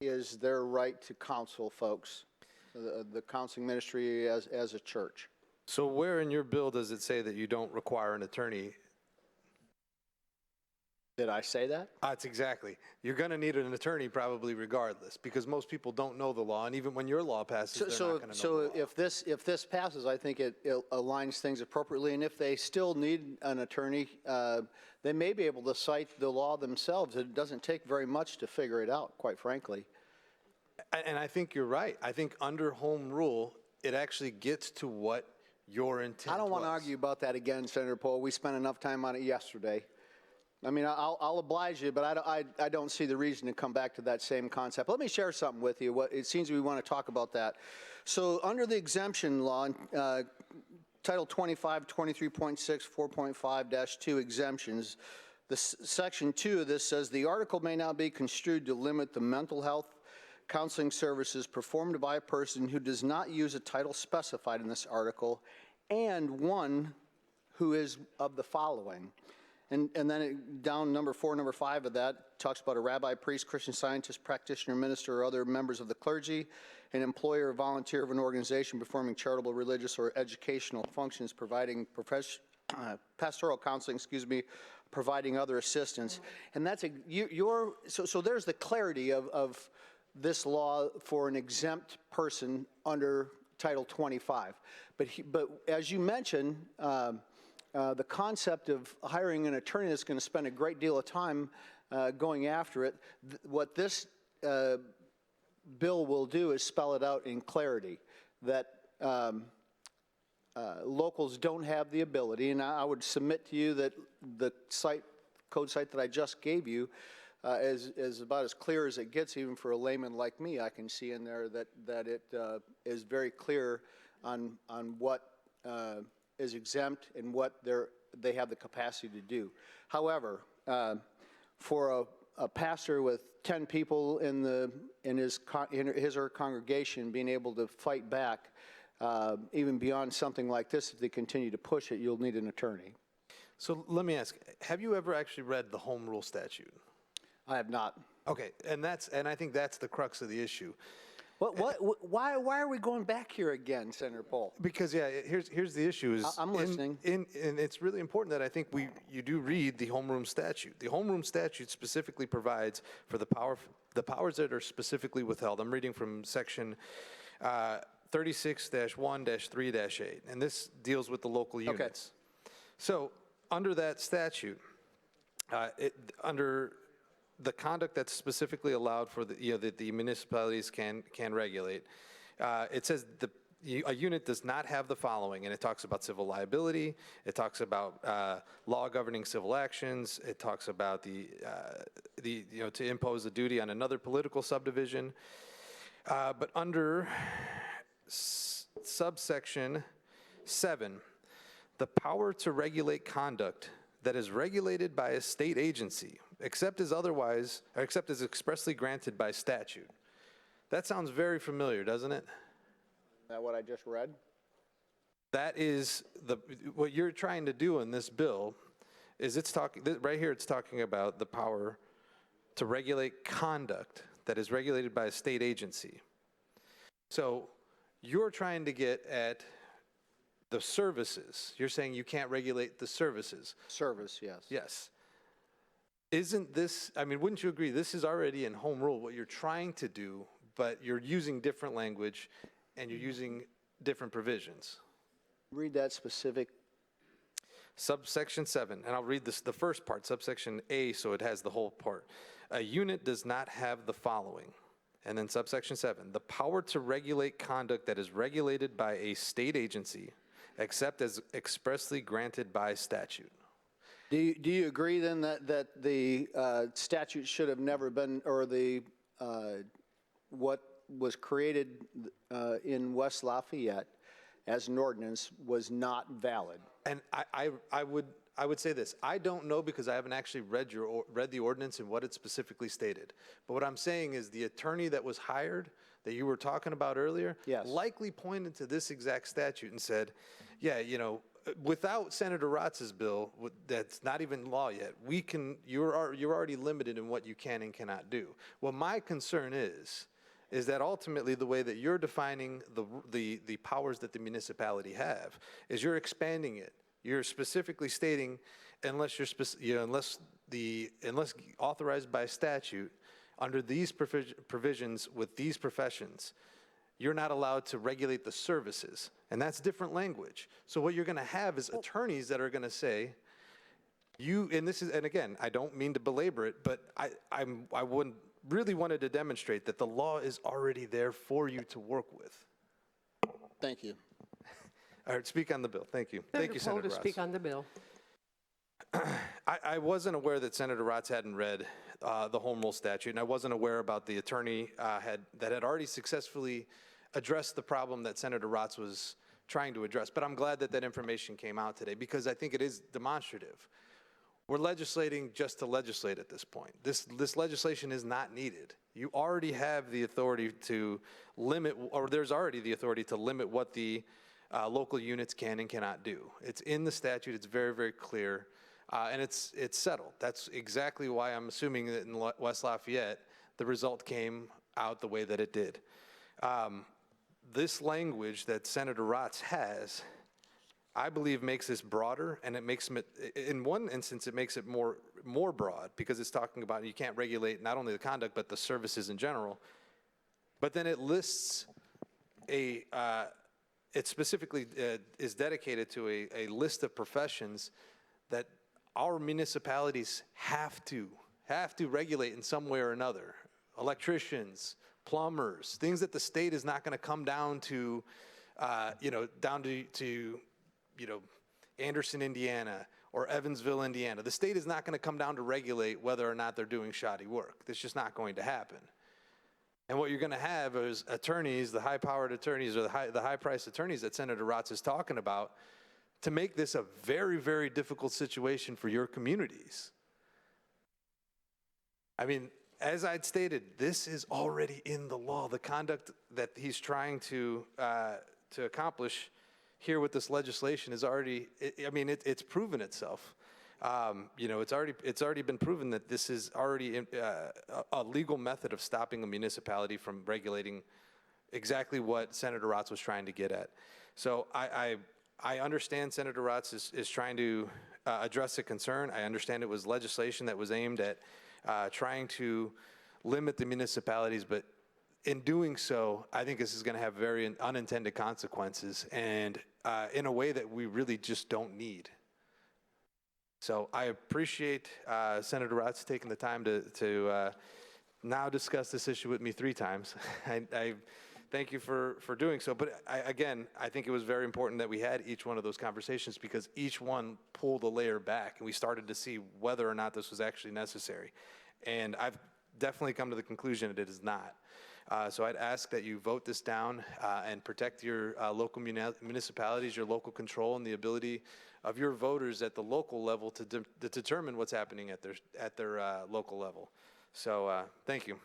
is their right to counsel folks, the counseling ministry as a church. So where in your bill does it say that you don't require an attorney? Did I say that? That's exactly. You're going to need an attorney probably regardless, because most people don't know the law, and even when your law passes, they're not going to know the law. if this passes, I think it aligns things appropriately, and if they still need an attorney, they may be able to cite the law themselves. It doesn't take very much to figure it out, quite frankly. And I think you're right. I think under home rule, it actually gets to what your intent was. I don't want to argue about that again, Senator Pol. We spent enough time on it yesterday. I mean, I'll oblige you, but I don't see the reason to come back to that same concept. Let me share something with you. It seems we want to talk about that. So under the exemption law, Title 25, 23.6, 4.5-2 exemptions, Section 2 of this says the article may not be construed to limit the mental health counseling services performed by a person who does not use a title specified in this article, and one who is of the following. And then down number 4, number 5 of that talks about a rabbi, priest, Christian Scientist, practitioner, minister, or other members of the clergy, an employer or volunteer of an organization performing charitable, religious, or educational functions, providing pastoral counseling, providing other assistance. And that's so there's the clarity of this law for an exempt person under Title 25. But as you mentioned, the concept of hiring an attorney that's going to spend a great deal of time going after it, what this bill will do is spell it out in clarity, that locals don't have the ability, and I would submit to you that the code site that I just gave you is about as clear as it gets, even for a layman like me. I can see in there that it is very clear on what is exempt and what they have the capacity to do. However, for a pastor with 10 people in his or her congregation being able to fight back, even beyond something like this, if they continue to push it, you'll need an attorney. So let me ask, have you ever actually read the home rule statute? I have not. Okay, and I think that's the crux of the issue. Why are we going back here again, Senator Pol? Because here's the issue is I'm listening. And it's really important that I think you do read the homeroom statute. The homeroom statute specifically provides for the powers that are specifically withheld. I'm reading from section 36-1-3-8, and this deals with the local units. Okay. So under that statute, under the conduct that's specifically allowed for that the municipalities can regulate, it says a unit does not have the following, and it talks about civil liability, it talks about law governing civil actions, it talks about to impose a duty on another political subdivision. But under subsection 7, the power to regulate conduct that is regulated by a state agency, except as expressly granted by statute. That sounds very familiar, doesn't it? Is that what I just read? That is what you're trying to do in this bill is right here it's talking about the power to regulate conduct that is regulated by a state agency. So you're trying to get at the services. You're saying you can't regulate the services. Service, yes. Yes. Isn't this, I mean, wouldn't you agree, this is already in home rule, what you're trying to do, but you're using different language and you're using different provisions. Read that specific. Subsection 7, and I'll read the first part, subsection A, so it has the whole part. A unit does not have the following. And then subsection 7, the power to regulate conduct that is regulated by a state agency, except as expressly granted by statute. Do you agree then that the statute should have never been, or what was created in West Lafayette as an ordinance was not valid? And I would say this. I don't know because I haven't actually read the ordinance and what it specifically stated. But what I'm saying is the attorney that was hired that you were talking about earlier likely pointed to this exact statute and said, yeah, you know, without Senator Raatz's bill, that's not even law yet, you're already limited in what you can and cannot do. Well, my concern is that ultimately the way that you're defining the powers that the municipality have is you're expanding it. You're specifically stating unless authorized by statute under these provisions with these professions, you're not allowed to regulate the services. And that's different language. So what you're going to have is attorneys that are going to say, and again, I don't mean to belabor it, but I really wanted to demonstrate that the law is already there for you to work with. Thank you. All right, speak on the bill. Thank you. Thank you, Senator Pol to Raatz. speak on the bill. I wasn't aware that Senator Raatz hadn't read the home rule statute, and I wasn't aware about the attorney that had already successfully addressed the problem that Senator Raatz was trying to address. But I'm glad that that information came out today because I think it is demonstrative. We're legislating just to legislate at this point. This legislation is not needed. You already have the authority to limit, or there's already the authority to limit what the local units can and cannot do. It's in the statute. It's very, very clear, and it's settled. That's exactly why I'm assuming that in West Lafayette, the result came out the way that it did. This language that Senator Raatz has, I believe, makes this broader, and it makes it, in one instance, it makes it more broad because it's talking about you can't regulate not only the conduct but the services in general. But then it lists it specifically is dedicated to a list of professions that our municipalities have to regulate in some way or another. Electricians, plumbers, things that the state is not going to come down to, down to Anderson, Indiana, or Evansville, Indiana. The state is not going to come down to regulate whether or not they're doing shoddy work. That's just not going to happen. And what you're going to have is attorneys, the high-powered attorneys or the high-priced attorneys that Senator Raatz is talking about to make this a very, very difficult situation for your communities. I mean, as I'd stated, this is already in the law. The conduct that he's trying to accomplish here with this legislation is already, it's proven itself. It's already been proven that this is already a legal method of stopping a municipality from regulating exactly what Senator Raatz was trying to get at. So I understand Senator Raatz is trying to address a concern. I understand it was legislation that was aimed at trying to limit the municipalities, but in doing so, I think this is going to have very unintended consequences and in a way that we really just don't need. So I appreciate Senator Raatz taking the time to now discuss this issue with me 3 times. I thank you for doing so. But again, I think it was very important that we had each one of those conversations because each one pulled a layer back and we started to see whether or not this was actually necessary. And I've definitely come to the conclusion that it is not. So I'd ask that you vote this down and protect your local municipalities, your local control, and the ability of your voters at the local level to determine what's happening at their local level. So thank you.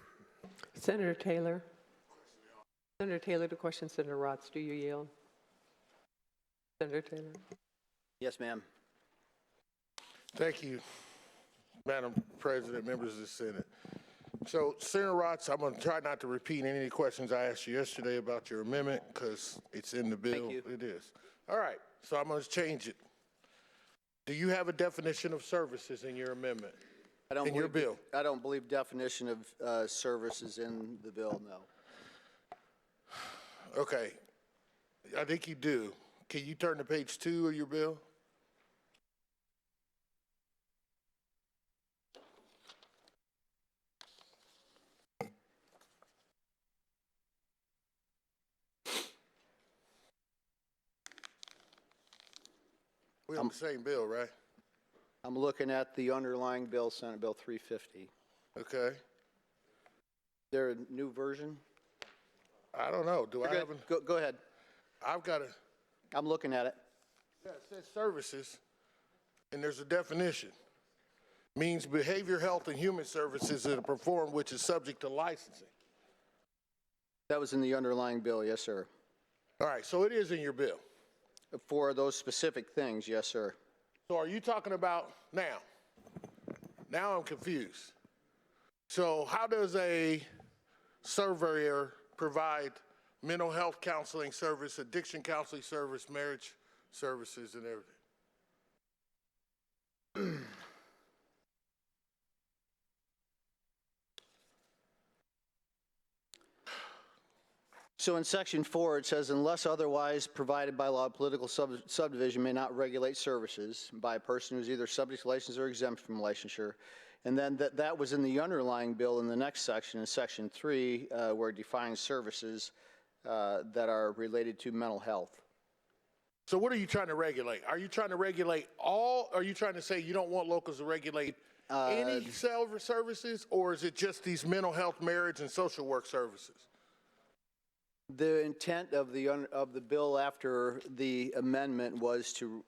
Senator Taylor. Senator Taylor to question Senator Raatz. Do you yield? Senator Taylor. Yes, ma'am. Thank you, Madam President, members of the Senate. So, Senator Raatz, I'm going to try not to repeat any of the questions I asked you yesterday about your amendment because it's in the bill. Thank you. It is. All right, so I'm going to change it. Do you have a definition of services in your amendment? In your bill? I don't believe definition of service is in the bill, no. Okay, I think you do. Can you turn to page 2 of your bill? We're on the same bill, right? I'm looking at the underlying bill, Senate Bill 350. Okay. Is there a new version? I don't know. Do I have a... Go ahead. I've got a... I'm looking at it. Yeah, it says services, and there's a definition. Means behavior, health, and human services that are performed which is subject to licensing. That was in the underlying bill, yes, sir. All right, so it is in your bill. For those specific things, yes, sir. So are you talking about now? Now I'm confused. So how does a surveyor provide mental health counseling service, addiction counseling service, marriage services, and everything? So in section 4, it says, unless otherwise provided by law, political subdivision may not regulate services by a person who's either subject to license or exempt from licensure. And then that was in the underlying bill in the next section, in section 3, where it defines services that are related to mental health. So what are you trying to regulate? Are you trying to regulate all, are you trying to say you don't want locals to regulate any services, or is it just these mental health, marriage, and social work services? The intent of the bill after the amendment was to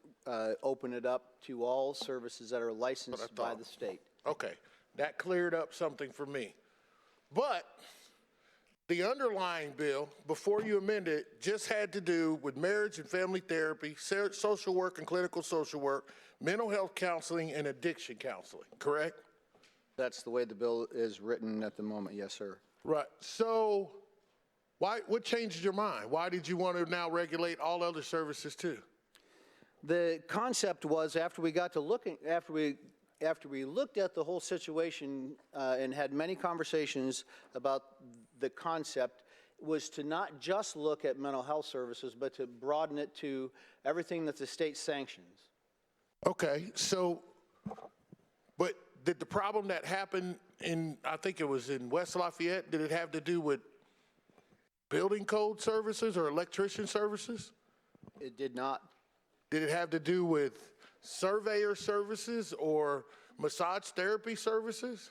open it up to all services that are licensed by the state. Okay, that cleared up something for me. But the underlying bill, before you amend it, just had to do with marriage and family therapy, social work and clinical social work, mental health counseling, and addiction counseling, correct? That's the way the bill is written at the moment, yes, sir. Right, so what changed your mind? Why did you want to now regulate all other services too? The concept was after we got to looking, after we looked at the whole situation and had many conversations about the concept, was to not just look at mental health services, but to broaden it to everything that the state sanctions. Okay, so, but did the problem that happened in, I think it was in West Lafayette, did it have to do with building code services or electrician services? It did not. Did it have to do with surveyor services or massage therapy services?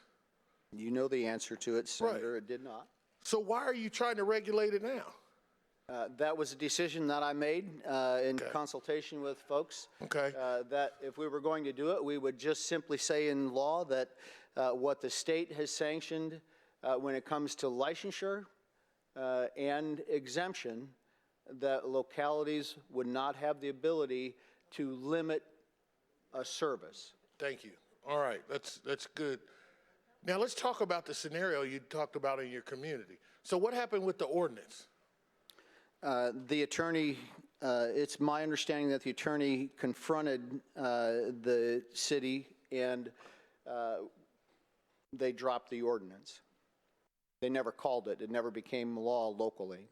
You know the answer to it, Senator. Right. It did not. So why are you trying to regulate it now? That was a decision that I made in consultation with folks. Okay. That if we were going to do it, we would just simply say in law that what the state has sanctioned when it comes to licensure and exemption, that localities would not have the ability to limit a service. Thank you. All right, that's good. Now let's talk about the scenario you talked about in your community. So what happened with the ordinance? The attorney, it's my understanding that the attorney confronted the city and they dropped the ordinance. They never called it. It never became law locally.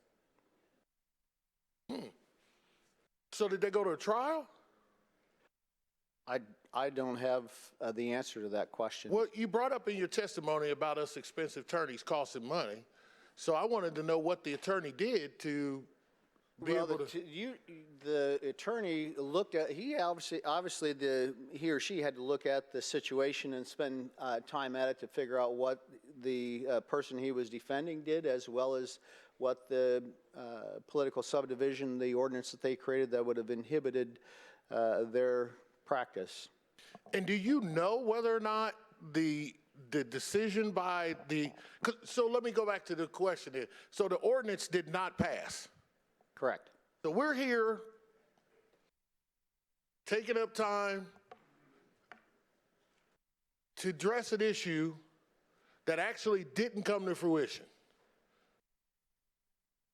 So did they go to a trial? I don't have the answer to that question. Well, you brought up in your testimony about us expensive attorneys costing money. So I wanted to know what the attorney did to be Well, able to. the attorney looked at, he obviously he or she had to look at the situation and spend time at it to figure out what the person he was defending did, as well as what the political subdivision, the ordinance that they created that would have inhibited their practice. And do you know whether or not the decision by so let me go back to the question here. So the ordinance did not pass? Correct. So we're here taking up time to address an issue that actually didn't come to fruition.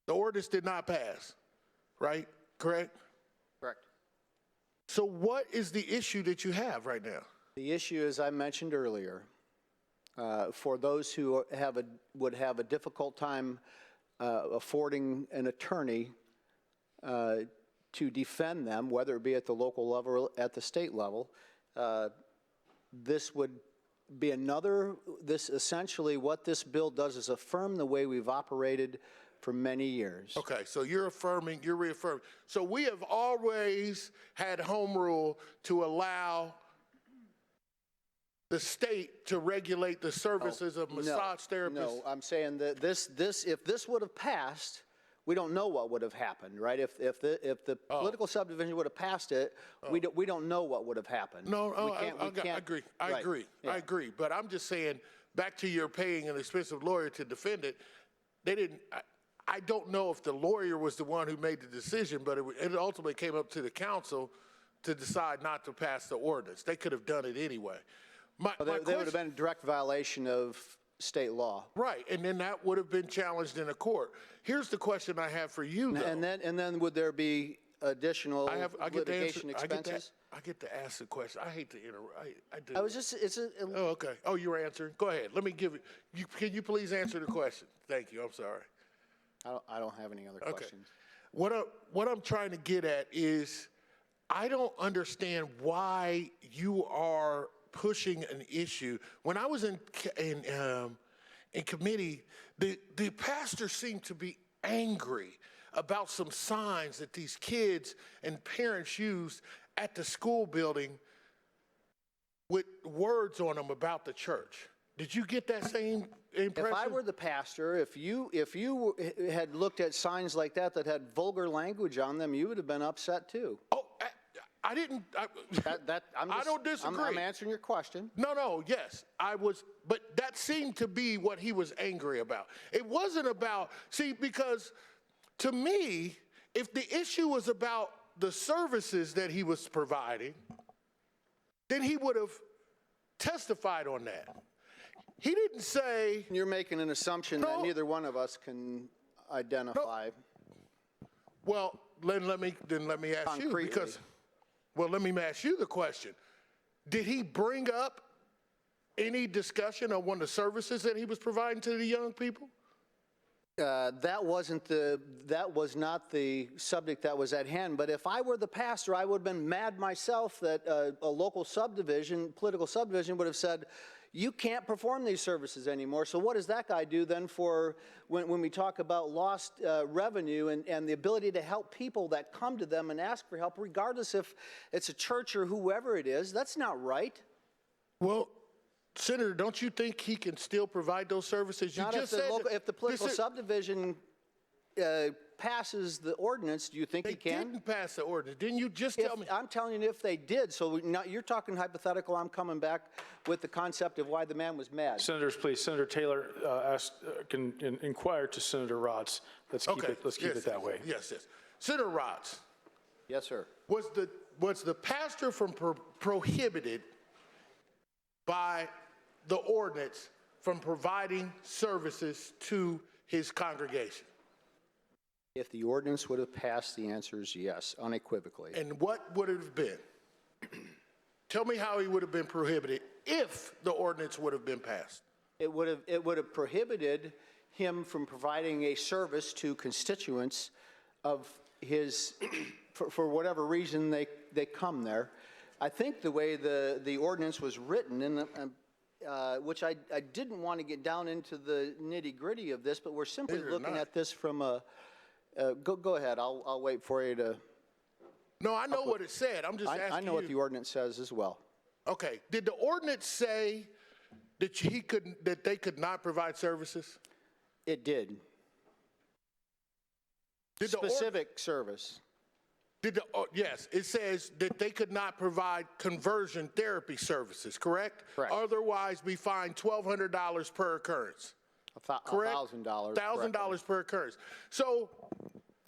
The ordinance did not pass, right? Correct? Correct. So what is the issue that you have right now? The issue, as I mentioned earlier, for those who would have a difficult time affording an attorney to defend them, whether it be at the local level or at the state level, this would be essentially what this bill does is affirm the way we've operated for many years. Okay, so you're reaffirming. So we have always had home rule to allow the state to regulate the services of massage therapists. No, I'm saying that if this would have passed, we don't know what would have happened, right? If the political subdivision would have passed it, we don't know what would have happened. I agree. I agree. But I'm just saying, back to your paying an expensive lawyer to defend it, they didn't. I don't know if the lawyer was the one who made the decision, but it ultimately came up to the council to decide not to pass the ordinance. They could have done it anyway. They would have been a direct violation of state law. Right, and then that would have been challenged in a court. Here's the question I have for you, though. And then would there be additional litigation expenses? I get to ask the question. I hate to interrupt. I do. I was just, oh, okay. Oh, you were answering? Go ahead. Let me give it. Can you please answer the question? Thank you. I'm sorry. I don't have any other questions. What I'm trying to get at is I don't understand why you are pushing an issue. When I was in committee, the pastor seemed to be angry about some signs that these kids and parents used at the school building with words on them about the church. Did you get that same impression? If I were the pastor, if you had looked at signs like that had vulgar language on them, you would have been upset too. Oh, I didn't. I don't disagree. I'm answering your question. No, yes, I was, but that seemed to be what he was angry about. It wasn't about, because to me, if the issue was about the services that he was providing, then he would have testified on that. He didn't say. You're making an assumption that neither one of us can identify. Well, then let me ask you, because. Well, let me ask you the question. Did he bring up any discussion on one of the services that he was providing to the young people? That was not the subject that was at hand. But if I were the pastor, I would have been mad myself that a local subdivision, political subdivision, would have said, you can't perform these services anymore. So what does that guy do then for when we talk about lost revenue and the ability to help people that come to them and ask for help, regardless if it's a church or whoever it is? That's not right. Well, Senator, don't you think he can still provide those services? If the political subdivision passes the ordinance, do you think he can? They didn't pass the ordinance. Didn't you just tell me? I'm telling you if they did. So you're talking hypothetical. I'm coming back with the concept of why the man was mad. Senators, please. Senator Taylor can inquire to Senator Raatz. Let's keep it that way. Yes. Senator Raatz. Yes, sir. Was the pastor from prohibited by the ordinance from providing services to his congregation? If the ordinance would have passed, the answer is yes, unequivocally. And what would it have been? Tell me how he would have been prohibited if the ordinance would have been passed. It would have prohibited him from providing a service to constituents of his, for whatever reason they come there. I think the way the ordinance was written, and which I didn't want to get down into the nitty-gritty of this, but we're simply looking at this from a, go ahead, I'll wait for you to. No, I know what it said. I'm just asking you. I know what the ordinance says as well. Okay. Did the ordinance say that they could not provide services? It did. Specific service. Yes, it says that they could not provide conversion therapy services, correct? Correct. Otherwise, be fined $1,200 per occurrence. Correct? $1,000. $1,000 per occurrence. So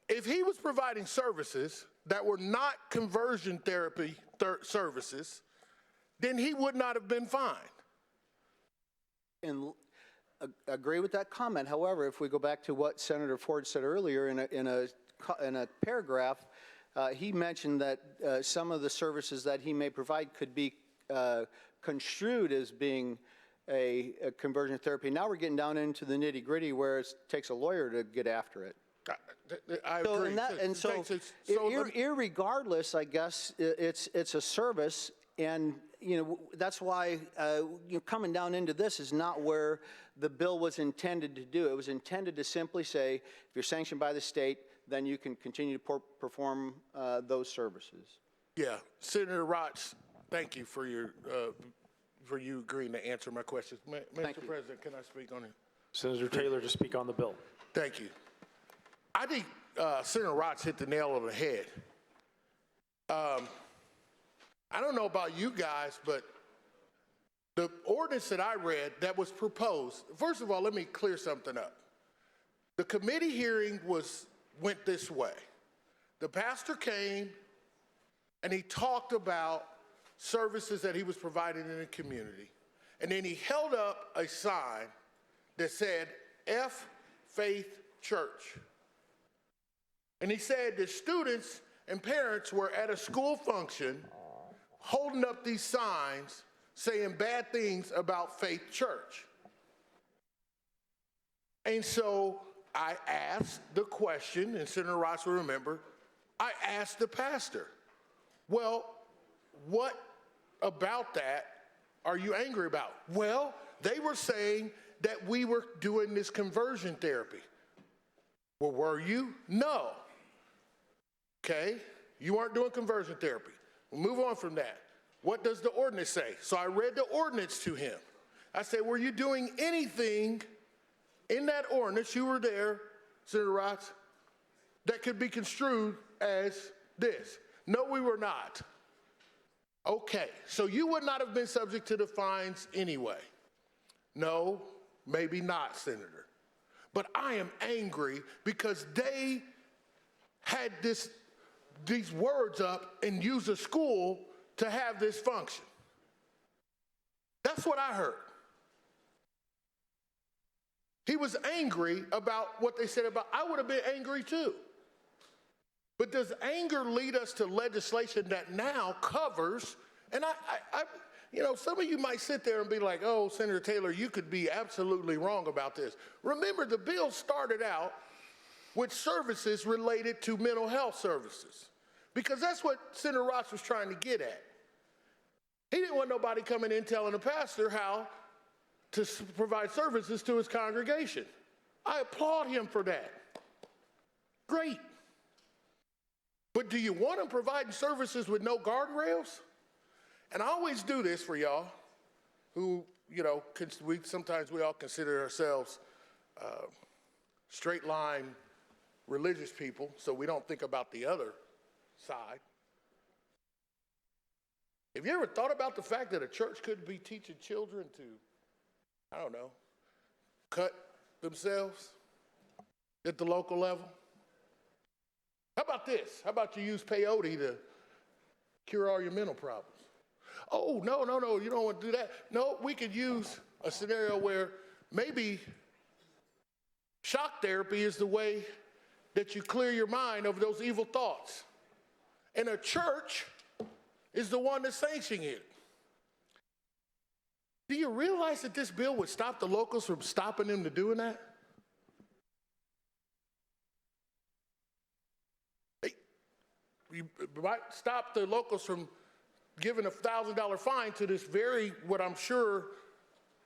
if he was providing services that were not conversion therapy services, then he would not have been fined. And agree with that comment. However, if we go back to what Senator Ford said earlier in a paragraph, he mentioned that some of the services that he may provide could be construed as being a conversion therapy. Now we're getting down into the nitty-gritty where it takes a lawyer to get after it. I agree. Irregardless, I guess it's a service, and that's why coming down into this is not where the bill was intended to do. It was intended to simply say, if you're sanctioned by the state, then you can continue to perform those services. Yeah, Senator Raatz, thank you for you agreeing to answer my questions. Mr. President, can I speak on it? Senator Taylor to speak on the bill. Thank you. I think Senator Raatz hit the nail on the head. I don't know about you guys, but the ordinance that I read that was proposed, first of all, let me clear something up. The committee hearing went this way. The pastor came and he talked about services that he was providing in the community. And then he held up a sign that said, F Faith Church. And he said the students and parents were at a school function holding up these signs saying bad things about Faith Church. And so I asked the question, and Senator Raatz will remember, I asked the pastor, well, what about that are you angry about? Well, they were saying that we were doing this conversion therapy. Well, were you? No. Okay, you weren't doing conversion therapy. We'll move on from that. What does the ordinance say? So I read the ordinance to him. I said, were you doing anything in that ordinance, you were there, Senator Raatz, that could be construed as this? No, we were not. Okay, so you would not have been subject to the fines anyway. No, maybe not, Senator. But I am angry because they had these words up and used a school to have this function. That's what I heard. He was angry about what they said about, I would have been angry too. But does anger lead us to legislation that now covers, and some of you might sit there and be like, oh, Senator Taylor, you could be absolutely wrong about this. Remember, the bill started out with services related to mental health services, because that's what Senator Raatz was trying to get at. He didn't want nobody coming in telling the pastor how to provide services to his congregation. I applaud him for that. Great. But do you want him providing services with no guardrails? And I always do this for y'all who, sometimes we all consider ourselves straight line religious people, so we don't think about the other side. Have you ever thought about the fact that a church could be teaching children to, cut themselves at the local level? How about this? How about you use peyote to cure all your mental problems? Oh, no, you don't want to do that. No, we could use a scenario where maybe shock therapy is the way that you clear your mind of those evil thoughts. And a church is the one that's sanctioning it. Do you realize that this bill would stop the locals from stopping them to doing that? You might stop the locals from giving a $1,000 fine to this what I'm sure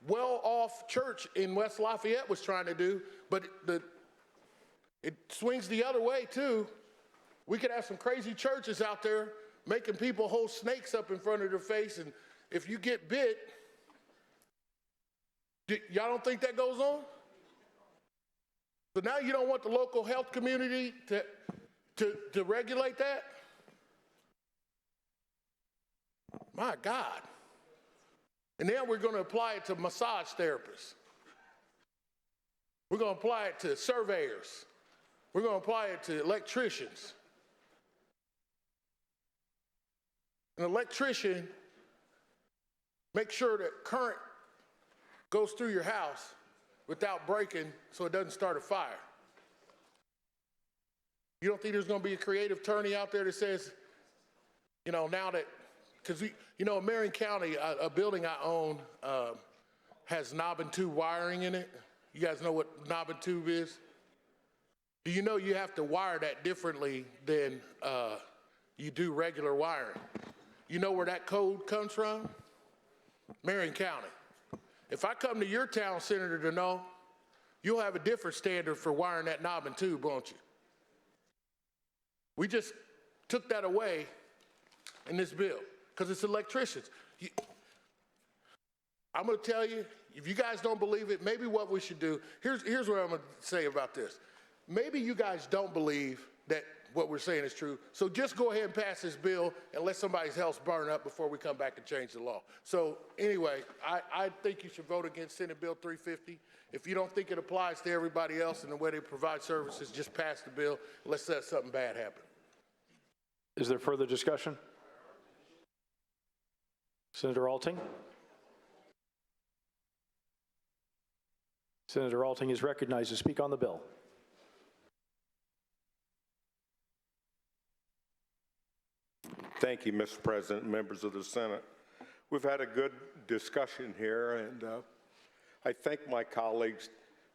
well-off church in West Lafayette was trying to do, but it swings the other way too. We could have some crazy churches out there making people hold snakes up in front of their face, and if you get bit, y'all don't think that goes on? So now you don't want the local health community to regulate that? My God. And then we're going to apply it to massage therapists. We're going to apply it to surveyors. We're going to apply it to electricians. An electrician makes sure that current goes through your house without breaking so it doesn't start a fire. You don't think there's going to be a creative attorney out there that says, you know, now that, because in Marion County, a building I own has knob and tube wiring in it. You guys know what knob and tube is? Do you know you have to wire that differently than you do regular wiring? You know where that code comes from? Marion County. If I come to your town, Senator Dernulc, you'll have a different standard for wiring that knob and tube, won't you? We just took that away in this bill because it's electricians. I'm going to tell you, if you guys don't believe it, maybe what we should do, here's what I'm going to say about this. Maybe you guys don't believe that what we're saying is true, so just go ahead and pass this bill and let somebody's house burn up before we come back and change the law. So anyway, I think you should vote against Senate Bill 350. If you don't think it applies to everybody else and the way they provide services, just pass the bill. Let's let something bad happen. Is there further discussion? Senator Alting? Senator Alting is recognized to speak on the bill. Thank you, Mr. President, members of the Senate. We've had a good discussion here, and I thank my colleagues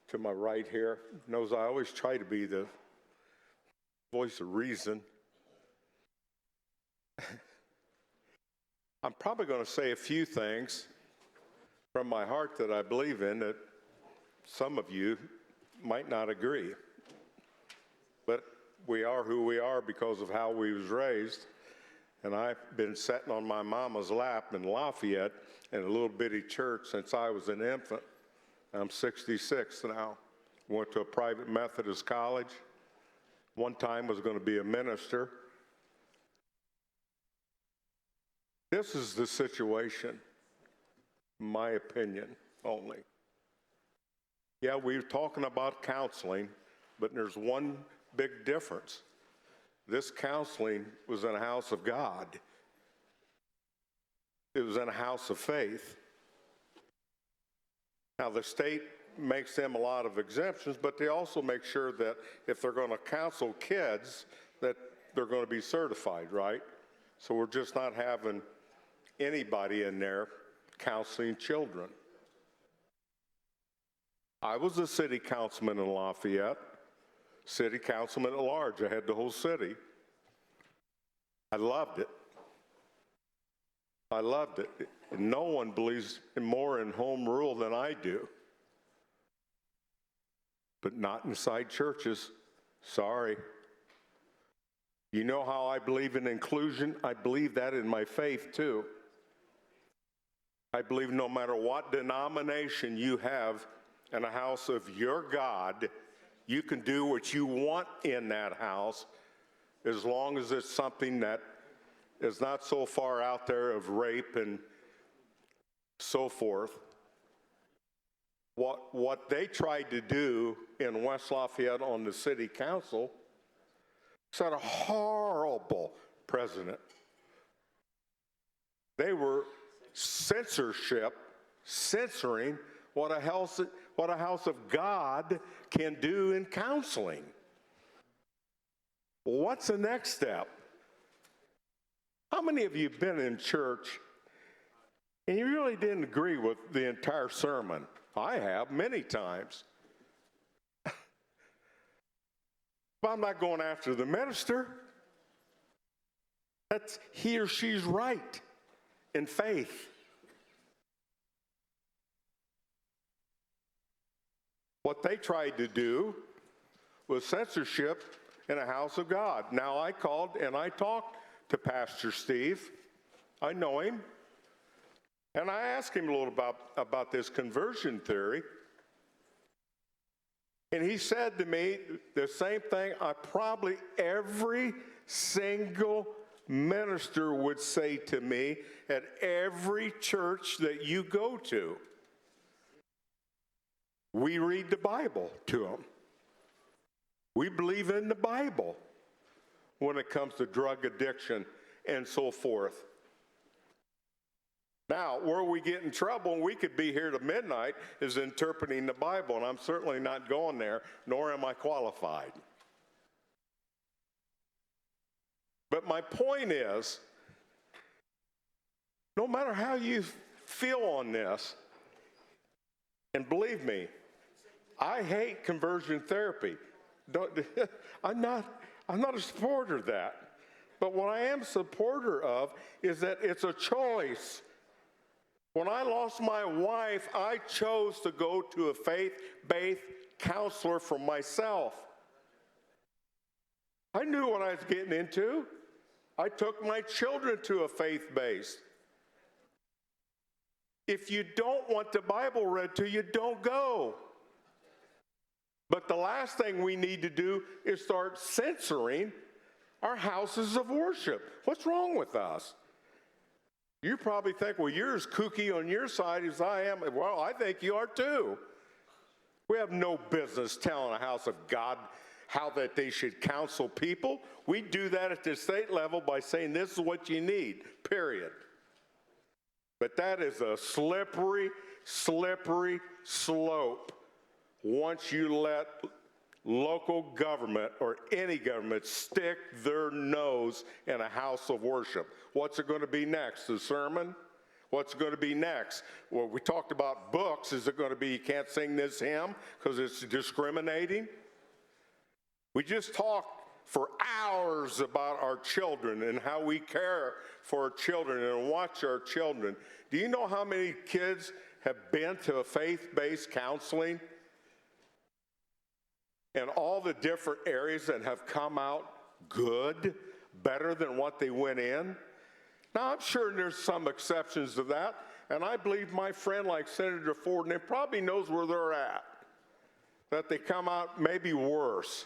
to my right here. Knows I always try to be the voice of reason. I'm probably going to say a few things from my heart that I believe in that some of you might not agree. But we are who we are because of how we was raised. And I've been sitting on my mama's lap in Lafayette in a little bitty church since I was an infant. I'm 66 now. Went to a private Methodist college. One time was going to be a minister. This is the situation, my opinion only. Yeah, we're talking about counseling, but there's one big difference. This counseling was in a house of God. It was in a house of faith. Now, the state makes them a lot of exemptions, but they also make sure that if they're going to counsel kids, that they're going to be certified, right? So we're just not having anybody in there counseling children. I was a city councilman in Lafayette. City councilman at large. I had the whole city. I loved it. I loved it. No one believes more in home rule than I do. But not inside churches. Sorry. You know how I believe in inclusion? I believe that in my faith too. I believe no matter what denomination you have in a house of your God, you can do what you want in that house as long as it's something that is not so far out there of rape and so forth. What they tried to do in West Lafayette on the city council set a horrible precedent. They were censoring what a house of God can do in counseling. What's the next step? How many of you have been in church and you really didn't agree with the entire sermon? I have many times. But I'm not going after the minister. That's he or she's right in faith. What they tried to do was censorship in a house of God. Now, I called and I talked to Pastor Steve. I know him. And I asked him a little about this conversion theory. And he said to me the same thing probably every single minister would say to me at every church that you go to. We read the Bible to them. We believe in the Bible when it comes to drug addiction and so forth. Now, where we get in trouble, and we could be here to midnight, is interpreting the Bible, and I'm certainly not going there, nor am I qualified. But my point is, no matter how you feel on this, and believe me, I hate conversion therapy. I'm not a supporter of that. But what I am a supporter of is that it's a choice. When I lost my wife, I chose to go to a faith-based counselor for myself. I knew what I was getting into. I took my children to a faith-based. If you don't want the Bible read to you, don't go. But the last thing we need to do is start censoring our houses of worship. What's wrong with us? You probably think, well, you're as kooky on your side as I am. Well, I think you are too. We have no business telling a house of God how that they should counsel people. We do that at the state level by saying this is what you need, period. But that is a slippery, slippery slope once you let local government or any government stick their nose in a house of worship. What's it going to be next? The sermon? What's going to be next? Well, we talked about books. Is it going to be you can't sing this hymn because it's discriminating? We just talked for hours about our children and how we care for our children and watch our children. Do you know how many kids have been to a faith-based counseling? And all the different areas that have come out good, better than what they went in. Now, I'm sure there's some exceptions to that, and I believe my friend like Senator Ford, and he probably knows where they're at, that they come out maybe worse.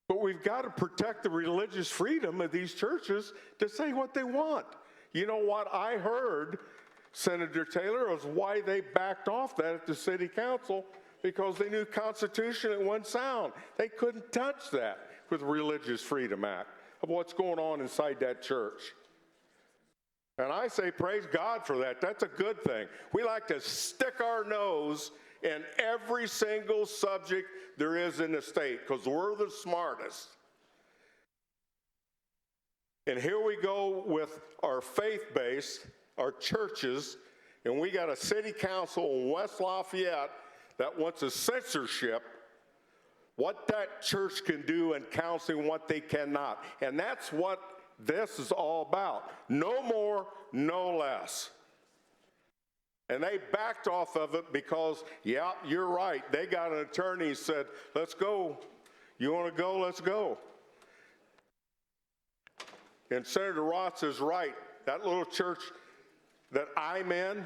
But we've got to protect the religious freedom of these churches to say what they want. You know what I heard, Senator Taylor, was why they backed off that at the city council, because they knew Constitution it wasn't sound. They couldn't touch that with the Religious Freedom Act of what's going on inside that church. And I say praise God for that. That's a good thing. We like to stick our nose in every single subject there is in the state because we're the smartest. And here we go with our faith-based, our churches, and we got a city council in West Lafayette that wants a censorship, what that church can do in counseling, what they cannot. And that's what this is all about. No more, no less. And they backed off of it because, yeah, you're right. They got an attorney who said, let's go. You want to go? Let's go. And Senator Raatz is right. That little church that I'm in,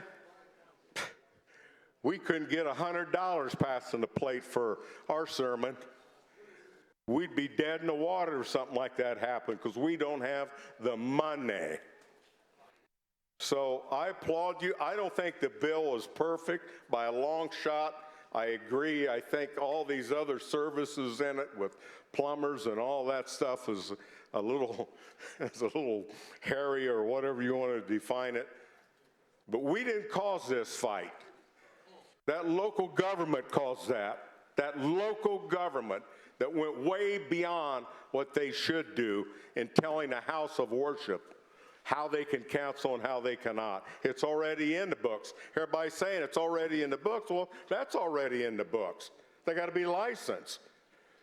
we couldn't get $100 passing the plate for our sermon. We'd be dead in the water if something like that happened because we don't have the money. So I applaud you. I don't think the bill is perfect by a long shot. I agree. I think all these other services in it with plumbers and all that stuff is a little hairy or whatever you want to define it. But we didn't cause this fight. That local government caused that. That local government that went way beyond what they should do in telling a house of worship how they can counsel and how they cannot. It's already in the books. Everybody's saying it's already in the books. Well, that's already in the books. They got to be licensed.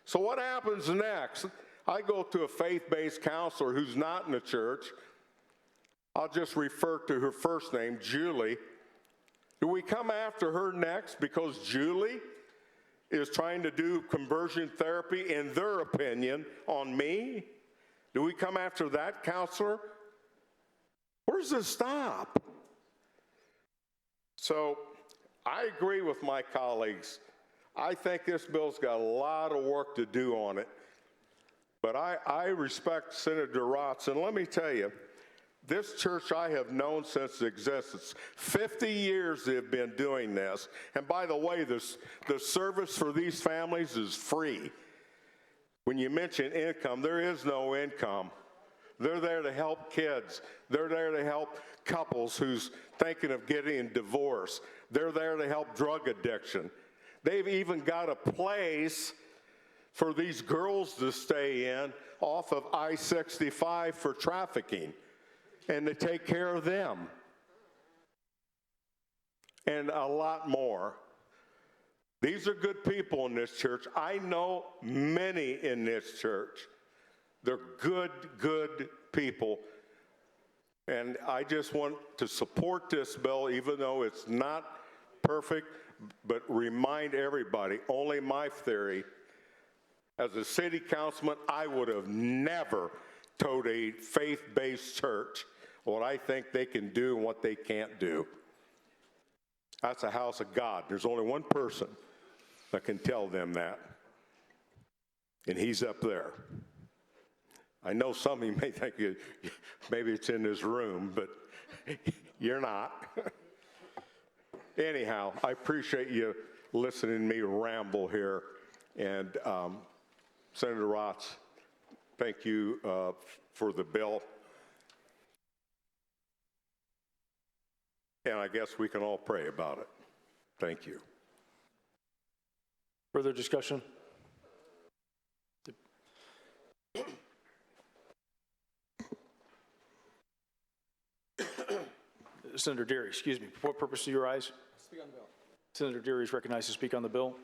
So what happens next? I go to a faith-based counselor who's not in the church. I'll just refer to her first name, Julie. Do we come after her next because Julie is trying to do conversion therapy, in their opinion, on me? Do we come after that counselor? Where does this stop? So I agree with my colleagues. I think this bill's got a lot of work to do on it. But I respect Senator Raatz, and let me tell you, this church I have known since its existence. 50 years they've been doing this. And by the way, the service for these families is free. When you mention income, there is no income. They're there to help kids. They're there to help couples who's thinking of getting a divorce. They're there to help drug addiction. They've even got a place for these girls to stay in off of I-65 for trafficking, and to take care of them, and a lot more. These are good people in this church. I know many in this church. They're good, good people. And I just want to support this bill, even though it's not perfect, but remind everybody, only my theory, as a city councilman, I would have never told a faith-based church what I think they can do and what they can't do. That's a house of God. There's only one person that can tell them that, and he's up there. I know some of you may think maybe it's in this room, but you're not. Anyhow, I appreciate you listening to me ramble here, and Senator Raatz, thank you for the bill. And I guess we can all pray about it. Thank you. Further discussion? Senator Deary, excuse me. For what purpose do you rise? Speak on the bill. Senator Deary is recognized to speak on the bill.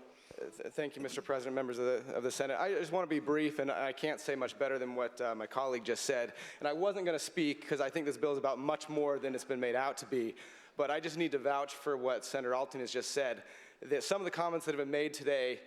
Thank you, Mr. President, members of the Senate. I just want to be brief, and I can't say much better than what my colleague just said. And I wasn't going to speak because I think this bill is about much more than it's been made out to be. But I just need to vouch for what Senator Alton has just said. That some of the comments that have been made today,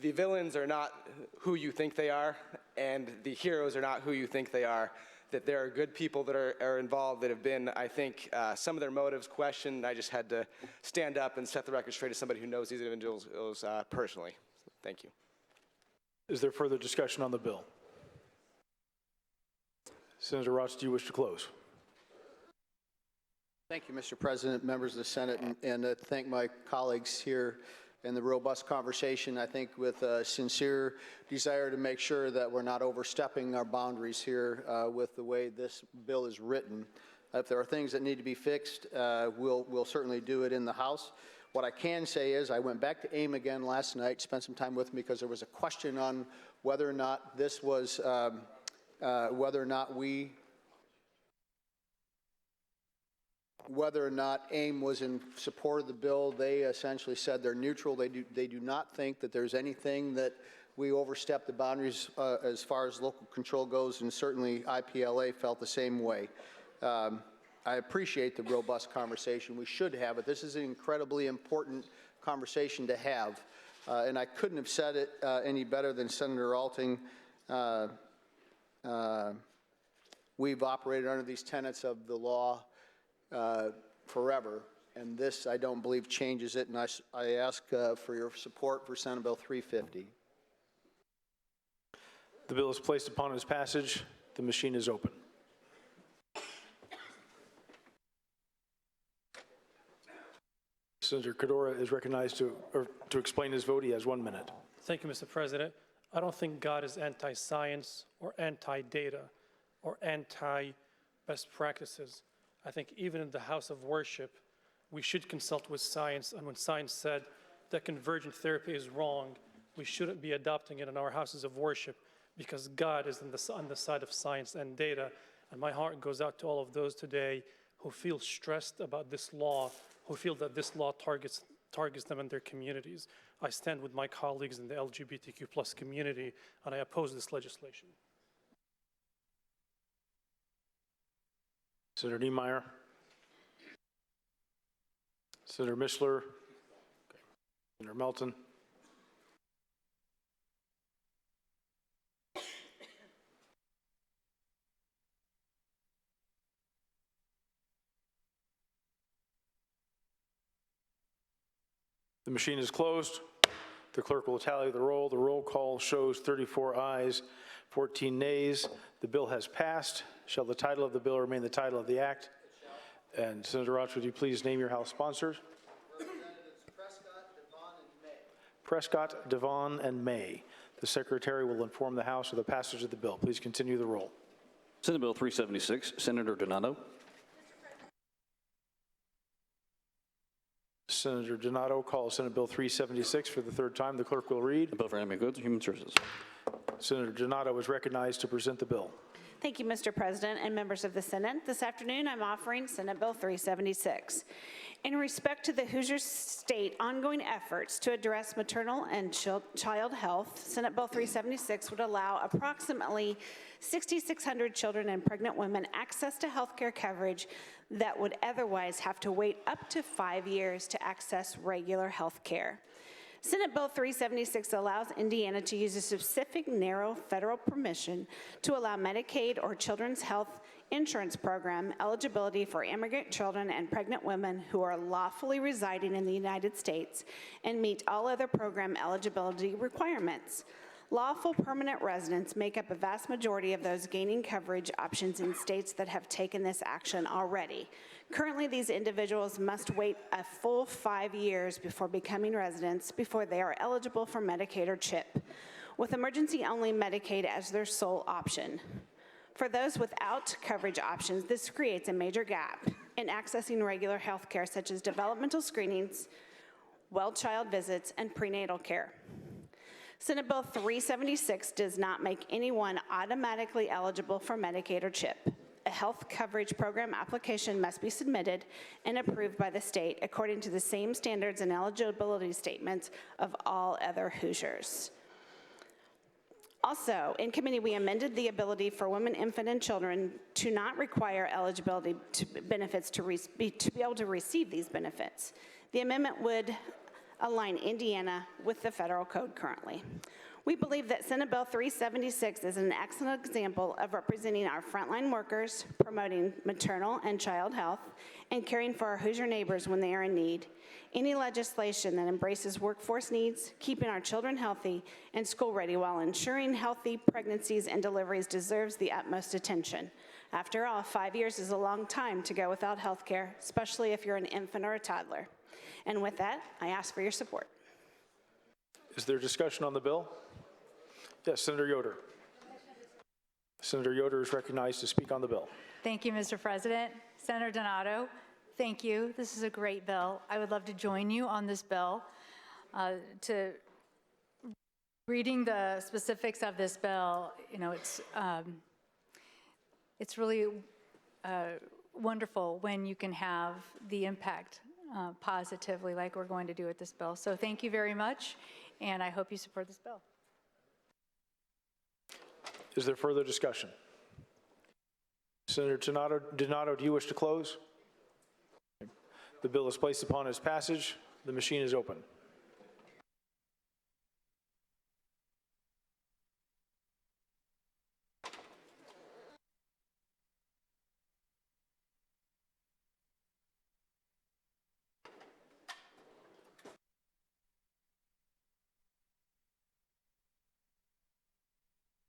the villains are not who you think they are, and the heroes are not who you think they are. That there are good people that are involved that have been, I think, some of their motives questioned. I just had to stand up and set the record straight as somebody who knows these individuals personally. Thank you. Is there further discussion on the bill? Senator Raatz, do you wish to close? Thank you, Mr. President, members of the Senate, and thank my colleagues here in the robust conversation, I think with a sincere desire to make sure that we're not overstepping our boundaries here with the way this bill is written. If there are things that need to be fixed, we'll certainly do it in the House. What I can say is I went back to AIM again last night, spent some time with me because there was a question on whether or not this was, whether or not AIM was in support of the bill. They essentially said they're neutral. They do not think that there's anything that we overstep the boundaries as far as local control goes, and certainly IPLA felt the same way. I appreciate the robust conversation. We should have it. This is an incredibly important conversation to have, and I couldn't have said it any better than Senator Alting. We've operated under these tenets of the law forever, and this, I don't believe, changes it, and I ask for your support for Senate Bill 350. The bill is placed upon its passage. The machine is open. Senator Qaddoura is recognized to explain his vote. He has 1 minute. Thank you, Mr. President. I don't think God is anti-science or anti-data or anti-best practices. I think even in the house of worship, we should consult with science, and when science said that convergent therapy is wrong, we shouldn't be adopting it in our houses of worship because God is on the side of science and data. And my heart goes out to all of those today who feel stressed about this law, who feel that this law targets them in their communities. I stand with my colleagues in the LGBTQ+ community, and I oppose this legislation. Senator Niemeyer. Senator Mishler. Senator Melton. The machine is closed. The clerk will tally the roll. The roll call shows 34 ayes, 14 nays. The bill has passed. Shall the title of the bill remain the title of the act? And Senator Raatz, would you please name your House sponsors? Prescott, Devon, and May. The Secretary will inform the House of the passage of the bill. Please continue the roll. Senate Bill 376, Senator Donato. Senator Donato calls Senate Bill 376 for the third time. The clerk will read. The bill for animal goods and human services. Senator Donato is recognized to present the bill. Thank you, Mr. President and members of the Senate. This afternoon, I'm offering Senate Bill 376. In respect to the Hoosier State ongoing efforts to address maternal and child health, Senate Bill 376 would allow approximately 6,600 children and pregnant women access to health care coverage that would otherwise have to wait up to 5 years to access regular health care. Senate Bill 376 allows Indiana to use a specific narrow federal permission to allow Medicaid or Children's Health Insurance Program eligibility for immigrant children and pregnant women who are lawfully residing in the United States and meet all other program eligibility requirements. Lawful permanent residents make up a vast majority of those gaining coverage options in states that have taken this action already. Currently, these individuals must wait a full 5 years before becoming residents before they are eligible for Medicaid or CHIP, with emergency-only Medicaid as their sole option. For those without coverage options, this creates a major gap in accessing regular health care, such as developmental screenings, well child visits, and prenatal care. Senate Bill 376 does not make anyone automatically eligible for Medicaid or CHIP. A health coverage program application must be submitted and approved by the state according to the same standards and eligibility statements of all other Hoosiers. Also, in committee, we amended the ability for women, infant, and children to not require eligibility to benefits to be able to receive these benefits. The amendment would align Indiana with the federal code currently. We believe that Senate Bill 376 is an excellent example of representing our frontline workers, promoting maternal and child health, and caring for our Hoosier neighbors when they are in need. Any legislation that embraces workforce needs, keeping our children healthy and school ready while ensuring healthy pregnancies and deliveries deserves the utmost attention. After all, 5 years is a long time to go without health care, especially if you're an infant or a toddler. And with that, I ask for your support. Is there discussion on the bill? Yes, Senator Yoder. Senator Yoder is recognized to speak on the bill. Thank you, Mr. President. Senator Donato, thank you. This is a great bill. I would love to join you on this bill. Reading the specifics of this bill, you know, it's really wonderful when you can have the impact positively like we're going to do with this bill. So thank you very much, and I hope you support this bill. Is there further discussion? Senator Donato, do you wish to close? The bill is placed upon its passage. The machine is open.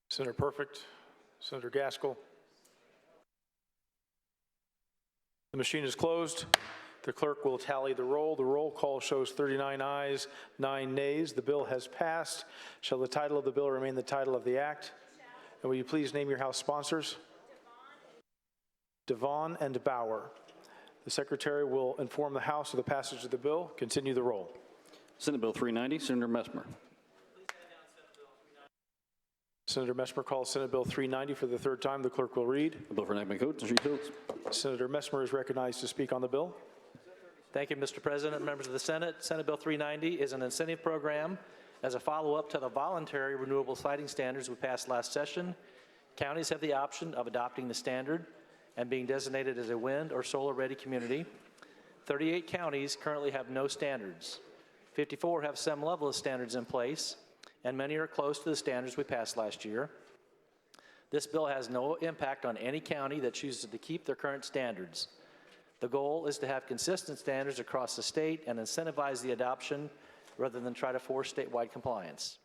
Senator Perfect, Senator Gaskill. The machine is closed. The clerk will tally the roll. The roll call shows 39 ayes, 9 nays. The bill has passed. Shall the title of the bill remain the title of the act? And will you please name your House sponsors? Devon and Bauer. The Secretary will inform the House of the passage of the bill. Continue the roll. Senate Bill 390, Senator Messmer. Senator Messmer calls Senate Bill 390 for the third time. The clerk will read. The bill for enactment codes and street codes. Senator Messmer is recognized to speak on the bill. Thank you, Mr. President, members of the Senate. Senate Bill 390 is an incentive program as a follow-up to the voluntary renewable siting standards we passed last session. Counties have the option of adopting the standard and being designated as a wind or solar-ready community. 38 counties currently have no standards. 54 have some level of standards in place, and many are close to the standards we passed last year. This bill has no impact on any county that chooses to keep their current standards. The goal is to have consistent standards across the state and incentivize the adoption rather than try to force statewide compliance.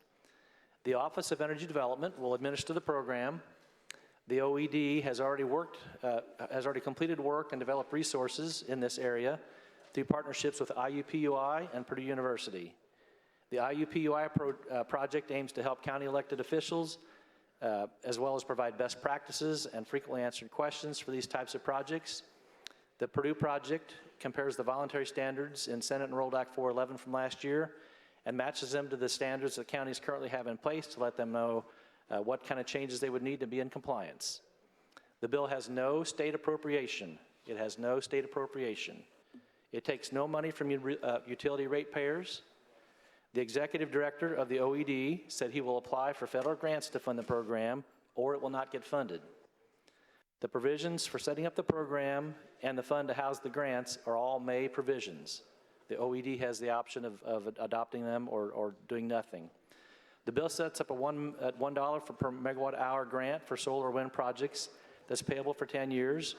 The Office of Energy Development will administer the program. The OED has already completed work and developed resources in this area through partnerships with IUPUI and Purdue University. The IUPUI project aims to help county elected officials as well as provide best practices and frequently answered questions for these types of projects. The Purdue project compares the voluntary standards in Senate Enrolled Act 411 from last year and matches them to the standards that counties currently have in place to let them know what kind of changes they would need to be in compliance. The bill has no state appropriation. It has no state appropriation. It takes no money from utility ratepayers. The executive director of the OED said he will apply for federal grants to fund the program, or it will not get funded. The provisions for setting up the program and the fund to house the grants are all May provisions. The OED has the option of adopting them or doing nothing. The bill sets up a $1 per megawatt hour grant for solar or wind projects that's payable for 10 years,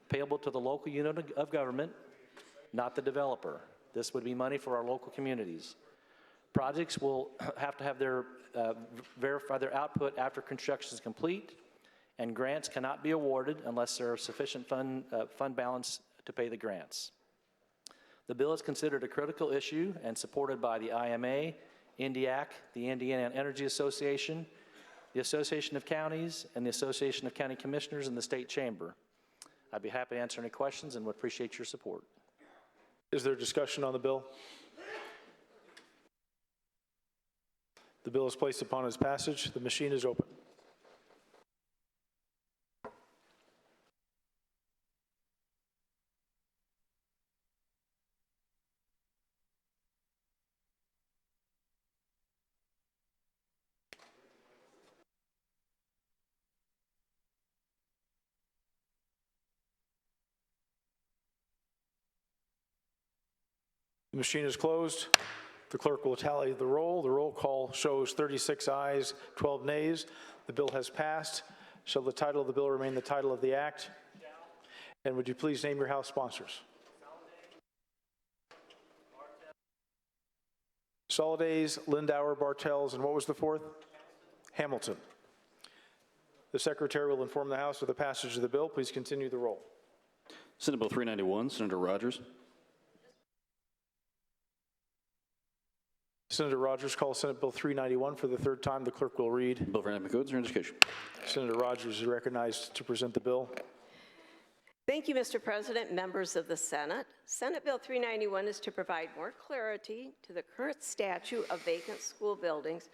payable to the local unit of government, not the developer. This would be money for our local communities. Projects will have to have verify their output after construction is complete, and grants cannot be awarded unless there is sufficient fund balance to pay the grants. The bill is considered a critical issue and supported by the IMA, INDIAC, the Indiana Energy Association, the Association of Counties, and the Association of County Commissioners in the State Chamber. I'd be happy to answer any questions and would appreciate your support. Is there discussion on the bill? The bill is placed upon its passage. The machine is open. The machine is closed. The clerk will tally the roll. The roll call shows 36 ayes, 12 nays. The bill has passed. Shall the title of the bill remain the title of the act? And would you please name your House sponsors? Solidays, Lindauer, Bartels, and what was the fourth? Hamilton. The Secretary will inform the House of the passage of the bill. Please continue the roll. Senate Bill 391, Senator Rogers. Senator Rogers calls Senate Bill 391 for the third time. The clerk will read. Bill for Enactment Codes and Education. Senator Rogers is recognized to present the bill. Thank you, Mr. President, members of the Senate. Senate Bill 391 is to provide more clarity to the current statute of vacant school buildings,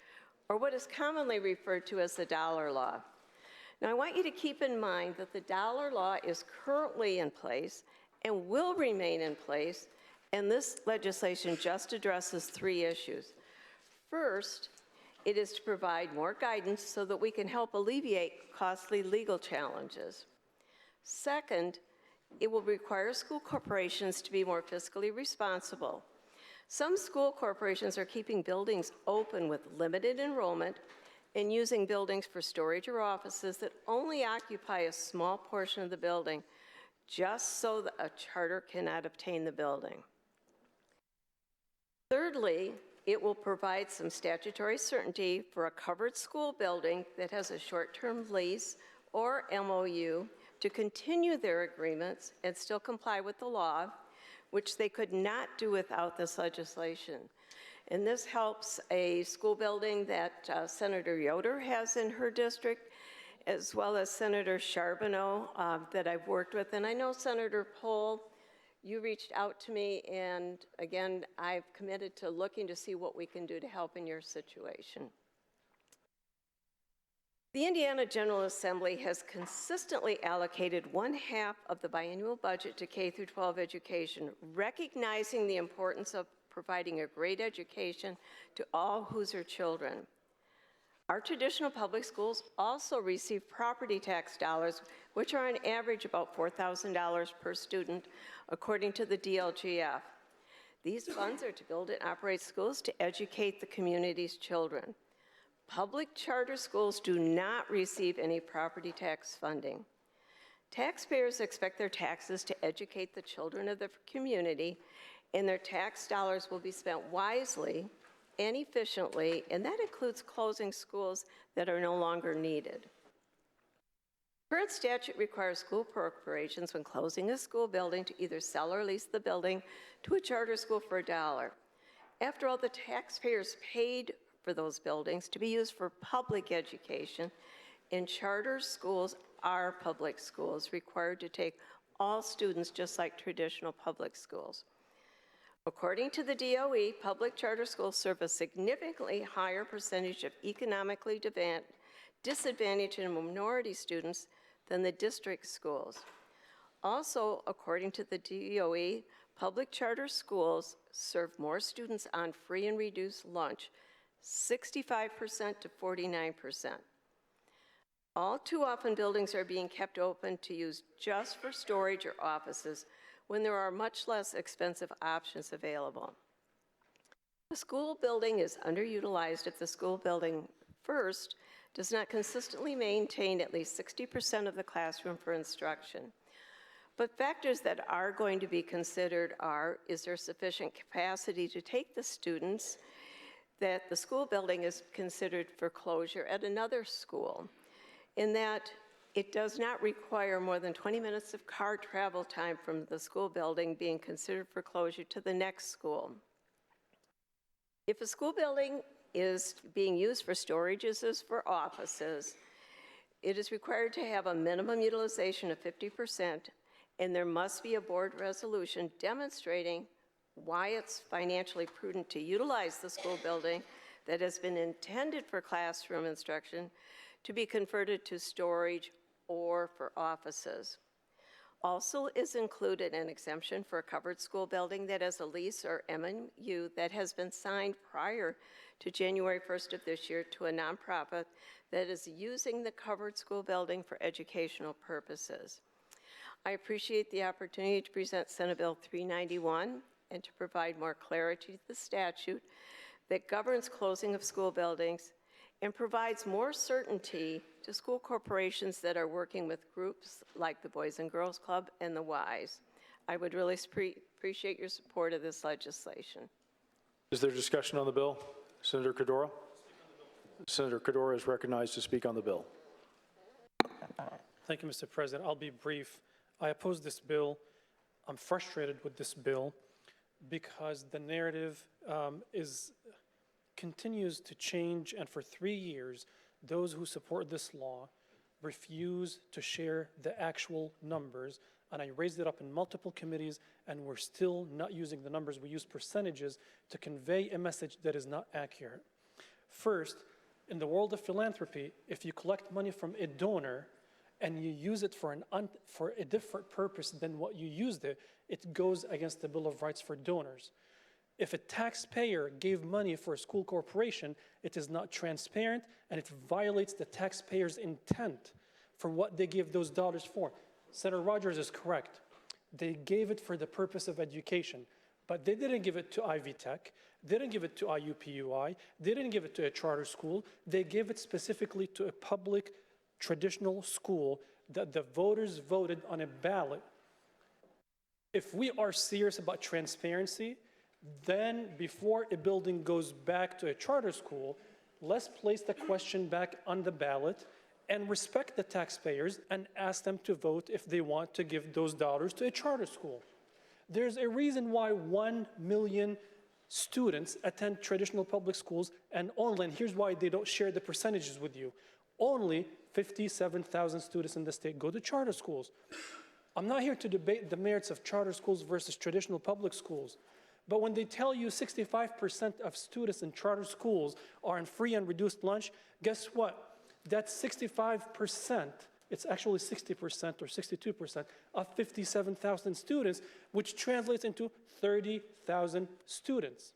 or what is commonly referred to as the dollar law. Now, I want you to keep in mind that the dollar law is currently in place and will remain in place, and this legislation just addresses three issues. First, it is to provide more guidance so that we can help alleviate costly legal challenges. Second, it will require school corporations to be more fiscally responsible. Some school corporations are keeping buildings open with limited enrollment and using buildings for storage or offices that only occupy a small portion of the building, just so that a charter cannot obtain the building. Thirdly, it will provide some statutory certainty for a covered school building that has a short-term lease or MOU to continue their agreements and still comply with the law, which they could not do without this legislation. And this helps a school building that Senator Yoder has in her district, as well as Senator Charbonneau that I've worked with. And I know Senator Pol, you reached out to me, and again, I've committed to looking to see what we can do to help in your situation. The Indiana General Assembly has consistently allocated 1/2 of the biannual budget to K-12 education, recognizing the importance of providing a great education to all Hoosier children. Our traditional public schools also receive property tax dollars, which are on average about $4,000 per student, according to the DLGF. These funds are to build and operate schools to educate the community's children. Public charter schools do not receive any property tax funding. Taxpayers expect their taxes to educate the children of the community, and their tax dollars will be spent wisely and efficiently, and that includes closing schools that are no longer needed. Current statute requires school corporations, when closing a school building, to either sell or lease the building to a charter school for $1. After all, the taxpayers paid for those buildings to be used for public education, and charter schools are public schools required to take all students just like traditional public schools. According to the DOE, public charter schools serve a significantly higher percentage of economically disadvantaged and minority students than the district schools. Also, according to the DOE, public charter schools serve more students on free and reduced lunch, 65% to 49%. All too often, buildings are being kept open to use just for storage or offices when there are much less expensive options available. A school building is underutilized if the school building, first, does not consistently maintain at least 60% of the classroom for instruction. But factors that are going to be considered are, is there sufficient capacity to take the students that the school building is considered for closure at another school, in that it does not require more than 20 minutes of car travel time from the school building being considered for closure to the next school. If a school building is being used for storages as for offices, it is required to have a minimum utilization of 50%, and there must be a board resolution demonstrating why it's financially prudent to utilize the school building that has been intended for classroom instruction to be converted to storage or for offices. Also is included an exemption for a covered school building that has a lease or MOU that has been signed prior to January 1st of this year to a nonprofit that is using the covered school building for educational purposes. I appreciate the opportunity to present Senate Bill 391 and to provide more clarity to the statute that governs closing of school buildings and provides more certainty to school corporations that are working with groups like the Boys and Girls Club and the WISE. I would really appreciate your support of this legislation. Is there discussion on the bill? Senator Qaddoura? Senator Qaddoura is recognized to speak on the bill. Thank you, Mr. President. I'll be brief. I oppose this bill. I'm frustrated with this bill because the narrative continues to change, and for 3 years, those who support this law refuse to share the actual numbers, and I raised it up in multiple committees, and we're still not using the numbers. We use percentages to convey a message that is not accurate. First, in the world of philanthropy, if you collect money from a donor and you use it for a different purpose than what you used it, it goes against the Bill of Rights for donors. If a taxpayer gave money for a school corporation, it is not transparent and it violates the taxpayer's intent for what they gave those dollars for. Senator Rogers is correct. They gave it for the purpose of education, but they didn't give it to Ivy Tech, they didn't give it to IUPUI, they didn't give it to a charter school, they gave it specifically to a public traditional school that the voters voted on a ballot. If we are serious about transparency, then before a building goes back to a charter school, let's place the question back on the ballot and respect the taxpayers and ask them to vote if they want to give those dollars to a charter school. There's a reason why 1 million students attend traditional public schools, and here's why they don't share the percentages with you. Only 57,000 students in the state go to charter schools. I'm not here to debate the merits of charter schools versus traditional public schools. But when they tell you 65% of students in charter schools are on free and reduced lunch, guess what? That's 65%. It's actually 60% or 62% of 57,000 students, which translates into 30,000 students.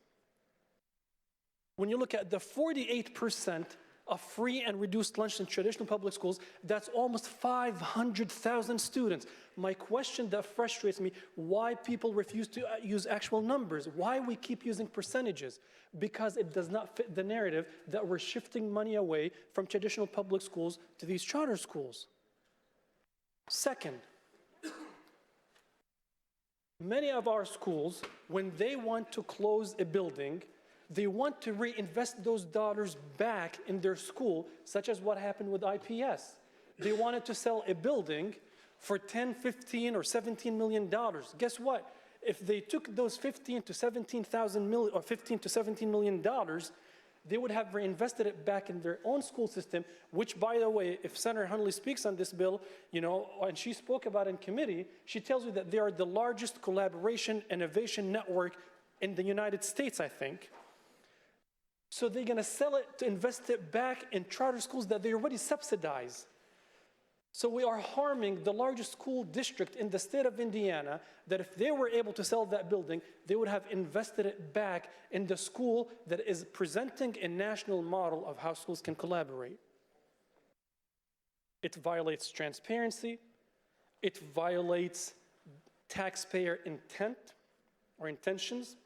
When you look at the 48% a free and reduced lunch in traditional public schools, that's almost 500,000 students. My question that frustrates me, why people refuse to use actual numbers, why we keep using percentages, because it does not fit the narrative that we're shifting money away from traditional public schools to these charter schools. Second, many of our schools, when they want to close a building, they want to reinvest those dollars back in their school, such as what happened with IPS. They wanted to sell a building for $10, $15, or $17 million. Guess what? If they took those $15 to $17 million, they would have reinvested it back in their own school system, which, by the way, if Senator Hunley speaks on this bill, you know, and she spoke about in committee, she tells you that they are the largest collaboration innovation network in the United States, I think. So they're going to sell it to invest it back in charter schools that they already subsidize. So we are harming the largest school district in the state of Indiana, that if they were able to sell that building, they would have invested it back in the school that is presenting a national model of how schools can collaborate. It violates transparency. It violates taxpayer intent or intentions.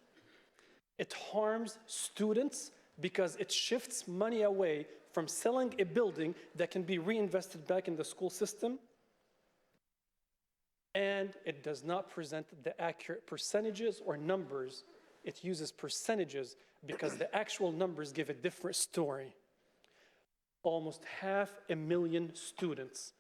It harms students because it shifts money away from selling a building that can be reinvested back in the school system. And it does not present the accurate percentages or numbers. It uses percentages because the actual numbers give a different story. Almost 500,000 students,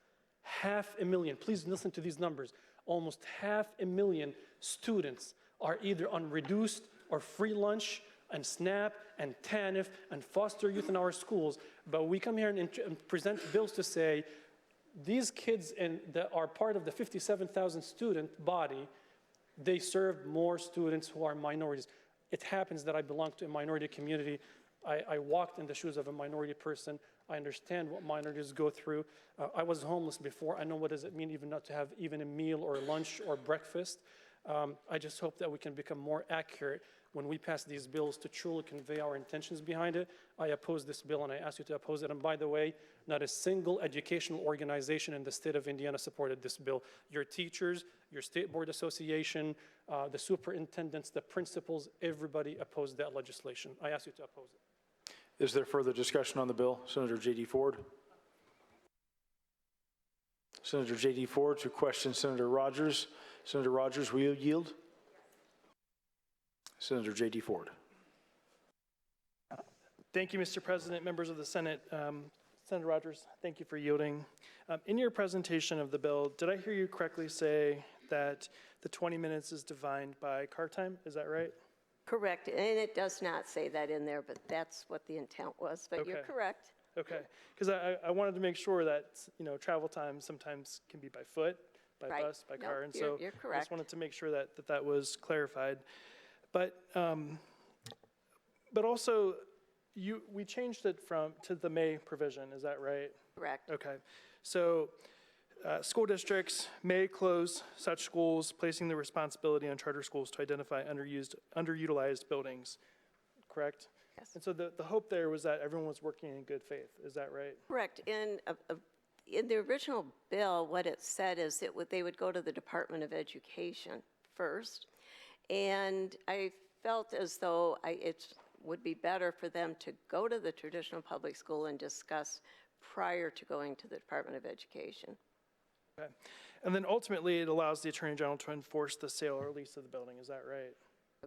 500,000, please listen to these numbers. Almost 500,000 students are either on reduced or free lunch and SNAP and TANF and foster youth in our schools, but we come here and present bills to say these kids that are part of the 57,000 student body, they serve more students who are minorities. It happens that I belong to a minority community. I walked in the shoes of a minority person. I understand what minorities go through. I was homeless before. I know what does it mean even not to have even a meal or lunch or breakfast. I just hope that we can become more accurate when we pass these bills to truly convey our intentions behind it. I oppose this bill, and I ask you to oppose it. And by the way, not a single educational organization in the state of Indiana supported this bill. Your teachers, your state board association, the superintendents, the principals, everybody opposed that legislation. I ask you to oppose it. Is there further discussion on the bill? Senator J.D. Ford. Senator J.D. Ford to question Senator Rogers. Senator Rogers, will you yield? Senator J.D. Ford. Thank you, Mr. President, members of the Senate. Senator Rogers, thank you for yielding. In your presentation of the bill, did I hear you correctly say that the 20 minutes is defined by car time? Is that right? Correct, and it does not say that in there, but that's what the intent was, but you're correct. Okay, because I wanted to make sure that, you know, travel time sometimes can be by foot, by bus, by car, and so you're I correct. just wanted to make sure that that was clarified. But also, we changed it to the may provision, is that right? Correct. Okay, so school districts may close such schools, placing the responsibility on charter schools to identify underutilized buildings, correct? Yes. And so the hope there was that everyone was working in good faith, is that right? Correct. In the original bill, what it said is they would go to the Department of Education first, and I felt as though it would be better for them to go to the traditional public school and discuss prior to going to the Department of Education. Okay. And then ultimately, it allows the Attorney General to enforce the sale or lease of the building, is that right?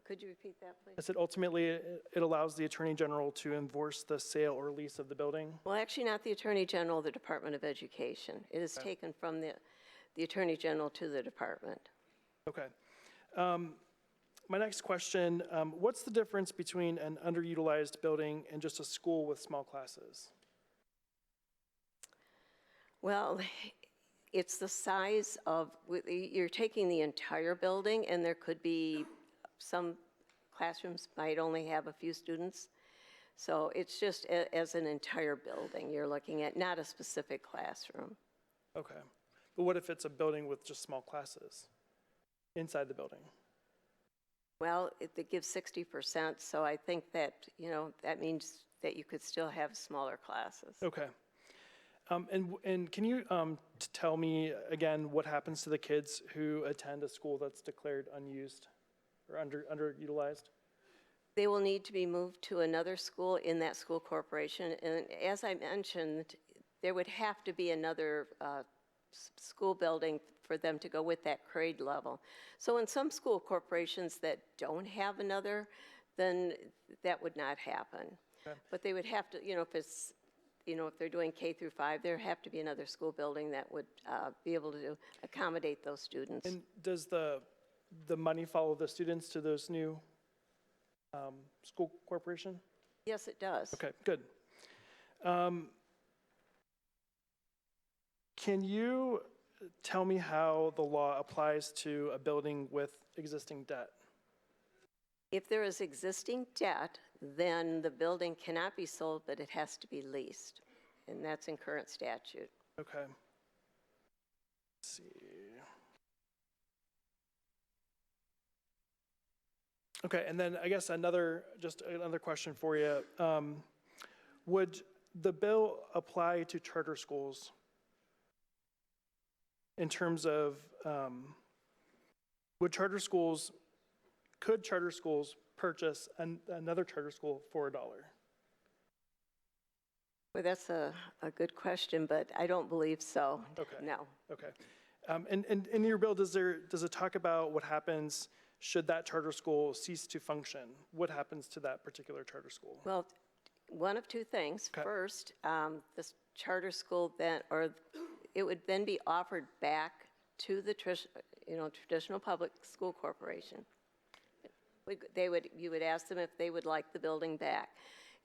Could you repeat that, please? I said ultimately, it allows the Attorney General to enforce the sale or lease of the building? Well, actually, not the Attorney General, the Department of Education. It is taken from the Attorney General to the department. Okay. My next question, what's the difference between an underutilized building and just a school with small classes? Well, it's the size of, you're taking the entire building, and there could be some classrooms might only have a few students. So it's just as an entire building you're looking at, not a specific classroom. Okay. But what if it's a building with just small classes inside the building? Well, it gives 60%, so I think that, you know, that means that you could still have smaller classes. Okay. And can you tell me again what happens to the kids who attend a school that's declared unused or underutilized? They will need to be moved to another school in that school corporation. And as I mentioned, there would have to be another school building for them to go with that grade level. So in some school corporations that don't have another, then that would not happen. Okay. But they would have to, if it's, if they're doing K through 5, there have to be another school building that would be able to accommodate those students. And does the money follow the students to those new school corporation? Yes, it does. Okay, good. Can you tell me how the law applies to a building with existing debt? If there is existing debt, then the building cannot be sold, but it has to be leased. And that's in current statute. Okay. Let's see. Okay, and then I guess another question for you. Would the bill apply to charter schools in terms of, could charter schools purchase another charter school for $1? Well, that's a good question, but I don't believe so. Okay. No. Okay. And in your bill, does it talk about what happens should that charter school cease to function? What happens to that particular charter school? Well, one of two things. Okay. First, this charter school then, or it would then be offered back to the traditional public school corporation. You would ask them if they would like the building back.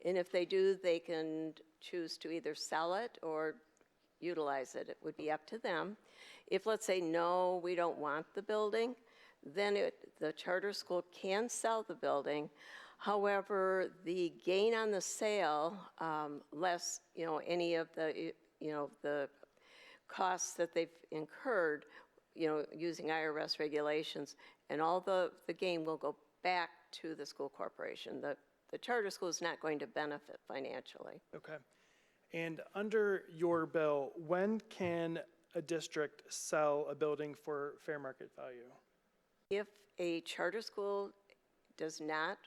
And if they do, they can choose to either sell it or utilize it. It would be up to them. If, let's say, no, we don't want the building, then the charter school can sell the building. However, the gain on the sale, less, any of the, the costs that they've incurred, using IRS regulations, and all the gain will go back to the school corporation. The charter school is not going to benefit financially. Okay. And under your bill, when can a district sell a building for fair market value? If a charter school does not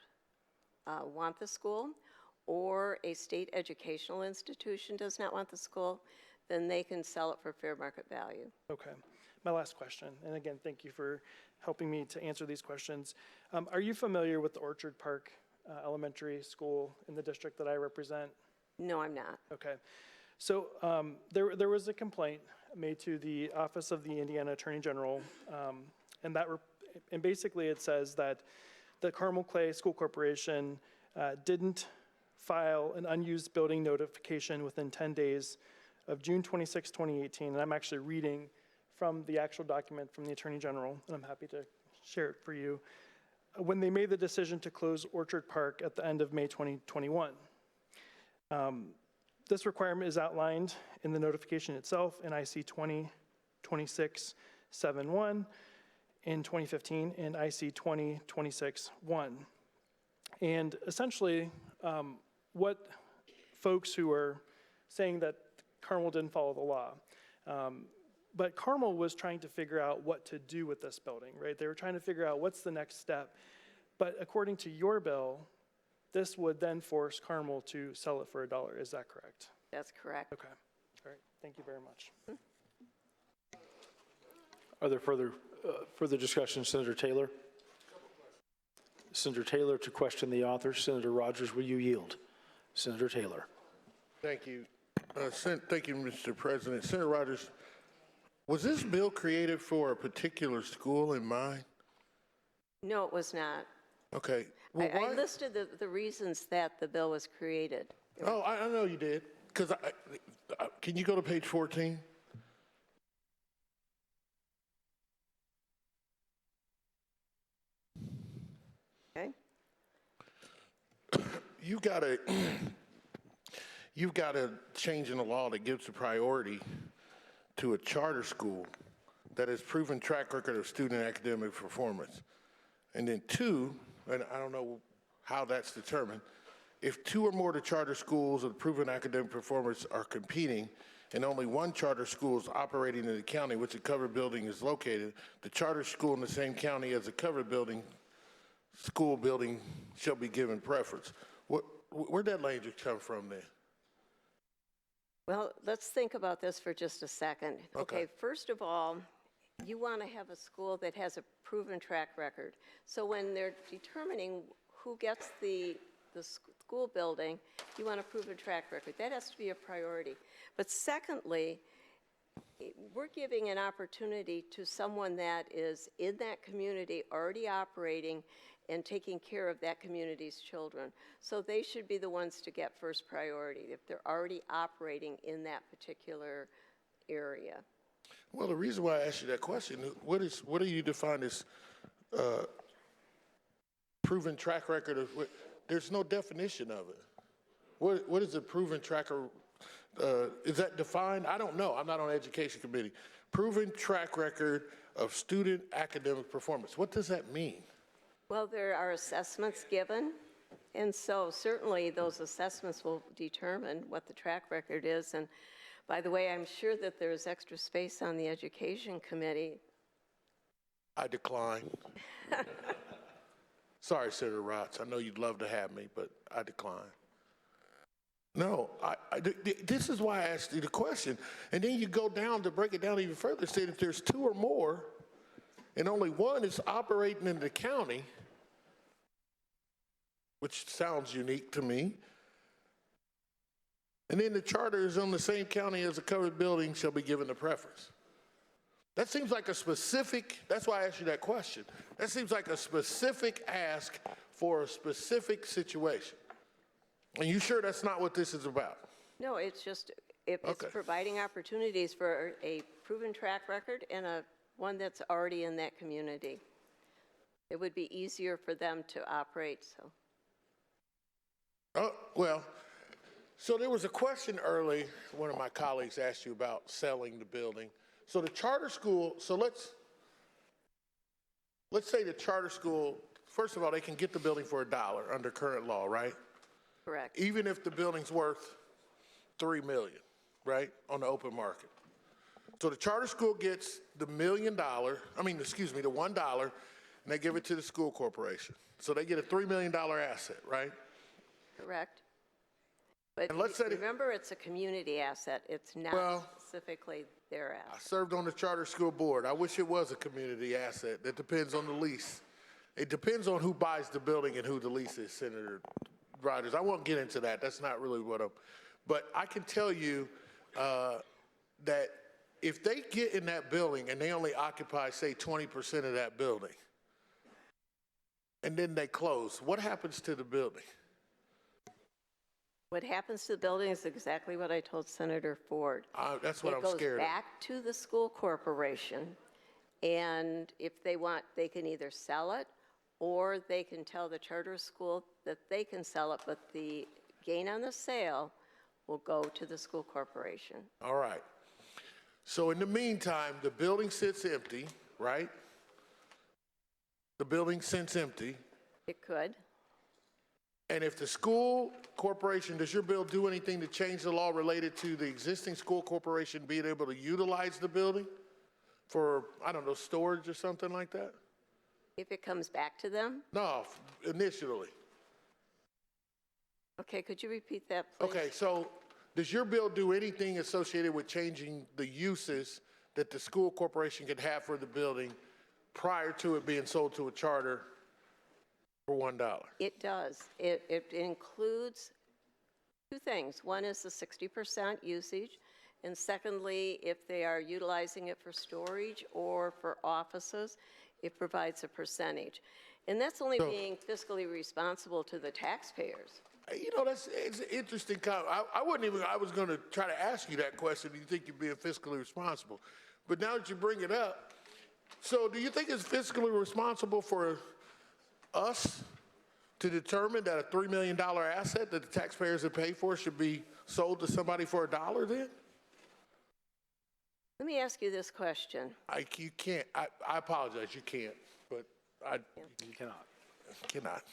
want the school, or a state educational institution does not want the school, then they can sell it for fair market value. Okay. My last question, and again, thank you for helping me to answer these questions. Are you familiar with the Orchard Park Elementary School in the district that I represent? No, I'm not. Okay. So there was a complaint made to the Office of the Indiana Attorney General, and basically it says that the Carmel Clay School Corporation didn't file an unused building notification within 10 days of June 26, 2018, and I'm actually reading from the actual document from the Attorney General, and I'm happy to share it for you. When they made the decision to close Orchard Park at the end of May 2021. This requirement is outlined in the notification itself in IC 20-2671 in 2015 and IC 20-26-1. And essentially, what folks who are saying that Carmel didn't follow the law, but Carmel was trying to figure out what to do with this building, right? They were trying to figure out what's the next step. But according to your bill, this would then force Carmel to sell it for $1. Is that correct? That's correct. Okay. All right. Thank you very much. Are there further discussion? Senator Taylor? Senator Taylor to question the author. Senator Rogers, will you yield? Senator Taylor. Thank you. Thank you, Mr. President. Senator Rogers, was this bill created for a particular school in mind? No, it was not. Okay. Well, I listed the reasons that the bill was created. Oh, I know you did. Because can you go to page 14? Okay. You've got a change in the law that gives the priority to a charter school that has proven track record of student academic performance. And then two, and I don't know how that's determined, if two or more of the charter schools with proven academic performance are competing and only one charter school is operating in the county which the covered building is located, the charter school in the same county as the covered school building shall be given preference. Where'd that language come from then? Well, let's think about this for just a second. Okay. First of all, you want to have a school that has a proven track record. So when they're determining who gets the school building, you want a proven track record. That has to be a priority. But secondly, we're giving an opportunity to someone that is in that community already operating and taking care of that community's children. So they should be the ones to get first priority if they're already operating in that particular area. Well, the reason why I asked you that question, what do you define as proven track record of? There's no definition of it. What is a proven track record? Is that defined? I don't know. I'm not on the education committee. Proven track record of student academic performance. What does that mean? Well, there are assessments given, and so certainly those assessments will determine what the track record is. And by the way, I'm sure that there's extra space on the education committee. I decline. Sorry, Senator Raatz. I know you'd love to have me, but I decline. No, this is why I asked you the question. And then you go down to break it down even further, say that there's two or more, and only one is operating in the county, which sounds unique to me. And then the charter is on the same county as a covered building shall be given the preference. That seems like a specific, that's why I asked you that question. That seems like a specific ask for a specific situation. And you sure that's not what this is about? No, it's just, it's providing opportunities for a proven track record and one that's already in that community. It would be easier for them to operate, so. Oh, well, so there was a question early, one of my colleagues asked you about selling the building. So the charter school, so let's say the charter school, first of all, they can get the building for $1 under current law, right? Correct. Even if the building's worth $3 million, right, on the open market. So the charter school gets the the $1, and they give it to the school corporation. So they get a $3 million asset, right? Correct. But remember, it's a community asset. It's not specifically their asset. I served on the charter school board. I wish it was a community asset. That depends on the lease. It depends on who buys the building and who the lease is, Senator Rogers. I won't get into that. That's not really what I'm, but I can tell you that if they get in that building and they only occupy, say, 20% of that building, and then they close, what happens to the building? What happens to the building is exactly what I told Senator Ford. That's what I'm scared of. It goes back to the school corporation, and if they want, they can either sell it or they can tell the charter school that they can sell it, but the gain on the sale will go to the school corporation. All right. So in the meantime, the building sits empty, right? The building sits empty. It could. And if the school corporation, does your bill do anything to change the law related to the existing school corporation being able to utilize the building for, I don't know, storage or something like that? If it comes back to them? No, initially. Okay, could you repeat that, please? Okay, so does your bill do anything associated with changing the uses that the school corporation could have for the building prior to it being sold to a charter for $1? It does. It includes two things. One is the 60% usage, and secondly, if they are utilizing it for storage or for offices, it provides a percentage. And that's only being fiscally responsible to the taxpayers. You know, it's an interesting comment. I was going to try to ask you that question. Do you think you're being fiscally responsible? But now that you bring it up, so do you think it's fiscally responsible for us to determine that a $3 million asset that the taxpayers have paid for should be sold to somebody for $1 then? Let me ask you this question. You can't. I apologize. You can't. But You cannot. Cannot.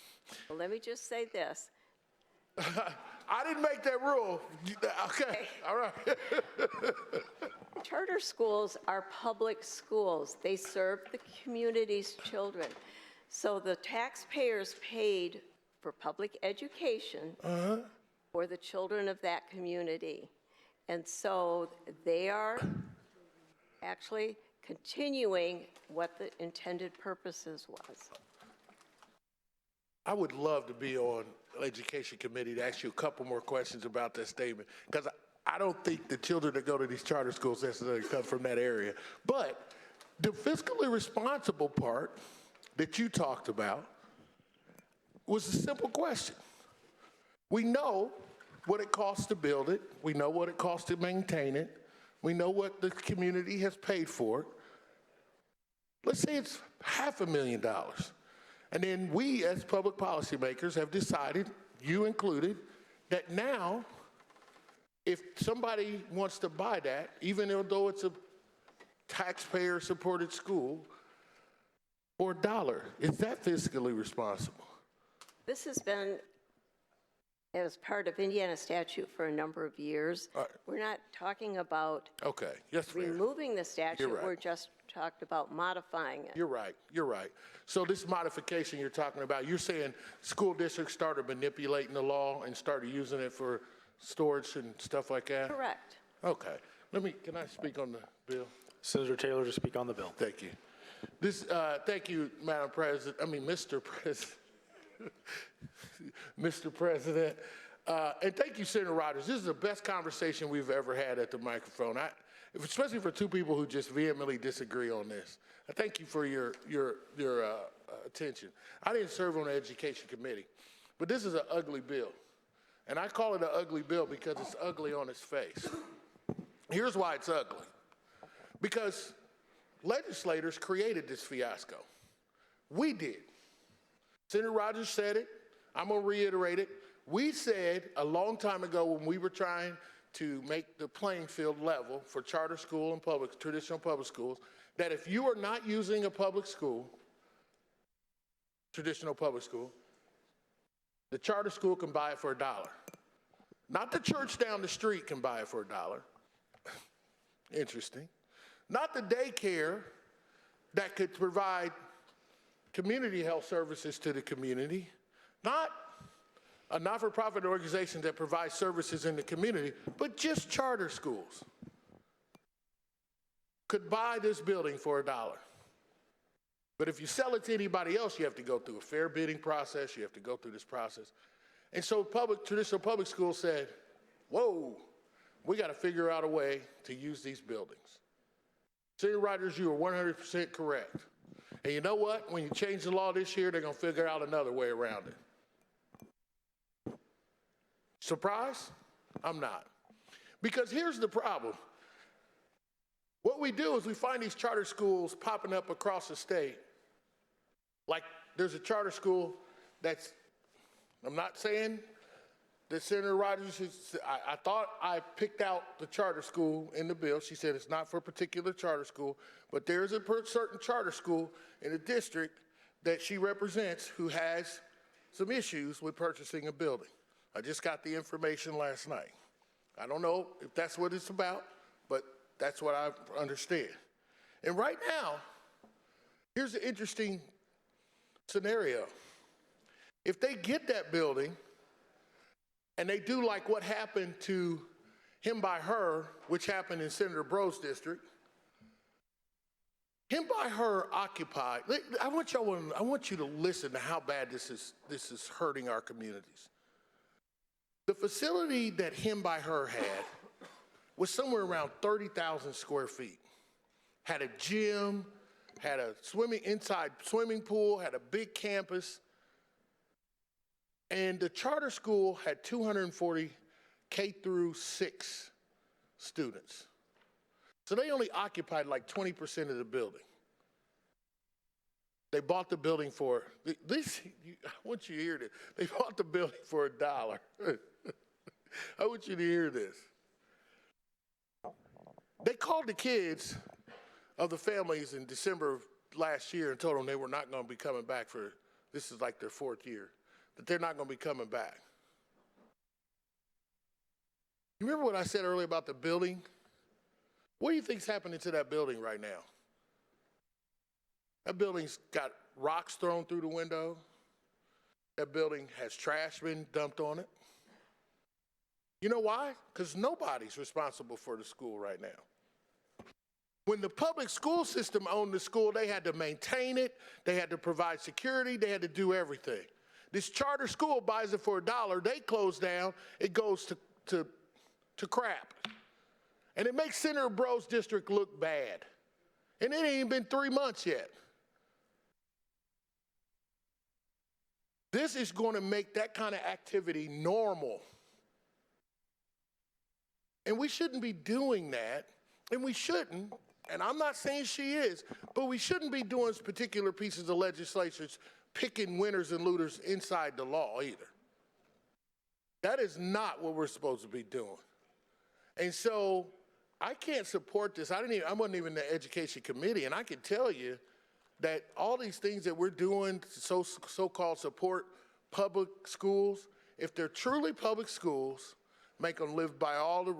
Well, let me just say this. I didn't make that rule. Okay, all right. Charter schools are public schools. They serve the community's children. So the taxpayers paid for public education for the children of that community. And so they are actually continuing what the intended purposes was. I would love to be on Education Committee to ask you a couple more questions about that statement, because I don't think the children that go to these charter schools necessarily come from that area. But the fiscally responsible part that you talked about was a simple question. We know what it costs to build it. We know what it costs to maintain it. We know what the community has paid for it. Let's say it's $500,000. And then we, as public policymakers, have decided, you included, that now, if somebody wants to buy that, even though it's a taxpayer-supported school, for $1, is that fiscally responsible? This has been as part of Indiana statute for a number of years. We're not talking about removing the statute. Right. We're just talked about modifying it. You're right. You're right. So this modification you're talking about, you're saying school districts started manipulating the law and started using it for storage and stuff like that? Correct. Okay. Can I speak on the bill? Senator Taylor to speak on the bill. Thank you. Thank you, Madam President. Mr. President. Mr. President. And thank you, Senator Rogers. This is the best conversation we've ever had at the microphone, especially for two people who just vehemently disagree on this. I thank you for your attention. I didn't serve on the Education Committee, but this is an ugly bill. And I call it an ugly bill because it's ugly on its face. Here's why it's ugly. Because legislators created this fiasco. We did. Senator Rogers said it. I'm going to reiterate it. We said a long time ago when we were trying to make the playing field level for charter school and traditional public schools, that if you are not using a public school, traditional public school, the charter school can buy it for $1. Not the church down the street can buy it for $1. Interesting. Not the daycare that could provide community health services to the community. Not a not-for-profit organization that provides services in the community, but just charter schools could buy this building for $1. But if you sell it to anybody else, you have to go through a fair bidding process. You have to go through this process. And so traditional public schools said, whoa, we got to figure out a way to use these buildings. Senator Rogers, you are 100% correct. And you know what? When you change the law this year, they're going to figure out another way around it. Surprised? I'm not. Because here's the problem. What we do is we find these charter schools popping up across the state. Like there's a charter school that's, I'm not saying that Senator Rogers, I thought I picked out the charter school in the bill. She said it's not for a particular charter school, but there's a certain charter school in the district that she represents who has some issues with purchasing a building. I just got the information last night. I don't know if that's what it's about, but that's what I understand. And right now, here's an interesting scenario. If they get that building and they do like what happened to him by her, which happened in Senator Bro's district, him by her occupied. I want you to listen to how bad this is hurting our communities. The facility that him by her had was somewhere around 30,000 square feet. Had a gym, had a inside swimming pool, had a big campus. And the charter school had 240 K through 6 students. So they only occupied like 20% of the building. They bought the building for, I want you to hear this. They bought the building for $1. I want you to hear this. They called the kids of the families in December of last year and told them they were not going to be coming back this is like their 4th year, that they're not going to be coming back. You remember what I said earlier about the building? What do you think's happening to that building right now? That building's got rocks thrown through the window. That building has trash been dumped on it. You know why? Because nobody's responsible for the school right now. When the public school system owned the school, they had to maintain it, they had to provide security, they had to do everything. This charter school buys it for $1, they close down, it goes to crap. And it makes Senator Bro's district look bad. And it ain't even been 3 months yet. This is going to make that kind of activity normal. And we shouldn't be doing that, and we shouldn't, and I'm not saying she is, but we shouldn't be doing particular pieces of legislation picking winners and looters inside the law either. That is not what we're supposed to be doing. And so I can't support this. I wasn't even in the education committee, and I can tell you that all these things that we're doing to so-called support public schools, if they're truly public schools, make them live by all the,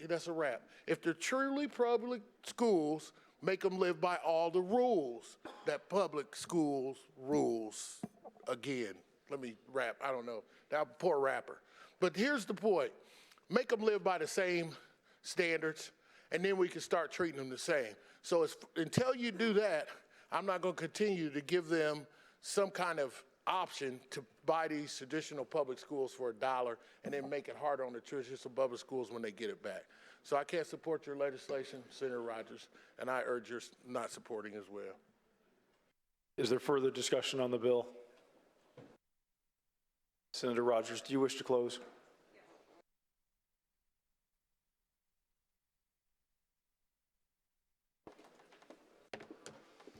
that's a wrap. If they're truly public schools, make them live by all the rules that public schools rules. Again, let me rap, I don't know, that poor rapper. But here's the point, make them live by the same standards, and then we can start treating them the same. So until you do that, I'm not gonna continue to give them some kind of option to buy these traditional public schools for $1 and then make it harder on the traditional public schools when they get it back. So I can't support your legislation, Senator Rogers, and I urge your not supporting as well. Is there further discussion on the bill? Senator Rogers, do you wish to close?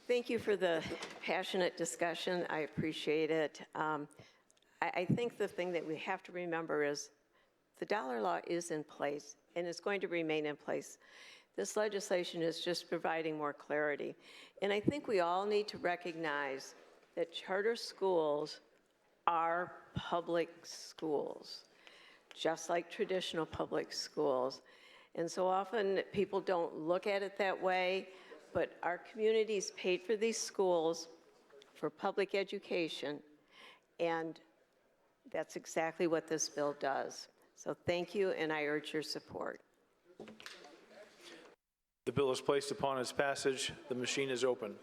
Thank you for the passionate discussion. I appreciate it. I think the thing that we have to remember is the dollar law is in place and it's going to remain in place. This legislation is just providing more clarity. And I think we all need to recognize that charter schools are public schools, just like traditional public schools. And so often people don't look at it that way. But our communities paid for these schools for public education, and that's exactly what this bill does. So thank you, and I urge your support. The bill is placed upon its passage. The machine is open.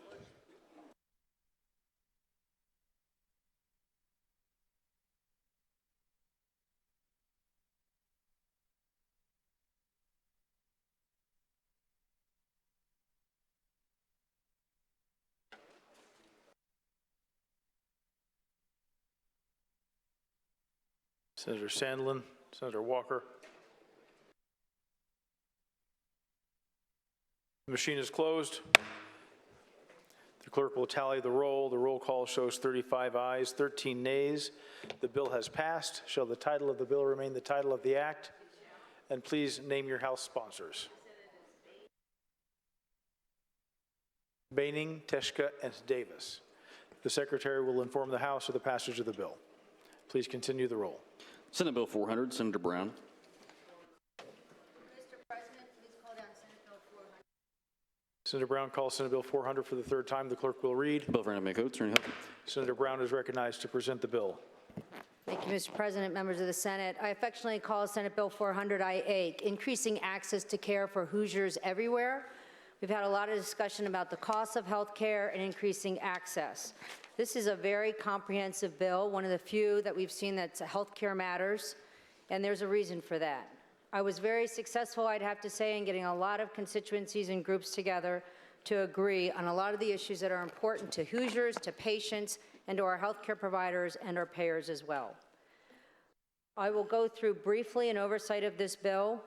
Senator Sandlin, Senator Walker. The machine is closed. The clerk will tally the roll. The roll call shows 35 ayes, 13 nays. The bill has passed. Shall the title of the bill remain the title of the act? And please name your House sponsors. Baining, Teschka, and Davis. The Secretary will inform the House of the passage of the bill. Please continue the roll. Senate Bill 400, Senator Brown. Mr. President, please call down Senate Bill 400. Senator Brown calls Senate Bill 400 for the third time. The clerk will read. Bill for Animate Code, Attorney Huff. Senator Brown is recognized to present the bill. Thank you, Mr. President, members of the Senate. I affectionately call Senate Bill 400 IA, increasing access to care for Hoosiers everywhere. We've had a lot of discussion about the cost of health care and increasing access. This is a very comprehensive bill, one of the few that we've seen that's health care matters, and there's a reason for that. I was very successful, I'd have to say, in getting a lot of constituencies and groups together to agree on a lot of the issues that are important to Hoosiers, to patients, and to our health care providers and our payers as well. I will go through briefly an oversight of this bill.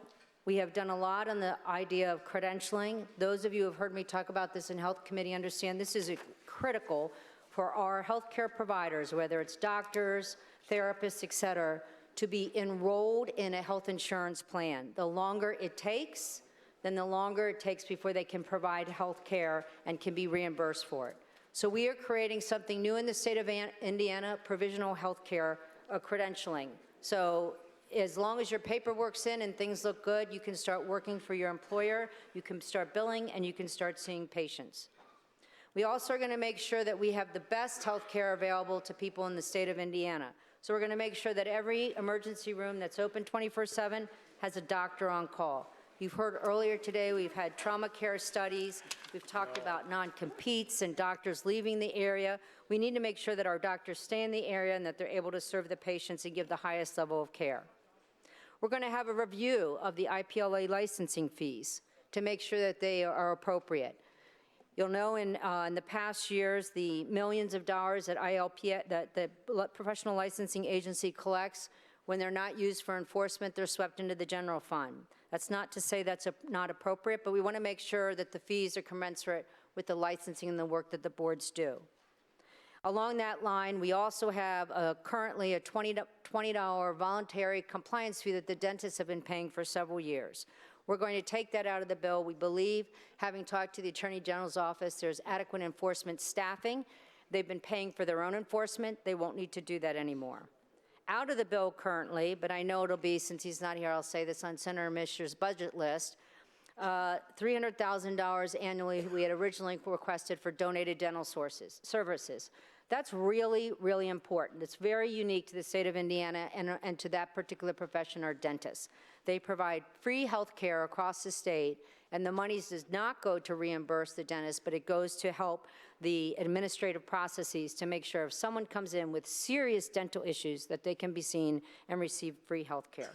We have done a lot on the idea of credentialing. Those of you who have heard me talk about this in Health Committee understand this is critical for our healthcare providers, whether it's doctors, therapists, et cetera, to be enrolled in a health insurance plan. The longer it takes, then the longer it takes before they can provide health care and can be reimbursed for it. So we are creating something new in the state of Indiana, provisional health care credentialing. So as long as your paperwork's in and things look good, you can start working for your employer, you can start billing, and you can start seeing patients. We also are going to make sure that we have the best health care available to people in the state of Indiana. So we're going to make sure that every emergency room that's open 24/7 has a doctor on call. You've heard earlier today, we've had trauma care studies. We've talked about non-competes and doctors leaving the area. We need to make sure that our doctors stay in the area and that they're able to serve the patients and give the highest level of care. We're going to have a review of the IPLA licensing fees to make sure that they are appropriate. You'll know in the past years, the millions of dollars that that the Professional Licensing Agency collects, when they're not used for enforcement, they're swept into the general fund. That's not to say that's not appropriate, but we want to make sure that the fees are commensurate with the licensing and the work that the boards do. Along that line, we also have currently a $20 voluntary compliance fee that the dentists have been paying for several years. We're going to take that out of the bill. We believe, having talked to the Attorney General's office, there's adequate enforcement staffing. They've been paying for their own enforcement. They won't need to do that anymore. Out of the bill currently, but I know it'll be, since he's not here, I'll say this on Senator Mischer's budget list, $300,000 annually we had originally requested for donated dental services. That's really, really important. It's very unique to the state of Indiana and to that particular profession, our dentists. They provide free health care across the state, and the money does not go to reimburse the dentist, but it goes to help the administrative processes to make sure if someone comes in with serious dental issues that they can be seen and receive free health care.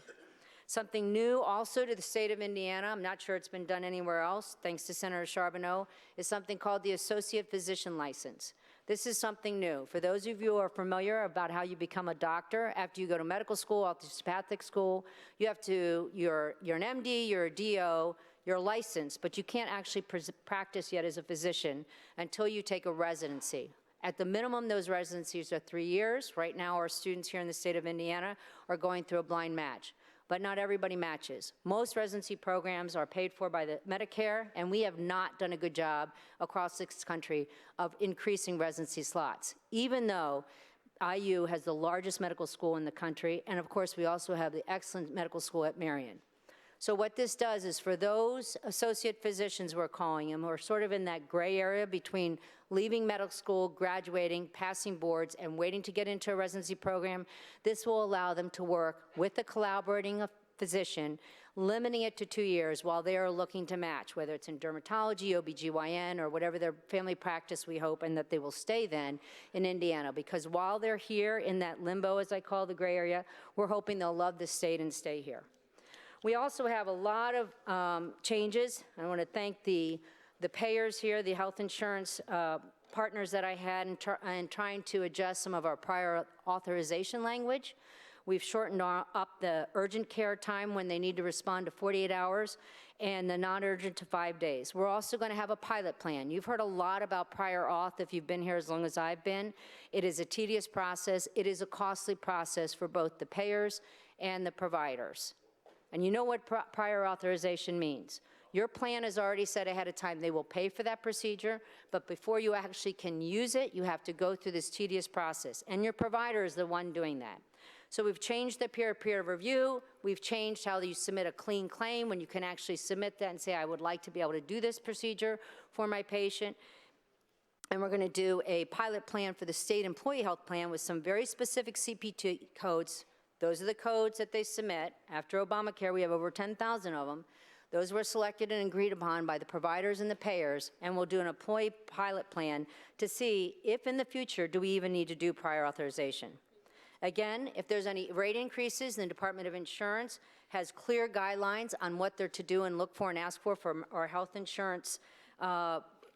Something new also to the state of Indiana, I'm not sure it's been done anywhere else, thanks to Senator Charbonneau, is something called the Associate Physician License. This is something new. For those of you who are familiar about how you become a doctor, after you go to medical school, osteopathic school, you have to, you're an MD, you're a DO, you're licensed, but you can't actually practice yet as a physician until you take a residency. At the minimum, those residencies are 3 years. Right now, our students here in the state of Indiana are going through a blind match, but not everybody matches. Most residency programs are paid for by the Medicare, and we have not done a good job across this country of increasing residency slots, even though IU has the largest medical school in the country, and of course, we also have the excellent medical school at Marion. So what this does is for those associate physicians, we're calling them, who are sort of in that gray area between leaving medical school, graduating, passing boards, and waiting to get into a residency program, this will allow them to work with a collaborating physician, limiting it to 2 years while they are looking to match, whether it's in dermatology, OBGYN, or whatever their family practice, we hope, and that they will stay then in Indiana. Because while they're here in that limbo, as I call the gray area, we're hoping they'll love the state and stay here. We also have a lot of changes. I want to thank the payers here, the health insurance partners that I had in trying to adjust some of our prior authorization language. We've shortened up the urgent care time when they need to respond to 48 hours and the non-urgent to 5 days. We're also going to have a pilot plan. You've heard a lot about prior auth if you've been here as long as I've been. It is a tedious process. It is a costly process for both the payers and the providers. And you know what prior authorization means. Your plan is already set ahead of time. They will pay for that procedure, but before you actually can use it, you have to go through this tedious process, and your provider is the one doing that. So we've changed the peer-to-peer review. We've changed how you submit a clean claim when you can actually submit that and say, I would like to be able to do this procedure for my patient. And we're going to do a pilot plan for the state employee health plan with some very specific CPT codes. Those are the codes that they submit. After Obamacare, we have over 10,000 of them. Those were selected and agreed upon by the providers and the payers, and we'll do an employee pilot plan to see if in the future do we even need to do prior authorization. Again, if there's any rate increases, the Department of Insurance has clear guidelines on what they're to do and look for and ask for our health insurance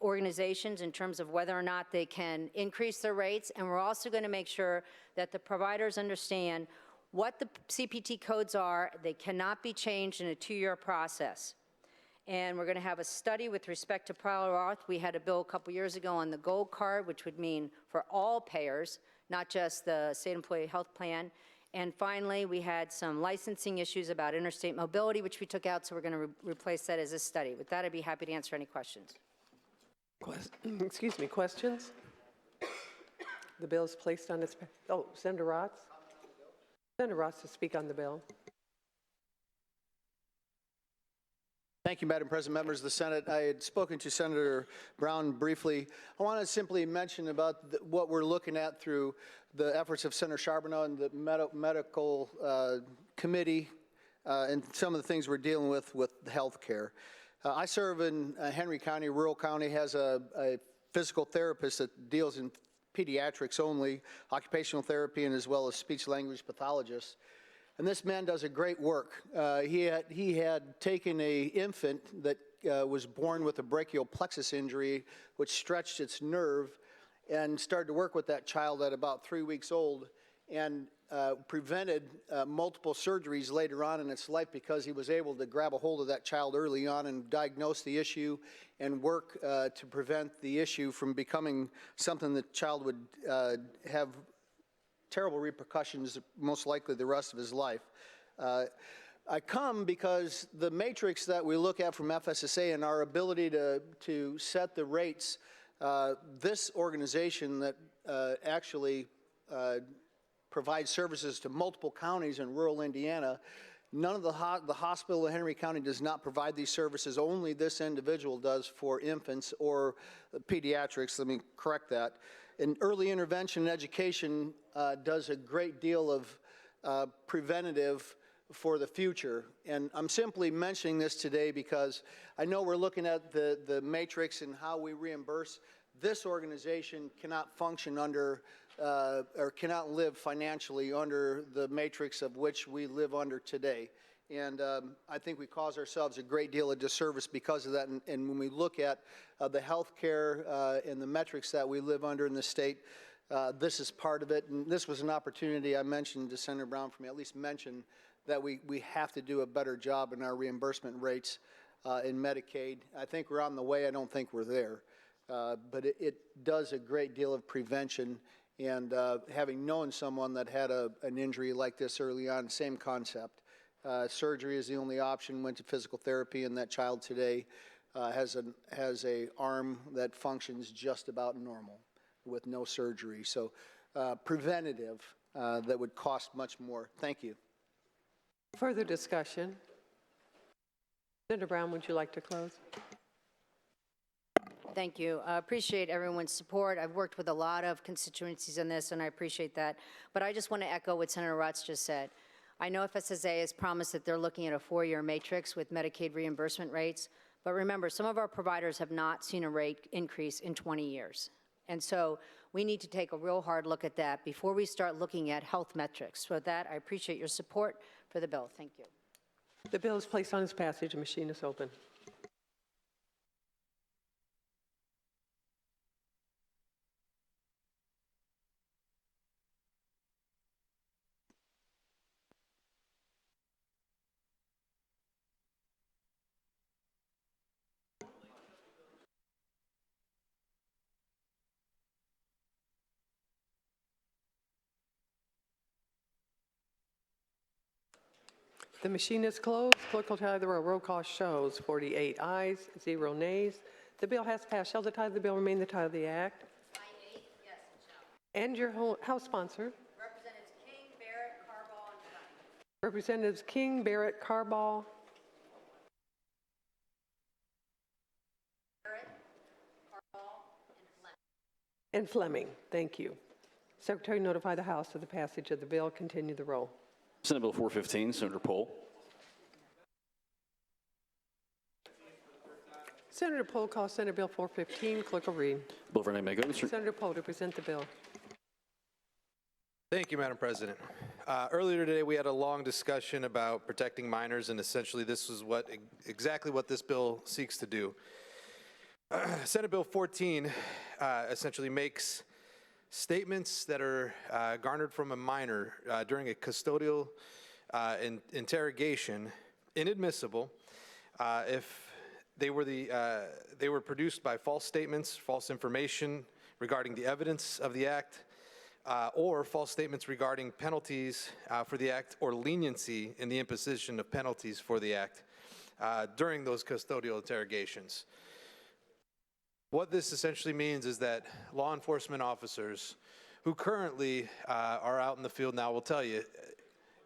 organizations in terms of whether or not they can increase their rates, and we're also going to make sure that the providers understand what the CPT codes are. They cannot be changed in a 2-year process. And we're going to have a study with respect to prior auth. We had a bill a couple years ago on the gold card, which would mean for all payers, not just the state employee health plan. And finally, we had some licensing issues about interstate mobility, which we took out, so we're going to replace that as a study. With that, I'd be happy to answer any questions. Excuse me, questions? The bill is placed on its, Senator Raatz? Senator Raatz to speak on the bill. Thank you, Madam President, members of the Senate. I had spoken to Senator Brown briefly. I want to simply mention about what we're looking at through the efforts of Senator Charbonneau and the medical committee and some of the things we're dealing with health care. I serve in Henry County. Rural County has a physical therapist that deals in pediatrics only, occupational therapy, and as well as speech-language pathologists. And this man does a great work. He had taken an infant that was born with a brachial plexus injury, which stretched its nerve, and started to work with that child at about 3 weeks old, and prevented multiple surgeries later on in its life because he was able to grab a hold of that child early on and diagnose the issue and work to prevent the issue from becoming something the child would have terrible repercussions, most likely the rest of his life. I come because the matrix that we look at from FSSA and our ability to set the rates, this organization that actually provides services to multiple counties in rural Indiana, none of the hospital in Henry County does not provide these services. Only this individual does for infants or pediatrics. Let me correct that. And early intervention and education does a great deal of preventative for the future. And I'm simply mentioning this today because I know we're looking at the matrix and how we reimburse. This organization cannot function under or cannot live financially under the matrix of which we live under today. And I think we cause ourselves a great deal of disservice because of that. And when we look at the health care and the metrics that we live under in the state, this is part of it. And this was an opportunity I mentioned to Senator Brown for me, at least mention that we have to do a better job in our reimbursement rates in Medicaid. I think we're on the way. I don't think we're there. But it does a great deal of prevention. And having known someone that had an injury like this early on, same concept. Surgery is the only option, went to physical therapy, and that child today has a arm that functions just about normal with no surgery. So preventative that would cost much more. Thank you. Further discussion. Senator Brown, would you like to close? Thank you. I appreciate everyone's support. I've worked with a lot of constituencies on this, and I appreciate that. But I just want to echo what Senator Raatz just said. I know FSSA has promised that they're looking at a 4-year matrix with Medicaid reimbursement rates. But remember, some of our providers have not seen a rate increase in 20 years. And so we need to take a real hard look at that before we start looking at health metrics. So with that, I appreciate your support for the bill. Thank you. The bill is placed on its passage. The machine is open. The machine is closed. Clerk will tally the roll. Roll call shows 48 ayes, 0 nays. The bill has passed. Shall the title of the bill remain the title of the act? Yes, it shall. And your House sponsor? Representatives King, Barrett, Carball, and Fleming. Representatives King, Barrett, Carball. Barrett, Carball, and Fleming. And Fleming. Thank you. Secretary, notify the House of the passage of the bill. Continue the roll. Senate Bill 415, Senator Pol. Senator Pol calls Senate Bill 415. Clerk will read. Bill for name may go. Senator Pol to present the bill. Thank you, Madam President. Earlier today, we had a long discussion about protecting minors, and essentially this is exactly what this bill seeks to do. Senate Bill 14 essentially makes statements that are garnered from a minor during a custodial interrogation inadmissible if they were produced by false statements, false information regarding the evidence of the act, or false statements regarding penalties for the act or leniency in the imposition of penalties for the act during those custodial interrogations. What this essentially means is that law enforcement officers who currently are out in the field now will tell you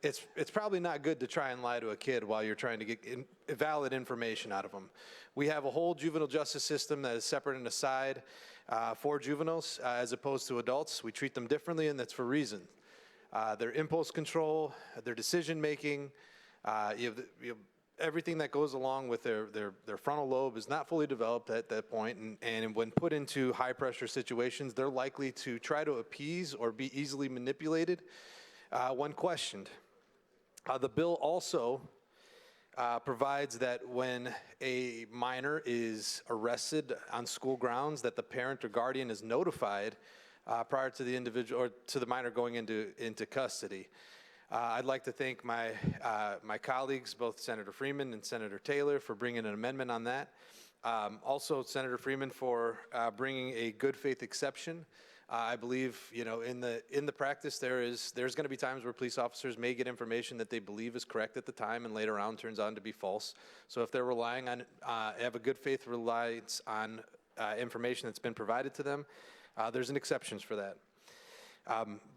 it's probably not good to try and lie to a kid while you're trying to get valid information out of them. We have a whole juvenile justice system that is separate and aside for juveniles as opposed to adults. We treat them differently, and that's for a reason. Their impulse control, their decision making, you have everything that goes along with their frontal lobe is not fully developed at that point, and when put into high pressure situations, they're likely to try to appease or be easily manipulated when questioned. The bill also provides that when a minor is arrested on school grounds, that the parent or guardian is notified prior to the individual or to the minor going into custody. I'd like to thank my colleagues, both Senator Freeman and Senator Taylor, for bringing an amendment on that. Also, Senator Freeman for bringing a good faith exception. I believe, in the practice, there's going to be times where police officers may get information that they believe is correct at the time and later on turns out to be false. So if they're relying on, have a good faith reliance on information that's been provided to them, there's an exceptions for that.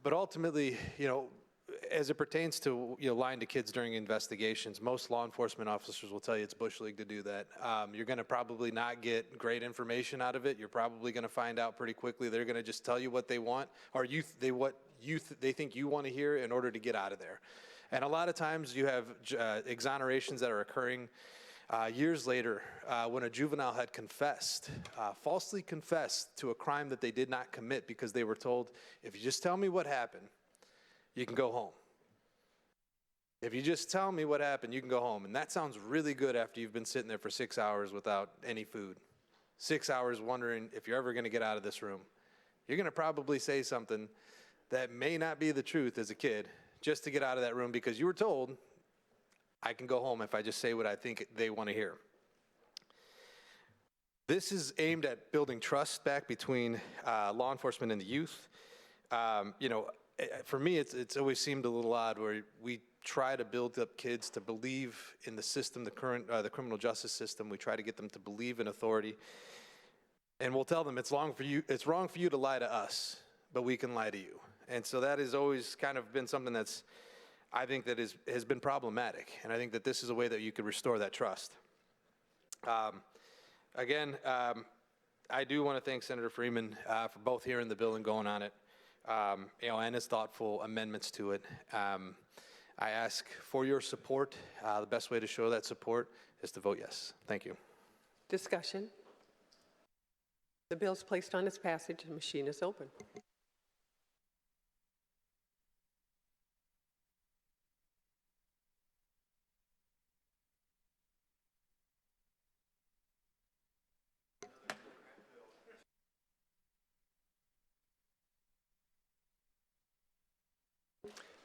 But ultimately, as it pertains to lying to kids during investigations, most law enforcement officers will tell you it's Bush League to do that. You're going to probably not get great information out of it. You're probably going to find out pretty quickly they're going to just tell you what they want, or they think you want to hear in order to get out of there. And a lot of times you have exonerations that are occurring years later when a juvenile had falsely confessed to a crime that they did not commit because they were told, if you just tell me what happened, you can go home. If you just tell me what happened, you can go home. And that sounds really good after you've been sitting there for 6 hours without any food. 6 hours wondering if you're ever going to get out of this room. You're going to probably say something that may not be the truth as a kid just to get out of that room because you were told, I can go home if I just say what I think they want to hear. This is aimed at building trust back between law enforcement and the youth. For me, it's always seemed a little odd where we try to build up kids to believe in the system, the criminal justice system. We try to get them to believe in authority. And we'll tell them it's wrong for you to lie to us, but we can lie to you. And so that has always kind of been something I think that has been problematic. And I think that this is a way that you could restore that trust. Again, I do want to thank Senator Freeman for both hearing the bill and going on it. And his thoughtful amendments to it. I ask for your support. The best way to show that support is to vote yes. Thank you. Discussion. The bill is placed on its passage. The machine is open.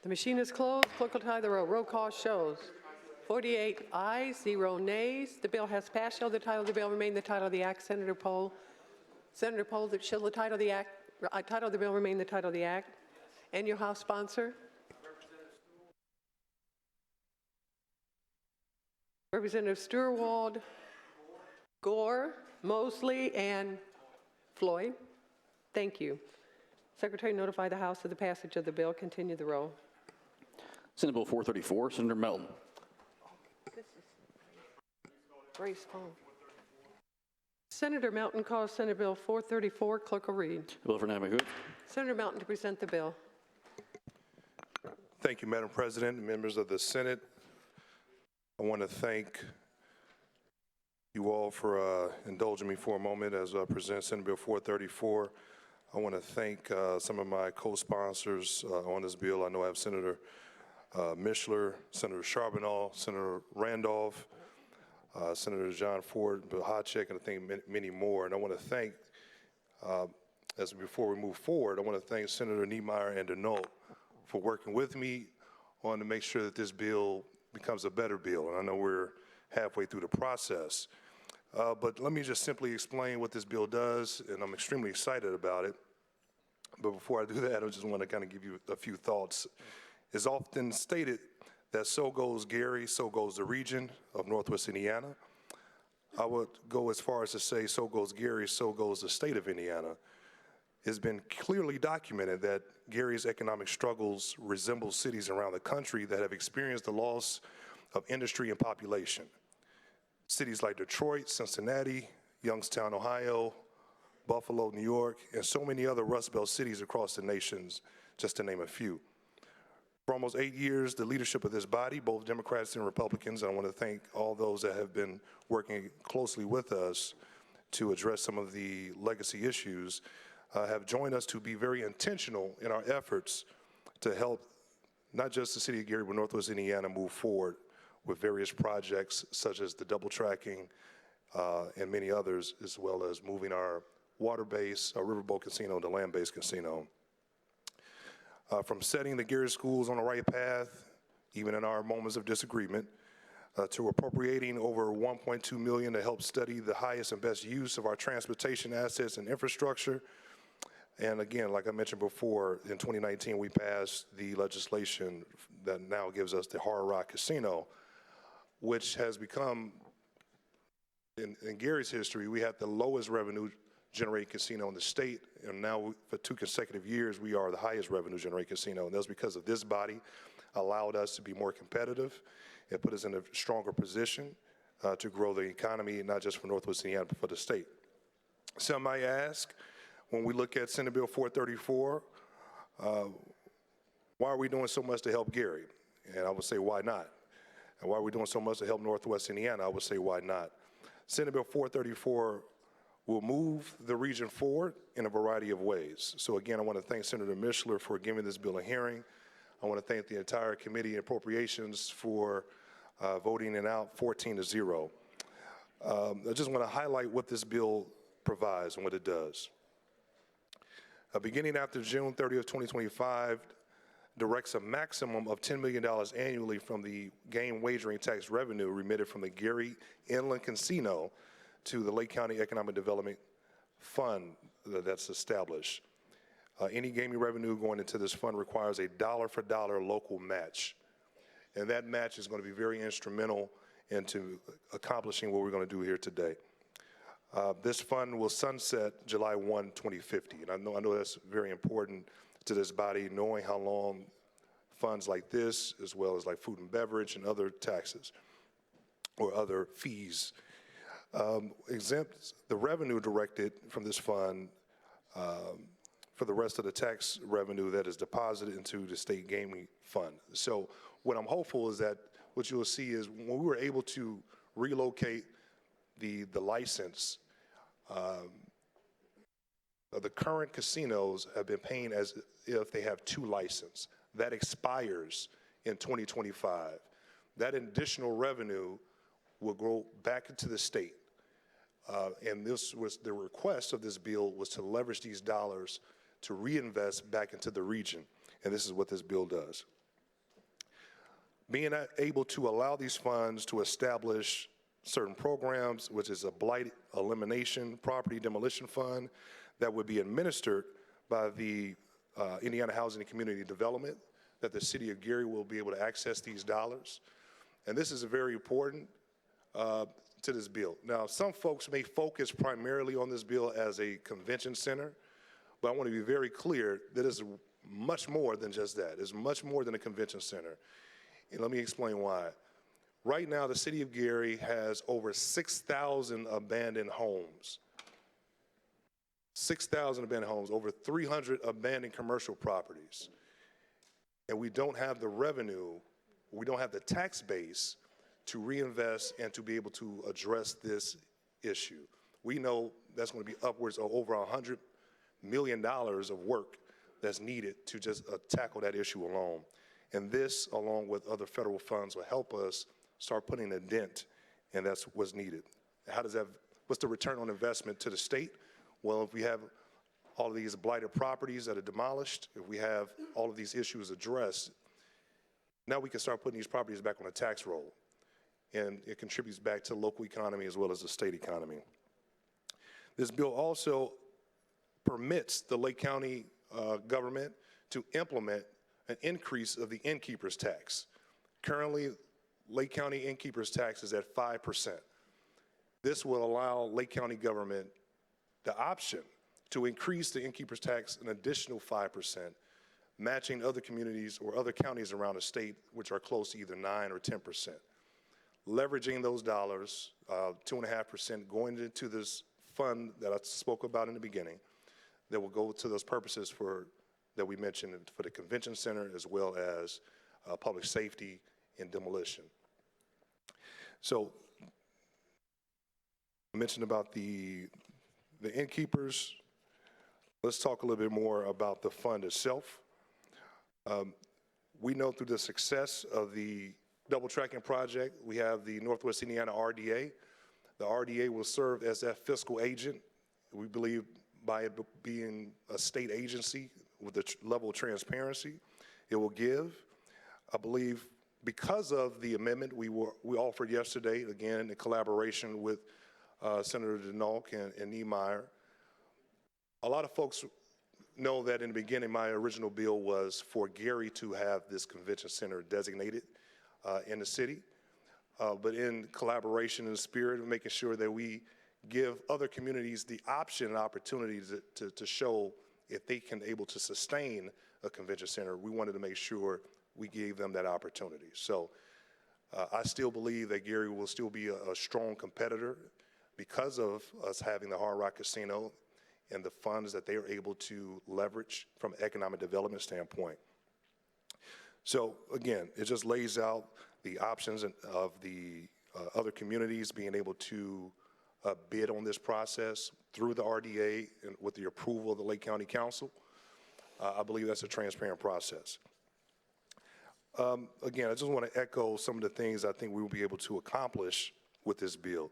The machine is closed. Clerk will tally the roll. Roll call shows 48 ayes, 0 nays. The bill has passed. Shall the title of the bill remain the title of the act? Senator Pol, shall the title of the act, title of the bill remain the title of the act? And your House sponsor? Representative Sturwald, Gore, Mosley, and Floyd. Thank you. Secretary, notify the House of the passage of the bill. Continue the roll. Senate Bill 434, Senator Melton. Grace phone. Senator Melton calls Senate Bill 434. Clerk will read. The bill for neighborhood. Senator Melton to present the bill. Thank you, Madam President and members of the Senate. I want to thank you all for indulging me for a moment as I present Senate Bill 434. I want to thank some of my co-sponsors on this bill. I know I have Senator Mishler, Senator Charbonneau, Senator Randolph, Senator John Ford, Bohacek, and I think many more. And I want to thank, before we move forward, I want to thank Senator Niemeyer and Dernulc for working with me on to make sure that this bill becomes a better bill. And I know we're halfway through the process. But let me just simply explain what this bill does, and I'm extremely excited about it. But before I do that, I just want to kind of give you a few thoughts. It's often stated that so goes Gary, so goes the region of Northwest Indiana. I would go as far as to say so goes Gary, so goes the state of Indiana. it's been clearly documented that Gary's economic struggles resemble cities around the country that have experienced the loss of industry and population. Cities like Detroit, Cincinnati, Youngstown, Ohio, Buffalo, New York, and so many other Rust Belt cities across the nation, just to name a few. For almost 8 years, the leadership of this body, both Democrats and Republicans, and I want to thank all those that have been working closely with us to address some of the legacy issues, have joined us to be very intentional in our efforts to help not just the city of Gary, but Northwest Indiana move forward with various projects such as the double tracking and many others, as well as moving our water-based, our riverboat casino to land-based casino. From setting the Gary schools on the right path, even in our moments of disagreement, to appropriating over $1.2 million to help study the highest and best use of our transportation assets and infrastructure. And again, like I mentioned before, in 2019, we passed the legislation that now gives us the Hard Rock Casino, which has become, in Gary's history, we had the lowest revenue generating casino in the state, and now for 2 consecutive years, we are the highest revenue generating casino. And that's because of this body allowed us to be more competitive. It put us in a stronger position to grow the economy, not just for Northwest Indiana, but for the state. Some might ask, when we look at Senate Bill 434, why are we doing so much to help Gary? And I would say, why not? And why are we doing so much to help Northwest Indiana? I would say, why not? Senate Bill 434 will move the region forward in a variety of ways. So again, I want to thank Senator Mishler for giving this bill a hearing. I want to thank the entire Committee on Appropriations for voting it out 14-0. I just want to highlight what this bill provides and what it does. Beginning after June 30th, 2025, directs a maximum of $10 million annually from the game wagering tax revenue remitted from the Gary Inland Casino to the Lake County Economic Development Fund that's established. Any gaming revenue going into this fund requires a dollar-for-dollar local match. And that match is going to be very instrumental into accomplishing what we're going to do here today. This fund will sunset July 1, 2050. And I know that's very important to this body, knowing how long funds like this, as well as like food and beverage and other taxes or other fees, exempts the revenue directed from this fund for the rest of the tax revenue that is deposited into the state gaming fund. So what I'm hopeful is that what you'll see is when we were able to relocate the license, the current casinos have been paying as if they have 2 licenses. That expires in 2025. That additional revenue will go back into the state. And this was the request of this bill, was to leverage these dollars to reinvest back into the region. And this is what this bill does. Being able to allow these funds to establish certain programs, which is a blight elimination property demolition fund that would be administered by the Indiana Housing and Community Development, that the city of Gary will be able to access these dollars. And this is very important to this bill. Now, some folks may focus primarily on this bill as a convention center, but I want to be very clear that it's much more than just that. It's much more than a convention center. And let me explain why. Right now, the city of Gary has over 6,000 abandoned homes. 6,000 abandoned homes, over 300 abandoned commercial properties. And we don't have the revenue, we don't have the tax base to reinvest and to be able to address this issue. We know that's going to be upwards of over $100 million of work that's needed to just tackle that issue alone. And this, along with other federal funds, will help us start putting a dent, and that's what's needed. How does that, what's the return on investment to the state? Well, if we have all of these blighted properties that are demolished, if we have all of these issues addressed, now we can start putting these properties back on the tax roll. And it contributes back to the local economy as well as the state economy. This bill also permits the Lake County government to implement an increase of the innkeeper's tax. Currently, Lake County innkeeper's tax is at 5%. This will allow Lake County government the option to increase the innkeeper's tax an additional 5%, matching other communities or other counties around the state, which are close to either 9 or 10%. Leveraging those dollars, 2.5% going into this fund that I spoke about in the beginning, that will go to those purposes that we mentioned for the convention center, as well as public safety and demolition. So I mentioned about the innkeepers. Let's talk a little bit more about the fund itself. We know through the success of the double tracking project, we have the Northwest Indiana RDA. The RDA will serve as that fiscal agent. We believe by it being a state agency with the level of transparency it will give. I believe because of the amendment we offered yesterday, again in collaboration with Senator Dernulc and Niemeyer, a lot of folks know that in the beginning my original bill was for Gary to have this convention center designated in the city, but in collaboration and the spirit of making sure that we give other communities the option and opportunity to show if they can able to sustain a convention center, we wanted to make sure we gave them that opportunity. So I still believe that Gary will still be a strong competitor because of us having the Hard Rock Casino and the funds that they are able to leverage from an economic development standpoint. So again, it just lays out the options of the other communities being able to bid on this process through the RDA and with the approval of the Lake County Council. I believe that's a transparent process. Again, I just want to echo some of the things I think we will be able to accomplish with this bill.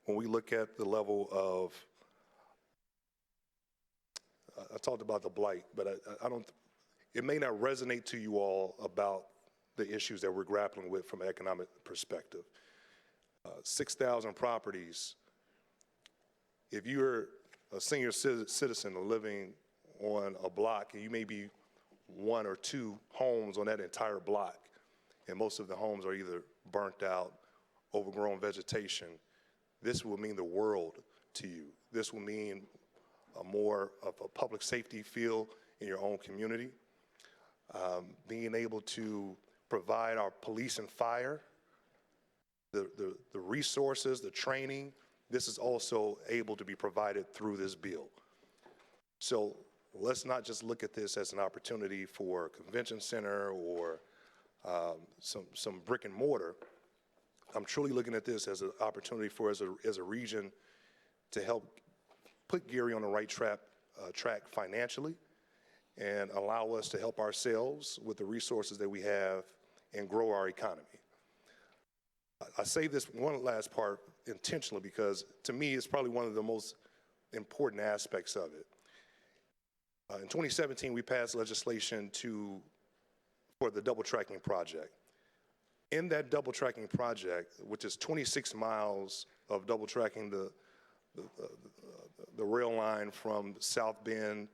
When we look at the level of, I talked about the blight, but I don't, it may not resonate to you all about the issues that we're grappling with from an economic perspective. 6,000 properties. If you're a senior citizen living on a block, and you may be 1 or 2 homes on that entire block, and most of the homes are either burnt out, overgrown vegetation, this will mean the world to you. This will mean more of a public safety feel in your own community. Being able to provide our police and fire the resources, the training, this is also able to be provided through this bill. So let's not just look at this as an opportunity for a convention center or some brick and mortar. I'm truly looking at this as an opportunity for us as a region to help put Gary on the right track financially and allow us to help ourselves with the resources that we have and grow our economy. I say this one last part intentionally because to me it's probably one of the most important aspects of it. In 2017, we passed legislation for the double tracking project. In that double tracking project, which is 26 miles of double tracking the rail line from South Bend,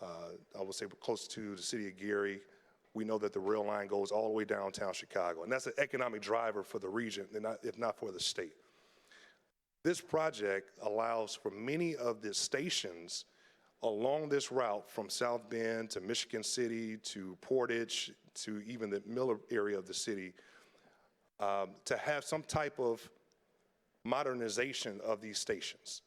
I would say close to the city of Gary. We know that the rail line goes all the way downtown Chicago, and that's an economic driver for the region, if not for the state. This project allows for many of the stations along this route from South Bend to Michigan City to Portage to even the Miller area of the city to have some type of modernization of these stations.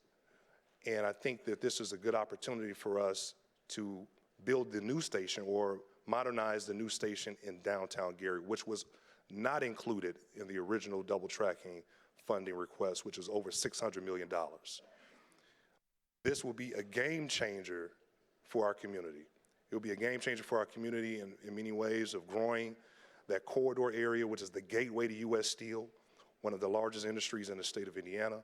And I think that this is a good opportunity for us to build the new station or modernize the new station in downtown Gary, which was not included in the original double tracking funding request, which was over $600 million. This will be a game changer for our community. It will be a game changer for our community in many ways of growing that corridor area, which is the gateway to U.S. Steel, one of the largest industries in the state of Indiana,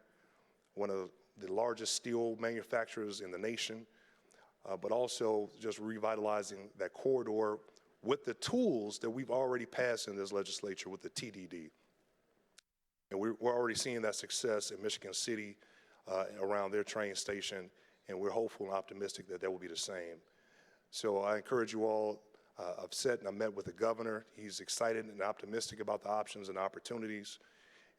one of the largest steel manufacturers in the nation, but also just revitalizing that corridor with the tools that we've already passed in this legislature with the TDD. And we're already seeing that success in Michigan City around their train station, and we're hopeful and optimistic that that will be the same. So I encourage you all, I've met with the governor. He's excited and optimistic about the options and opportunities,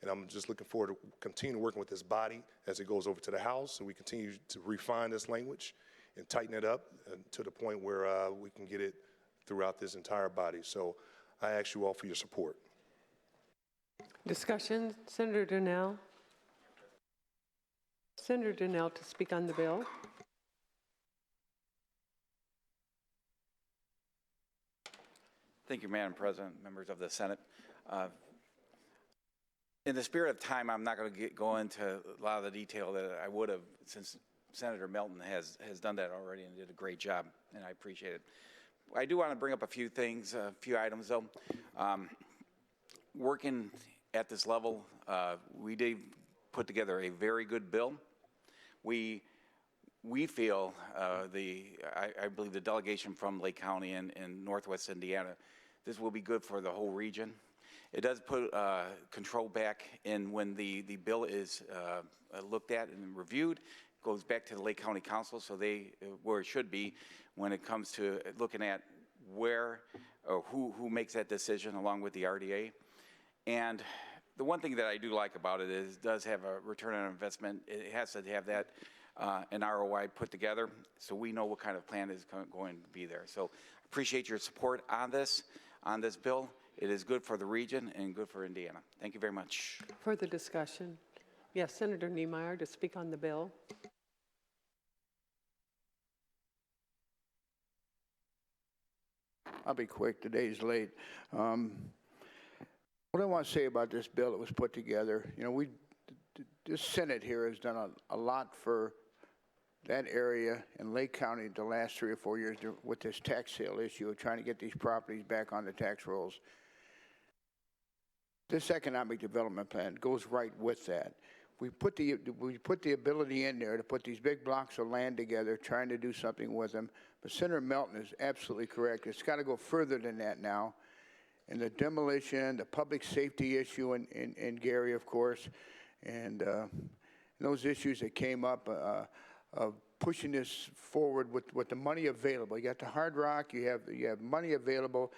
And I'm just looking forward to continue working with this body as it goes over to the House, and we continue to refine this language and tighten it up to the point where we can get it throughout this entire body. So I ask you all for your support. Discussion, Senator Dernulc. Senator Dernulc to speak on the bill. Thank you, Madam President, members of the Senate. In the spirit of time, I'm not going to go into a lot of the detail that I would have, since Senator Melton has done that already and did a great job, and I appreciate it. I do want to bring up a few things, a few items, though. Working at this level, we did put together a very good bill. We feel, I believe the delegation from Lake County and Northwest Indiana, this will be good for the whole region. It does put control back in when the bill is looked at and reviewed. It goes back to the Lake County Council, so where it should be when it comes to looking at where or who makes that decision along with the RDA. And the one thing that I do like about it is it does have a return on investment. It has to have that an ROI put together, so we know what kind of plan is going to be there. So appreciate your support on this bill. It is good for the region and good for Indiana. Thank you very much. Further discussion. Yes, Senator Niemeyer to speak on the bill. I'll be quick. Today's late. What I want to say about this bill that was put together, this Senate here has done a lot for that area in Lake County the last 3 or 4 years with this tax sale issue of trying to get these properties back on the tax rolls. This economic development plan goes right with that. We put the ability in there to put these big blocks of land together, trying to do something with them. But Senator Melton is absolutely correct. It's got to go further than that now. And the demolition, the public safety issue in Gary, of course, and those issues that came up of pushing this forward with the money available. You got the Hard Rock, you have money available.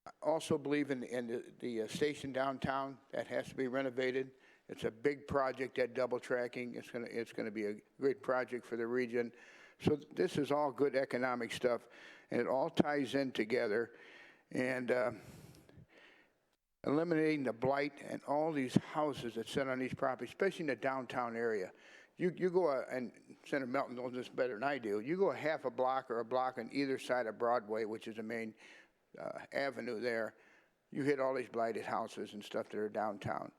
I also believe in the station downtown that has to be renovated. It's a big project, that double tracking. It's gonna be a great project for the region. So this is all good economic stuff, and it all ties in together. And eliminating the blight and all these houses that sit on these properties, especially in the downtown area. You go, and Senator Melton knows this better than I do, you go a half a block or a block on either side of Broadway, which is the main avenue there, you hit all these blighted houses and stuff that are downtown.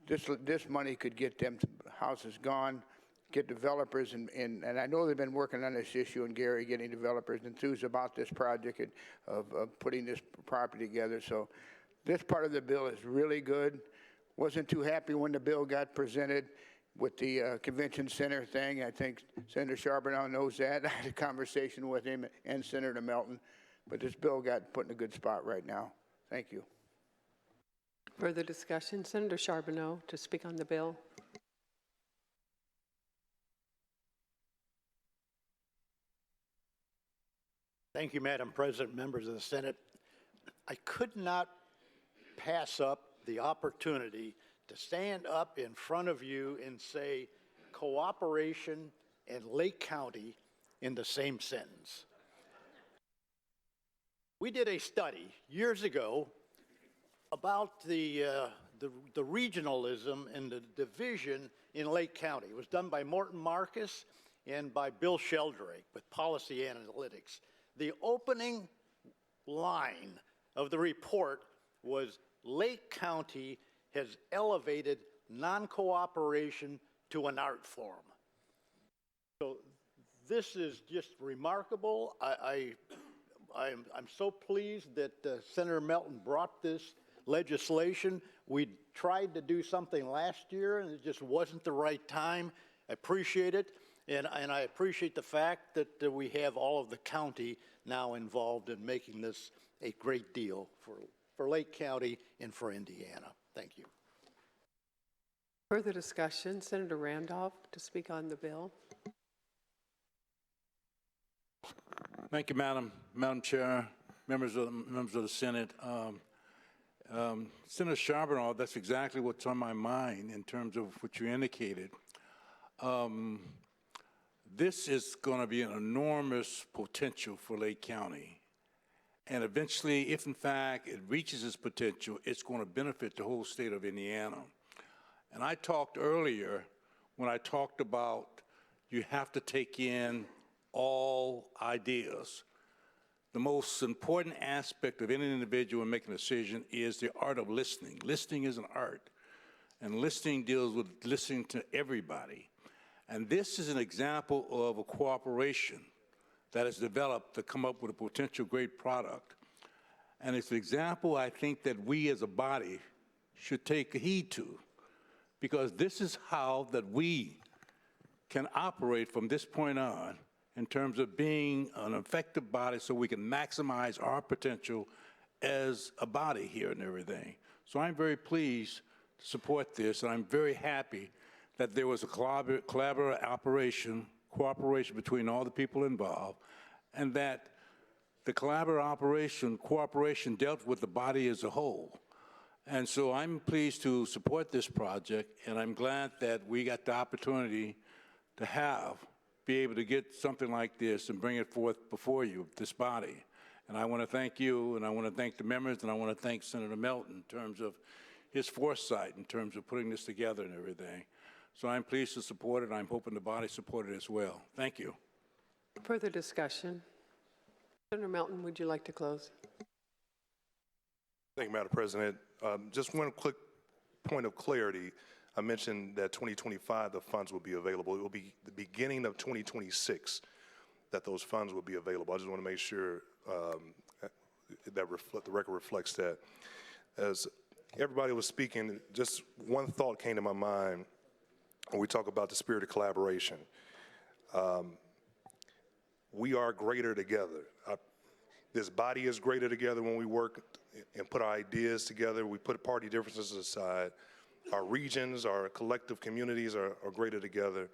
This money could get them houses gone, get developers, and I know they've been working on this issue in Gary, getting developers enthused about this project of putting this property together. So this part of the bill is really good. Wasn't too happy when the bill got presented with the convention center thing. I think Senator Charbonneau knows that. I had a conversation with him and Senator Melton, but this bill got put in a good spot right now. Thank you. Further discussion. Senator Charbonneau to speak on the bill. Thank you, Madam President, members of the Senate. I could not pass up the opportunity to stand up in front of you and say cooperation and Lake County in the same sentence. We did a study years ago about the regionalism and the division in Lake County. It was done by Morton Marcus and by Bill Sheldrake with Policy Analytics. The opening line of the report was Lake County has elevated non-cooperation to an art form. So this is just remarkable. I'm so pleased that Senator Melton brought this legislation. We tried to do something last year and it just wasn't the right time. I appreciate it. And I appreciate the fact that we have all of the county now involved in making this a great deal for Lake County and for Indiana. Thank you. Further discussion. Senator Randolph to speak on the bill. Thank you, Madam Chair, members of the Senate. Senator Charbonneau, that's exactly what's on my mind in terms of what you indicated. This is going to be an enormous potential for Lake County. And eventually, if in fact it reaches its potential, it's going to benefit the whole state of Indiana. And I talked earlier when I talked about you have to take in all ideas. The most important aspect of any individual in making a decision is the art of listening. Listening is an art, and listening deals with listening to everybody. And this is an example of a cooperation that is developed to come up with a potential great product. And it's an example I think that we as a body should take heed to, because this is how that we can operate from this point on in terms of being an effective body so we can maximize our potential as a body here and everything. So I'm very pleased to support this, and I'm very happy that there was a collaborative cooperation between all the people involved, and that the cooperation dealt with the body as a whole. And so I'm pleased to support this project, and I'm glad that we got the opportunity to be able to get something like this and bring it forth before you, this body. And I want to thank you, and I want to thank the members, and I want to thank Senator Melton in terms of his foresight, in terms of putting this together and everything. So I'm pleased to support it, and I'm hoping the body support it as well. Thank you. Further discussion. Senator Melton, would you like to close? Thank you, Madam President. Just one quick point of clarity. I mentioned that 2025, the funds will be available. It will be the beginning of 2026 that those funds will be available. I just want to make sure that the record reflects that. As everybody was speaking, just one thought came to my mind when we talk about the spirit of collaboration. We are greater together. This body is greater together when we work and put our ideas together. We put party differences aside. Our regions, our collective communities are greater together.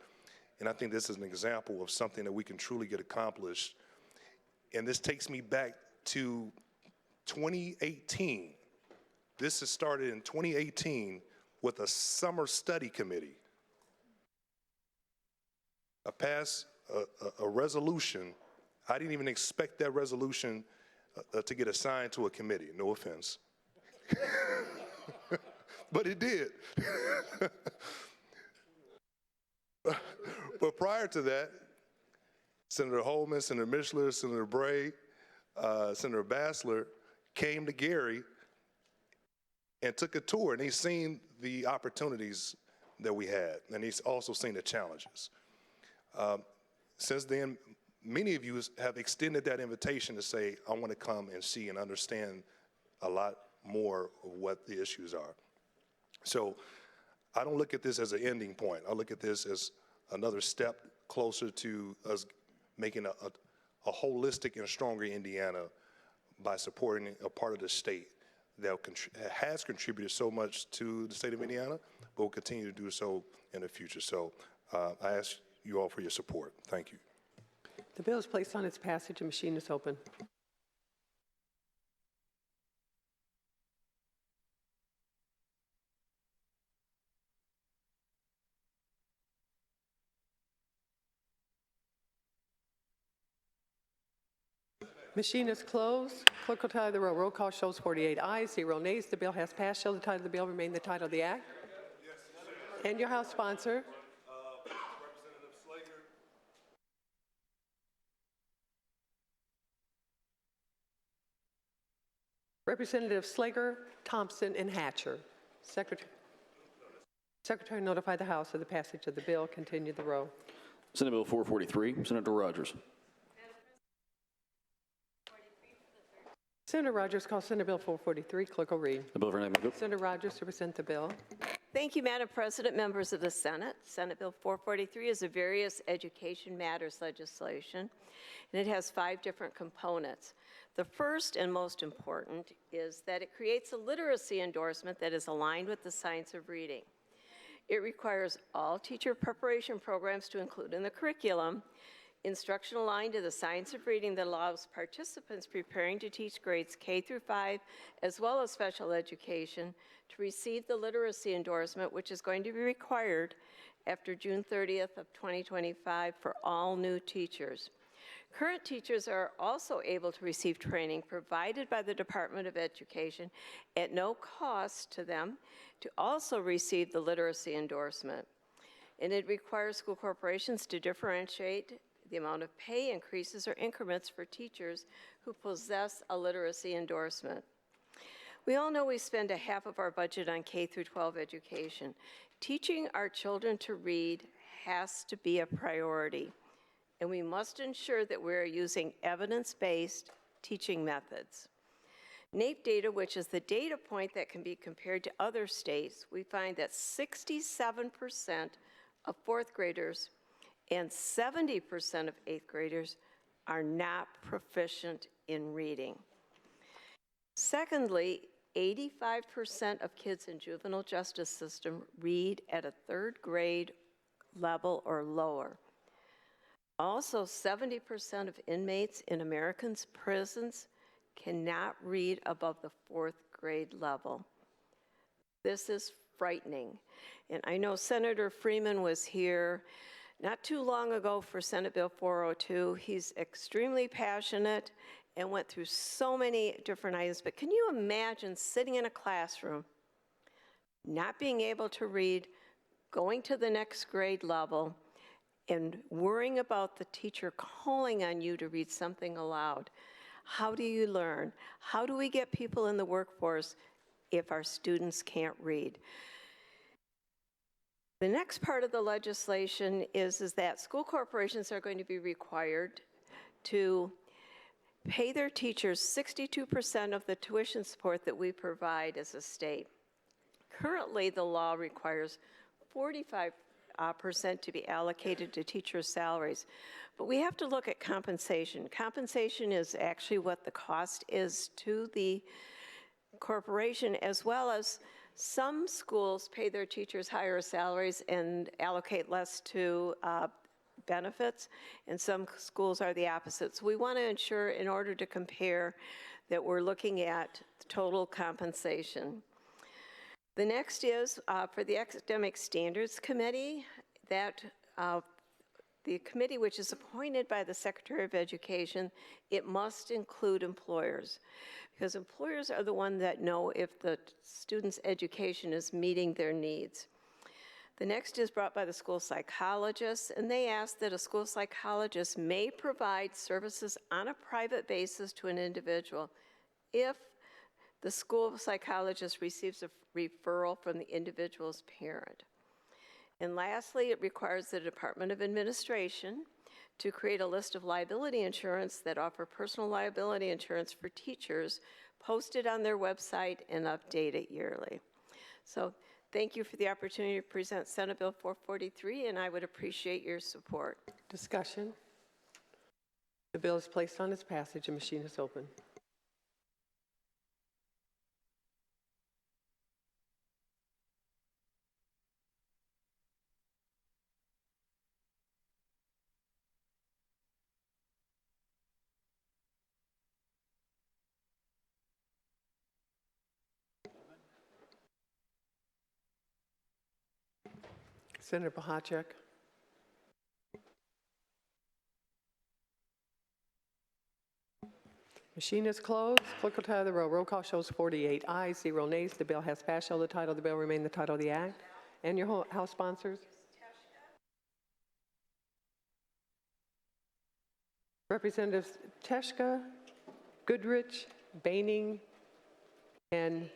And I think this is an example of something that we can truly get accomplished. And this takes me back to 2018. This has started in 2018 with a summer study committee. I passed a resolution. I didn't even expect that resolution to get assigned to a committee, no offense. But it did. But prior to that, Senator Holdman, Senator Mishler, Senator Bray, Senator Bassler came to Gary and took a tour, and he's seen the opportunities that we had, and he's also seen the challenges. Since then, many of you have extended that invitation to say, I want to come and see and understand a lot more of what the issues are. So I don't look at this as an ending point. I look at this as another step closer to us making a holistic and stronger Indiana by supporting a part of the state that has contributed so much to the state of Indiana, but will continue to do so in the future. So I ask you all for your support. Thank you. The bill is placed on its passage. The machine is open. Machine is closed. Clerk will tally the roll. Roll call shows 48 ayes, 0 nays. The bill has passed. Shall the title of the bill remain the title of the act? And your House sponsor? Representative Slager, Thompson, and Hatcher. Secretary notify the House of the passage of the bill. Continue the row. Senate Bill 443, Senator Rogers. Senator Rogers calls Senate Bill 443. Clerk will read. The bill for enactment. Senator Rogers to present the bill. Thank you, Madam President, members of the Senate. Senate Bill 443 is a various education matters legislation, and it has 5 different components. The first and most important is that it creates a literacy endorsement that is aligned with the science of reading. It requires all teacher preparation programs to include in the curriculum instruction aligned to the science of reading that allows participants preparing to teach grades K through 5, as well as special education, to receive the literacy endorsement, which is going to be required after June 30th of 2025 for all new teachers. Current teachers are also able to receive training provided by the Department of Education at no cost to them to also receive the literacy endorsement. And it requires school corporations to differentiate the amount of pay increases or increments for teachers who possess a literacy endorsement. We all know we spend a half of our budget on K through 12 education. Teaching our children to read has to be a priority, and we must ensure that we're using evidence-based teaching methods. NAEP data, which is the data point that can be compared to other states, we find that 67% of fourth graders and 70% of eighth graders are not proficient in reading. Secondly, 85% of kids in juvenile justice system read at a third grade level or lower. Also, 70% of inmates in American prisons cannot read above the fourth grade level. This is frightening. And I know Senator Freeman was here not too long ago for Senate Bill 402. He's extremely passionate and went through so many different items, but can you imagine sitting in a classroom, not being able to read, going to the next grade level, and worrying about the teacher calling on you to read something aloud? How do you learn? How do we get people in the workforce if our students can't read? The next part of the legislation is that school corporations are going to be required to pay their teachers 62% of the tuition support that we provide as a state. Currently, the law requires 45% to be allocated to teachers' salaries, but we have to look at compensation. Compensation is actually what the cost is to the corporation, as well as some schools pay their teachers higher salaries and allocate less to benefits, and some schools are the opposite. So we want to ensure, in order to compare, that we're looking at total compensation. The next is for the Academic Standards Committee, that the committee, which is appointed by the Secretary of Education, it must include employers, because employers are the ones that know if the student's education is meeting their needs. The next is brought by the school psychologists, and they ask that a school psychologist may provide services on a private basis to an individual if the school psychologist receives a referral from the individual's parent. And lastly, it requires the Department of Administration to create a list of liability insurance that offer personal liability insurance for teachers, posted on their website, and update it yearly. So thank you for the opportunity to present Senate Bill 443, and I would appreciate your support. Discussion. The bill is placed on its passage. The machine is open. Senator Bohacek. Machine is closed. Clerk will tally the roll. Roll call shows 48 ayes, 0 nays. The bill has passed. Shall the title of the bill remain the title of the act? And your House sponsors? Representatives Teshka, Goodrich, Baining, and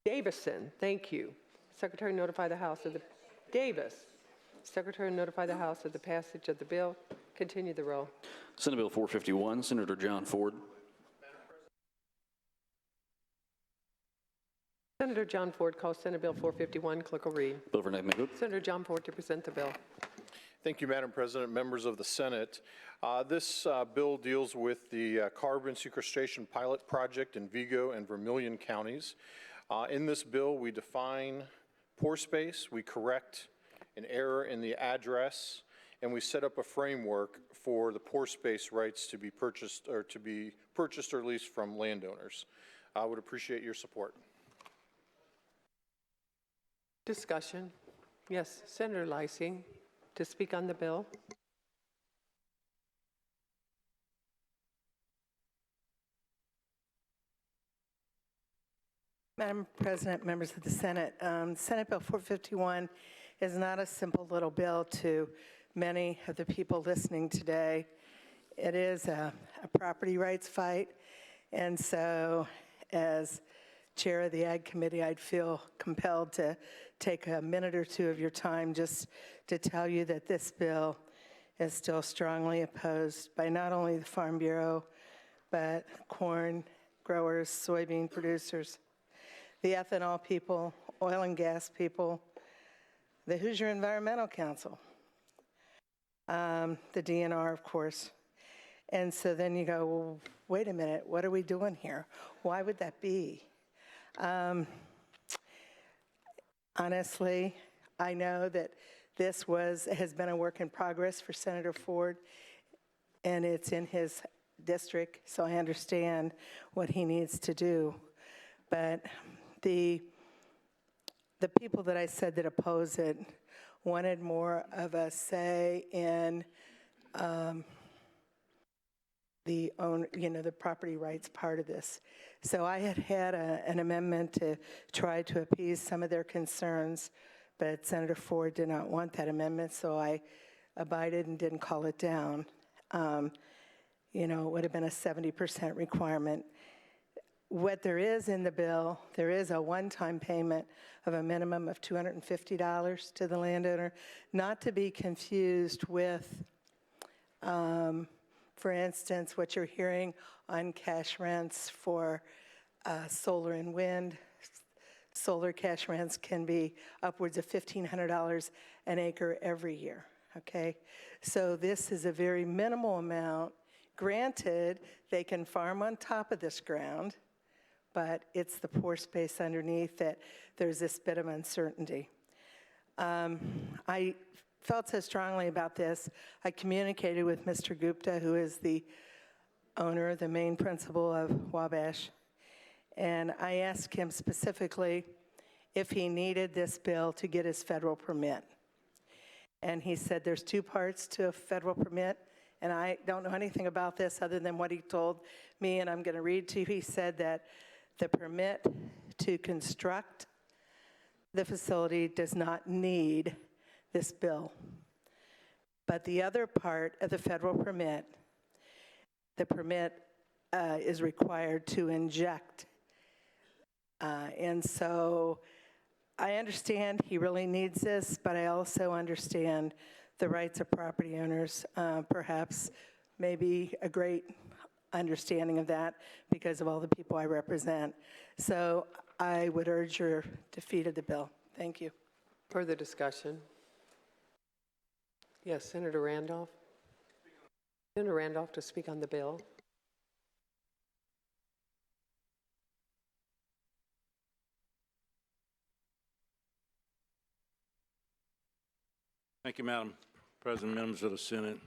Davison. Thank you. Secretary notify the House of the Secretary notify the House of the passage of the bill. Continue the roll. Senate Bill 451, Senator John Ford. Senator John Ford calls Senate Bill 451. Clerk will read. Bill for Niemeyer. Senator John Ford to present the bill. Thank you, Madam President, members of the Senate. This bill deals with the carbon sequestration pilot project in Vigo and Vermilion counties. In this bill, we define pore space, we correct an error in the address, and we set up a framework for the pore space rights to be purchased or leased from landowners. I would appreciate your support. Discussion. Yes, Senator Leising to speak on the bill. Madam President, members of the Senate, Senate Bill 451 is not a simple little bill to many of the people listening today. It is a property rights fight, and so as chair of the Ag Committee, I'd feel compelled to take a minute or two of your time just to tell you that this bill is still strongly opposed by not only the Farm Bureau, but corn growers, soybean producers, the ethanol people, oil and gas people, the Hoosier Environmental Council, the DNR, of course. And so then you go, well, wait a minute, what are we doing here? Why would that be? Honestly, I know that this has been a work in progress for Senator Ford, and it's in his district, so I understand what he needs to do. But the people that I said that oppose it wanted more of a say in the property rights part of this. So I had an amendment to try to appease some of their concerns, but Senator Ford did not want that amendment, so I abided and didn't call it down. It would have been a 70% requirement. What there is in the bill, there is a one-time payment of a minimum of $250 to the landowner, not to be confused with, for instance, what you're hearing on cash rents for solar and wind. Solar cash rents can be upwards of $1,500 an acre every year, okay? So this is a very minimal amount. Granted, they can farm on top of this ground, but it's the pore space underneath that there's this bit of uncertainty. I felt so strongly about this, I communicated with Mr. Gupta, who is the owner, the main principal of Wabash, and I asked him specifically if he needed this bill to get his federal permit. And he said there's two parts to a federal permit, and I don't know anything about this other than what he told me, and I'm going to read to you. He said that the permit to construct the facility does not need this bill. But the other part of the federal permit, the permit is required to inject. And so I understand he really needs this, but I also understand the rights of property owners, perhaps maybe a great understanding of that because of all the people I represent. So I would urge your defeat of the bill. Thank you. Further discussion? Yes, Senator Randolph. Senator Randolph to speak on the bill. Thank you, Madam President, members of the Senate.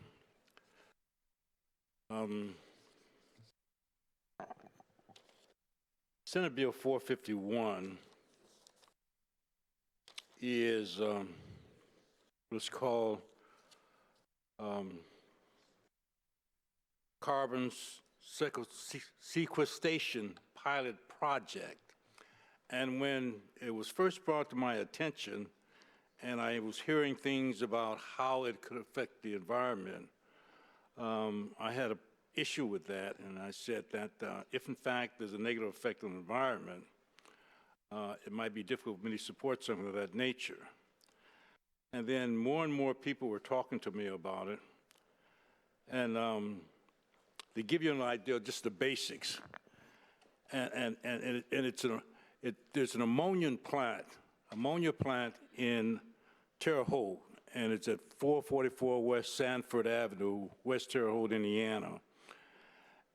Senate Bill 451 is what's called carbon sequestration pilot project. And when it was first brought to my attention, and I was hearing things about how it could affect the environment, I had an issue with that, and I said that if in fact there's a negative effect on the environment, it might be difficult for me to support something of that nature. And then more and more people were talking to me about it, and to give you an idea, just the basics, there's an ammonia plant in Terre Haute, and it's at 444 West Sanford Avenue, West Terre Haute, Indiana.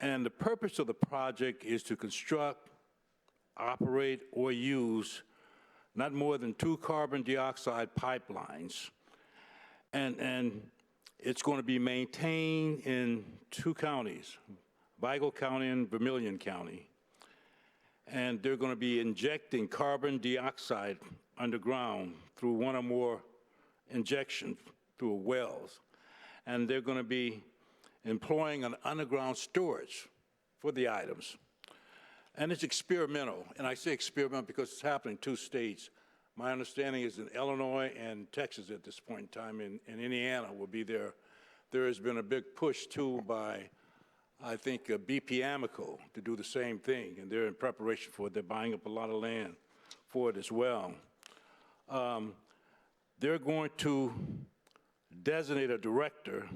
And the purpose of the project is to construct, operate, or use not more than 2 carbon dioxide pipelines. And It's going to be maintained in 2 counties, Vigo County and Vermilion County. And they're going to be injecting carbon dioxide underground through one or more injections through wells. And they're going to be employing an underground storage for the items. And it's experimental, and I say experimental because it's happening in 2 states. My understanding is in Illinois and Texas at this point in time, and Indiana will be there. There has been a big push too by, I think, BP Amico to do the same thing, and they're in preparation for it. They're buying up a lot of land for it as well. They're going to designate a director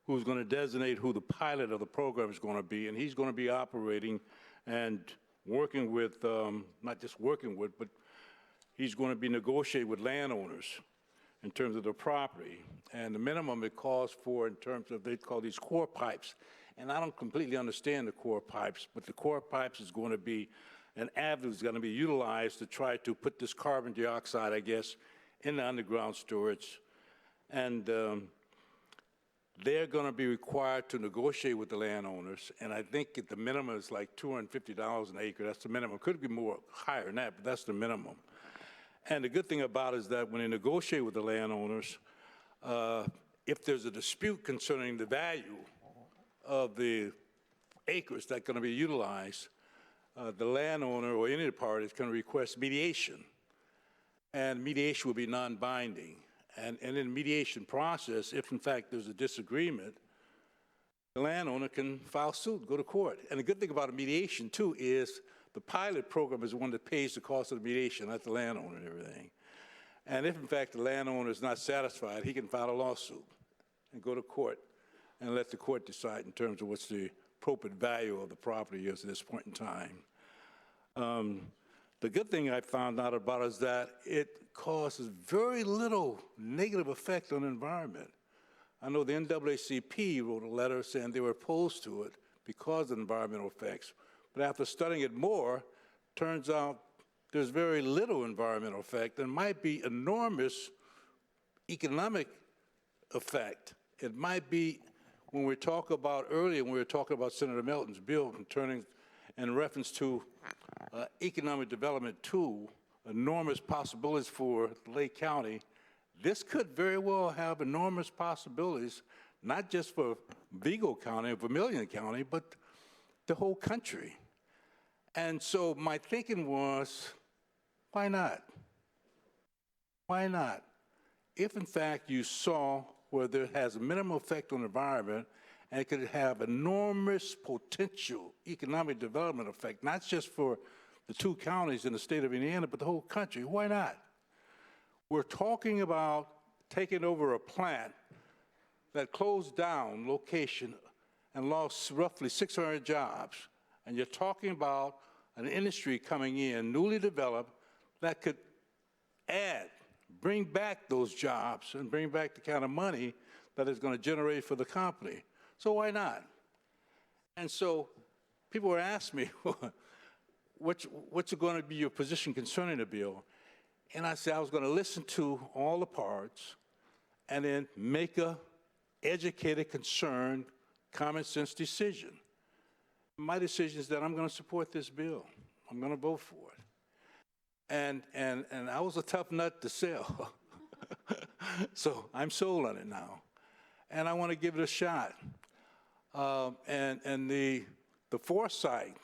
who's going to designate who the pilot of the program is going to be, and he's going to be operating and working with, not just working with, but he's going to be negotiating with landowners in terms of the property. And the minimum it calls for in terms of, they call these core pipes. And I don't completely understand the core pipes, but the core pipes is going to be an avenue that's going to be utilized to try to put this carbon dioxide, I guess, in the underground storage. And they're going to be required to negotiate with the landowners, and I think at the minimum is like $250 an acre. That's the minimum. Could be more higher than that, but that's the minimum. And the good thing about it is that when they negotiate with the landowners, if there's a dispute concerning the value of the acres that are going to be utilized, the landowner or any of the parties can request mediation, and mediation will be non-binding. And in the mediation process, if in fact there's a disagreement, the landowner can file suit, go to court. And the good thing about a mediation too is the pilot program is the one that pays the cost of the mediation, not the landowner and everything. And if in fact the landowner is not satisfied, he can file a lawsuit and go to court and let the court decide in terms of what's the appropriate value of the property is at this point in time. The good thing I found out about is that it causes very little negative effect on the environment. I know the NAACP wrote a letter saying they were opposed to it because of environmental effects. But after studying it more, turns out there's very little environmental effect and might be enormous economic effect. It might be, when we talk about earlier, when we were talking about Senator Melton's bill in reference to economic development too, enormous possibilities for Lake County. This could very well have enormous possibilities, not just for Vigo County or Vermilion County, but the whole country. And so my thinking was, why not? Why not? If in fact you saw where there has a minimal effect on the environment and it could have enormous potential economic development effect, not just for the 2 counties in the state of Indiana, but the whole country, why not? We're talking about taking over a plant that closed down location and lost roughly 600 jobs. And you're talking about an industry coming in, newly developed, that could bring back those jobs and bring back the kind of money that it's going to generate for the company. So why not? And so people were asking me, what's going to be your position concerning the bill? And I said I was going to listen to all the parts and then make a educated, concerned, common sense decision. My decision is that I'm going to support this bill. I'm going to vote for it. And I was a tough nut to sell. So I'm sold on it now. And I want to give it a shot. And the foresight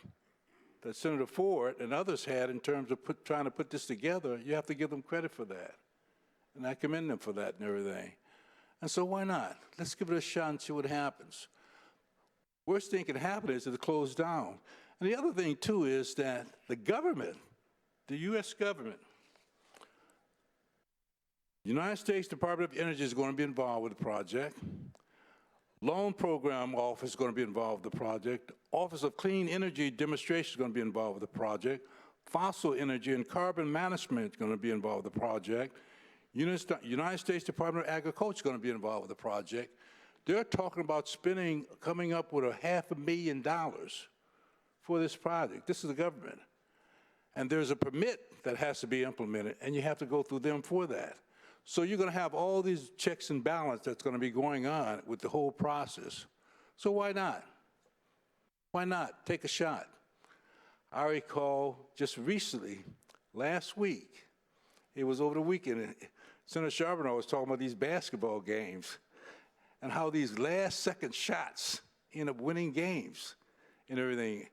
that Senator Ford and others had in terms of trying to put this together, you have to give them credit for that. And I commend them for that and everything. And so why not? Let's give it a shot and see what happens. Worst thing can happen is it closed down. And the other thing, too, is that the government, the U.S. government, the United States Department of Energy is going to be involved with the project. Loan Program Office is going to be involved with the project. Office of Clean Energy Demonstration is going to be involved with the project. Fossil Energy and Carbon Management is going to be involved with the project. United States Department of Agriculture is going to be involved with the project. They're talking about coming up with $500,000 for this project. This is the government. And there's a permit that has to be implemented, and you have to go through them for that. So you're going to have all these checks and balance that's going to be going on with the whole process. So why not? Why not take a shot? I recall just recently, last week, it was over the weekend, Senator Charbonneau was talking about these basketball games and how these last-second shots end up winning games and everything.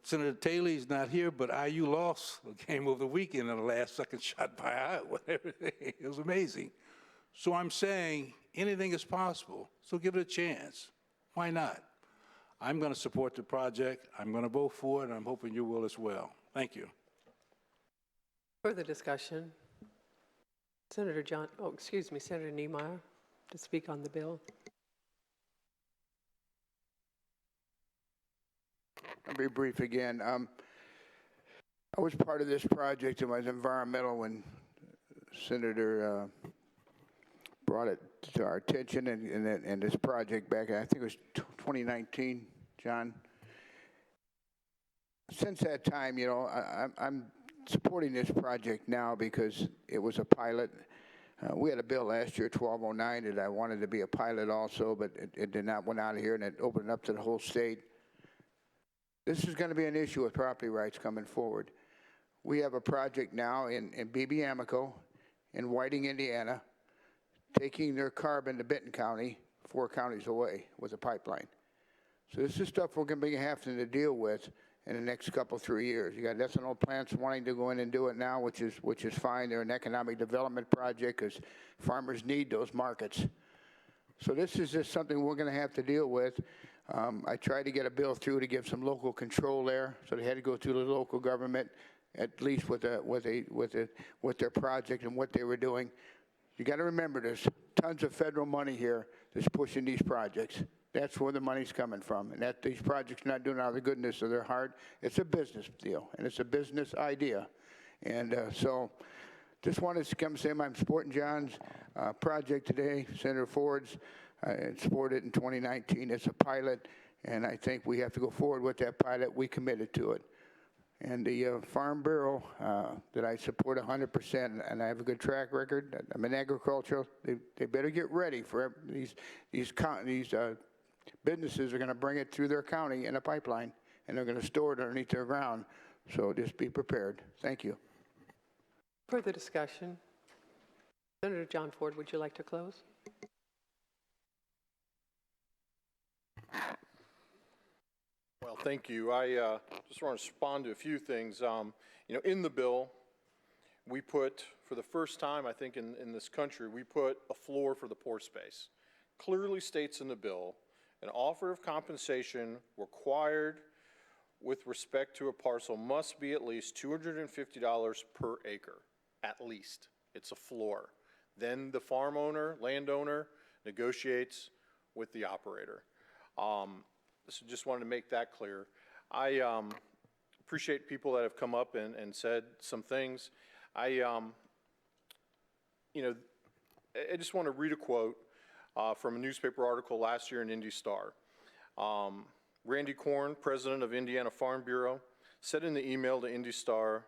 Senator Taylor is not here, but IU lost a game over the weekend on the last-second shot by Iowa and everything. It was amazing. So I'm saying anything is possible, so give it a chance. Why not? I'm going to support the project. I'm going to vote for it, and I'm hoping you will as well. Thank you. Further discussion? Senator Niemeyer to speak on the bill. I'll be brief again. I was part of this project. It was environmental when Senator brought it to our attention and this project back, I think it was 2019, John. Since that time, you know, I'm supporting this project now because it was a pilot. We had a bill last year, 1209, that I wanted to be a pilot also, but it did not went out of here, and it opened up to the whole state. This is going to be an issue with property rights coming forward. We have a project now in BB Amico in Whiting, Indiana, taking their carbon to Benton County, 4 counties away, with a pipeline. So this is stuff we're going to be having to deal with in the next 3 years. You got ethanol plants wanting to go in and do it now, which is fine. They're an economic development project because farmers need those markets. So this is just something we're going to have to deal with. I tried to get a bill through to give some local control there, so they had to go through the local government, at least with their project and what they were doing. You got to remember, there's tons of federal money here that's pushing these projects. That's where the money's coming from, and that these projects are not doing out of the goodness of their heart. It's a business deal, and it's a business idea. And so just wanted to come say I'm supporting John's project today, Senator Ford's. I supported it in 2019. It's a pilot, and I think we have to go forward with that pilot. We committed to it. And the Farm Bureau that I support 100%, and I have a good track record. I'm in agriculture. They better get ready for these businesses are going to bring it through their county in a pipeline, and they're going to store it underneath their ground. So just be prepared. Thank you. Further discussion? Senator John Ford, would you like to close? Well, thank you. I just want to respond to a few things. You know, in the bill, we put, for the first time, I think, in this country, we put a floor for the pore space. Clearly states in the bill, an offer of compensation required with respect to a parcel must be at least $250 per acre, at least. It's a floor. Then the farm owner, landowner, negotiates with the operator. So just wanted to make that clear. I appreciate people that have come up and said some things. You know, I just want to read a quote from a newspaper article last year in Indy Star. Randy Korn, president of Indiana Farm Bureau, said in the email to Indy Star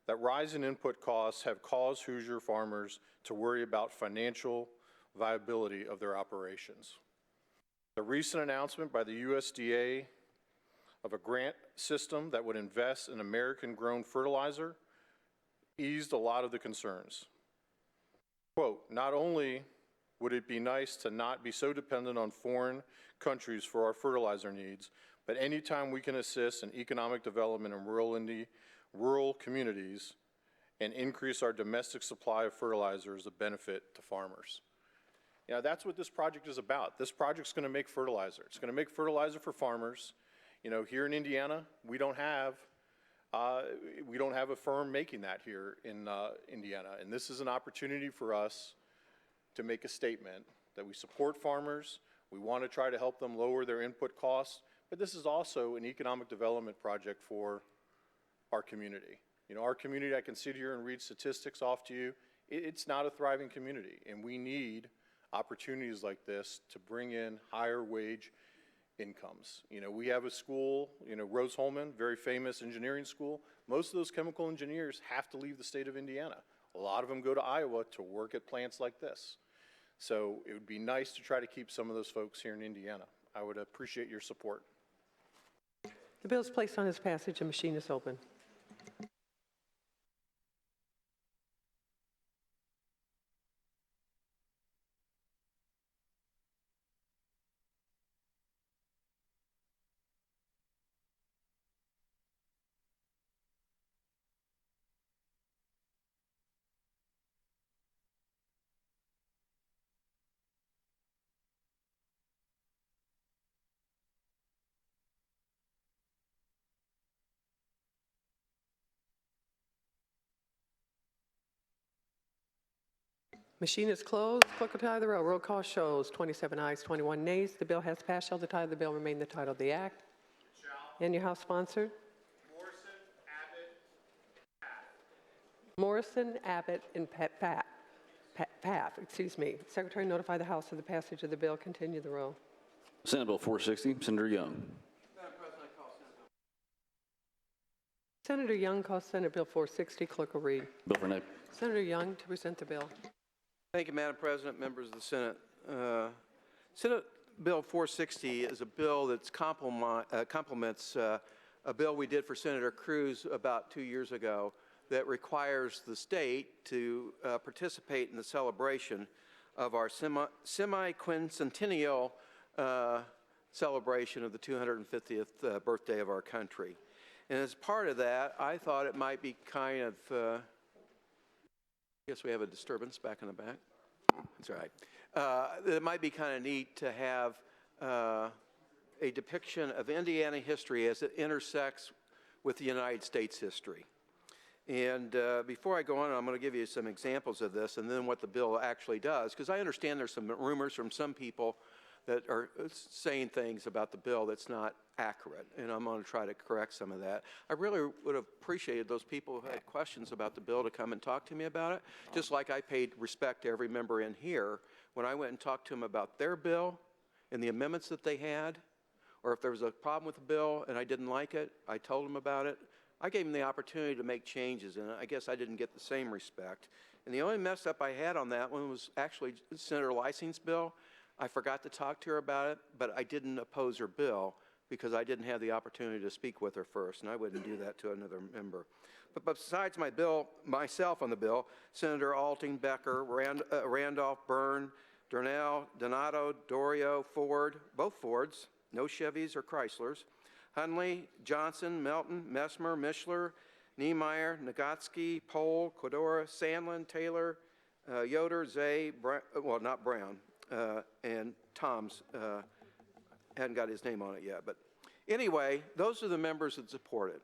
that rise in input costs have caused Hoosier farmers to worry about financial viability of their operations. The recent announcement by the USDA of a grant system that would invest in American-grown fertilizer eased a lot of the concerns. Quote, not only would it be nice to not be so dependent on foreign countries for our fertilizer needs, but anytime we can assist in economic development in rural communities and increase our domestic supply of fertilizer is a benefit to farmers. You know, that's what this project is about. This project's going to make fertilizer. It's going to make fertilizer for farmers. You know, here in Indiana, we don't have a firm making that here in Indiana, and this is an opportunity for us to make a statement that we support farmers. We want to try to help them lower their input costs, but this is also an economic development project for our community. You know, our community, I can sit here and read statistics off to you. It's not a thriving community, and we need opportunities like this to bring in higher wage incomes. You know, we have a school, you know, Holdman, very famous engineering school. Most of those chemical engineers have to leave the state of Indiana. A lot of them go to Iowa to work at plants like this. So it would be nice to try to keep some of those folks here in Indiana. I would appreciate your support. The bill is placed on its passage. The machine is open. Machine is closed. Clerk will tally the roll. Roll call shows 27 ayes, 21 nays. The bill has passed. Shall the title of the bill remain the title of the act? And your House sponsor? Morrison, Abbott, and Path. Excuse me. Secretary, notify the House of the passage of the bill. Continue the roll. Senate Bill 460, Senator Young. Senator Young calls Senate Bill 460. Clerk will read. Bill for name. Senator Young to present the bill. Thank you, Madam President, members of the Senate. Senate Bill 460 is a bill that complements a bill we did for Senator Cruz about 2 years ago that requires the state to participate in the celebration of our semi-quincentennial celebration of the 250th birthday of our country. And as part of that, I thought it might be kind of I guess we have a disturbance back in the back. That's all right. It might be kind of neat to have a depiction of Indiana history as it intersects with the United States history. And before I go on, I'm going to give you some examples of this and then what the bill actually does, because I understand there's some rumors from some people that are saying things about the bill that's not accurate, and I'm going to try to correct some of that. I really would have appreciated those people who had questions about the bill to come and talk to me about it, just like I paid respect to every member in here when I went and talked to them about their bill and the amendments that they had, or if there was a problem with the bill and I didn't like it, I told them about it. I gave them the opportunity to make changes, and I guess I didn't get the same respect. And the only mess up I had on that one was actually Senator Leising's bill. I forgot to talk to her about it, but I didn't oppose her bill because I didn't have the opportunity to speak with her first, and I wouldn't do that to another member. But besides myself on the bill, Senator Alting, Becker, Randolph, Byrne, Dernulc, Donato, Doriot, Ford, both Fords, no Chevys or Chryslers, Hunley, Johnson, Melton, Messmer, Mishler, Niemeyer, Nagatsky, Pol, Qaddoura, Sandlin, Taylor, Yoder, Zay, well, not Brown, and Tom's hadn't got his name on it yet. But anyway, those are the members that support it.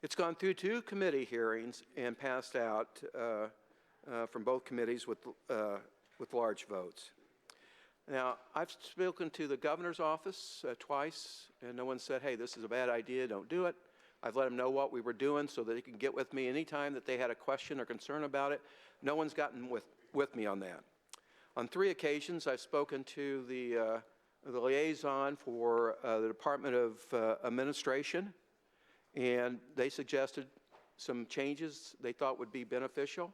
It's gone through 2 committee hearings and passed out from both committees with large votes. Now, I've spoken to the governor's office twice, and no one said, hey, this is a bad idea, don't do it. I've let them know what we were doing so that they can get with me anytime that they had a question or concern about it. No one's gotten with me on that. On 3 occasions, I've spoken to the liaison for the Department of Administration, and they suggested some changes they thought would be beneficial.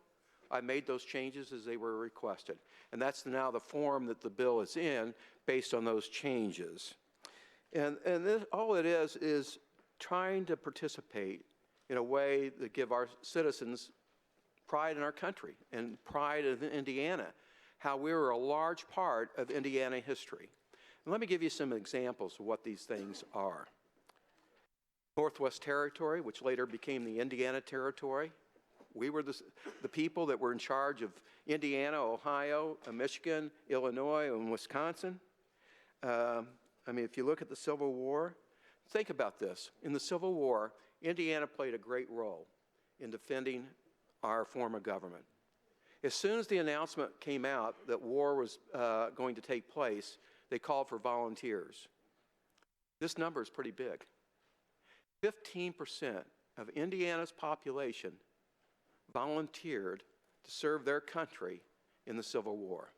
I made those changes as they were requested. And that's now the form that the bill is in based on those changes. And this, all it is trying to participate in a way that give our citizens pride in our country and pride in Indiana, how we were a large part of Indiana history. And let me give you some examples of what these things are. Northwest Territory, which later became the Indiana Territory. We were the people that were in charge of Indiana, Ohio, Michigan, Illinois, and Wisconsin. I mean, if you look at the Civil War, think about this. In the Civil War, Indiana played a great role in defending our form of government. As soon as the announcement came out that war was going to take place, they called for volunteers. This number is pretty big. 15% of Indiana's population volunteered to serve their country in the Civil War.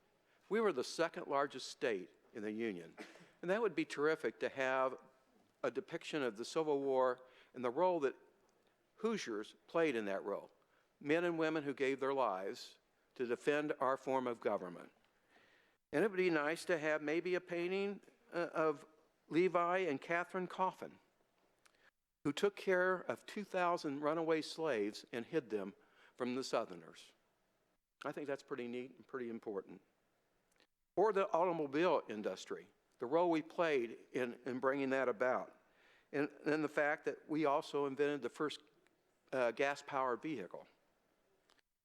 We were the 2nd largest state in the Union. And that would be terrific to have a depiction of the Civil War and the role that Hoosiers played in that role. men and women who gave their lives to defend our form of government. And it would be nice to have maybe a painting of Levi and Catherine Coffin, who took care of 2,000 runaway slaves and hid them from the Southerners. I think that's pretty neat and pretty important. Or the automobile industry, the role we played in bringing that about. And the fact that we also invented the first gas-powered vehicle.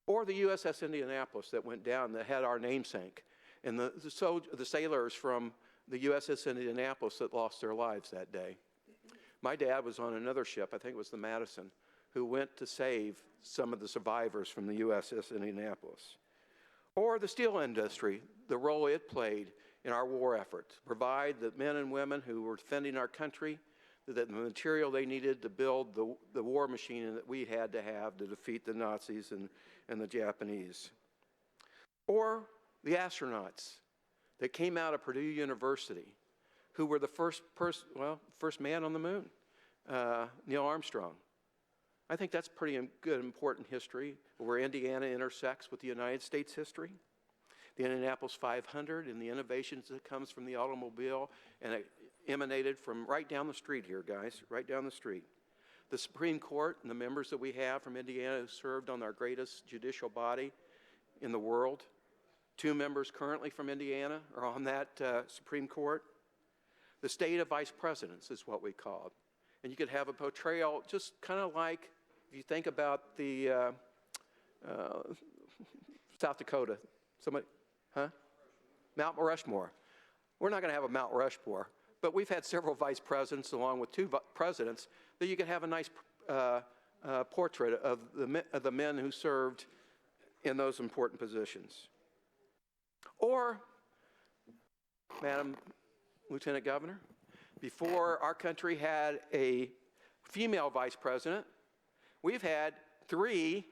Or the USS Indianapolis that went down that had our namesake. And the sailors from the USS Indianapolis that lost their lives that day. My dad was on another ship, I think it was the Madison, who went to save some of the survivors from the USS Indianapolis. Or the steel industry, the role it played in our war effort, to provide the men and women who were defending our country the material they needed to build the war machine that we had to have to defeat the Nazis and the Japanese. Or the astronauts that came out of Purdue University, who were the first man on the moon, Neil Armstrong. I think that's pretty good, important history, where Indiana intersects with the United States history. The Indianapolis 500 and the innovations that comes from the automobile, and it emanated from right down the street here, guys, right down the street. The Supreme Court and the members that we have from Indiana who served on our greatest judicial body in the world. 2 members currently from Indiana are on that Supreme Court. The state of vice presidents is what we call it. And you could have a portrayal just kind of like, if you think about the South Dakota, somebody, Mount Rushmore. We're not going to have a Mount Rushmore, but we've had several vice presidents along with 2 presidents that you could have a nice portrait of the men who served in those important positions. Or, Madam Lieutenant Governor, before our country had a female vice president, we've had 3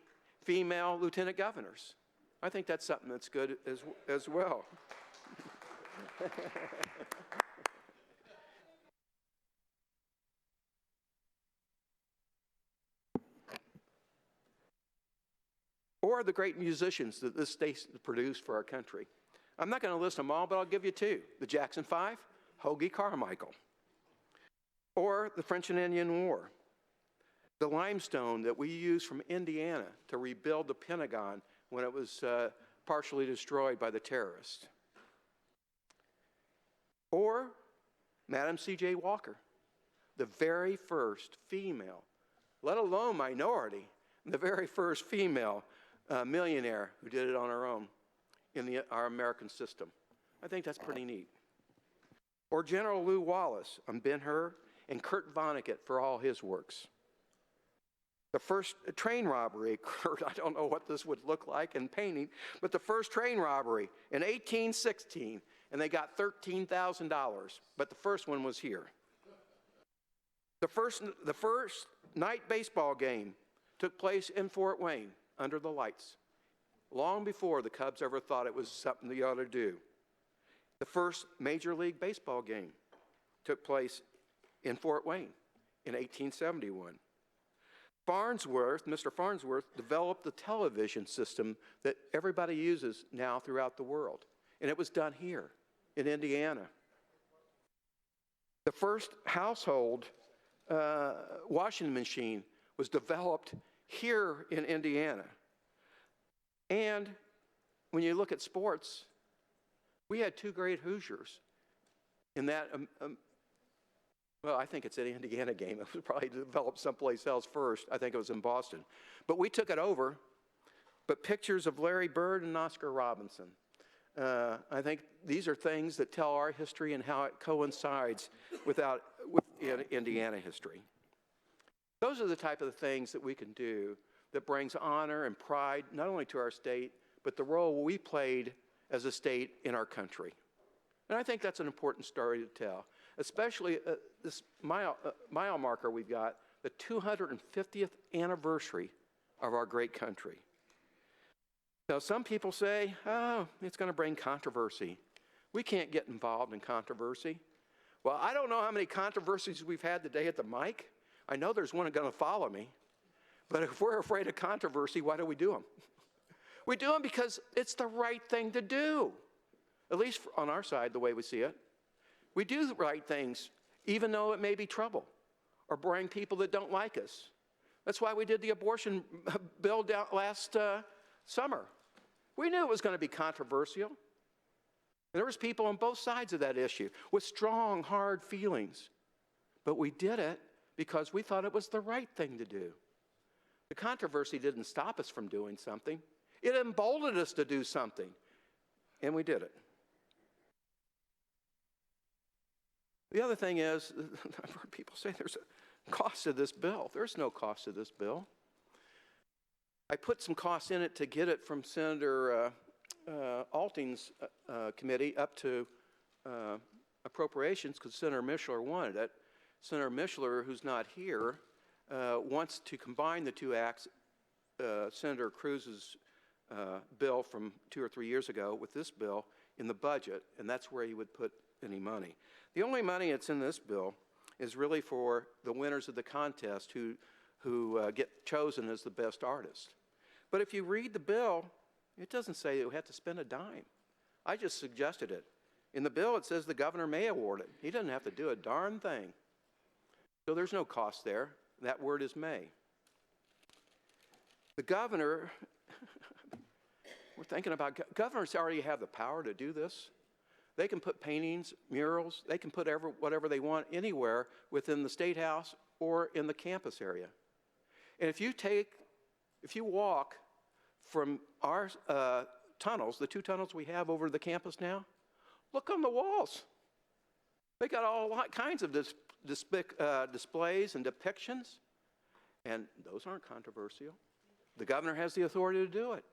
female lieutenant governors. I think that's something that's good as well. Or the great musicians that this state produced for our country. I'm not going to list them all, but I'll give you 2. The Jackson 5, Hoagie Carmichael. Or the French and Indian War. The limestone that we used from Indiana to rebuild the Pentagon when it was partially destroyed by the terrorists. Or Madam C.J. Walker, the very first female, let alone minority, the very first female millionaire who did it on her own in our American system. I think that's pretty neat. Or General Lew Wallace on Ben-Hur, and Kurt Vonnegut for all his works. The first train robbery occurred, I don't know what this would look like in painting, but the first train robbery in 1816, and they got $13,000, but the first one was here. The first night baseball game took place in Fort Wayne under the lights, long before the Cubs ever thought it was something they ought to do. The first Major League Baseball game took place in Fort Wayne in 1871. Mr. Farnsworth developed the television system that everybody uses now throughout the world, and it was done here in Indiana. The first household washing machine was developed here in Indiana. And when you look at sports, we had 2 great Hoosiers in that, well, I think it's an Indiana game. It was probably developed someplace else first. I think it was in Boston. But we took it over. But pictures of Larry Bird and Oscar Robinson. I think these are things that tell our history and how it coincides with Indiana history. Those are the type of things that we can do that brings honor and pride not only to our state, but the role we played as a state in our country. And I think that's an important story to tell, especially this mile marker we've got, the 250th anniversary of our great country. Now, some people say, oh, it's going to bring controversy. We can't get involved in controversy. Well, I don't know how many controversies we've had today at the mic. I know there's one going to follow me. But if we're afraid of controversy, why do we do them? We do them because it's the right thing to do, at least on our side, the way we see it. We do the right things, even though it may be trouble or bring people that don't like us. That's why we did the abortion bill down last summer. We knew it was going to be controversial. And there was people on both sides of that issue with strong, hard feelings. But we did it because we thought it was the right thing to do. The controversy didn't stop us from doing something. It emboldened us to do something. And we did it. The other thing is, I've heard people say there's a cost to this bill. There's no cost to this bill. I put some costs in it to get it from Senator Alting's committee up to appropriations because Senator Mishler wanted it. Senator Mishler, who's not here, wants to combine the two acts, Senator Cruz's bill from 2 or 3 years ago with this bill in the budget, and that's where he would put any money. The only money that's in this bill is really for the winners of the contest who get chosen as the best artist. But if you read the bill, it doesn't say you have to spend a dime. I just suggested it. In the bill, it says the governor may award it. He doesn't have to do a darn thing. So there's no cost there. That word is may. The governor, we're thinking about, governors already have the power to do this. They can put paintings, murals, they can put whatever they want anywhere within the State House or in the campus area. And if you walk from our tunnels, the 2 tunnels we have over the campus now, look on the walls. They got all kinds of displays and depictions, and those aren't controversial. The governor has the authority to do it.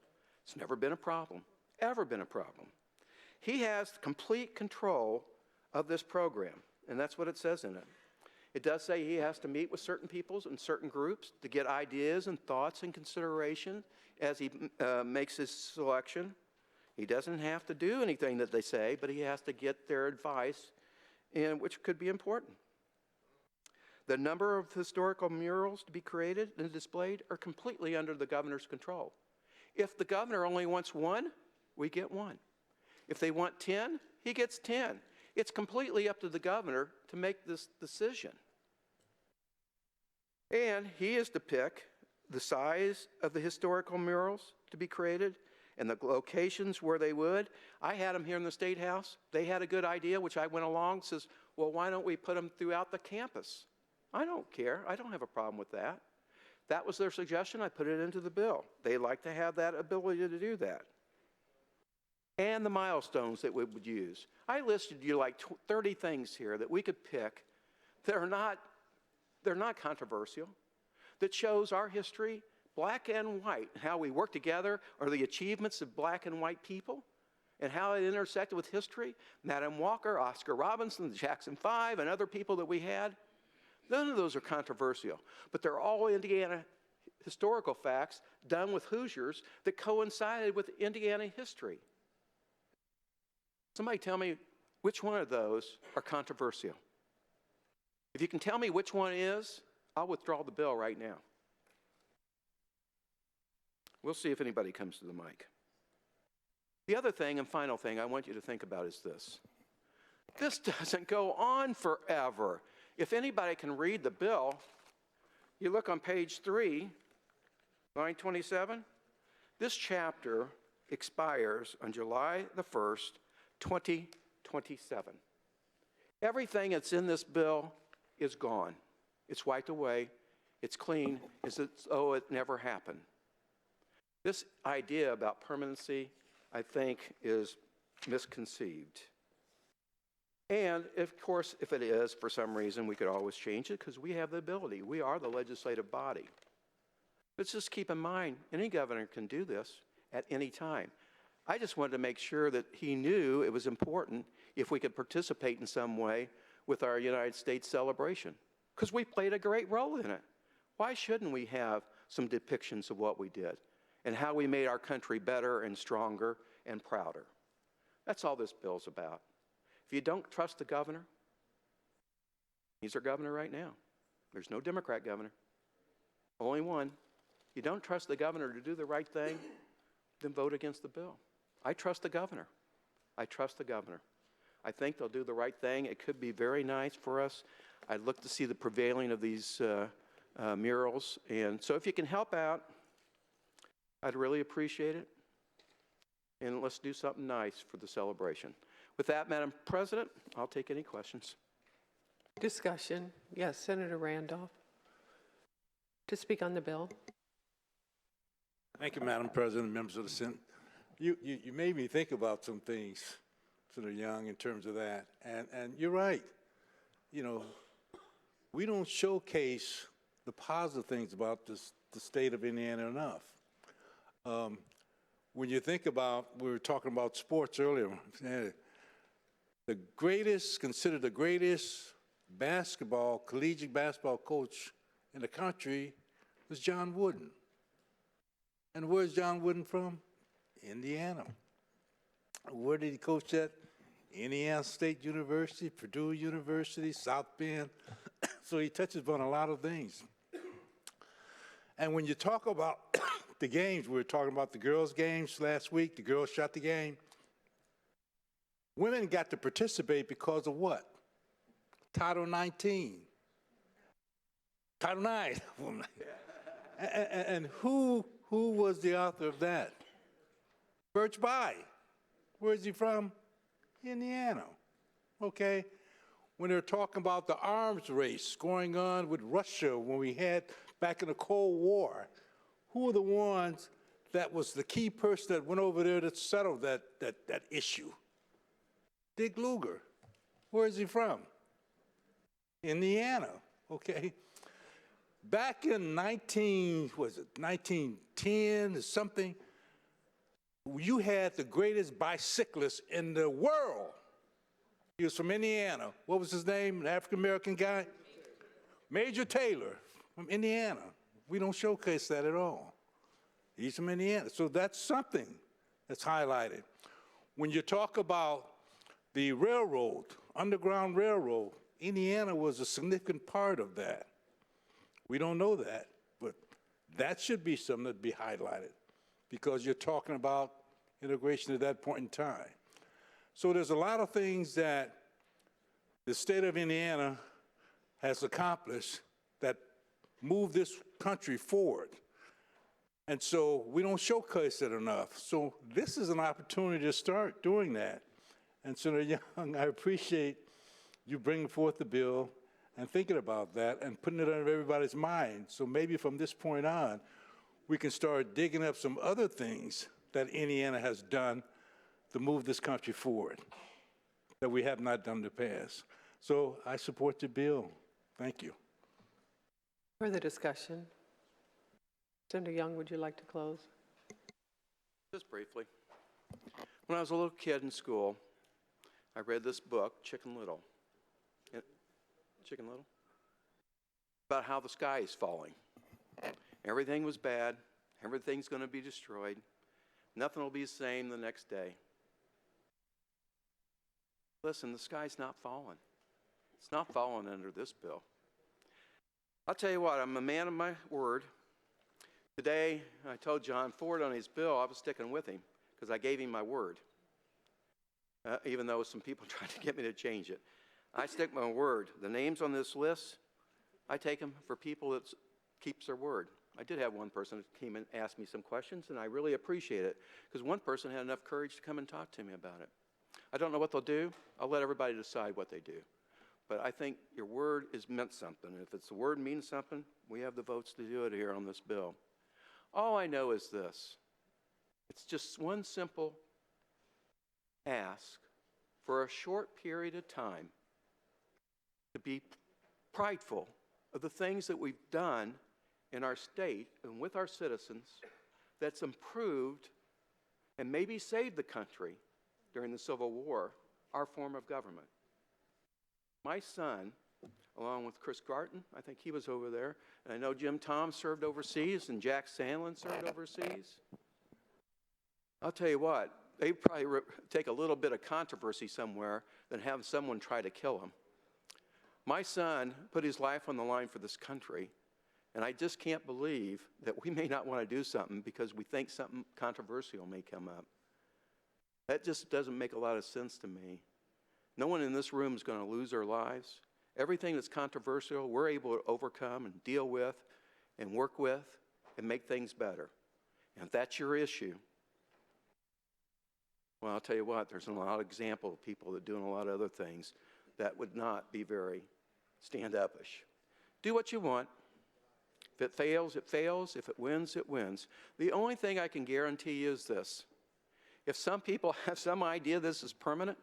It's never been a problem, ever been a problem. He has complete control of this program, and that's what it says in it. It does say he has to meet with certain peoples and certain groups to get ideas and thoughts and consideration as he makes his selection. He doesn't have to do anything that they say, but he has to get their advice, which could be important. The number of historical murals to be created and displayed are completely under the governor's control. If the governor only wants 1, we get 1. If they want 10, he gets 10. It's completely up to the governor to make this decision. And he is to pick the size of the historical murals to be created and the locations where they would. I had them here in the State House. They had a good idea, which I went along, says, well, why don't we put them throughout the campus? I don't care. I don't have a problem with that. That was their suggestion. I put it into the bill. They like to have that ability to do that. And the milestones that we would use. I listed you like 30 things here that we could pick that are not controversial, that shows our history, black and white, how we work together, or the achievements of black and white people, and how it intersected with history. Madam Walker, Oscar Robinson, the Jackson 5, and other people that we had. None of those are controversial, but they're all Indiana historical facts done with Hoosiers that coincided with Indiana history. Somebody tell me which one of those are controversial. If you can tell me which one is, I'll withdraw the bill right now. We'll see if anybody comes to the mic. The other thing and final thing I want you to think about is this. This doesn't go on forever. If anybody can read the bill, you look on page 3, line 27. This chapter expires on July the 1st, 2027. Everything that's in this bill is gone. It's wiped away. It's clean. It's as though it never happened. This idea about permanency, I think, is misconceived. And, of course, if it is, for some reason, we could always change it because we have the ability. We are the legislative body. Let's just keep in mind, any governor can do this at any time. I just wanted to make sure that he knew it was important if we could participate in some way with our United States celebration, because we played a great role in it. Why shouldn't we have some depictions of what we did and how we made our country better and stronger and prouder? That's all this bill's about. If you don't trust the governor, he's our governor right now. There's no Democrat governor, only one. You don't trust the governor to do the right thing, then vote against the bill. I trust the governor. I trust the governor. I think they'll do the right thing. It could be very nice for us. I'd look to see the prevailing of these murals. And so if you can help out, I'd really appreciate it. And let's do something nice for the celebration. With that, Madam President, I'll take any questions. Discussion. Yes, Senator Randolph. To speak on the bill. Thank you, Madam President, members of the Senate. You made me think about some things, Senator Young, in terms of that. And you're right. You know, we don't showcase the positive things about the state of Indiana enough. When you think about, we were talking about sports earlier, the greatest, considered the greatest collegiate basketball coach in the country was John Wooden. And where's John Wooden from? Indiana. Where did he coach at? Indiana State University, Purdue University, South Bend. So he touches on a lot of things. And when you talk about the games, we were talking about the girls' games last week. The girls shot the game. Women got to participate because of what? Title 19. Title 9. And who was the author of that? Birch Bayh. Where's he from? Indiana. Okay. When they're talking about the arms race going on with Russia when we had back in the Cold War, who were the ones that was the key person that went over there to settle that issue? Dick Lugar. Where is he from? Indiana. Okay. Back in 1910 or something, you had the greatest bicyclist in the world. He was from Indiana. What was his name? An African-American guy? Major Taylor from Indiana. We don't showcase that at all. He's from Indiana. So that's something that's highlighted. When you talk about the railroad, Underground Railroad, Indiana was a significant part of that. We don't know that, but that should be something that be highlighted because you're talking about integration at that point in time. So there's a lot of things that the state of Indiana has accomplished that move this country forward. And so we don't showcase it enough. So this is an opportunity to start doing that. And Senator Young, I appreciate you bringing forth the bill and thinking about that and putting it on everybody's mind. So maybe from this point on, we can start digging up some other things that Indiana has done to move this country forward that we have not done in the past. So I support the bill. Thank you. Further discussion. Senator Young, would you like to close? Just briefly. When I was a little kid in school, I read this book, Chicken Little, about how the sky is falling. Everything was bad. Everything's going to be destroyed. Nothing will be the same the next day. Listen, the sky's not falling. It's not falling under this bill. I'll tell you what, I'm a man of my word. Today, I told John Ford on his bill I was sticking with him because I gave him my word, even though some people tried to get me to change it. I stick my word. The names on this list, I take them for people that keeps their word. I did have one person that came and asked me some questions, and I really appreciate it because one person had enough courage to come and talk to me about it. I don't know what they'll do. I'll let everybody decide what they do. But I think your word is meant something. If it's the word means something, we have the votes to do it here on this bill. All I know is this. It's just one simple ask for a short period of time to be prideful of the things that we've done in our state and with our citizens that's improved and maybe saved the country during the Civil War, our form of government. My son, along with Chris Garten, I think he was over there, and I know Jim Tom served overseas and Jack Sandlin served overseas. I'll tell you what, they'd probably take a little bit of controversy somewhere than have someone try to kill him. My son put his life on the line for this country, And I just can't believe that we may not want to do something because we think something controversial may come up. That just doesn't make a lot of sense to me. No one in this room is going to lose their lives. Everything that's controversial, we're able to overcome and deal with and work with and make things better. And if that's your issue, well, I'll tell you what, there's a lot of examples of people that are doing a lot of other things that would not be very stand-up-ish. Do what you want. If it fails, it fails. If it wins, it wins. The only thing I can guarantee you is this. If some people have some idea this is permanent,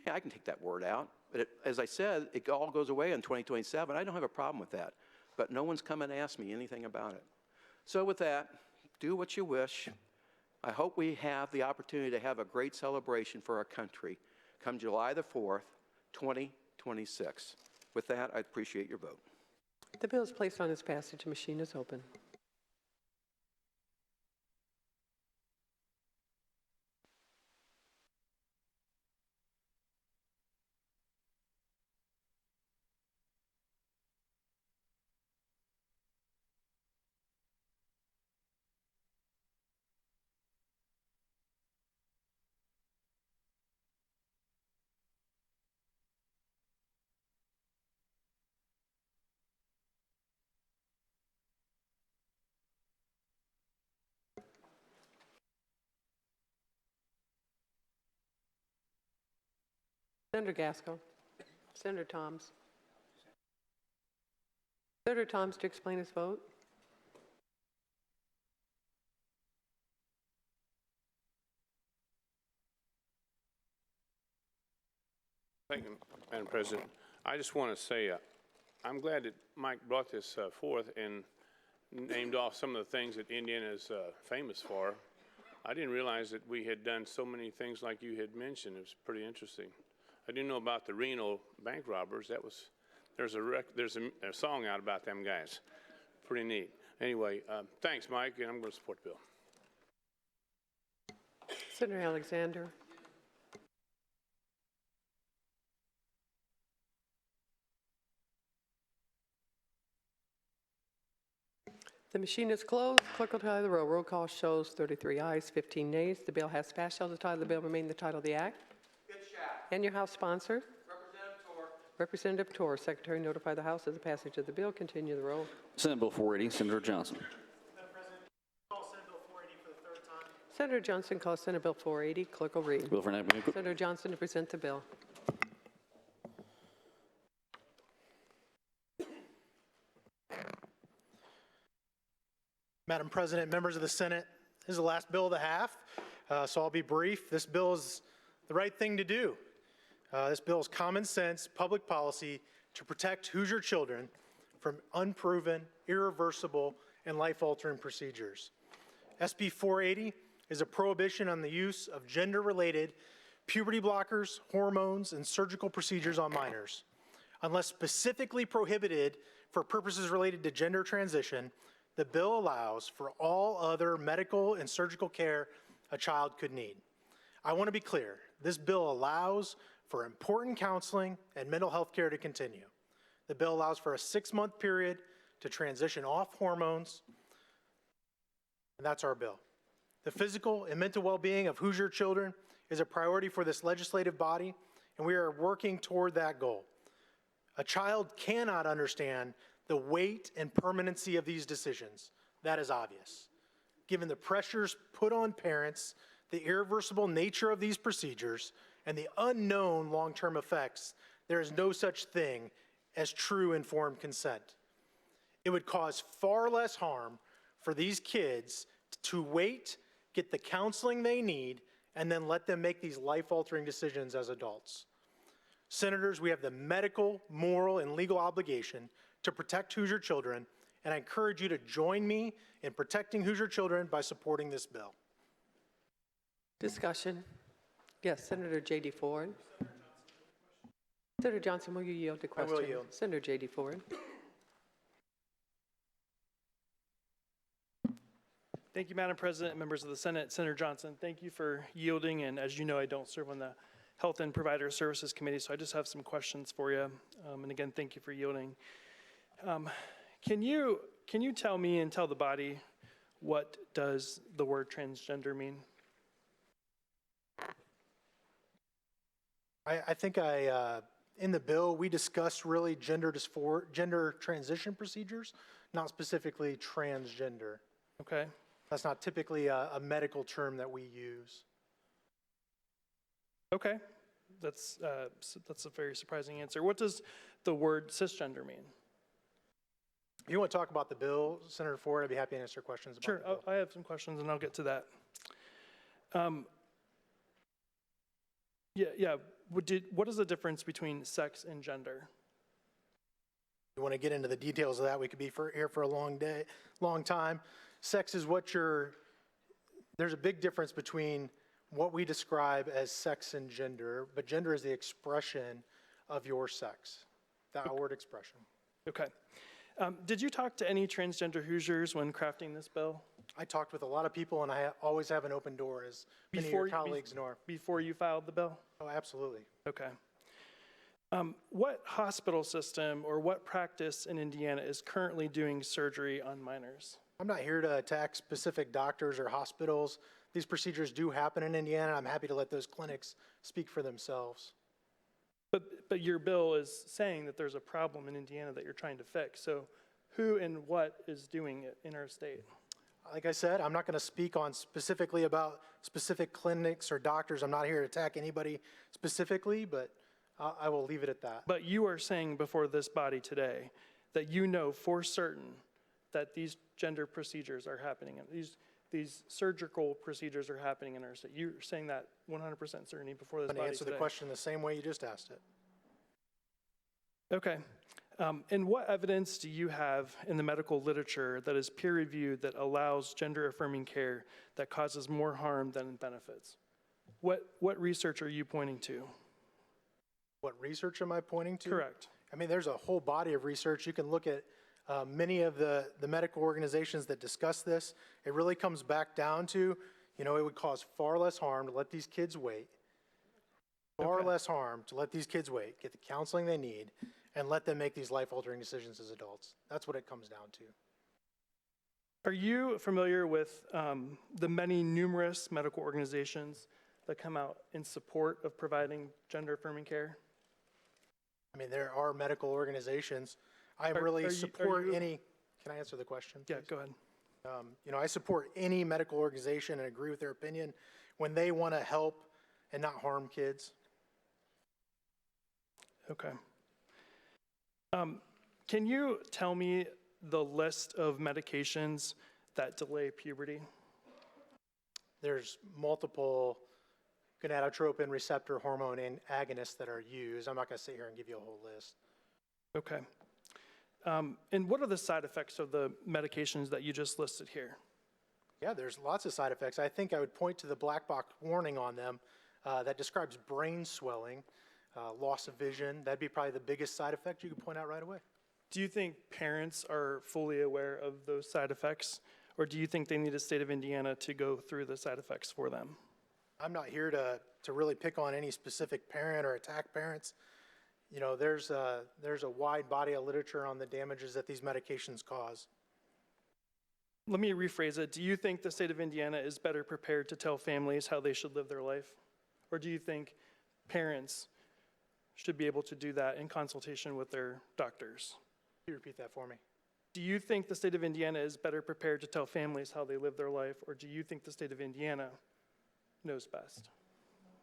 yeah, I can take that word out. But as I said, it all goes away in 2027. I don't have a problem with that. But no one's come and asked me anything about it. So with that, do what you wish. I hope we have the opportunity to have a great celebration for our country come July the 4th, 2026. With that, I appreciate your vote. The bill is placed on its passage. The machine is open. Senator Gaskill. Senator Thomas. Senator Thomas to explain his vote. Thank you, Madam President. I just want to say I'm glad that Mike brought this forth and named off some of the things that Indiana is famous for. I didn't realize that we had done so many things like you had mentioned. It was pretty interesting. I didn't know about the Reno bank robbers. There's a song out about them guys. Pretty neat. Anyway, thanks, Mike, and I'm going to support the bill. Senator Alexander. The machine is closed. Clerk will tally the roll. Roll call shows 33 ayes, 15 nays. The bill has passed. Shall the title of the bill remain the title of the act? And your House sponsor? Representative Torr. Secretary, notify the House of the passage of the bill. Continue the roll. Senate Bill 480, Senator Johnson. Madam President, call Senate Bill 480 for the third time. Senator Johnson calls Senate Bill 480. Clerk will read. Bill for enactment. Senator Johnson to present the bill. Madam President, members of the Senate, this is the last bill of the half, so I'll be brief. This bill is the right thing to do. This bill is common sense public policy to protect Hoosier children from unproven, irreversible, and life-altering procedures. SB 480 is a prohibition on the use of gender-related puberty blockers, hormones, and surgical procedures on minors. Unless specifically prohibited for purposes related to gender transition, the bill allows for all other medical and surgical care a child could need. I want to be clear, this bill allows for important counseling and mental health care to continue. The bill allows for a 6-month period to transition off hormones, and that's our bill. The physical and mental well-being of Hoosier children is a priority for this legislative body, and we are working toward that goal. A child cannot understand the weight and permanency of these decisions. That is obvious. Given the pressures put on parents, the irreversible nature of these procedures, and the unknown long-term effects, there is no such thing as true informed consent. It would cause far less harm for these kids to wait, get the counseling they need, and then let them make these life-altering decisions as adults. Senators, we have the medical, moral, and legal obligation to protect Hoosier children, and I encourage you to join me in protecting Hoosier children by supporting this bill. Discussion. Yes, Senator J.D. Ford. Senator Johnson, will you yield to question? I will yield. Senator J.D. Ford. Thank you, Madam President, and members of the Senate. Senator Johnson, thank you for yielding, and as you know, I don't serve on the Health and Provider Services Committee, so I just have some questions for you. And again, thank you for yielding. Can you tell me and tell the body what does the word transgender mean? I think in the bill, we discussed really gender transition procedures, not specifically transgender. Okay. That's not typically a medical term that we use. Okay, that's a very surprising answer. What does the word cisgender mean? If you want to talk about the bill, Senator Ford, I'd be happy to answer questions about Sure, the bill. I have some questions and I'll get to that. What is the difference between sex and gender? You want to get into the details of that, we could be here for a long time. Sex is there's a big difference between what we describe as sex and gender, but gender is the expression of your sex, the outward expression. Okay. Did you talk to any transgender Hoosiers when crafting this bill? I talked with a lot of people, and I always have an open door, as many of your colleagues know. Before you filed the bill? Oh, absolutely. Okay. What hospital system or what practice in Indiana is currently doing surgery on minors? I'm not here to attack specific doctors or hospitals. These procedures do happen in Indiana. I'm happy to let those clinics speak for themselves. But your bill is saying that there's a problem in Indiana that you're trying to fix. So who and what is doing it in our state? Like I said, I'm not going to speak on specifically about specific clinics or doctors. I'm not here to attack anybody specifically, but I will leave it at that. But you are saying before this body today that you know for certain that these gender procedures are happening, these surgical procedures are happening in our state. You're saying that 100% certainty before this body today. I'm going to answer the question the same way you just asked it. Okay. And what evidence do you have in the medical literature that is peer-reviewed that allows gender-affirming care that causes more harm than benefits? What research are you pointing to? What research am I pointing to? Correct. I mean, there's a whole body of research. You can look at many of the medical organizations that discuss this. It really comes back down to, it would cause far less harm to let these kids wait. Far less harm to let these kids wait, get the counseling they need, and let them make these life-altering decisions as adults. That's what it comes down to. Are you familiar with the many numerous medical organizations that come out in support of providing gender-affirming care? I mean, there are medical organizations. I really support any. Can I answer the question, please? Yeah, go ahead. I support any medical organization and agree with their opinion when they want to help and not harm kids. Okay. Can you tell me the list of medications that delay puberty? There's multiple gonadotropin receptor hormone agonists that are used. I'm not going to sit here and give you a whole list. Okay. And what are the side effects of the medications that you just listed here? Yeah, there's lots of side effects. I think I would point to the black box warning on them that describes brain swelling, loss of vision. That'd be probably the biggest side effect you could point out right away. Do you think parents are fully aware of those side effects, or do you think they need a state of Indiana to go through the side effects for them? I'm not here to really pick on any specific parent or attack parents. There's a wide body of literature on the damages that these medications cause. Let me rephrase it. Do you think the state of Indiana is better prepared to tell families how they should live their life? Or do you think parents should be able to do that in consultation with their doctors? Can you repeat that for me? Do you think the state of Indiana is better prepared to tell families how they live their life, or do you think the state of Indiana knows best?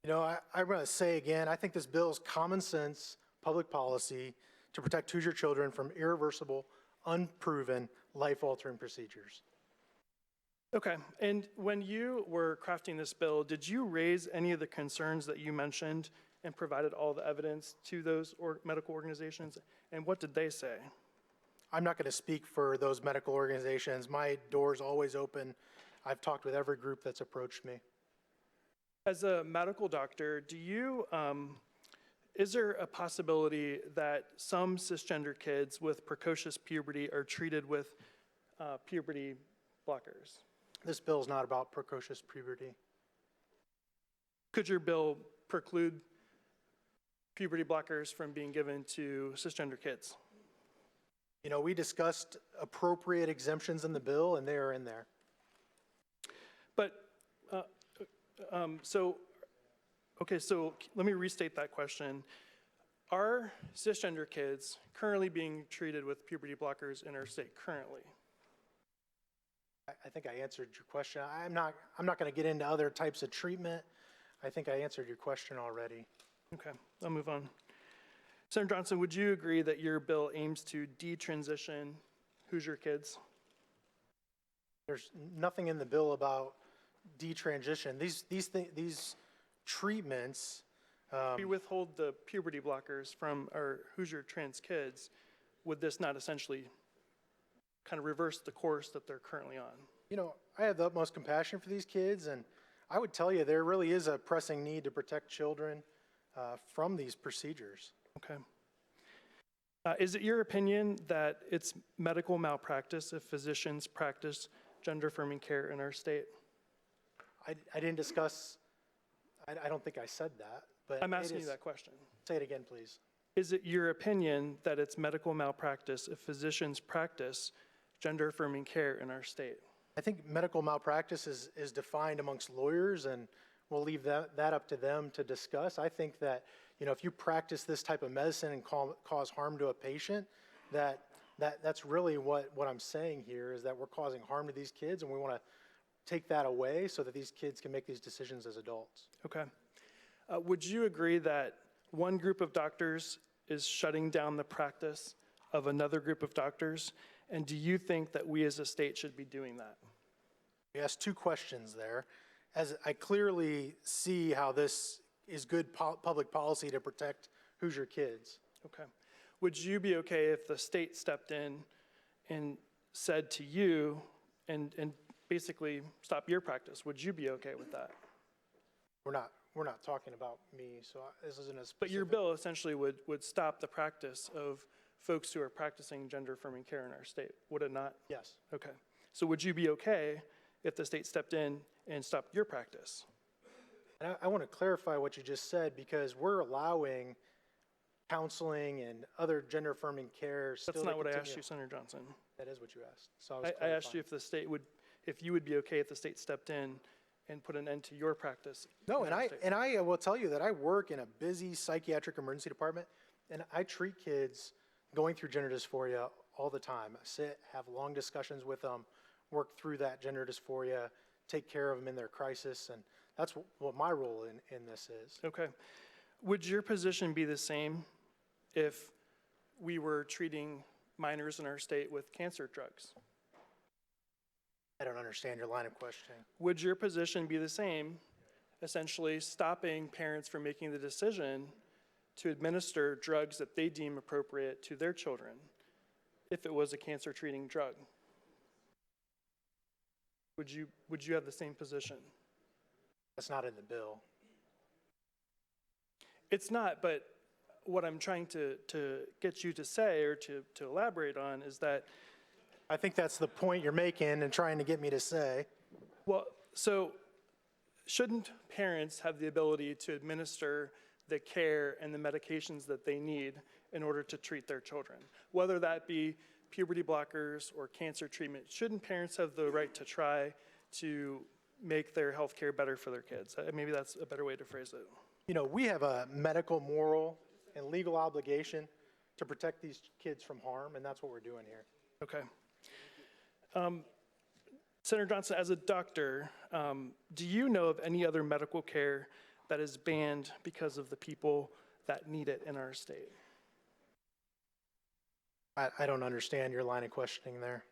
I'm going to say again, I think this bill is common sense public policy to protect Hoosier children from irreversible, unproven, life-altering procedures. Okay, and when you were crafting this bill, did you raise any of the concerns that you mentioned and provided all the evidence to those medical organizations? And what did they say? I'm not going to speak for those medical organizations. My door's always open. I've talked with every group that's approached me. As a medical doctor, is there a possibility that some cisgender kids with precocious puberty are treated with puberty blockers? This bill is not about precocious puberty. Could your bill preclude puberty blockers from being given to cisgender kids? You know, we discussed appropriate exemptions in the bill, and they are in there. But, so let me restate that question. Are cisgender kids currently being treated with puberty blockers in our state currently? I think I answered your question. I'm not going to get into other types of treatment. I think I answered your question already. Okay, I'll move on. Senator Johnson, would you agree that your bill aims to detransition Hoosier kids? There's nothing in the bill about detransition. These treatments. If we withhold the puberty blockers from our Hoosier trans kids, would this not essentially kind of reverse the course that they're currently on? You know, I have the utmost compassion for these kids, and I would tell you there really is a pressing need to protect children from these procedures. Okay. Is it your opinion that it's medical malpractice if physicians practice gender-affirming care in our state? I didn't discuss, I don't think I said that, but I'm asking you that question. Say it again, please. Is it your opinion that it's medical malpractice if physicians practice gender-affirming care in our state? I think medical malpractice is defined amongst lawyers, and we'll leave that up to them to discuss. I think that, you know, if you practice this type of medicine and cause harm to a patient, that's really what I'm saying here, is that we're causing harm to these kids, and we want to take that away so that these kids can make these decisions as adults. Okay. Would you agree that one group of doctors is shutting down the practice of another group of doctors? And do you think that we as a state should be doing that? You asked two questions there. As I clearly see how this is good public policy to protect Hoosier kids. Okay. Would you be okay if the state stepped in and said to you and basically stop your practice? Would you be okay with that? We're not talking about me, so this isn't a specific. But your bill essentially would stop the practice of folks who are practicing gender-affirming care in our state, would it not? Yes. Okay. So would you be okay if the state stepped in and stopped your practice? And I want to clarify what you just said, because we're allowing counseling and other gender-affirming care still to That's not what I continue. asked you, Senator Johnson. That is what you asked. So I asked you if the state if you would be okay if the state stepped in and put an end to your practice. No, and I will tell you that I work in a busy psychiatric emergency department, and I treat kids going through gender dysphoria all the time. I sit, have long discussions with them, work through that gender dysphoria, take care of them in their crisis, and that's what my role in this is. Okay. Would your position be the same if we were treating minors in our state with cancer drugs? I don't understand your line of questioning. Would your position be the same, essentially stopping parents from making the decision to administer drugs that they deem appropriate to their children if it was a cancer treating drug? Would you have the same position? That's not in the bill. It's not, but what I'm trying to get you to say or to elaborate on is that I think that's the point you're making and trying to get me to say. Well, so shouldn't parents have the ability to administer the care and the medications that they need in order to treat their children? Whether that be puberty blockers or cancer treatment, shouldn't parents have the right to try to make their health care better for their kids? Maybe that's a better way to phrase it. You know, we have a medical, moral, and legal obligation to protect these kids from harm, and that's what we're doing here. Okay. Senator Johnson, as a doctor, do you know of any other medical care that is banned because of the people that need it in our state? I don't understand your line of questioning there.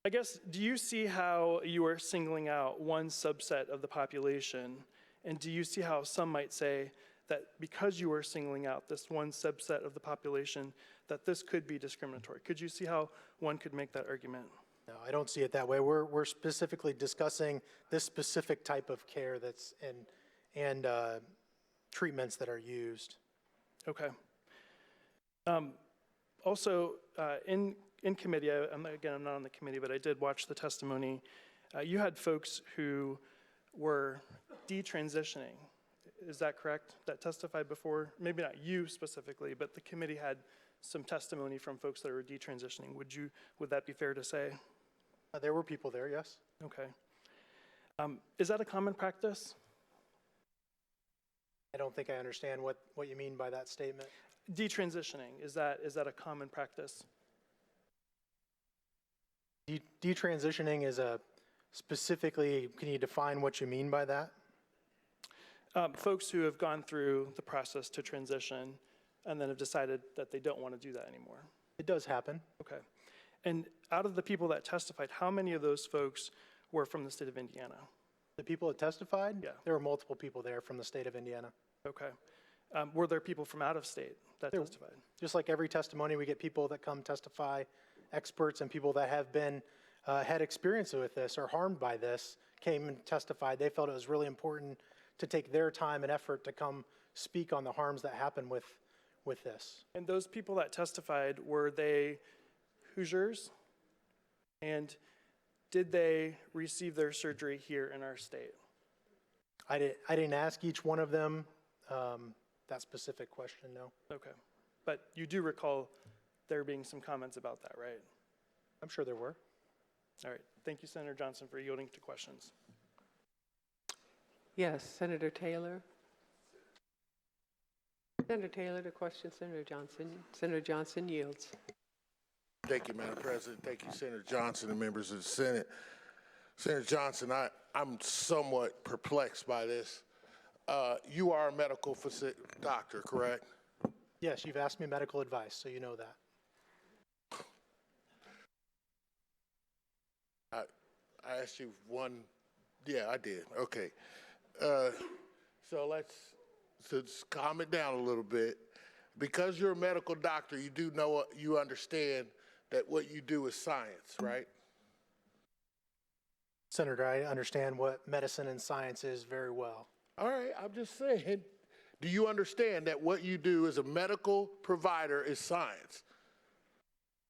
I guess, do you see how you are singling out one subset of the population? And do you see how some might say that because you are singling out this one subset of the population, that this could be discriminatory? Could you see how one could make that argument? No, I don't see it that way. We're specifically discussing this specific type of care that's and treatments that are used. Okay. Also, in committee, I'm not on the committee, but I did watch the testimony. You had folks who were detransitioning. Is that correct? That testified before? Maybe not you specifically, but the committee had some testimony from folks that were detransitioning. Would that be fair to say? There were people there, yes. Okay. Is that a common practice? I don't think I understand what you mean by that statement. Detransitioning, is that a common practice? Detransitioning is specifically, can you define what you mean by that? Folks who have gone through the process to transition and then have decided that they don't want to do that anymore. It does happen. Okay. And out of the people that testified, how many of those folks were from the state of Indiana? The people that testified? Yeah. There were multiple people there from the state of Indiana. Okay. Were there people from out of state that testified? Just like every testimony, we get people that come testify, experts and people that have been, had experience with this or harmed by this, came and testified. They felt it was really important to take their time and effort to come speak on the harms that happen with this. And those people that testified, were they Hoosiers? And did they receive their surgery here in our state? I didn't ask each one of them that specific question, no. Okay. But you do recall there being some comments about that, right? I'm sure there were. All right. Thank you, Senator Johnson, for yielding to questions. Yes, Senator Taylor. Senator Taylor to question Senator Johnson. Senator Johnson yields. Thank you, Madam President. Thank you, Senator Johnson and members of the Senate. Senator Johnson, I'm somewhat perplexed by this. You are a medical doctor, correct? Yes, you've asked me medical advice, so you know that. I asked you one, yeah, I did, okay. So let's calm it down a little bit. Because you're a medical doctor, you do know, you understand that what you do is science, right? Senator, I understand what medicine and science is very well. All right, I'm just saying, do you understand that what you do as a medical provider is science?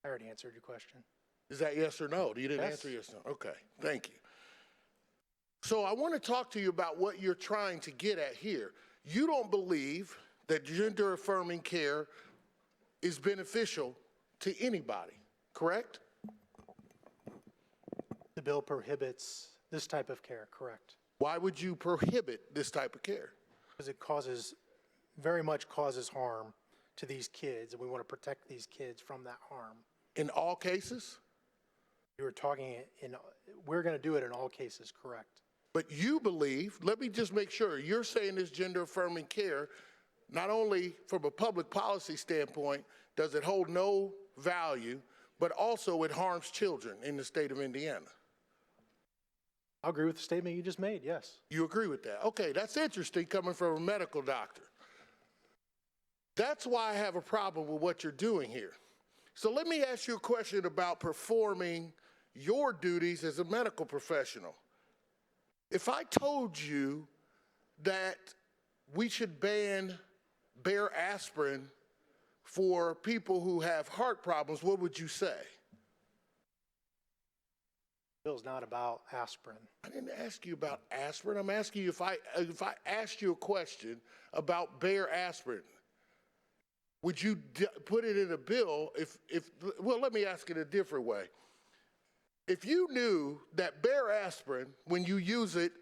I already answered your question. Is that yes or no? You didn't answer yes or no. Okay, thank you. So I want to talk to you about what you're trying to get at here. You don't believe that gender-affirming care is beneficial to anybody, correct? The bill prohibits this type of care, correct? Why would you prohibit this type of care? Because it very much causes harm to these kids, and we want to protect these kids from that harm. In all cases? You were talking we're going to do it in all cases, correct? But you believe, let me just make sure, you're saying this gender-affirming care, not only from a public policy standpoint, does it hold no value, but also it harms children in the state of Indiana. I'll agree with the statement you just made, yes. You agree with that? Okay, that's interesting coming from a medical doctor. That's why I have a problem with what you're doing here. So let me ask you a question about performing your duties as a medical professional. If I told you that we should ban Bayer aspirin for people who have heart problems, what would you say? The bill's not about aspirin. I didn't ask you about aspirin. I'm asking you if I asked you a question about Bayer aspirin, would you put it in a bill well, let me ask it a different way. If you knew that Bayer aspirin, when you use it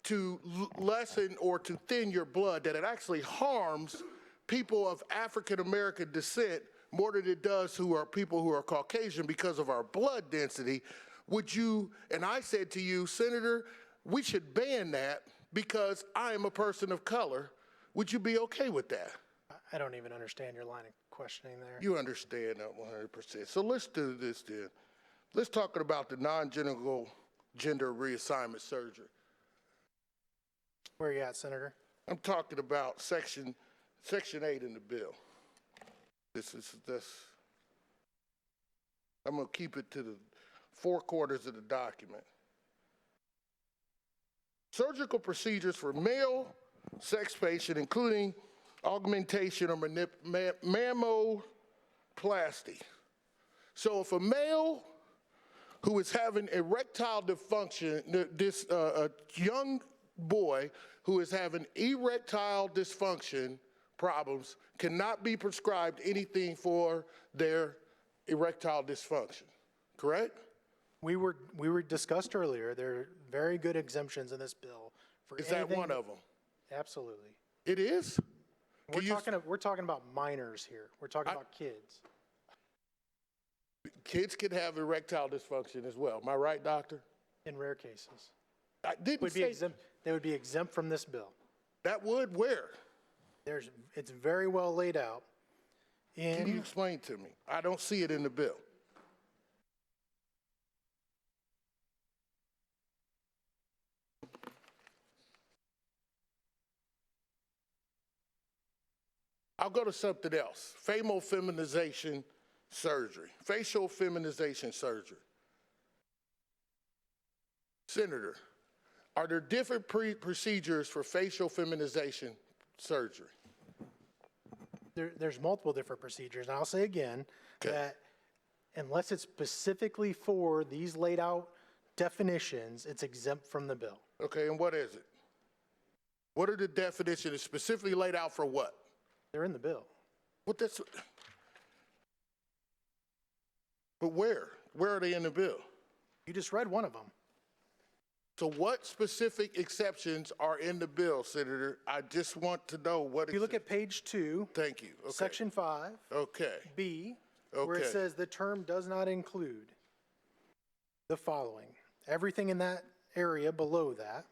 to lessen or to thin your blood, that it actually harms people of African American descent more than it does people who are Caucasian because of our blood density, would you, and I said to you, Senator, we should ban that because I am a person of color, would you be okay with that? I don't even understand your line of questioning there. You understand that 100%. So let's do this then. Let's talk about the non-genital gender reassignment surgery. Where are you at, Senator? I'm talking about Section 8 in the bill. I'm going to keep it to the 4 quarters of the document. Surgical procedures for male sex patient, including augmentation or mammoplasty. So if a male who is having erectile dysfunction, a young boy who is having erectile dysfunction problems cannot be prescribed anything for their erectile dysfunction, correct? We were discussed earlier, there are very good exemptions in this bill for Is that anything- one of them? Absolutely. It is? We're talking about minors here. We're talking about kids. Kids can have erectile dysfunction as well. Am I right, doctor? In rare cases. I didn't say. They would be exempt from this bill. That would where? It's very well laid out. Can you explain to me? I don't see it in the bill. I'll go to something else. Femofeminization surgery. Facial feminization surgery. Senator, are there different procedures for facial feminization surgery? There's multiple different procedures. And I'll say again that unless it's specifically for these laid out definitions, it's exempt from the bill. Okay, and what is it? What are the definitions specifically laid out for what? They're in the bill. But where? Where are they in the bill? You just read one of them. So what specific exceptions are in the bill, Senator? I just want to know what. If you look at page 2. Thank you. Okay. Section 5. Okay. B. Where it says the term does not include the following. Everything in that area below that.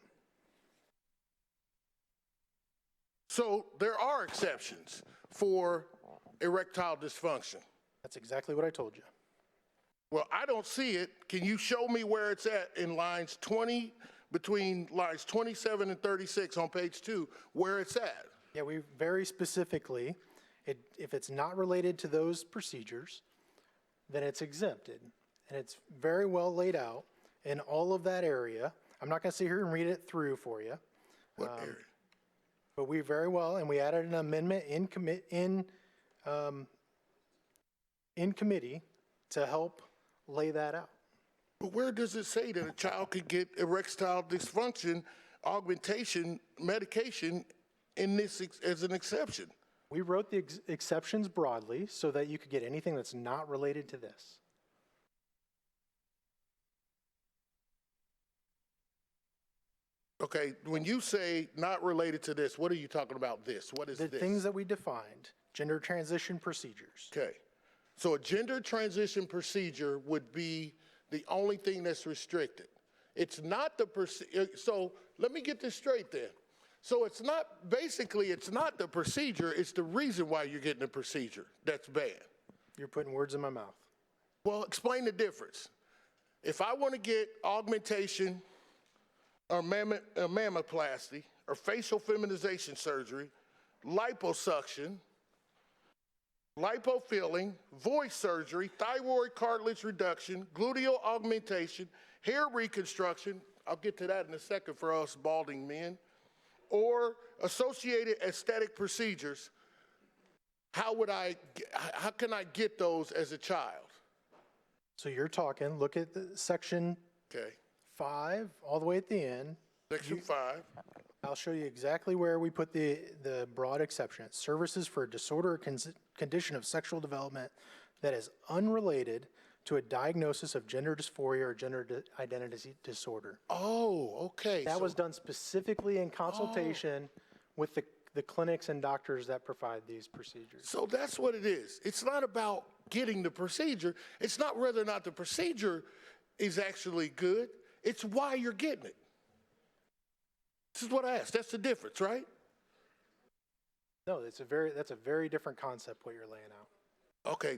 So there are exceptions for erectile dysfunction. That's exactly what I told you. Well, I don't see it. Can you show me where it's at in lines 20, between lines 27 and 36 on page 2, where it's at? Yeah, we very specifically, if it's not related to those procedures, then it's exempted. And it's very well laid out in all of that area. I'm not going to sit here and read it through for you. What area? But we very well, and we added an amendment in committee to help lay that out. But where does it say that a child could get erectile dysfunction augmentation medication in this as an exception? We wrote the exceptions broadly so that you could get anything that's not related to this. Okay, when you say not related to this, what are you talking about this? What is The this? things that we defined, gender transition procedures. Okay, so a gender transition procedure would be the only thing that's restricted. It's not the, so let me get this straight then. So it's not, basically it's not the procedure, it's the reason why you're getting the procedure that's banned. You're putting words in my mouth. Well, explain the difference. If I want to get augmentation or mammoplasty or facial feminization surgery, liposuction, lipofilling, voice surgery, thyroid cartilage reduction, gluteal augmentation, hair reconstruction, I'll get to that in a second for us balding men, or associated aesthetic procedures, how can I get those as a child? So you're talking, look at the section 5, all the way at the end. Section 5. I'll show you exactly where we put the broad exception. Services for a disorder or condition of sexual development that is unrelated to a diagnosis of gender dysphoria or gender identity disorder. Oh, okay. That was done specifically in consultation with the clinics and doctors that provide these procedures. So that's what it is. It's not about getting the procedure. It's not whether or not the procedure is actually good. It's why you're getting it. This is what I asked. That's the difference, right? No, that's a very different concept what you're laying out. Okay,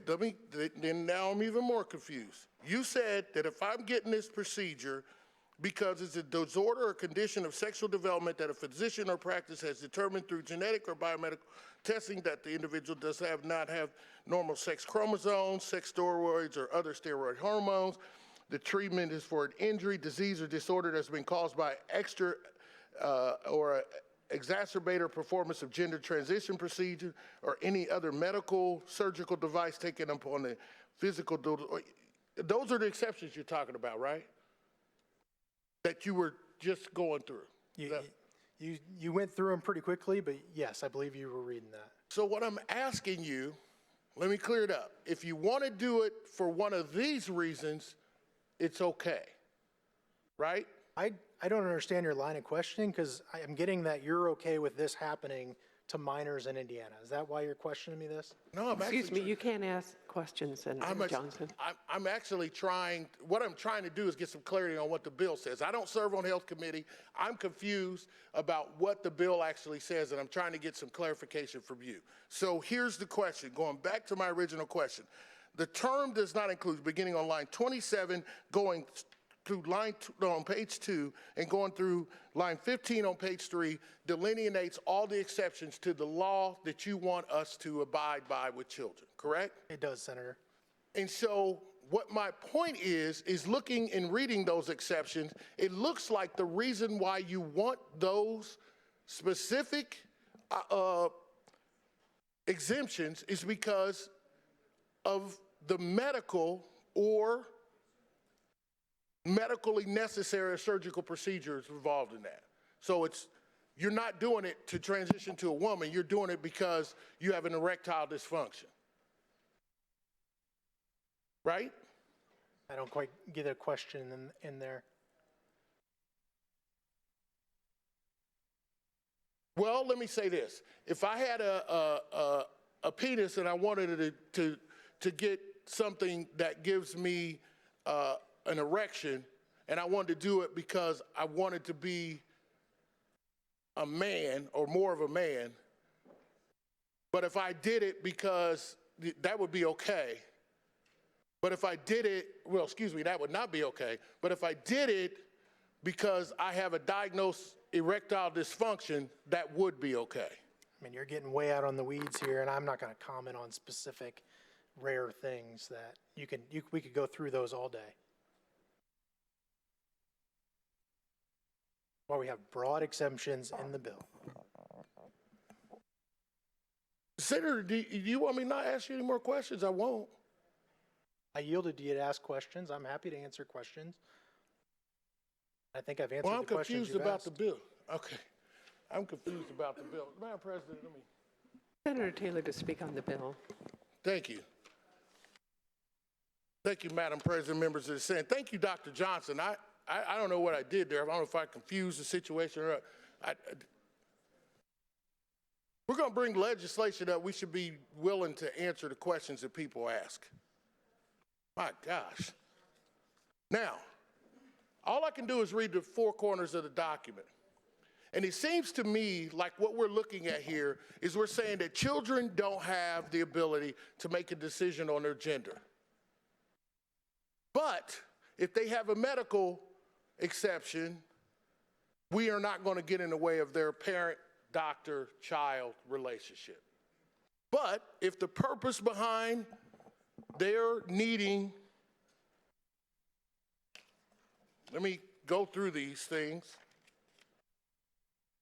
then now I'm even more confused. You said that if I'm getting this procedure because it's a disorder or condition of sexual development that a physician or practice has determined through genetic or biomedical testing that the individual does not have normal sex chromosomes, sex steroids, or other steroid hormones, the treatment is for an injury, disease, or disorder that's been caused by extra or exacerbator performance of gender transition procedure or any other medical surgical device taken upon the physical. Those are the exceptions you're talking about, right? That you were just going through. You went through them pretty quickly, but yes, I believe you were reading that. So what I'm asking you, let me clear it up. If you want to do it for one of these reasons, it's okay, right? I don't understand your line of questioning because I am getting that you're okay with this happening to minors in Indiana. Is that why you're questioning me this? No, I'm Excuse me, you can't ask questions, Senator Johnson. I'm actually trying, what I'm trying to do is get some clarity on what the bill says. I don't serve on Health Committee. I'm confused about what the bill actually says, and I'm trying to get some clarification from you. So here's the question, going back to my original question. The term does not include, beginning on line 27, going through on page 2 and going through line 15 on page 3, delineates all the exceptions to the law that you want us to abide by with children, correct? It does, Senator. And so what my point is looking and reading those exceptions, it looks like the reason why you want those specific exemptions is because of the medical or medically necessary surgical procedures involved in that. So you're not doing it to transition to a woman, you're doing it because you have an erectile dysfunction. Right? I don't quite get a question in there. Well, let me say this. If I had a penis and I wanted it to get something that gives me an erection, and I wanted to do it because I wanted to be a man or more of a man, but if I did it because that would be okay. But if I did it, well, excuse me, that would not be okay. But if I did it because I have a diagnosed erectile dysfunction, that would be okay. I mean, you're getting way out on the weeds here, and I'm not going to comment on specific rare things that we could go through those all day. Well, we have broad exemptions in the bill. Senator, do you want me not to ask you any more questions? I won't. I yielded to you to ask questions. I'm happy to answer questions. I think I've answered the questions you've asked. I'm confused about the bill. Okay. I'm confused about the bill. Madam President, let me. Senator Taylor to speak on the bill. Thank you. Thank you, Madam President, members of the Senate. Thank you, Dr. Johnson. I don't know what I did there. I don't know if I confused the situation or not. We're going to bring legislation that we should be willing to answer the questions that people ask. My gosh. Now, all I can do is read the four corners of the document. And it seems to me like what we're looking at here is we're saying that children don't have the ability to make a decision on their gender. But if they have a medical exception, we are not going to get in the way of their parent-doctor-child relationship. But if the purpose behind their needing, let me go through these things.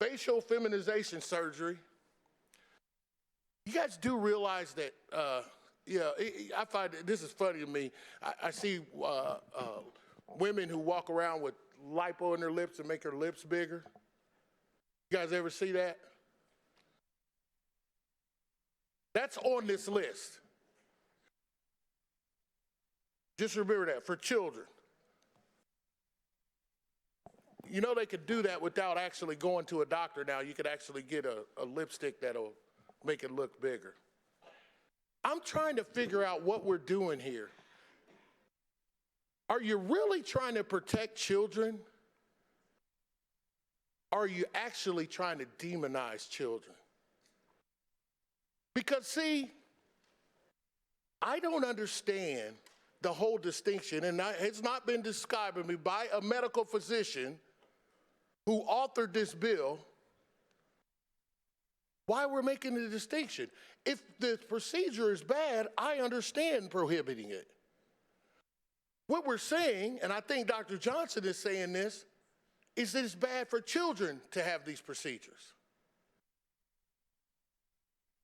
Facial feminization surgery. You guys do realize that, I find this is funny to me. I see women who walk around with lipo in their lips and make their lips bigger. You guys ever see that? That's on this list. Just remember that, for children. You know they could do that without actually going to a doctor now. You could actually get a lipstick that'll make it look bigger. I'm trying to figure out what we're doing here. Are you really trying to protect children? Or are you actually trying to demonize children? Because see, I don't understand the whole distinction, and it's not been described to me by a medical physician who authored this bill, why we're making the distinction. If the procedure is bad, I understand prohibiting it. What we're saying, and I think Dr. Johnson is saying this, is that it's bad for children to have these procedures.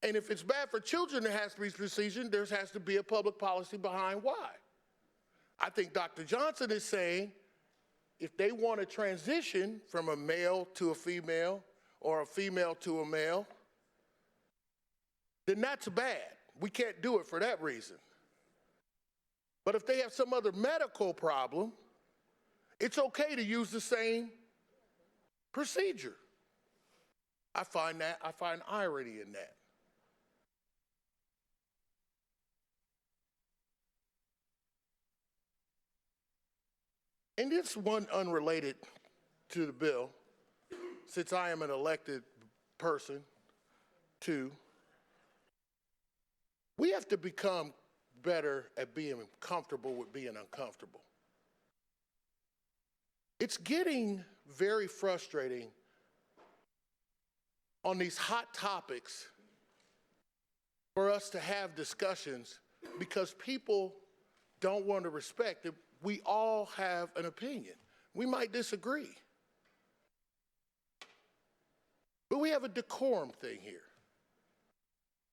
And if it's bad for children to have these procedures, there has to be a public policy behind why. I think Dr. Johnson is saying if they want to transition from a male to a female or a female to a male, then that's bad. We can't do it for that reason. But if they have some other medical problem, it's okay to use the same procedure. I find irony in that. And this one unrelated to the bill, since I am an elected person, too, we have to become better at being comfortable with being uncomfortable. It's getting very frustrating on these hot topics for us to have discussions because people don't want to respect that we all have an opinion. We might disagree. But we have a decorum thing here.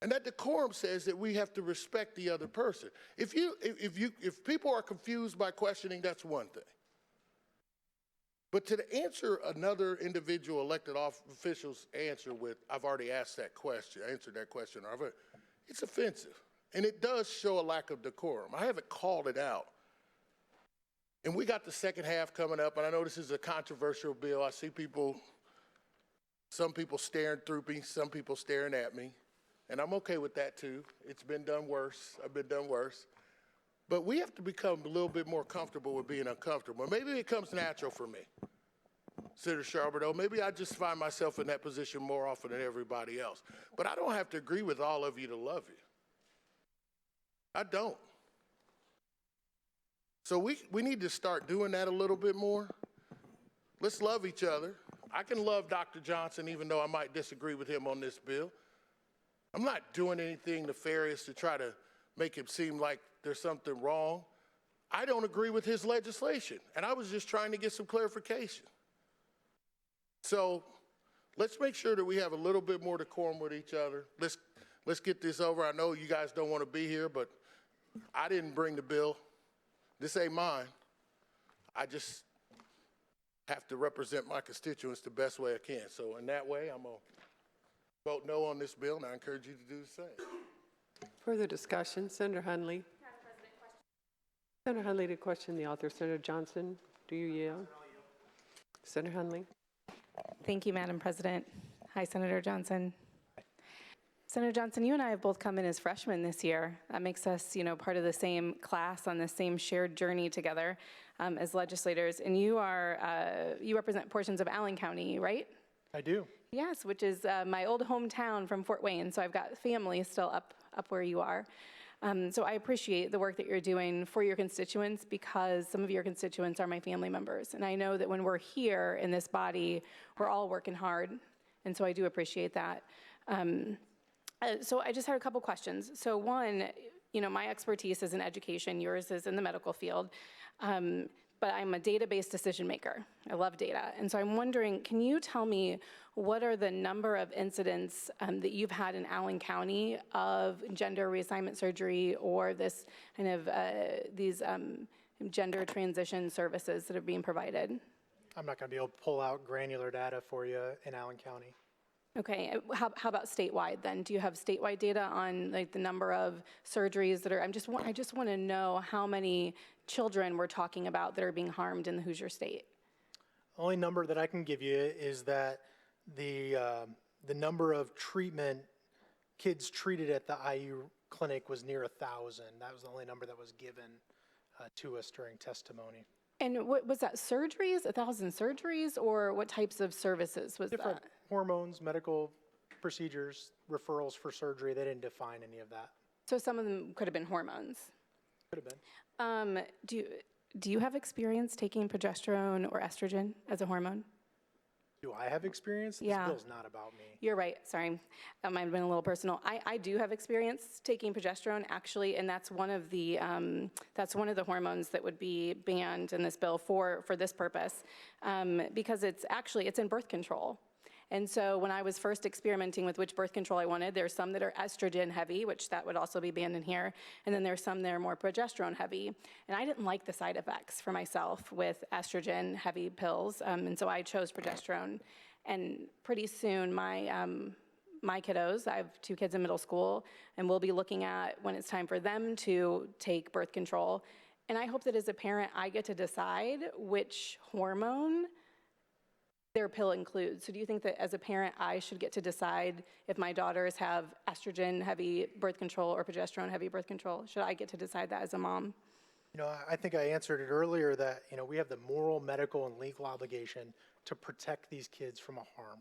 And that decorum says that we have to respect the other person. If people are confused by questioning, that's one thing. But to answer another individual elected official's answer with, I've already asked that question, answered that question, it's offensive. And it does show a lack of decorum. I haven't called it out. And we got the second half coming up, and I know this is a controversial bill. I see some people staring through me, some people staring at me. And I'm okay with that too. It's been done worse. I've been done worse. But we have to become a little bit more comfortable with being uncomfortable. Maybe it comes natural for me, Senator Charbonneau. Maybe I just find myself in that position more often than everybody else. But I don't have to agree with all of you to love you. I don't. So we need to start doing that a little bit more. Let's love each other. I can love Dr. Johnson even though I might disagree with him on this bill. I'm not doing anything nefarious to try to make him seem like there's something wrong. I don't agree with his legislation, and I was just trying to get some clarification. So let's make sure that we have a little bit more decorum with each other. Let's get this over. I know you guys don't want to be here, but I didn't bring the bill. This ain't mine. I just have to represent my constituents the best way I can. So in that way, I'm going to vote no on this bill, and I encourage you to do the same. Further discussion, Senator Hunley. Senator Hunley to question the author. Senator Johnson, do you yield? Senator Hunley. Thank you, Madam President. Hi, Senator Johnson. Senator Johnson, you and I have both come in as freshmen this year. That makes us, part of the same class on the same shared journey together as legislators. And you represent portions of Allen County, right? I do. Yes, which is my old hometown from Fort Wayne. So I've got family still up where you are. So I appreciate the work that you're doing for your constituents because some of your constituents are my family members. And I know that when we're here in this body, we're all working hard. And so I do appreciate that. So I just had a couple questions. So one, my expertise is in education, yours is in the medical field, but I'm a data-based decision maker. I love data. And so I'm wondering, can you tell me what are the number of incidents that you've had in Allen County of gender reassignment surgery or this kind of these gender transition services that are being provided? I'm not going to be able to pull out granular data for you in Allen County. Okay, how about statewide then? Do you have statewide data on the number of surgeries that are, I just want to know how many children we're talking about that are being harmed in the Hoosier State. The only number that I can give you is that the number of kids treated at the IU clinic was near 1,000. That was the only number that was given to us during testimony. And what was that, surgeries, 1,000 surgeries, or what types of services was Different that? Hormones, medical procedures, referrals for surgery. They didn't define any of that. So some of them could have been hormones. Could have been. Do you have experience taking progesterone or estrogen as a hormone? Do I have experience? Yeah. This bill's not about me. You're right, sorry. That might have been a little personal. I do have experience taking progesterone, actually, and that's one of the hormones that would be banned in this bill for this purpose, because it's in birth control. And so when I was first experimenting with which birth control I wanted, there's some that are estrogen heavy, which that would also be banned in here, and then there's some that are more progesterone heavy. And I didn't like the side effects for myself with estrogen heavy pills, and so I chose progesterone. And pretty soon my my kiddos, I have 2 kids in middle school, and we'll be looking at when it's time for them to take birth control. And I hope that as a parent, I get to decide which hormone their pill includes. So do you think that as a parent, I should get to decide if my daughters have estrogen-heavy birth control or progesterone-heavy birth control? Should I get to decide that as a mom? You know, I think I answered it earlier that, you know, we have the moral, medical, and legal obligation to protect these kids from a harm.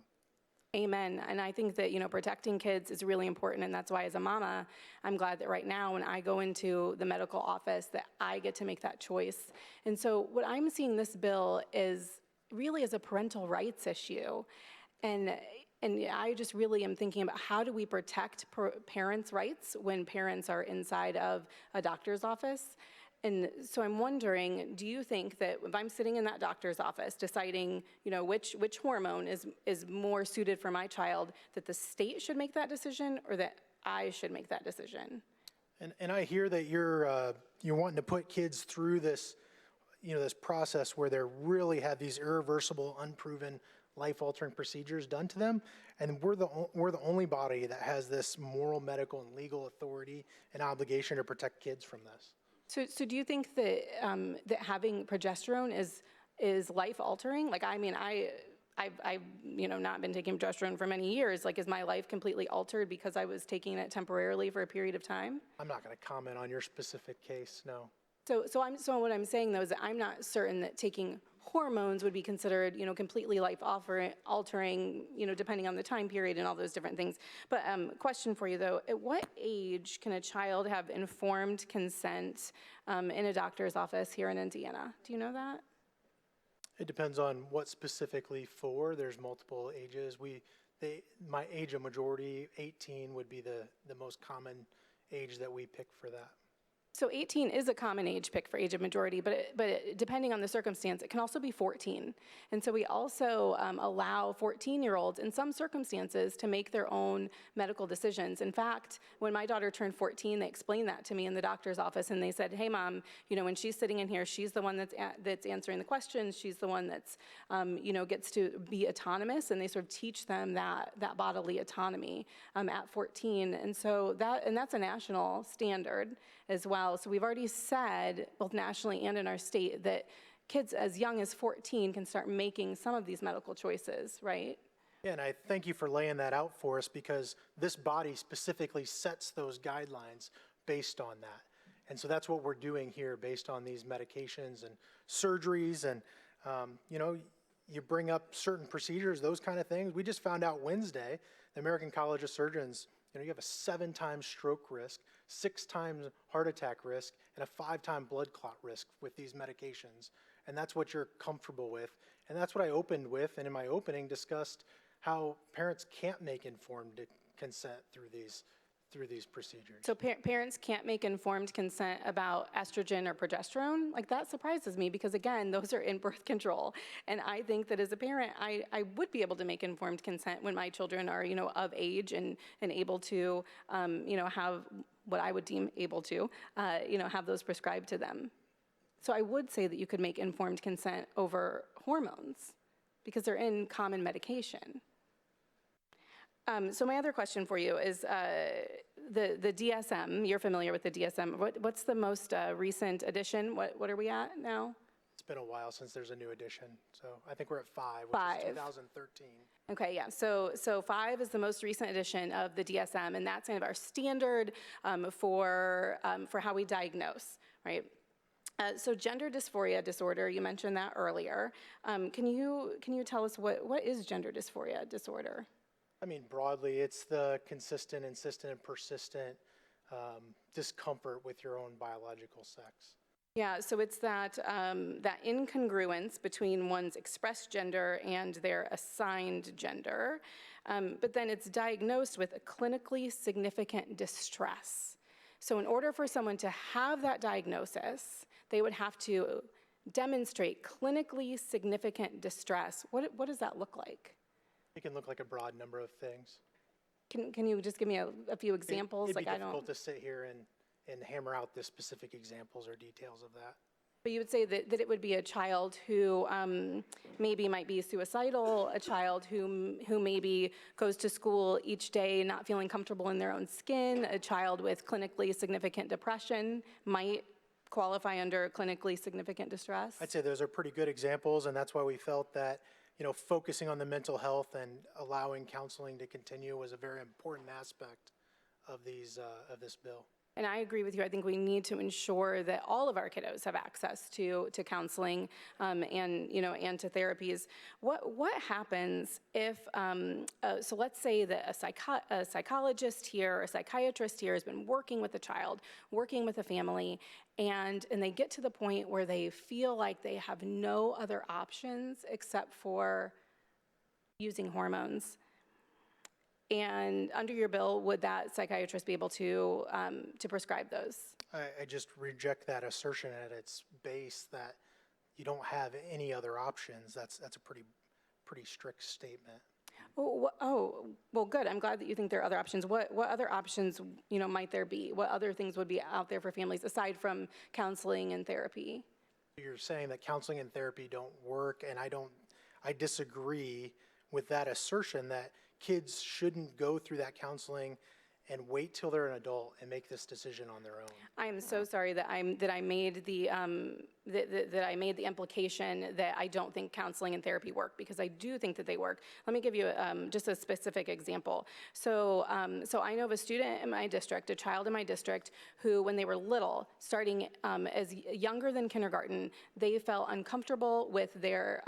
Amen. And I think that, you know, protecting kids is really important. And that's why as a mama, I'm glad that right now when I go into the medical office that I get to make that choice. And so what I'm seeing this bill is really as a parental rights issue. And I just really am thinking about how do we protect parents' rights when parents are inside of a doctor's office? And so I'm wondering, do you think that if I'm sitting in that doctor's office deciding, you know, which hormone is more suited for my child, that the state should make that decision or that I should make that decision? And I hear that you're wanting to put kids through this, you know, this process where they really have these irreversible, unproven, life-altering procedures done to them, and we're the only body that has this moral, medical, and legal authority and obligation to protect kids from this. So do you think that that having progesterone is life-altering? Like, I mean, I've you know, not been taking progesterone for many years. Like, is my life completely altered because I was taking it temporarily for a period of time? I'm not going to comment on your specific case, no. So what I'm saying though is that I'm not certain that taking hormones would be considered, you know, completely life-altering, you know, depending on the time period and all those different things. But question for you though, at what age can a child have informed consent in a doctor's office here in Indiana? Do you know that? It depends on what specifically for. There's multiple ages. My age of majority, 18, would be the most common age that we pick for that. So 18 is a common age pick for age of majority, but depending on the circumstance, it can also be 14. And so we also allow 14-year-olds in some circumstances to make their own medical decisions. In fact, when my daughter turned 14, they explained that to me in the doctor's office, and they said, hey, Mom, you know, when she's sitting in here, she's the one that's answering the questions. She's the one that's, you know, gets to be autonomous, and they sort of teach them that bodily autonomy at 14. And so that's a national standard as well. So we've already said, both nationally and in our state, that kids as young as 14 can start making some of these medical choices, right? Yeah, and I thank you for laying that out for us, because this body specifically sets those guidelines based on that. And so that's what we're doing here based on these medications and surgeries. And, you know, you bring up certain procedures, those kind of things. We just found out Wednesday, the American College of Surgeons, you know, you have a 7-time stroke risk, 6 times heart attack risk, and a 5-time blood clot risk with these medications. And that's what you're comfortable with. And that's what I opened with, and in my opening discussed how parents can't make informed consent through these procedures. So parents can't make informed consent about estrogen or progesterone? Like, that surprises me, because again, those are in birth control. And I think that as a parent, I would be able to make informed consent when my children are, you know, of age and able to, you know, have what I would deem able to, you know, have those prescribed to them. So I would say that you could make informed consent over hormones because they're in common medication. So my other question for you is the DSM. You're familiar with the DSM. What's the most recent edition? What are we at now? It's been a while since there's a new edition. So I think we're at 5, which is 2013. Okay, yeah, so 5 is the most recent edition of the DSM, and that's kind of our standard for how we diagnose, right? So gender dysphoria disorder, you mentioned that earlier. Can you tell us what is gender dysphoria disorder? I mean, broadly, it's the consistent, insistent, and persistent discomfort with your own biological sex. Yeah, so it's that incongruence between one's expressed gender and their assigned gender, but then it's diagnosed with a clinically significant distress. So in order for someone to have that diagnosis, they would have to demonstrate clinically significant distress. What does that look like? It can look like a broad number of things. Can you just give me a few examples? It'd be difficult to sit here and hammer out the specific examples or details of that. But you would say that it would be a child who maybe might be suicidal, a child who maybe goes to school each day not feeling comfortable in their own skin, a child with clinically significant depression might qualify under clinically significant distress? I'd say those are pretty good examples, and that's why we felt that, focusing on the mental health and allowing counseling to continue was a very important aspect of this bill. And I agree with you. I think we need to ensure that all of our kiddos have access to counseling and to therapies. What happens if so let's say that a psychologist here or a psychiatrist here has been working with a child, working with a family, and they get to the point where they feel like they have no other options except for using hormones. And under your bill, would that psychiatrist be able to prescribe those? I just reject that assertion at its base that you don't have any other options. That's a pretty strict statement. Well, good. I'm glad that you think there are other options. What other options, might there be? What other things would be out there for families aside from counseling and therapy? You're saying that counseling and therapy don't work, and I disagree with that assertion that kids shouldn't go through that counseling and wait till they're an adult and make this decision on their own. I am so sorry that I made the implication that I don't think counseling and therapy work, because I do think that they work. Let me give you just a specific example. So I know of a student in my district, a child in my district, who, when they were little, starting as younger than kindergarten, they felt uncomfortable with their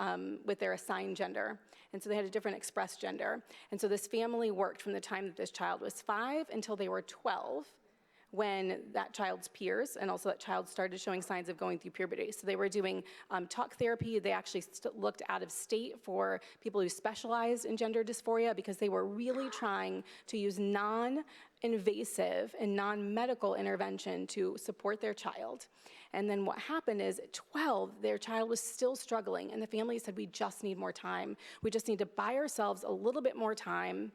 assigned gender. And so they had a different expressed gender. And so this family worked from the time that this child was 5 until they were 12, when that child's peers and also that child started showing signs of going through puberty. So they were doing talk therapy. They actually looked out of state for people who specialized in gender dysphoria, because they were really trying to use non-invasive and non-medical intervention to support their child. And then what happened is at 12, their child was still struggling, and the family said, we just need more time. We just need to buy ourselves a little bit more time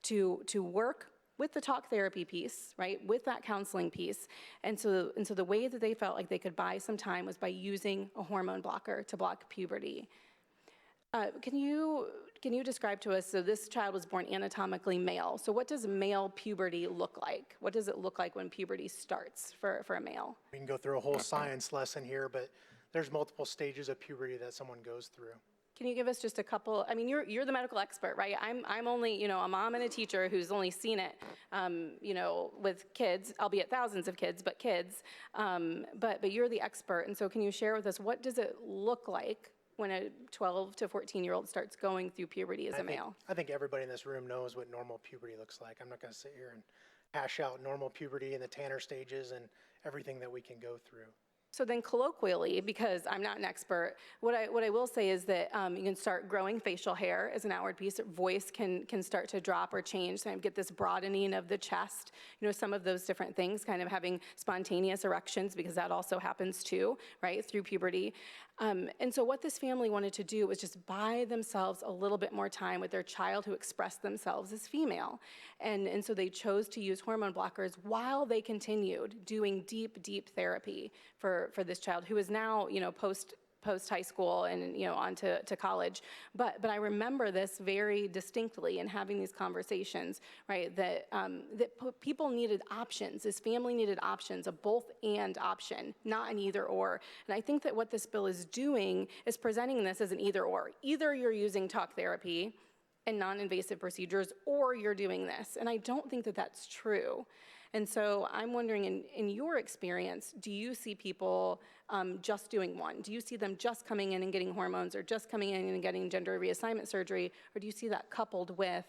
to work with the talk therapy piece, right, with that counseling piece. And so the way that they felt like they could buy some time was by using a hormone blocker to block puberty. Can you describe to us, so this child was born anatomically male. So what does male puberty look like? What does it look like when puberty starts for a male? We can go through a whole science lesson here, but there's multiple stages of puberty that someone goes through. Can you give us just a couple? I mean, you're the medical expert, right? I'm only, a mom and a teacher who's only seen it, with kids, albeit thousands of kids, but kids. But you're the expert, and so can you share with us, what does it look like when a 12 to 14-year-old starts going through puberty as a male? I think everybody in this room knows what normal puberty looks like. I'm not going to sit here and hash out normal puberty and the Tanner stages and everything that we can go through. So then colloquially, because I'm not an expert, what I will say is that you can start growing facial hair as an outward piece. Voice can start to drop or change, kind of get this broadening of the chest, some of those different things, kind of having spontaneous erections, because that also happens too, right, through puberty. And so what this family wanted to do was just buy themselves a little bit more time with their child who expressed themselves as female. And so they chose to use hormone blockers while they continued doing deep therapy for this child, who is now, post high school and on to college. But I remember this very distinctly in having these conversations, right, that people needed options. This family needed options, a both and option, not an either or. And I think that what this bill is doing is presenting this as an either or. Either you're using talk therapy and non-invasive procedures, or you're doing this. And I don't think that that's true. And so I'm wondering, in your experience, do you see people just doing one? Do you see them just coming in and getting hormones, or just coming in and getting gender reassignment surgery, or do you see that coupled with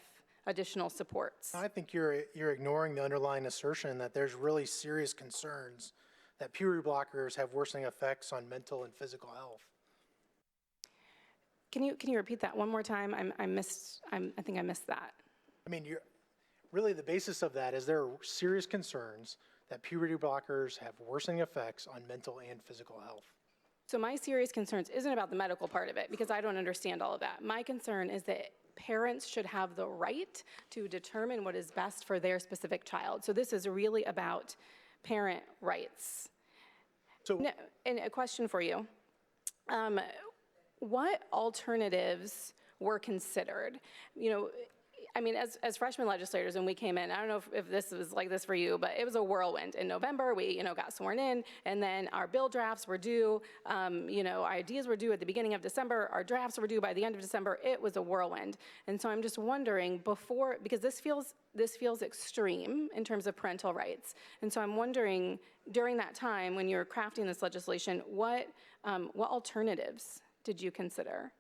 additional supports? I think you're ignoring the underlying assertion that there's really serious concerns that puberty blockers have worsening effects on mental and physical health. Can you repeat that one more time? I think I missed that. I mean, really the basis of that is there are serious concerns that puberty blockers have worsening effects on mental and physical health. So my serious concerns isn't about the medical part of it, because I don't understand all of that. My concern is that parents should have the right to determine what is best for their specific child. So this is really about parent rights. No, and a question for you. What alternatives were considered? You know, I mean, as freshman legislators, when we came in, I don't know if this was like this for you, but it was a whirlwind. In November, we, got sworn in, and then our bill drafts were due. Our ideas were due at the beginning of December. Our drafts were due by the end of December. It was a whirlwind. And so I'm just wondering because this feels extreme in terms of parental rights. And so I'm wondering, during that time when you were crafting this legislation, what alternatives did you consider?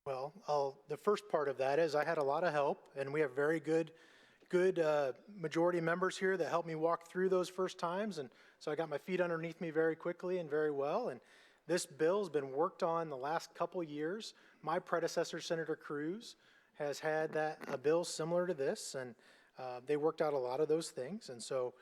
Well, the first part of that is I had a lot of help, and we have very good majority members here that helped me walk through those first times, and so I got my feet underneath me very quickly and very well, and this bill has been worked on the last couple years. My predecessor, Senator Cruz, has had a bill similar to this, and they worked out a lot of those things, and so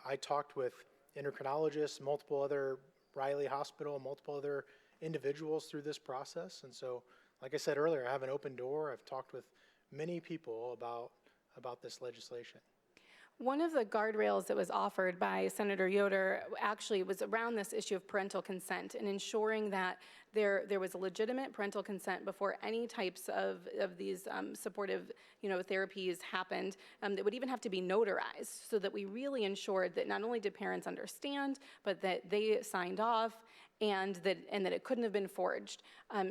I talked with endocrinologists, multiple other Riley Hospital, multiple other individuals through this process, and so like I said earlier, I have an open door. I've talked with many people about this legislation. One of the guardrails that was offered by Senator Yoder actually was around this issue of parental consent and ensuring that there was a legitimate parental consent before any types of these supportive therapies happened that would even have to be notarized, so that we really ensured that not only did parents understand, but that they signed off and that it couldn't have been forged.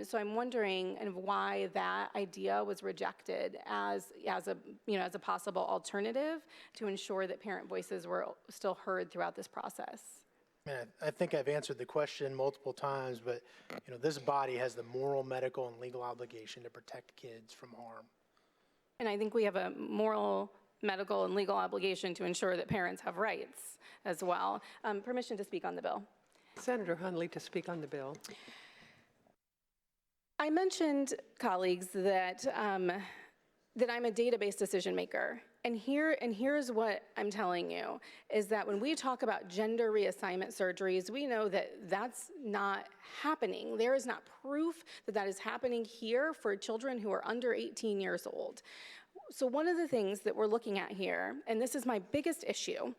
So I'm wondering why that idea was rejected as a possible alternative to ensure that parent voices were still heard throughout this process. I think I've answered the question multiple times, but this body has the moral, medical, and legal obligation to protect kids from harm. And I think we have a moral, medical, and legal obligation to ensure that parents have rights as well. Permission to speak on the bill. Senator Hunley to speak on the bill. I mentioned, colleagues, that I'm a database decision maker. And here's what I'm telling you, is that when we talk about gender reassignment surgeries, we know that that's not happening. There is not proof that that is happening here for children who are under 18 years old. So one of the things that we're looking at here, and this is my biggest issue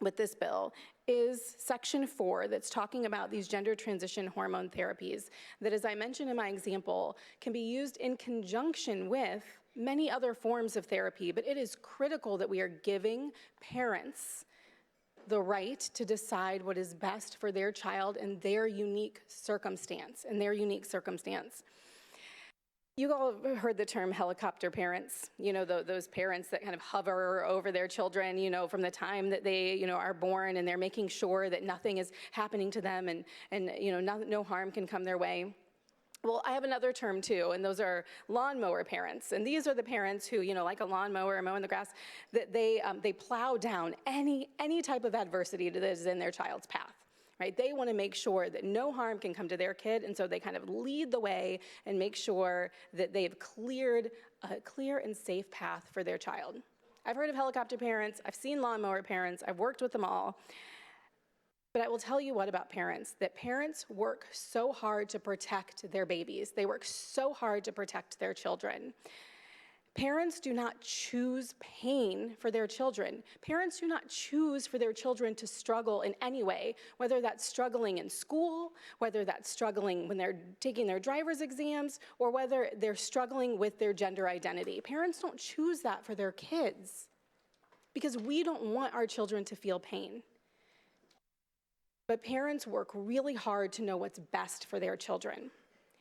with this bill, is Section 4 that's talking about these gender transition hormone therapies that, as I mentioned in my example, can be used in conjunction with many other forms of therapy, but it is critical that we are giving parents the right to decide what is best for their child and their unique circumstance, You all have heard the term helicopter parents, those parents that kind of hover over their children, from the time that they, are born, and they're making sure that nothing is happening to them and no harm can come their way. Well, I have another term too, and those are lawnmower parents. And these are the parents who, like a lawnmower mowing the grass, that they plow down any type of adversity that is in their child's path. Right? They want to make sure that no harm can come to their kid, and so they kind of lead the way and make sure that they've cleared a clear and safe path for their child. I've heard of helicopter parents, I've seen lawnmower parents, I've worked with them all. But I will tell you what about parents, that parents work so hard to protect their babies. They work so hard to protect their children. Parents do not choose pain for their children. Parents do not choose for their children to struggle in any way, whether that's struggling in school, whether that's struggling when they're taking their driver's exams, or whether they're struggling with their gender identity. Parents don't choose that for their kids because we don't want our children to feel pain. But parents work really hard to know what's best for their children.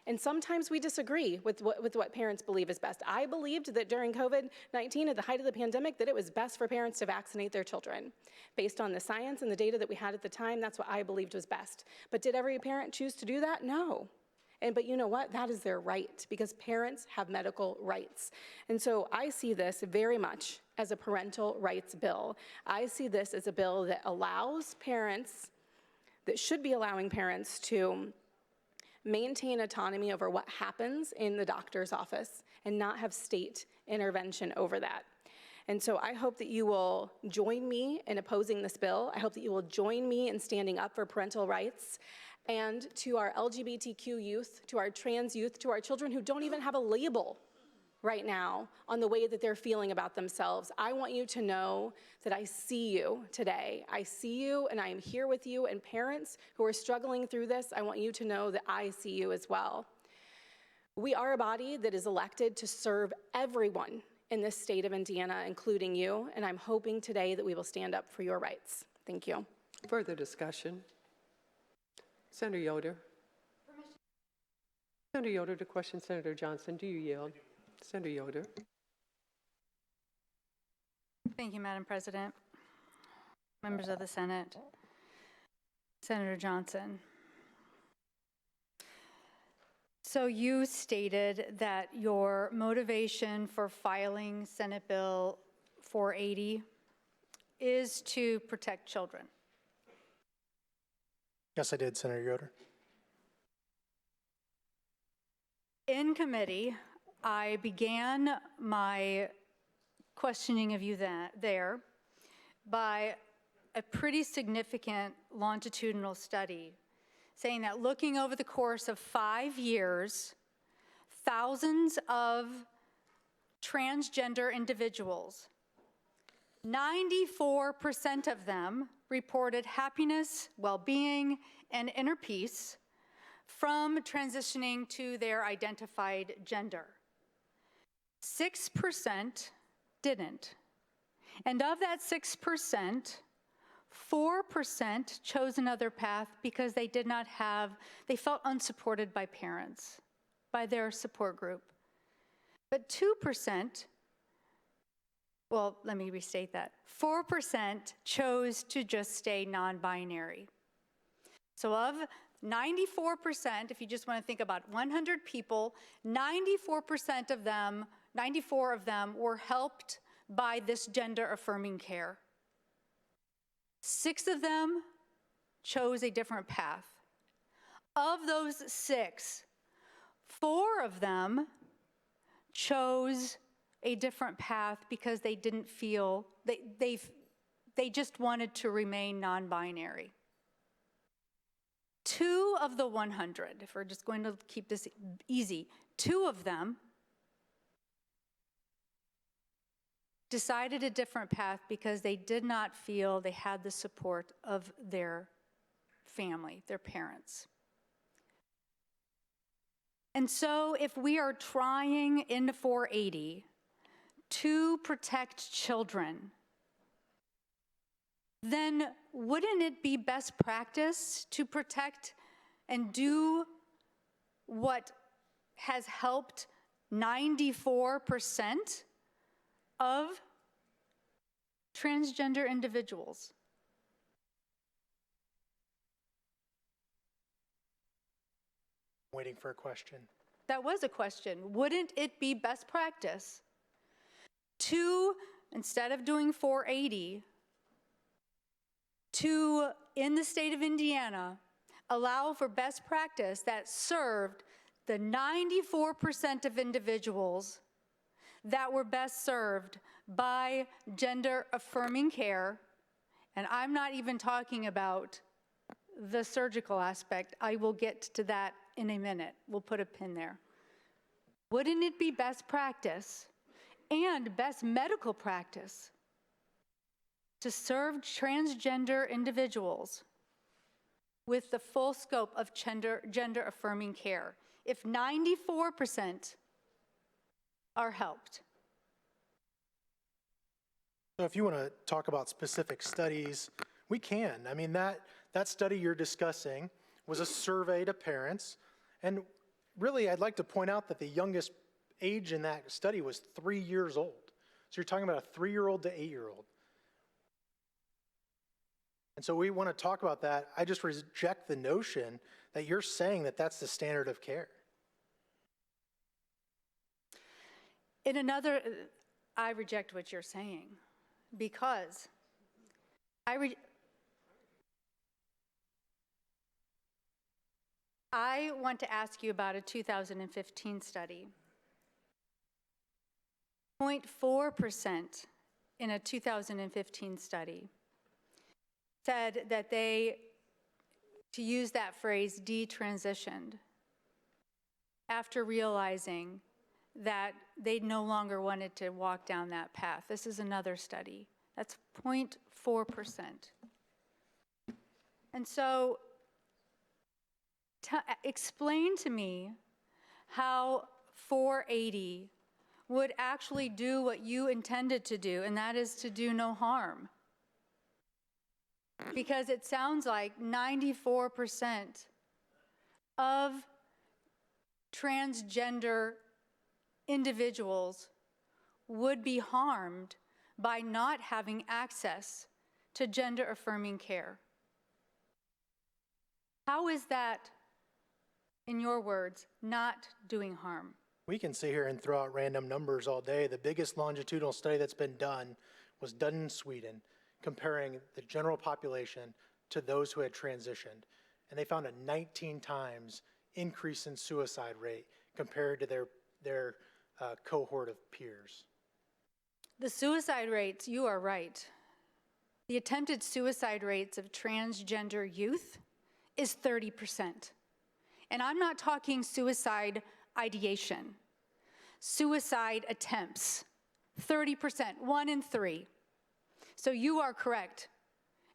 And sometimes we disagree with what parents believe is best. I believed that during COVID-19, at the height of the pandemic, that it was best for parents to vaccinate their children. Based on the science and the data that we had at the time, that's what I believed was best. But did every parent choose to do that? No. But you know what? That is their right, because parents have medical rights. And so I see this very much as a parental rights bill. I see this as a bill that allows parents, that should be allowing parents to maintain autonomy over what happens in the doctor's office and not have state intervention over that. And so I hope that you will join me in opposing this bill. I hope that you will join me in standing up for parental rights. And to our LGBTQ youth, to our trans youth, to our children who don't even have a label right now on the way that they're feeling about themselves. I want you to know that I see you today. I see you and I am here with you, and parents who are struggling through this, I want you to know that I see you as well. We are a body that is elected to serve everyone in this state of Indiana, including you, and I'm hoping today that we will stand up for your rights. Thank you. Further discussion? Senator Yoder. Senator Yoder to question Senator Johnson. Do you yield? Senator Yoder. Thank you, Madam President. Members of the Senate. Senator Johnson. So you stated that your motivation for filing Senate Bill 480 is to protect children. Yes, I did, Senator Yoder. In committee, I began my questioning of you there by a pretty significant longitudinal study saying that looking over the course of 5 years, thousands of transgender individuals, 94% of them reported happiness, well-being, and inner peace from transitioning to their identified gender. 6% didn't. And of that 6%, 4% chose another path because they felt unsupported by parents, by their support group. But 2%, well, let me restate that. 4% chose to just stay non-binary. So of 94%, if you just want to think about 100 people, 94% of them, 94 of them were helped by this gender-affirming care. 6 of them chose a different path. Of those 6, 4 of them chose a different path because they didn't feel, they just wanted to remain non-binary. 2 of the 100, if we're just going to keep this easy, 2 of them decided a different path because they did not feel they had the support of their family, their parents. And so if we are trying in 480 to protect children, then wouldn't it be best practice to protect and do what has helped 94% of transgender individuals? Waiting for a question. That was a question. Wouldn't it be best practice to, instead of doing 480, to, in the state of Indiana, allow for best practice that served the 94% of individuals that were best served by gender-affirming care? And I'm not even talking about the surgical aspect. I will get to that in a minute. We'll put a pin there. Wouldn't it be best practice and best medical practice to serve transgender individuals with the full scope of gender-affirming care if 94% are helped? So if you want to talk about specific studies, we can. I mean, that study you're discussing was a survey to parents. And really, I'd like to point out that the youngest age in that study was 3 years old. So you're talking about a 3-year-old to 8-year-old. And so we want to talk about that. I just reject the notion that you're saying that that's the standard of care. I reject what you're saying because I want to ask you about a 2015 study. 0.4% in a 2015 study said that they, to use that phrase, detransitioned after realizing that they no longer wanted to walk down that path. This is another study. That's 0.4%. And so explain to me how 480 would actually do what you intended to do, and that is to do no harm. Because it sounds like 94% of transgender individuals would be harmed by not having access to gender-affirming care. How is that, in your words, not doing harm? We can sit here and throw out random numbers all day. The biggest longitudinal study that's been done was done in Sweden, comparing the general population to those who had transitioned. And they found a 19 times increase in suicide rate compared to their cohort of peers. The suicide rates, you are right. The attempted suicide rates of transgender youth is 30%. And I'm not talking suicide ideation. Suicide attempts, 30%, 1 in 3. So you are correct.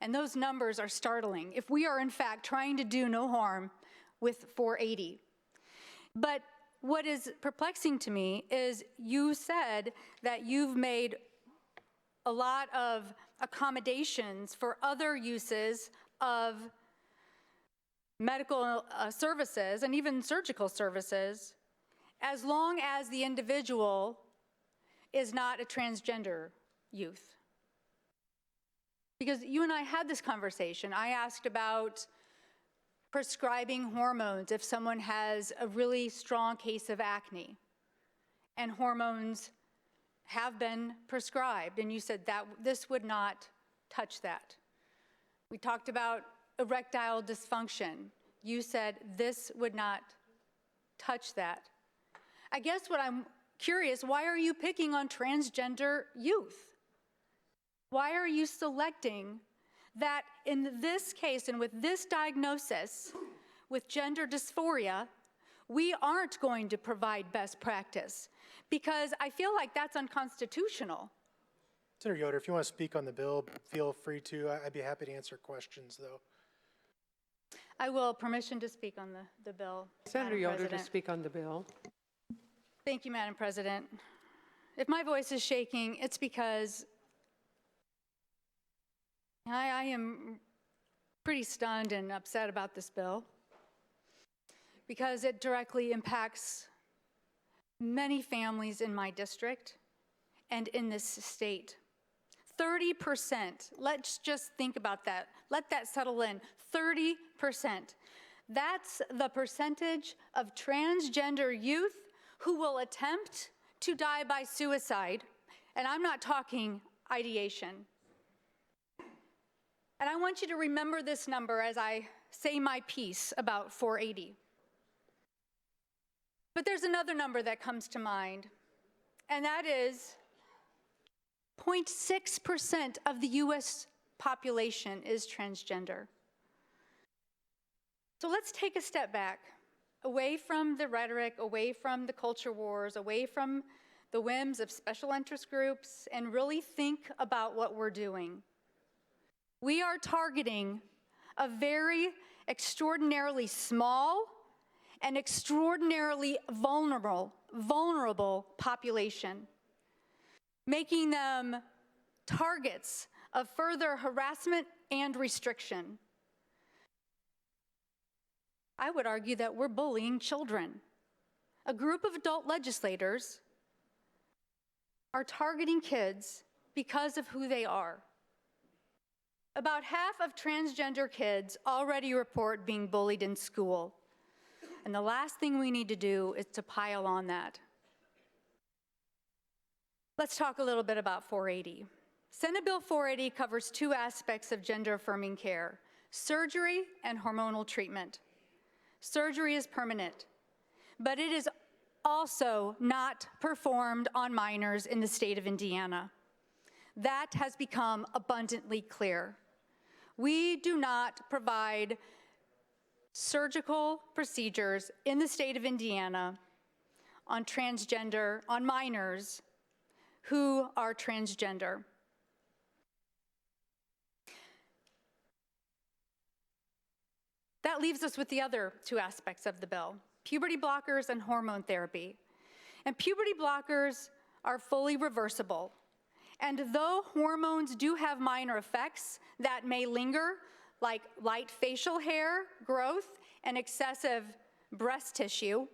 And those numbers are startling if we are in fact trying to do no harm with 480. But what is perplexing to me is you said that you've made a lot of accommodations for other uses of medical services and even surgical services, as long as the individual is not a transgender youth. Because you and I had this conversation. I asked about prescribing hormones if someone has a really strong case of acne, and hormones have been prescribed, and you said that this would not touch that. We talked about erectile dysfunction. You said this would not touch that. I guess what I'm curious, why are you picking on transgender youth? Why are you selecting that in this case and with this diagnosis, with gender dysphoria, we aren't going to provide best practice? Because I feel like that's unconstitutional. Senator Yoder, if you want to speak on the bill, feel free to. I'd be happy to answer questions, though. I will. Permission to speak on the bill. Senator Madam Yoder to President. speak on the bill. Thank you, Madam President. If my voice is shaking, it's because I am pretty stunned and upset about this bill, because it directly impacts many families in my district and in this state. 30%, let's just think about that. Let that settle in, 30%. That's the percentage of transgender youth who will attempt to die by suicide, and I'm not talking ideation. And I want you to remember this number as I say my piece about 480. But there's another number that comes to mind, and that is 0.6% of the US population is transgender. So let's take a step back, away from the rhetoric, away from the culture wars, away from the whims of special interest groups, and really think about what we're doing. We are targeting a very extraordinarily small and extraordinarily vulnerable population, making them targets of further harassment and restriction. I would argue that we're bullying children. A group of adult legislators are targeting kids because of who they are. About half of transgender kids already report being bullied in school. And the last thing we need to do is to pile on that. Let's talk a little bit about 480. Senate Bill 480 covers two aspects of gender-affirming care: surgery and hormonal treatment. Surgery is permanent, but it is also not performed on minors in the state of Indiana. That has become abundantly clear. We do not provide surgical procedures in the state of Indiana on minors who are transgender. That leaves us with the other two aspects of the bill, puberty blockers and hormone therapy. And puberty blockers are fully reversible. And though hormones do have minor effects that may linger, like light facial hair growth and excessive breast tissue,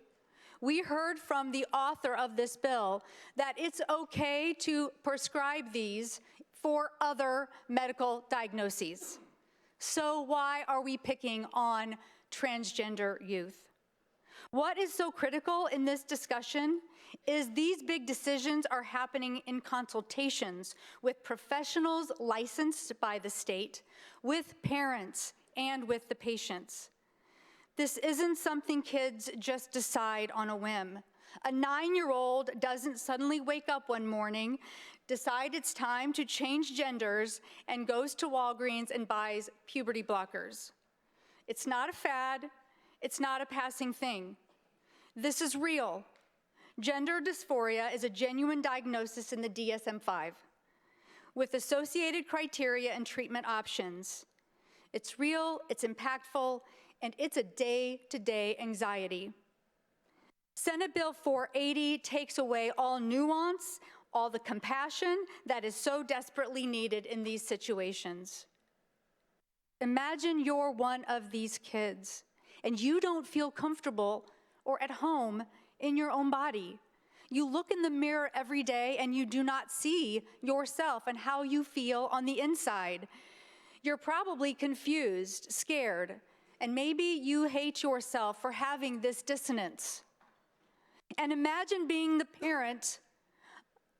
we heard from the author of this bill that it's okay to prescribe these for other medical diagnoses. So why are we picking on transgender youth? What is so critical in this discussion is these big decisions are happening in consultations with professionals licensed by the state, with parents, and with the patients. This isn't something kids just decide on a whim. A 9-year-old doesn't suddenly wake up one morning, decide it's time to change genders, and goes to Walgreens and buys puberty blockers. It's not a fad. It's not a passing thing. This is real. Gender dysphoria is a genuine diagnosis in the DSM-5 with associated criteria and treatment options. It's real, it's impactful, and it's a day-to-day anxiety. Senate Bill 480 takes away all nuance, all the compassion that is so desperately needed in these situations. Imagine you're one of these kids and you don't feel comfortable or at home in your own body. You look in the mirror every day and you do not see yourself and how you feel on the inside. You're probably confused, scared, and maybe you hate yourself for having this dissonance. And imagine being the parent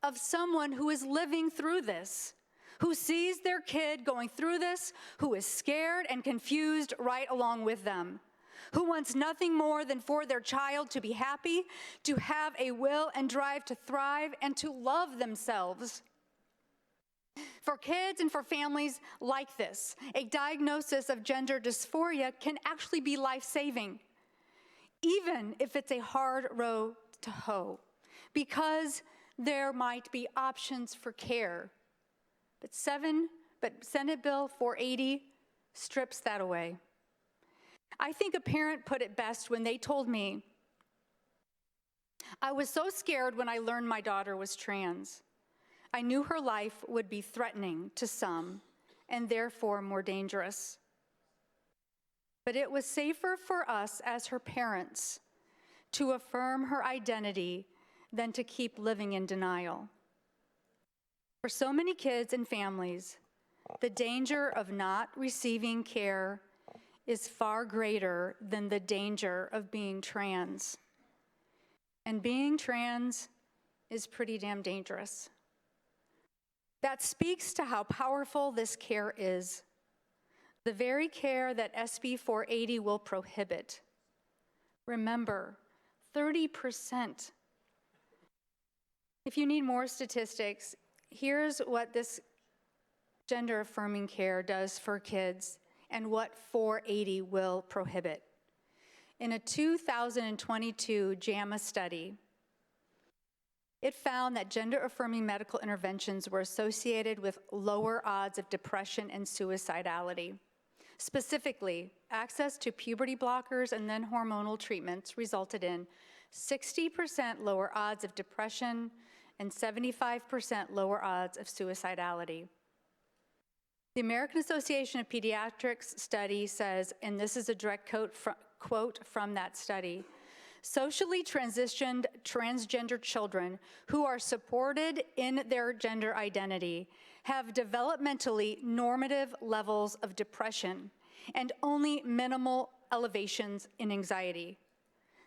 of someone who is living through this, who sees their kid going through this, who is scared and confused right along with them, who wants nothing more than for their child to be happy, to have a will and drive to thrive, and to love themselves. For kids and for families like this, a diagnosis of gender dysphoria can actually be life-saving, even if it's a hard row to hoe, because there might be options for care. But Senate Bill 480 strips that away. I think a parent put it best when they told me, "I was so scared when I learned my daughter was trans. I knew her life would be threatening to some and therefore more dangerous. But it was safer for us as her parents to affirm her identity than to keep living in denial." For so many kids and families, the danger of not receiving care is far greater than the danger of being trans. And being trans is pretty damn dangerous. That speaks to how powerful this care is. The very care that SB 480 will prohibit. Remember, 30%. If you need more statistics, here's what this gender-affirming care does for kids and what 480 will prohibit. In a 2022 JAMA study, it found that gender-affirming medical interventions were associated with lower odds of depression and suicidality. Specifically, access to puberty blockers and then hormonal treatments resulted in 60% lower odds of depression and 75% lower odds of suicidality. The American Association of Pediatrics study says, and this is a direct quote from that study, "Socially transitioned transgender children who are supported in their gender identity have developmentally normative levels of depression and only minimal elevations in anxiety,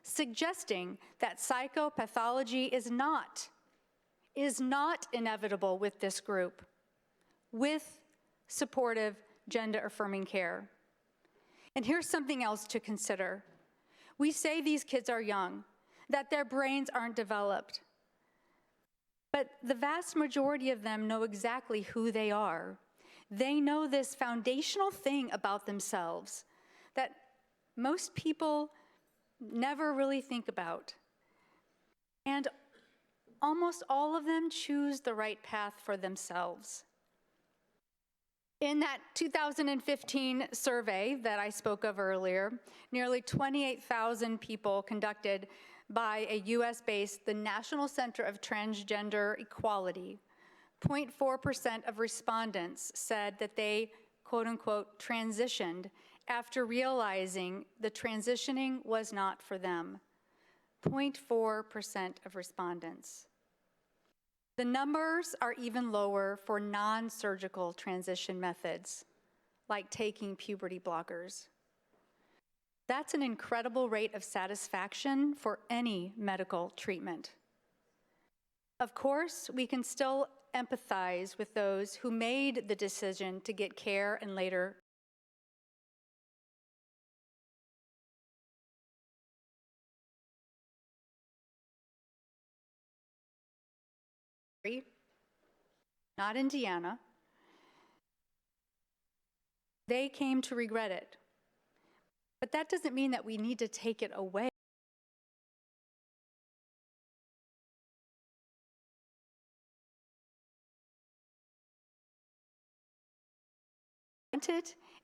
suggesting that psychopathology is not inevitable with this group, with supportive gender-affirming care." And here's something else to consider. We say these kids are young, that their brains aren't developed. But the vast majority of them know exactly who they are. They know this foundational thing about themselves that most people never really think about. And almost all of them choose the right path for themselves. In that 2015 survey that I spoke of earlier, nearly 28,000 people conducted by a US-based, the National Center of Transgender Equality, 0.4% of respondents said that they, quote unquote, transitioned after realizing the transitioning was not for them. 0.4% of respondents. The numbers are even lower for non-surgical transition methods, like taking puberty blockers. That's an incredible rate of satisfaction for any medical treatment. Of course, we can still empathize with those who made the decision to get care and later not Indiana. They came to regret it. But that doesn't mean that we need to take it away.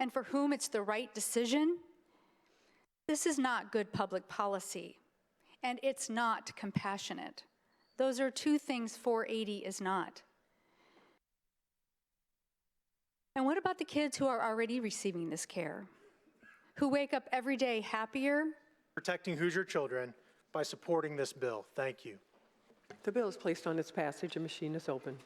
And for whom it's the right decision, this is not good public policy, and it's not compassionate. Those are two things 480 is not. And what about the kids who are already receiving this care, who wake up every day happier? Protecting Hoosier children by supporting this bill. Thank you. The bill is placed on its passage. A machine is open.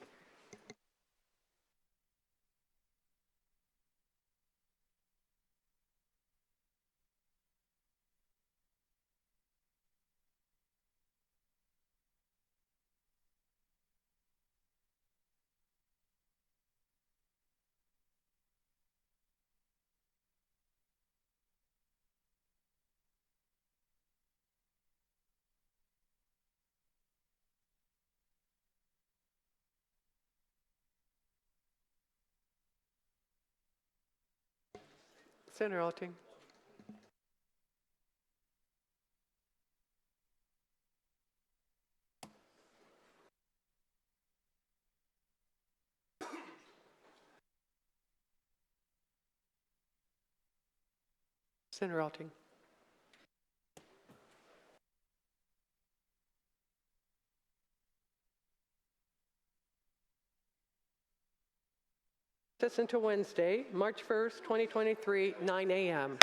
Senator Alting. Senator Alting. This until Wednesday, March 1st, 2023, 9 a.m.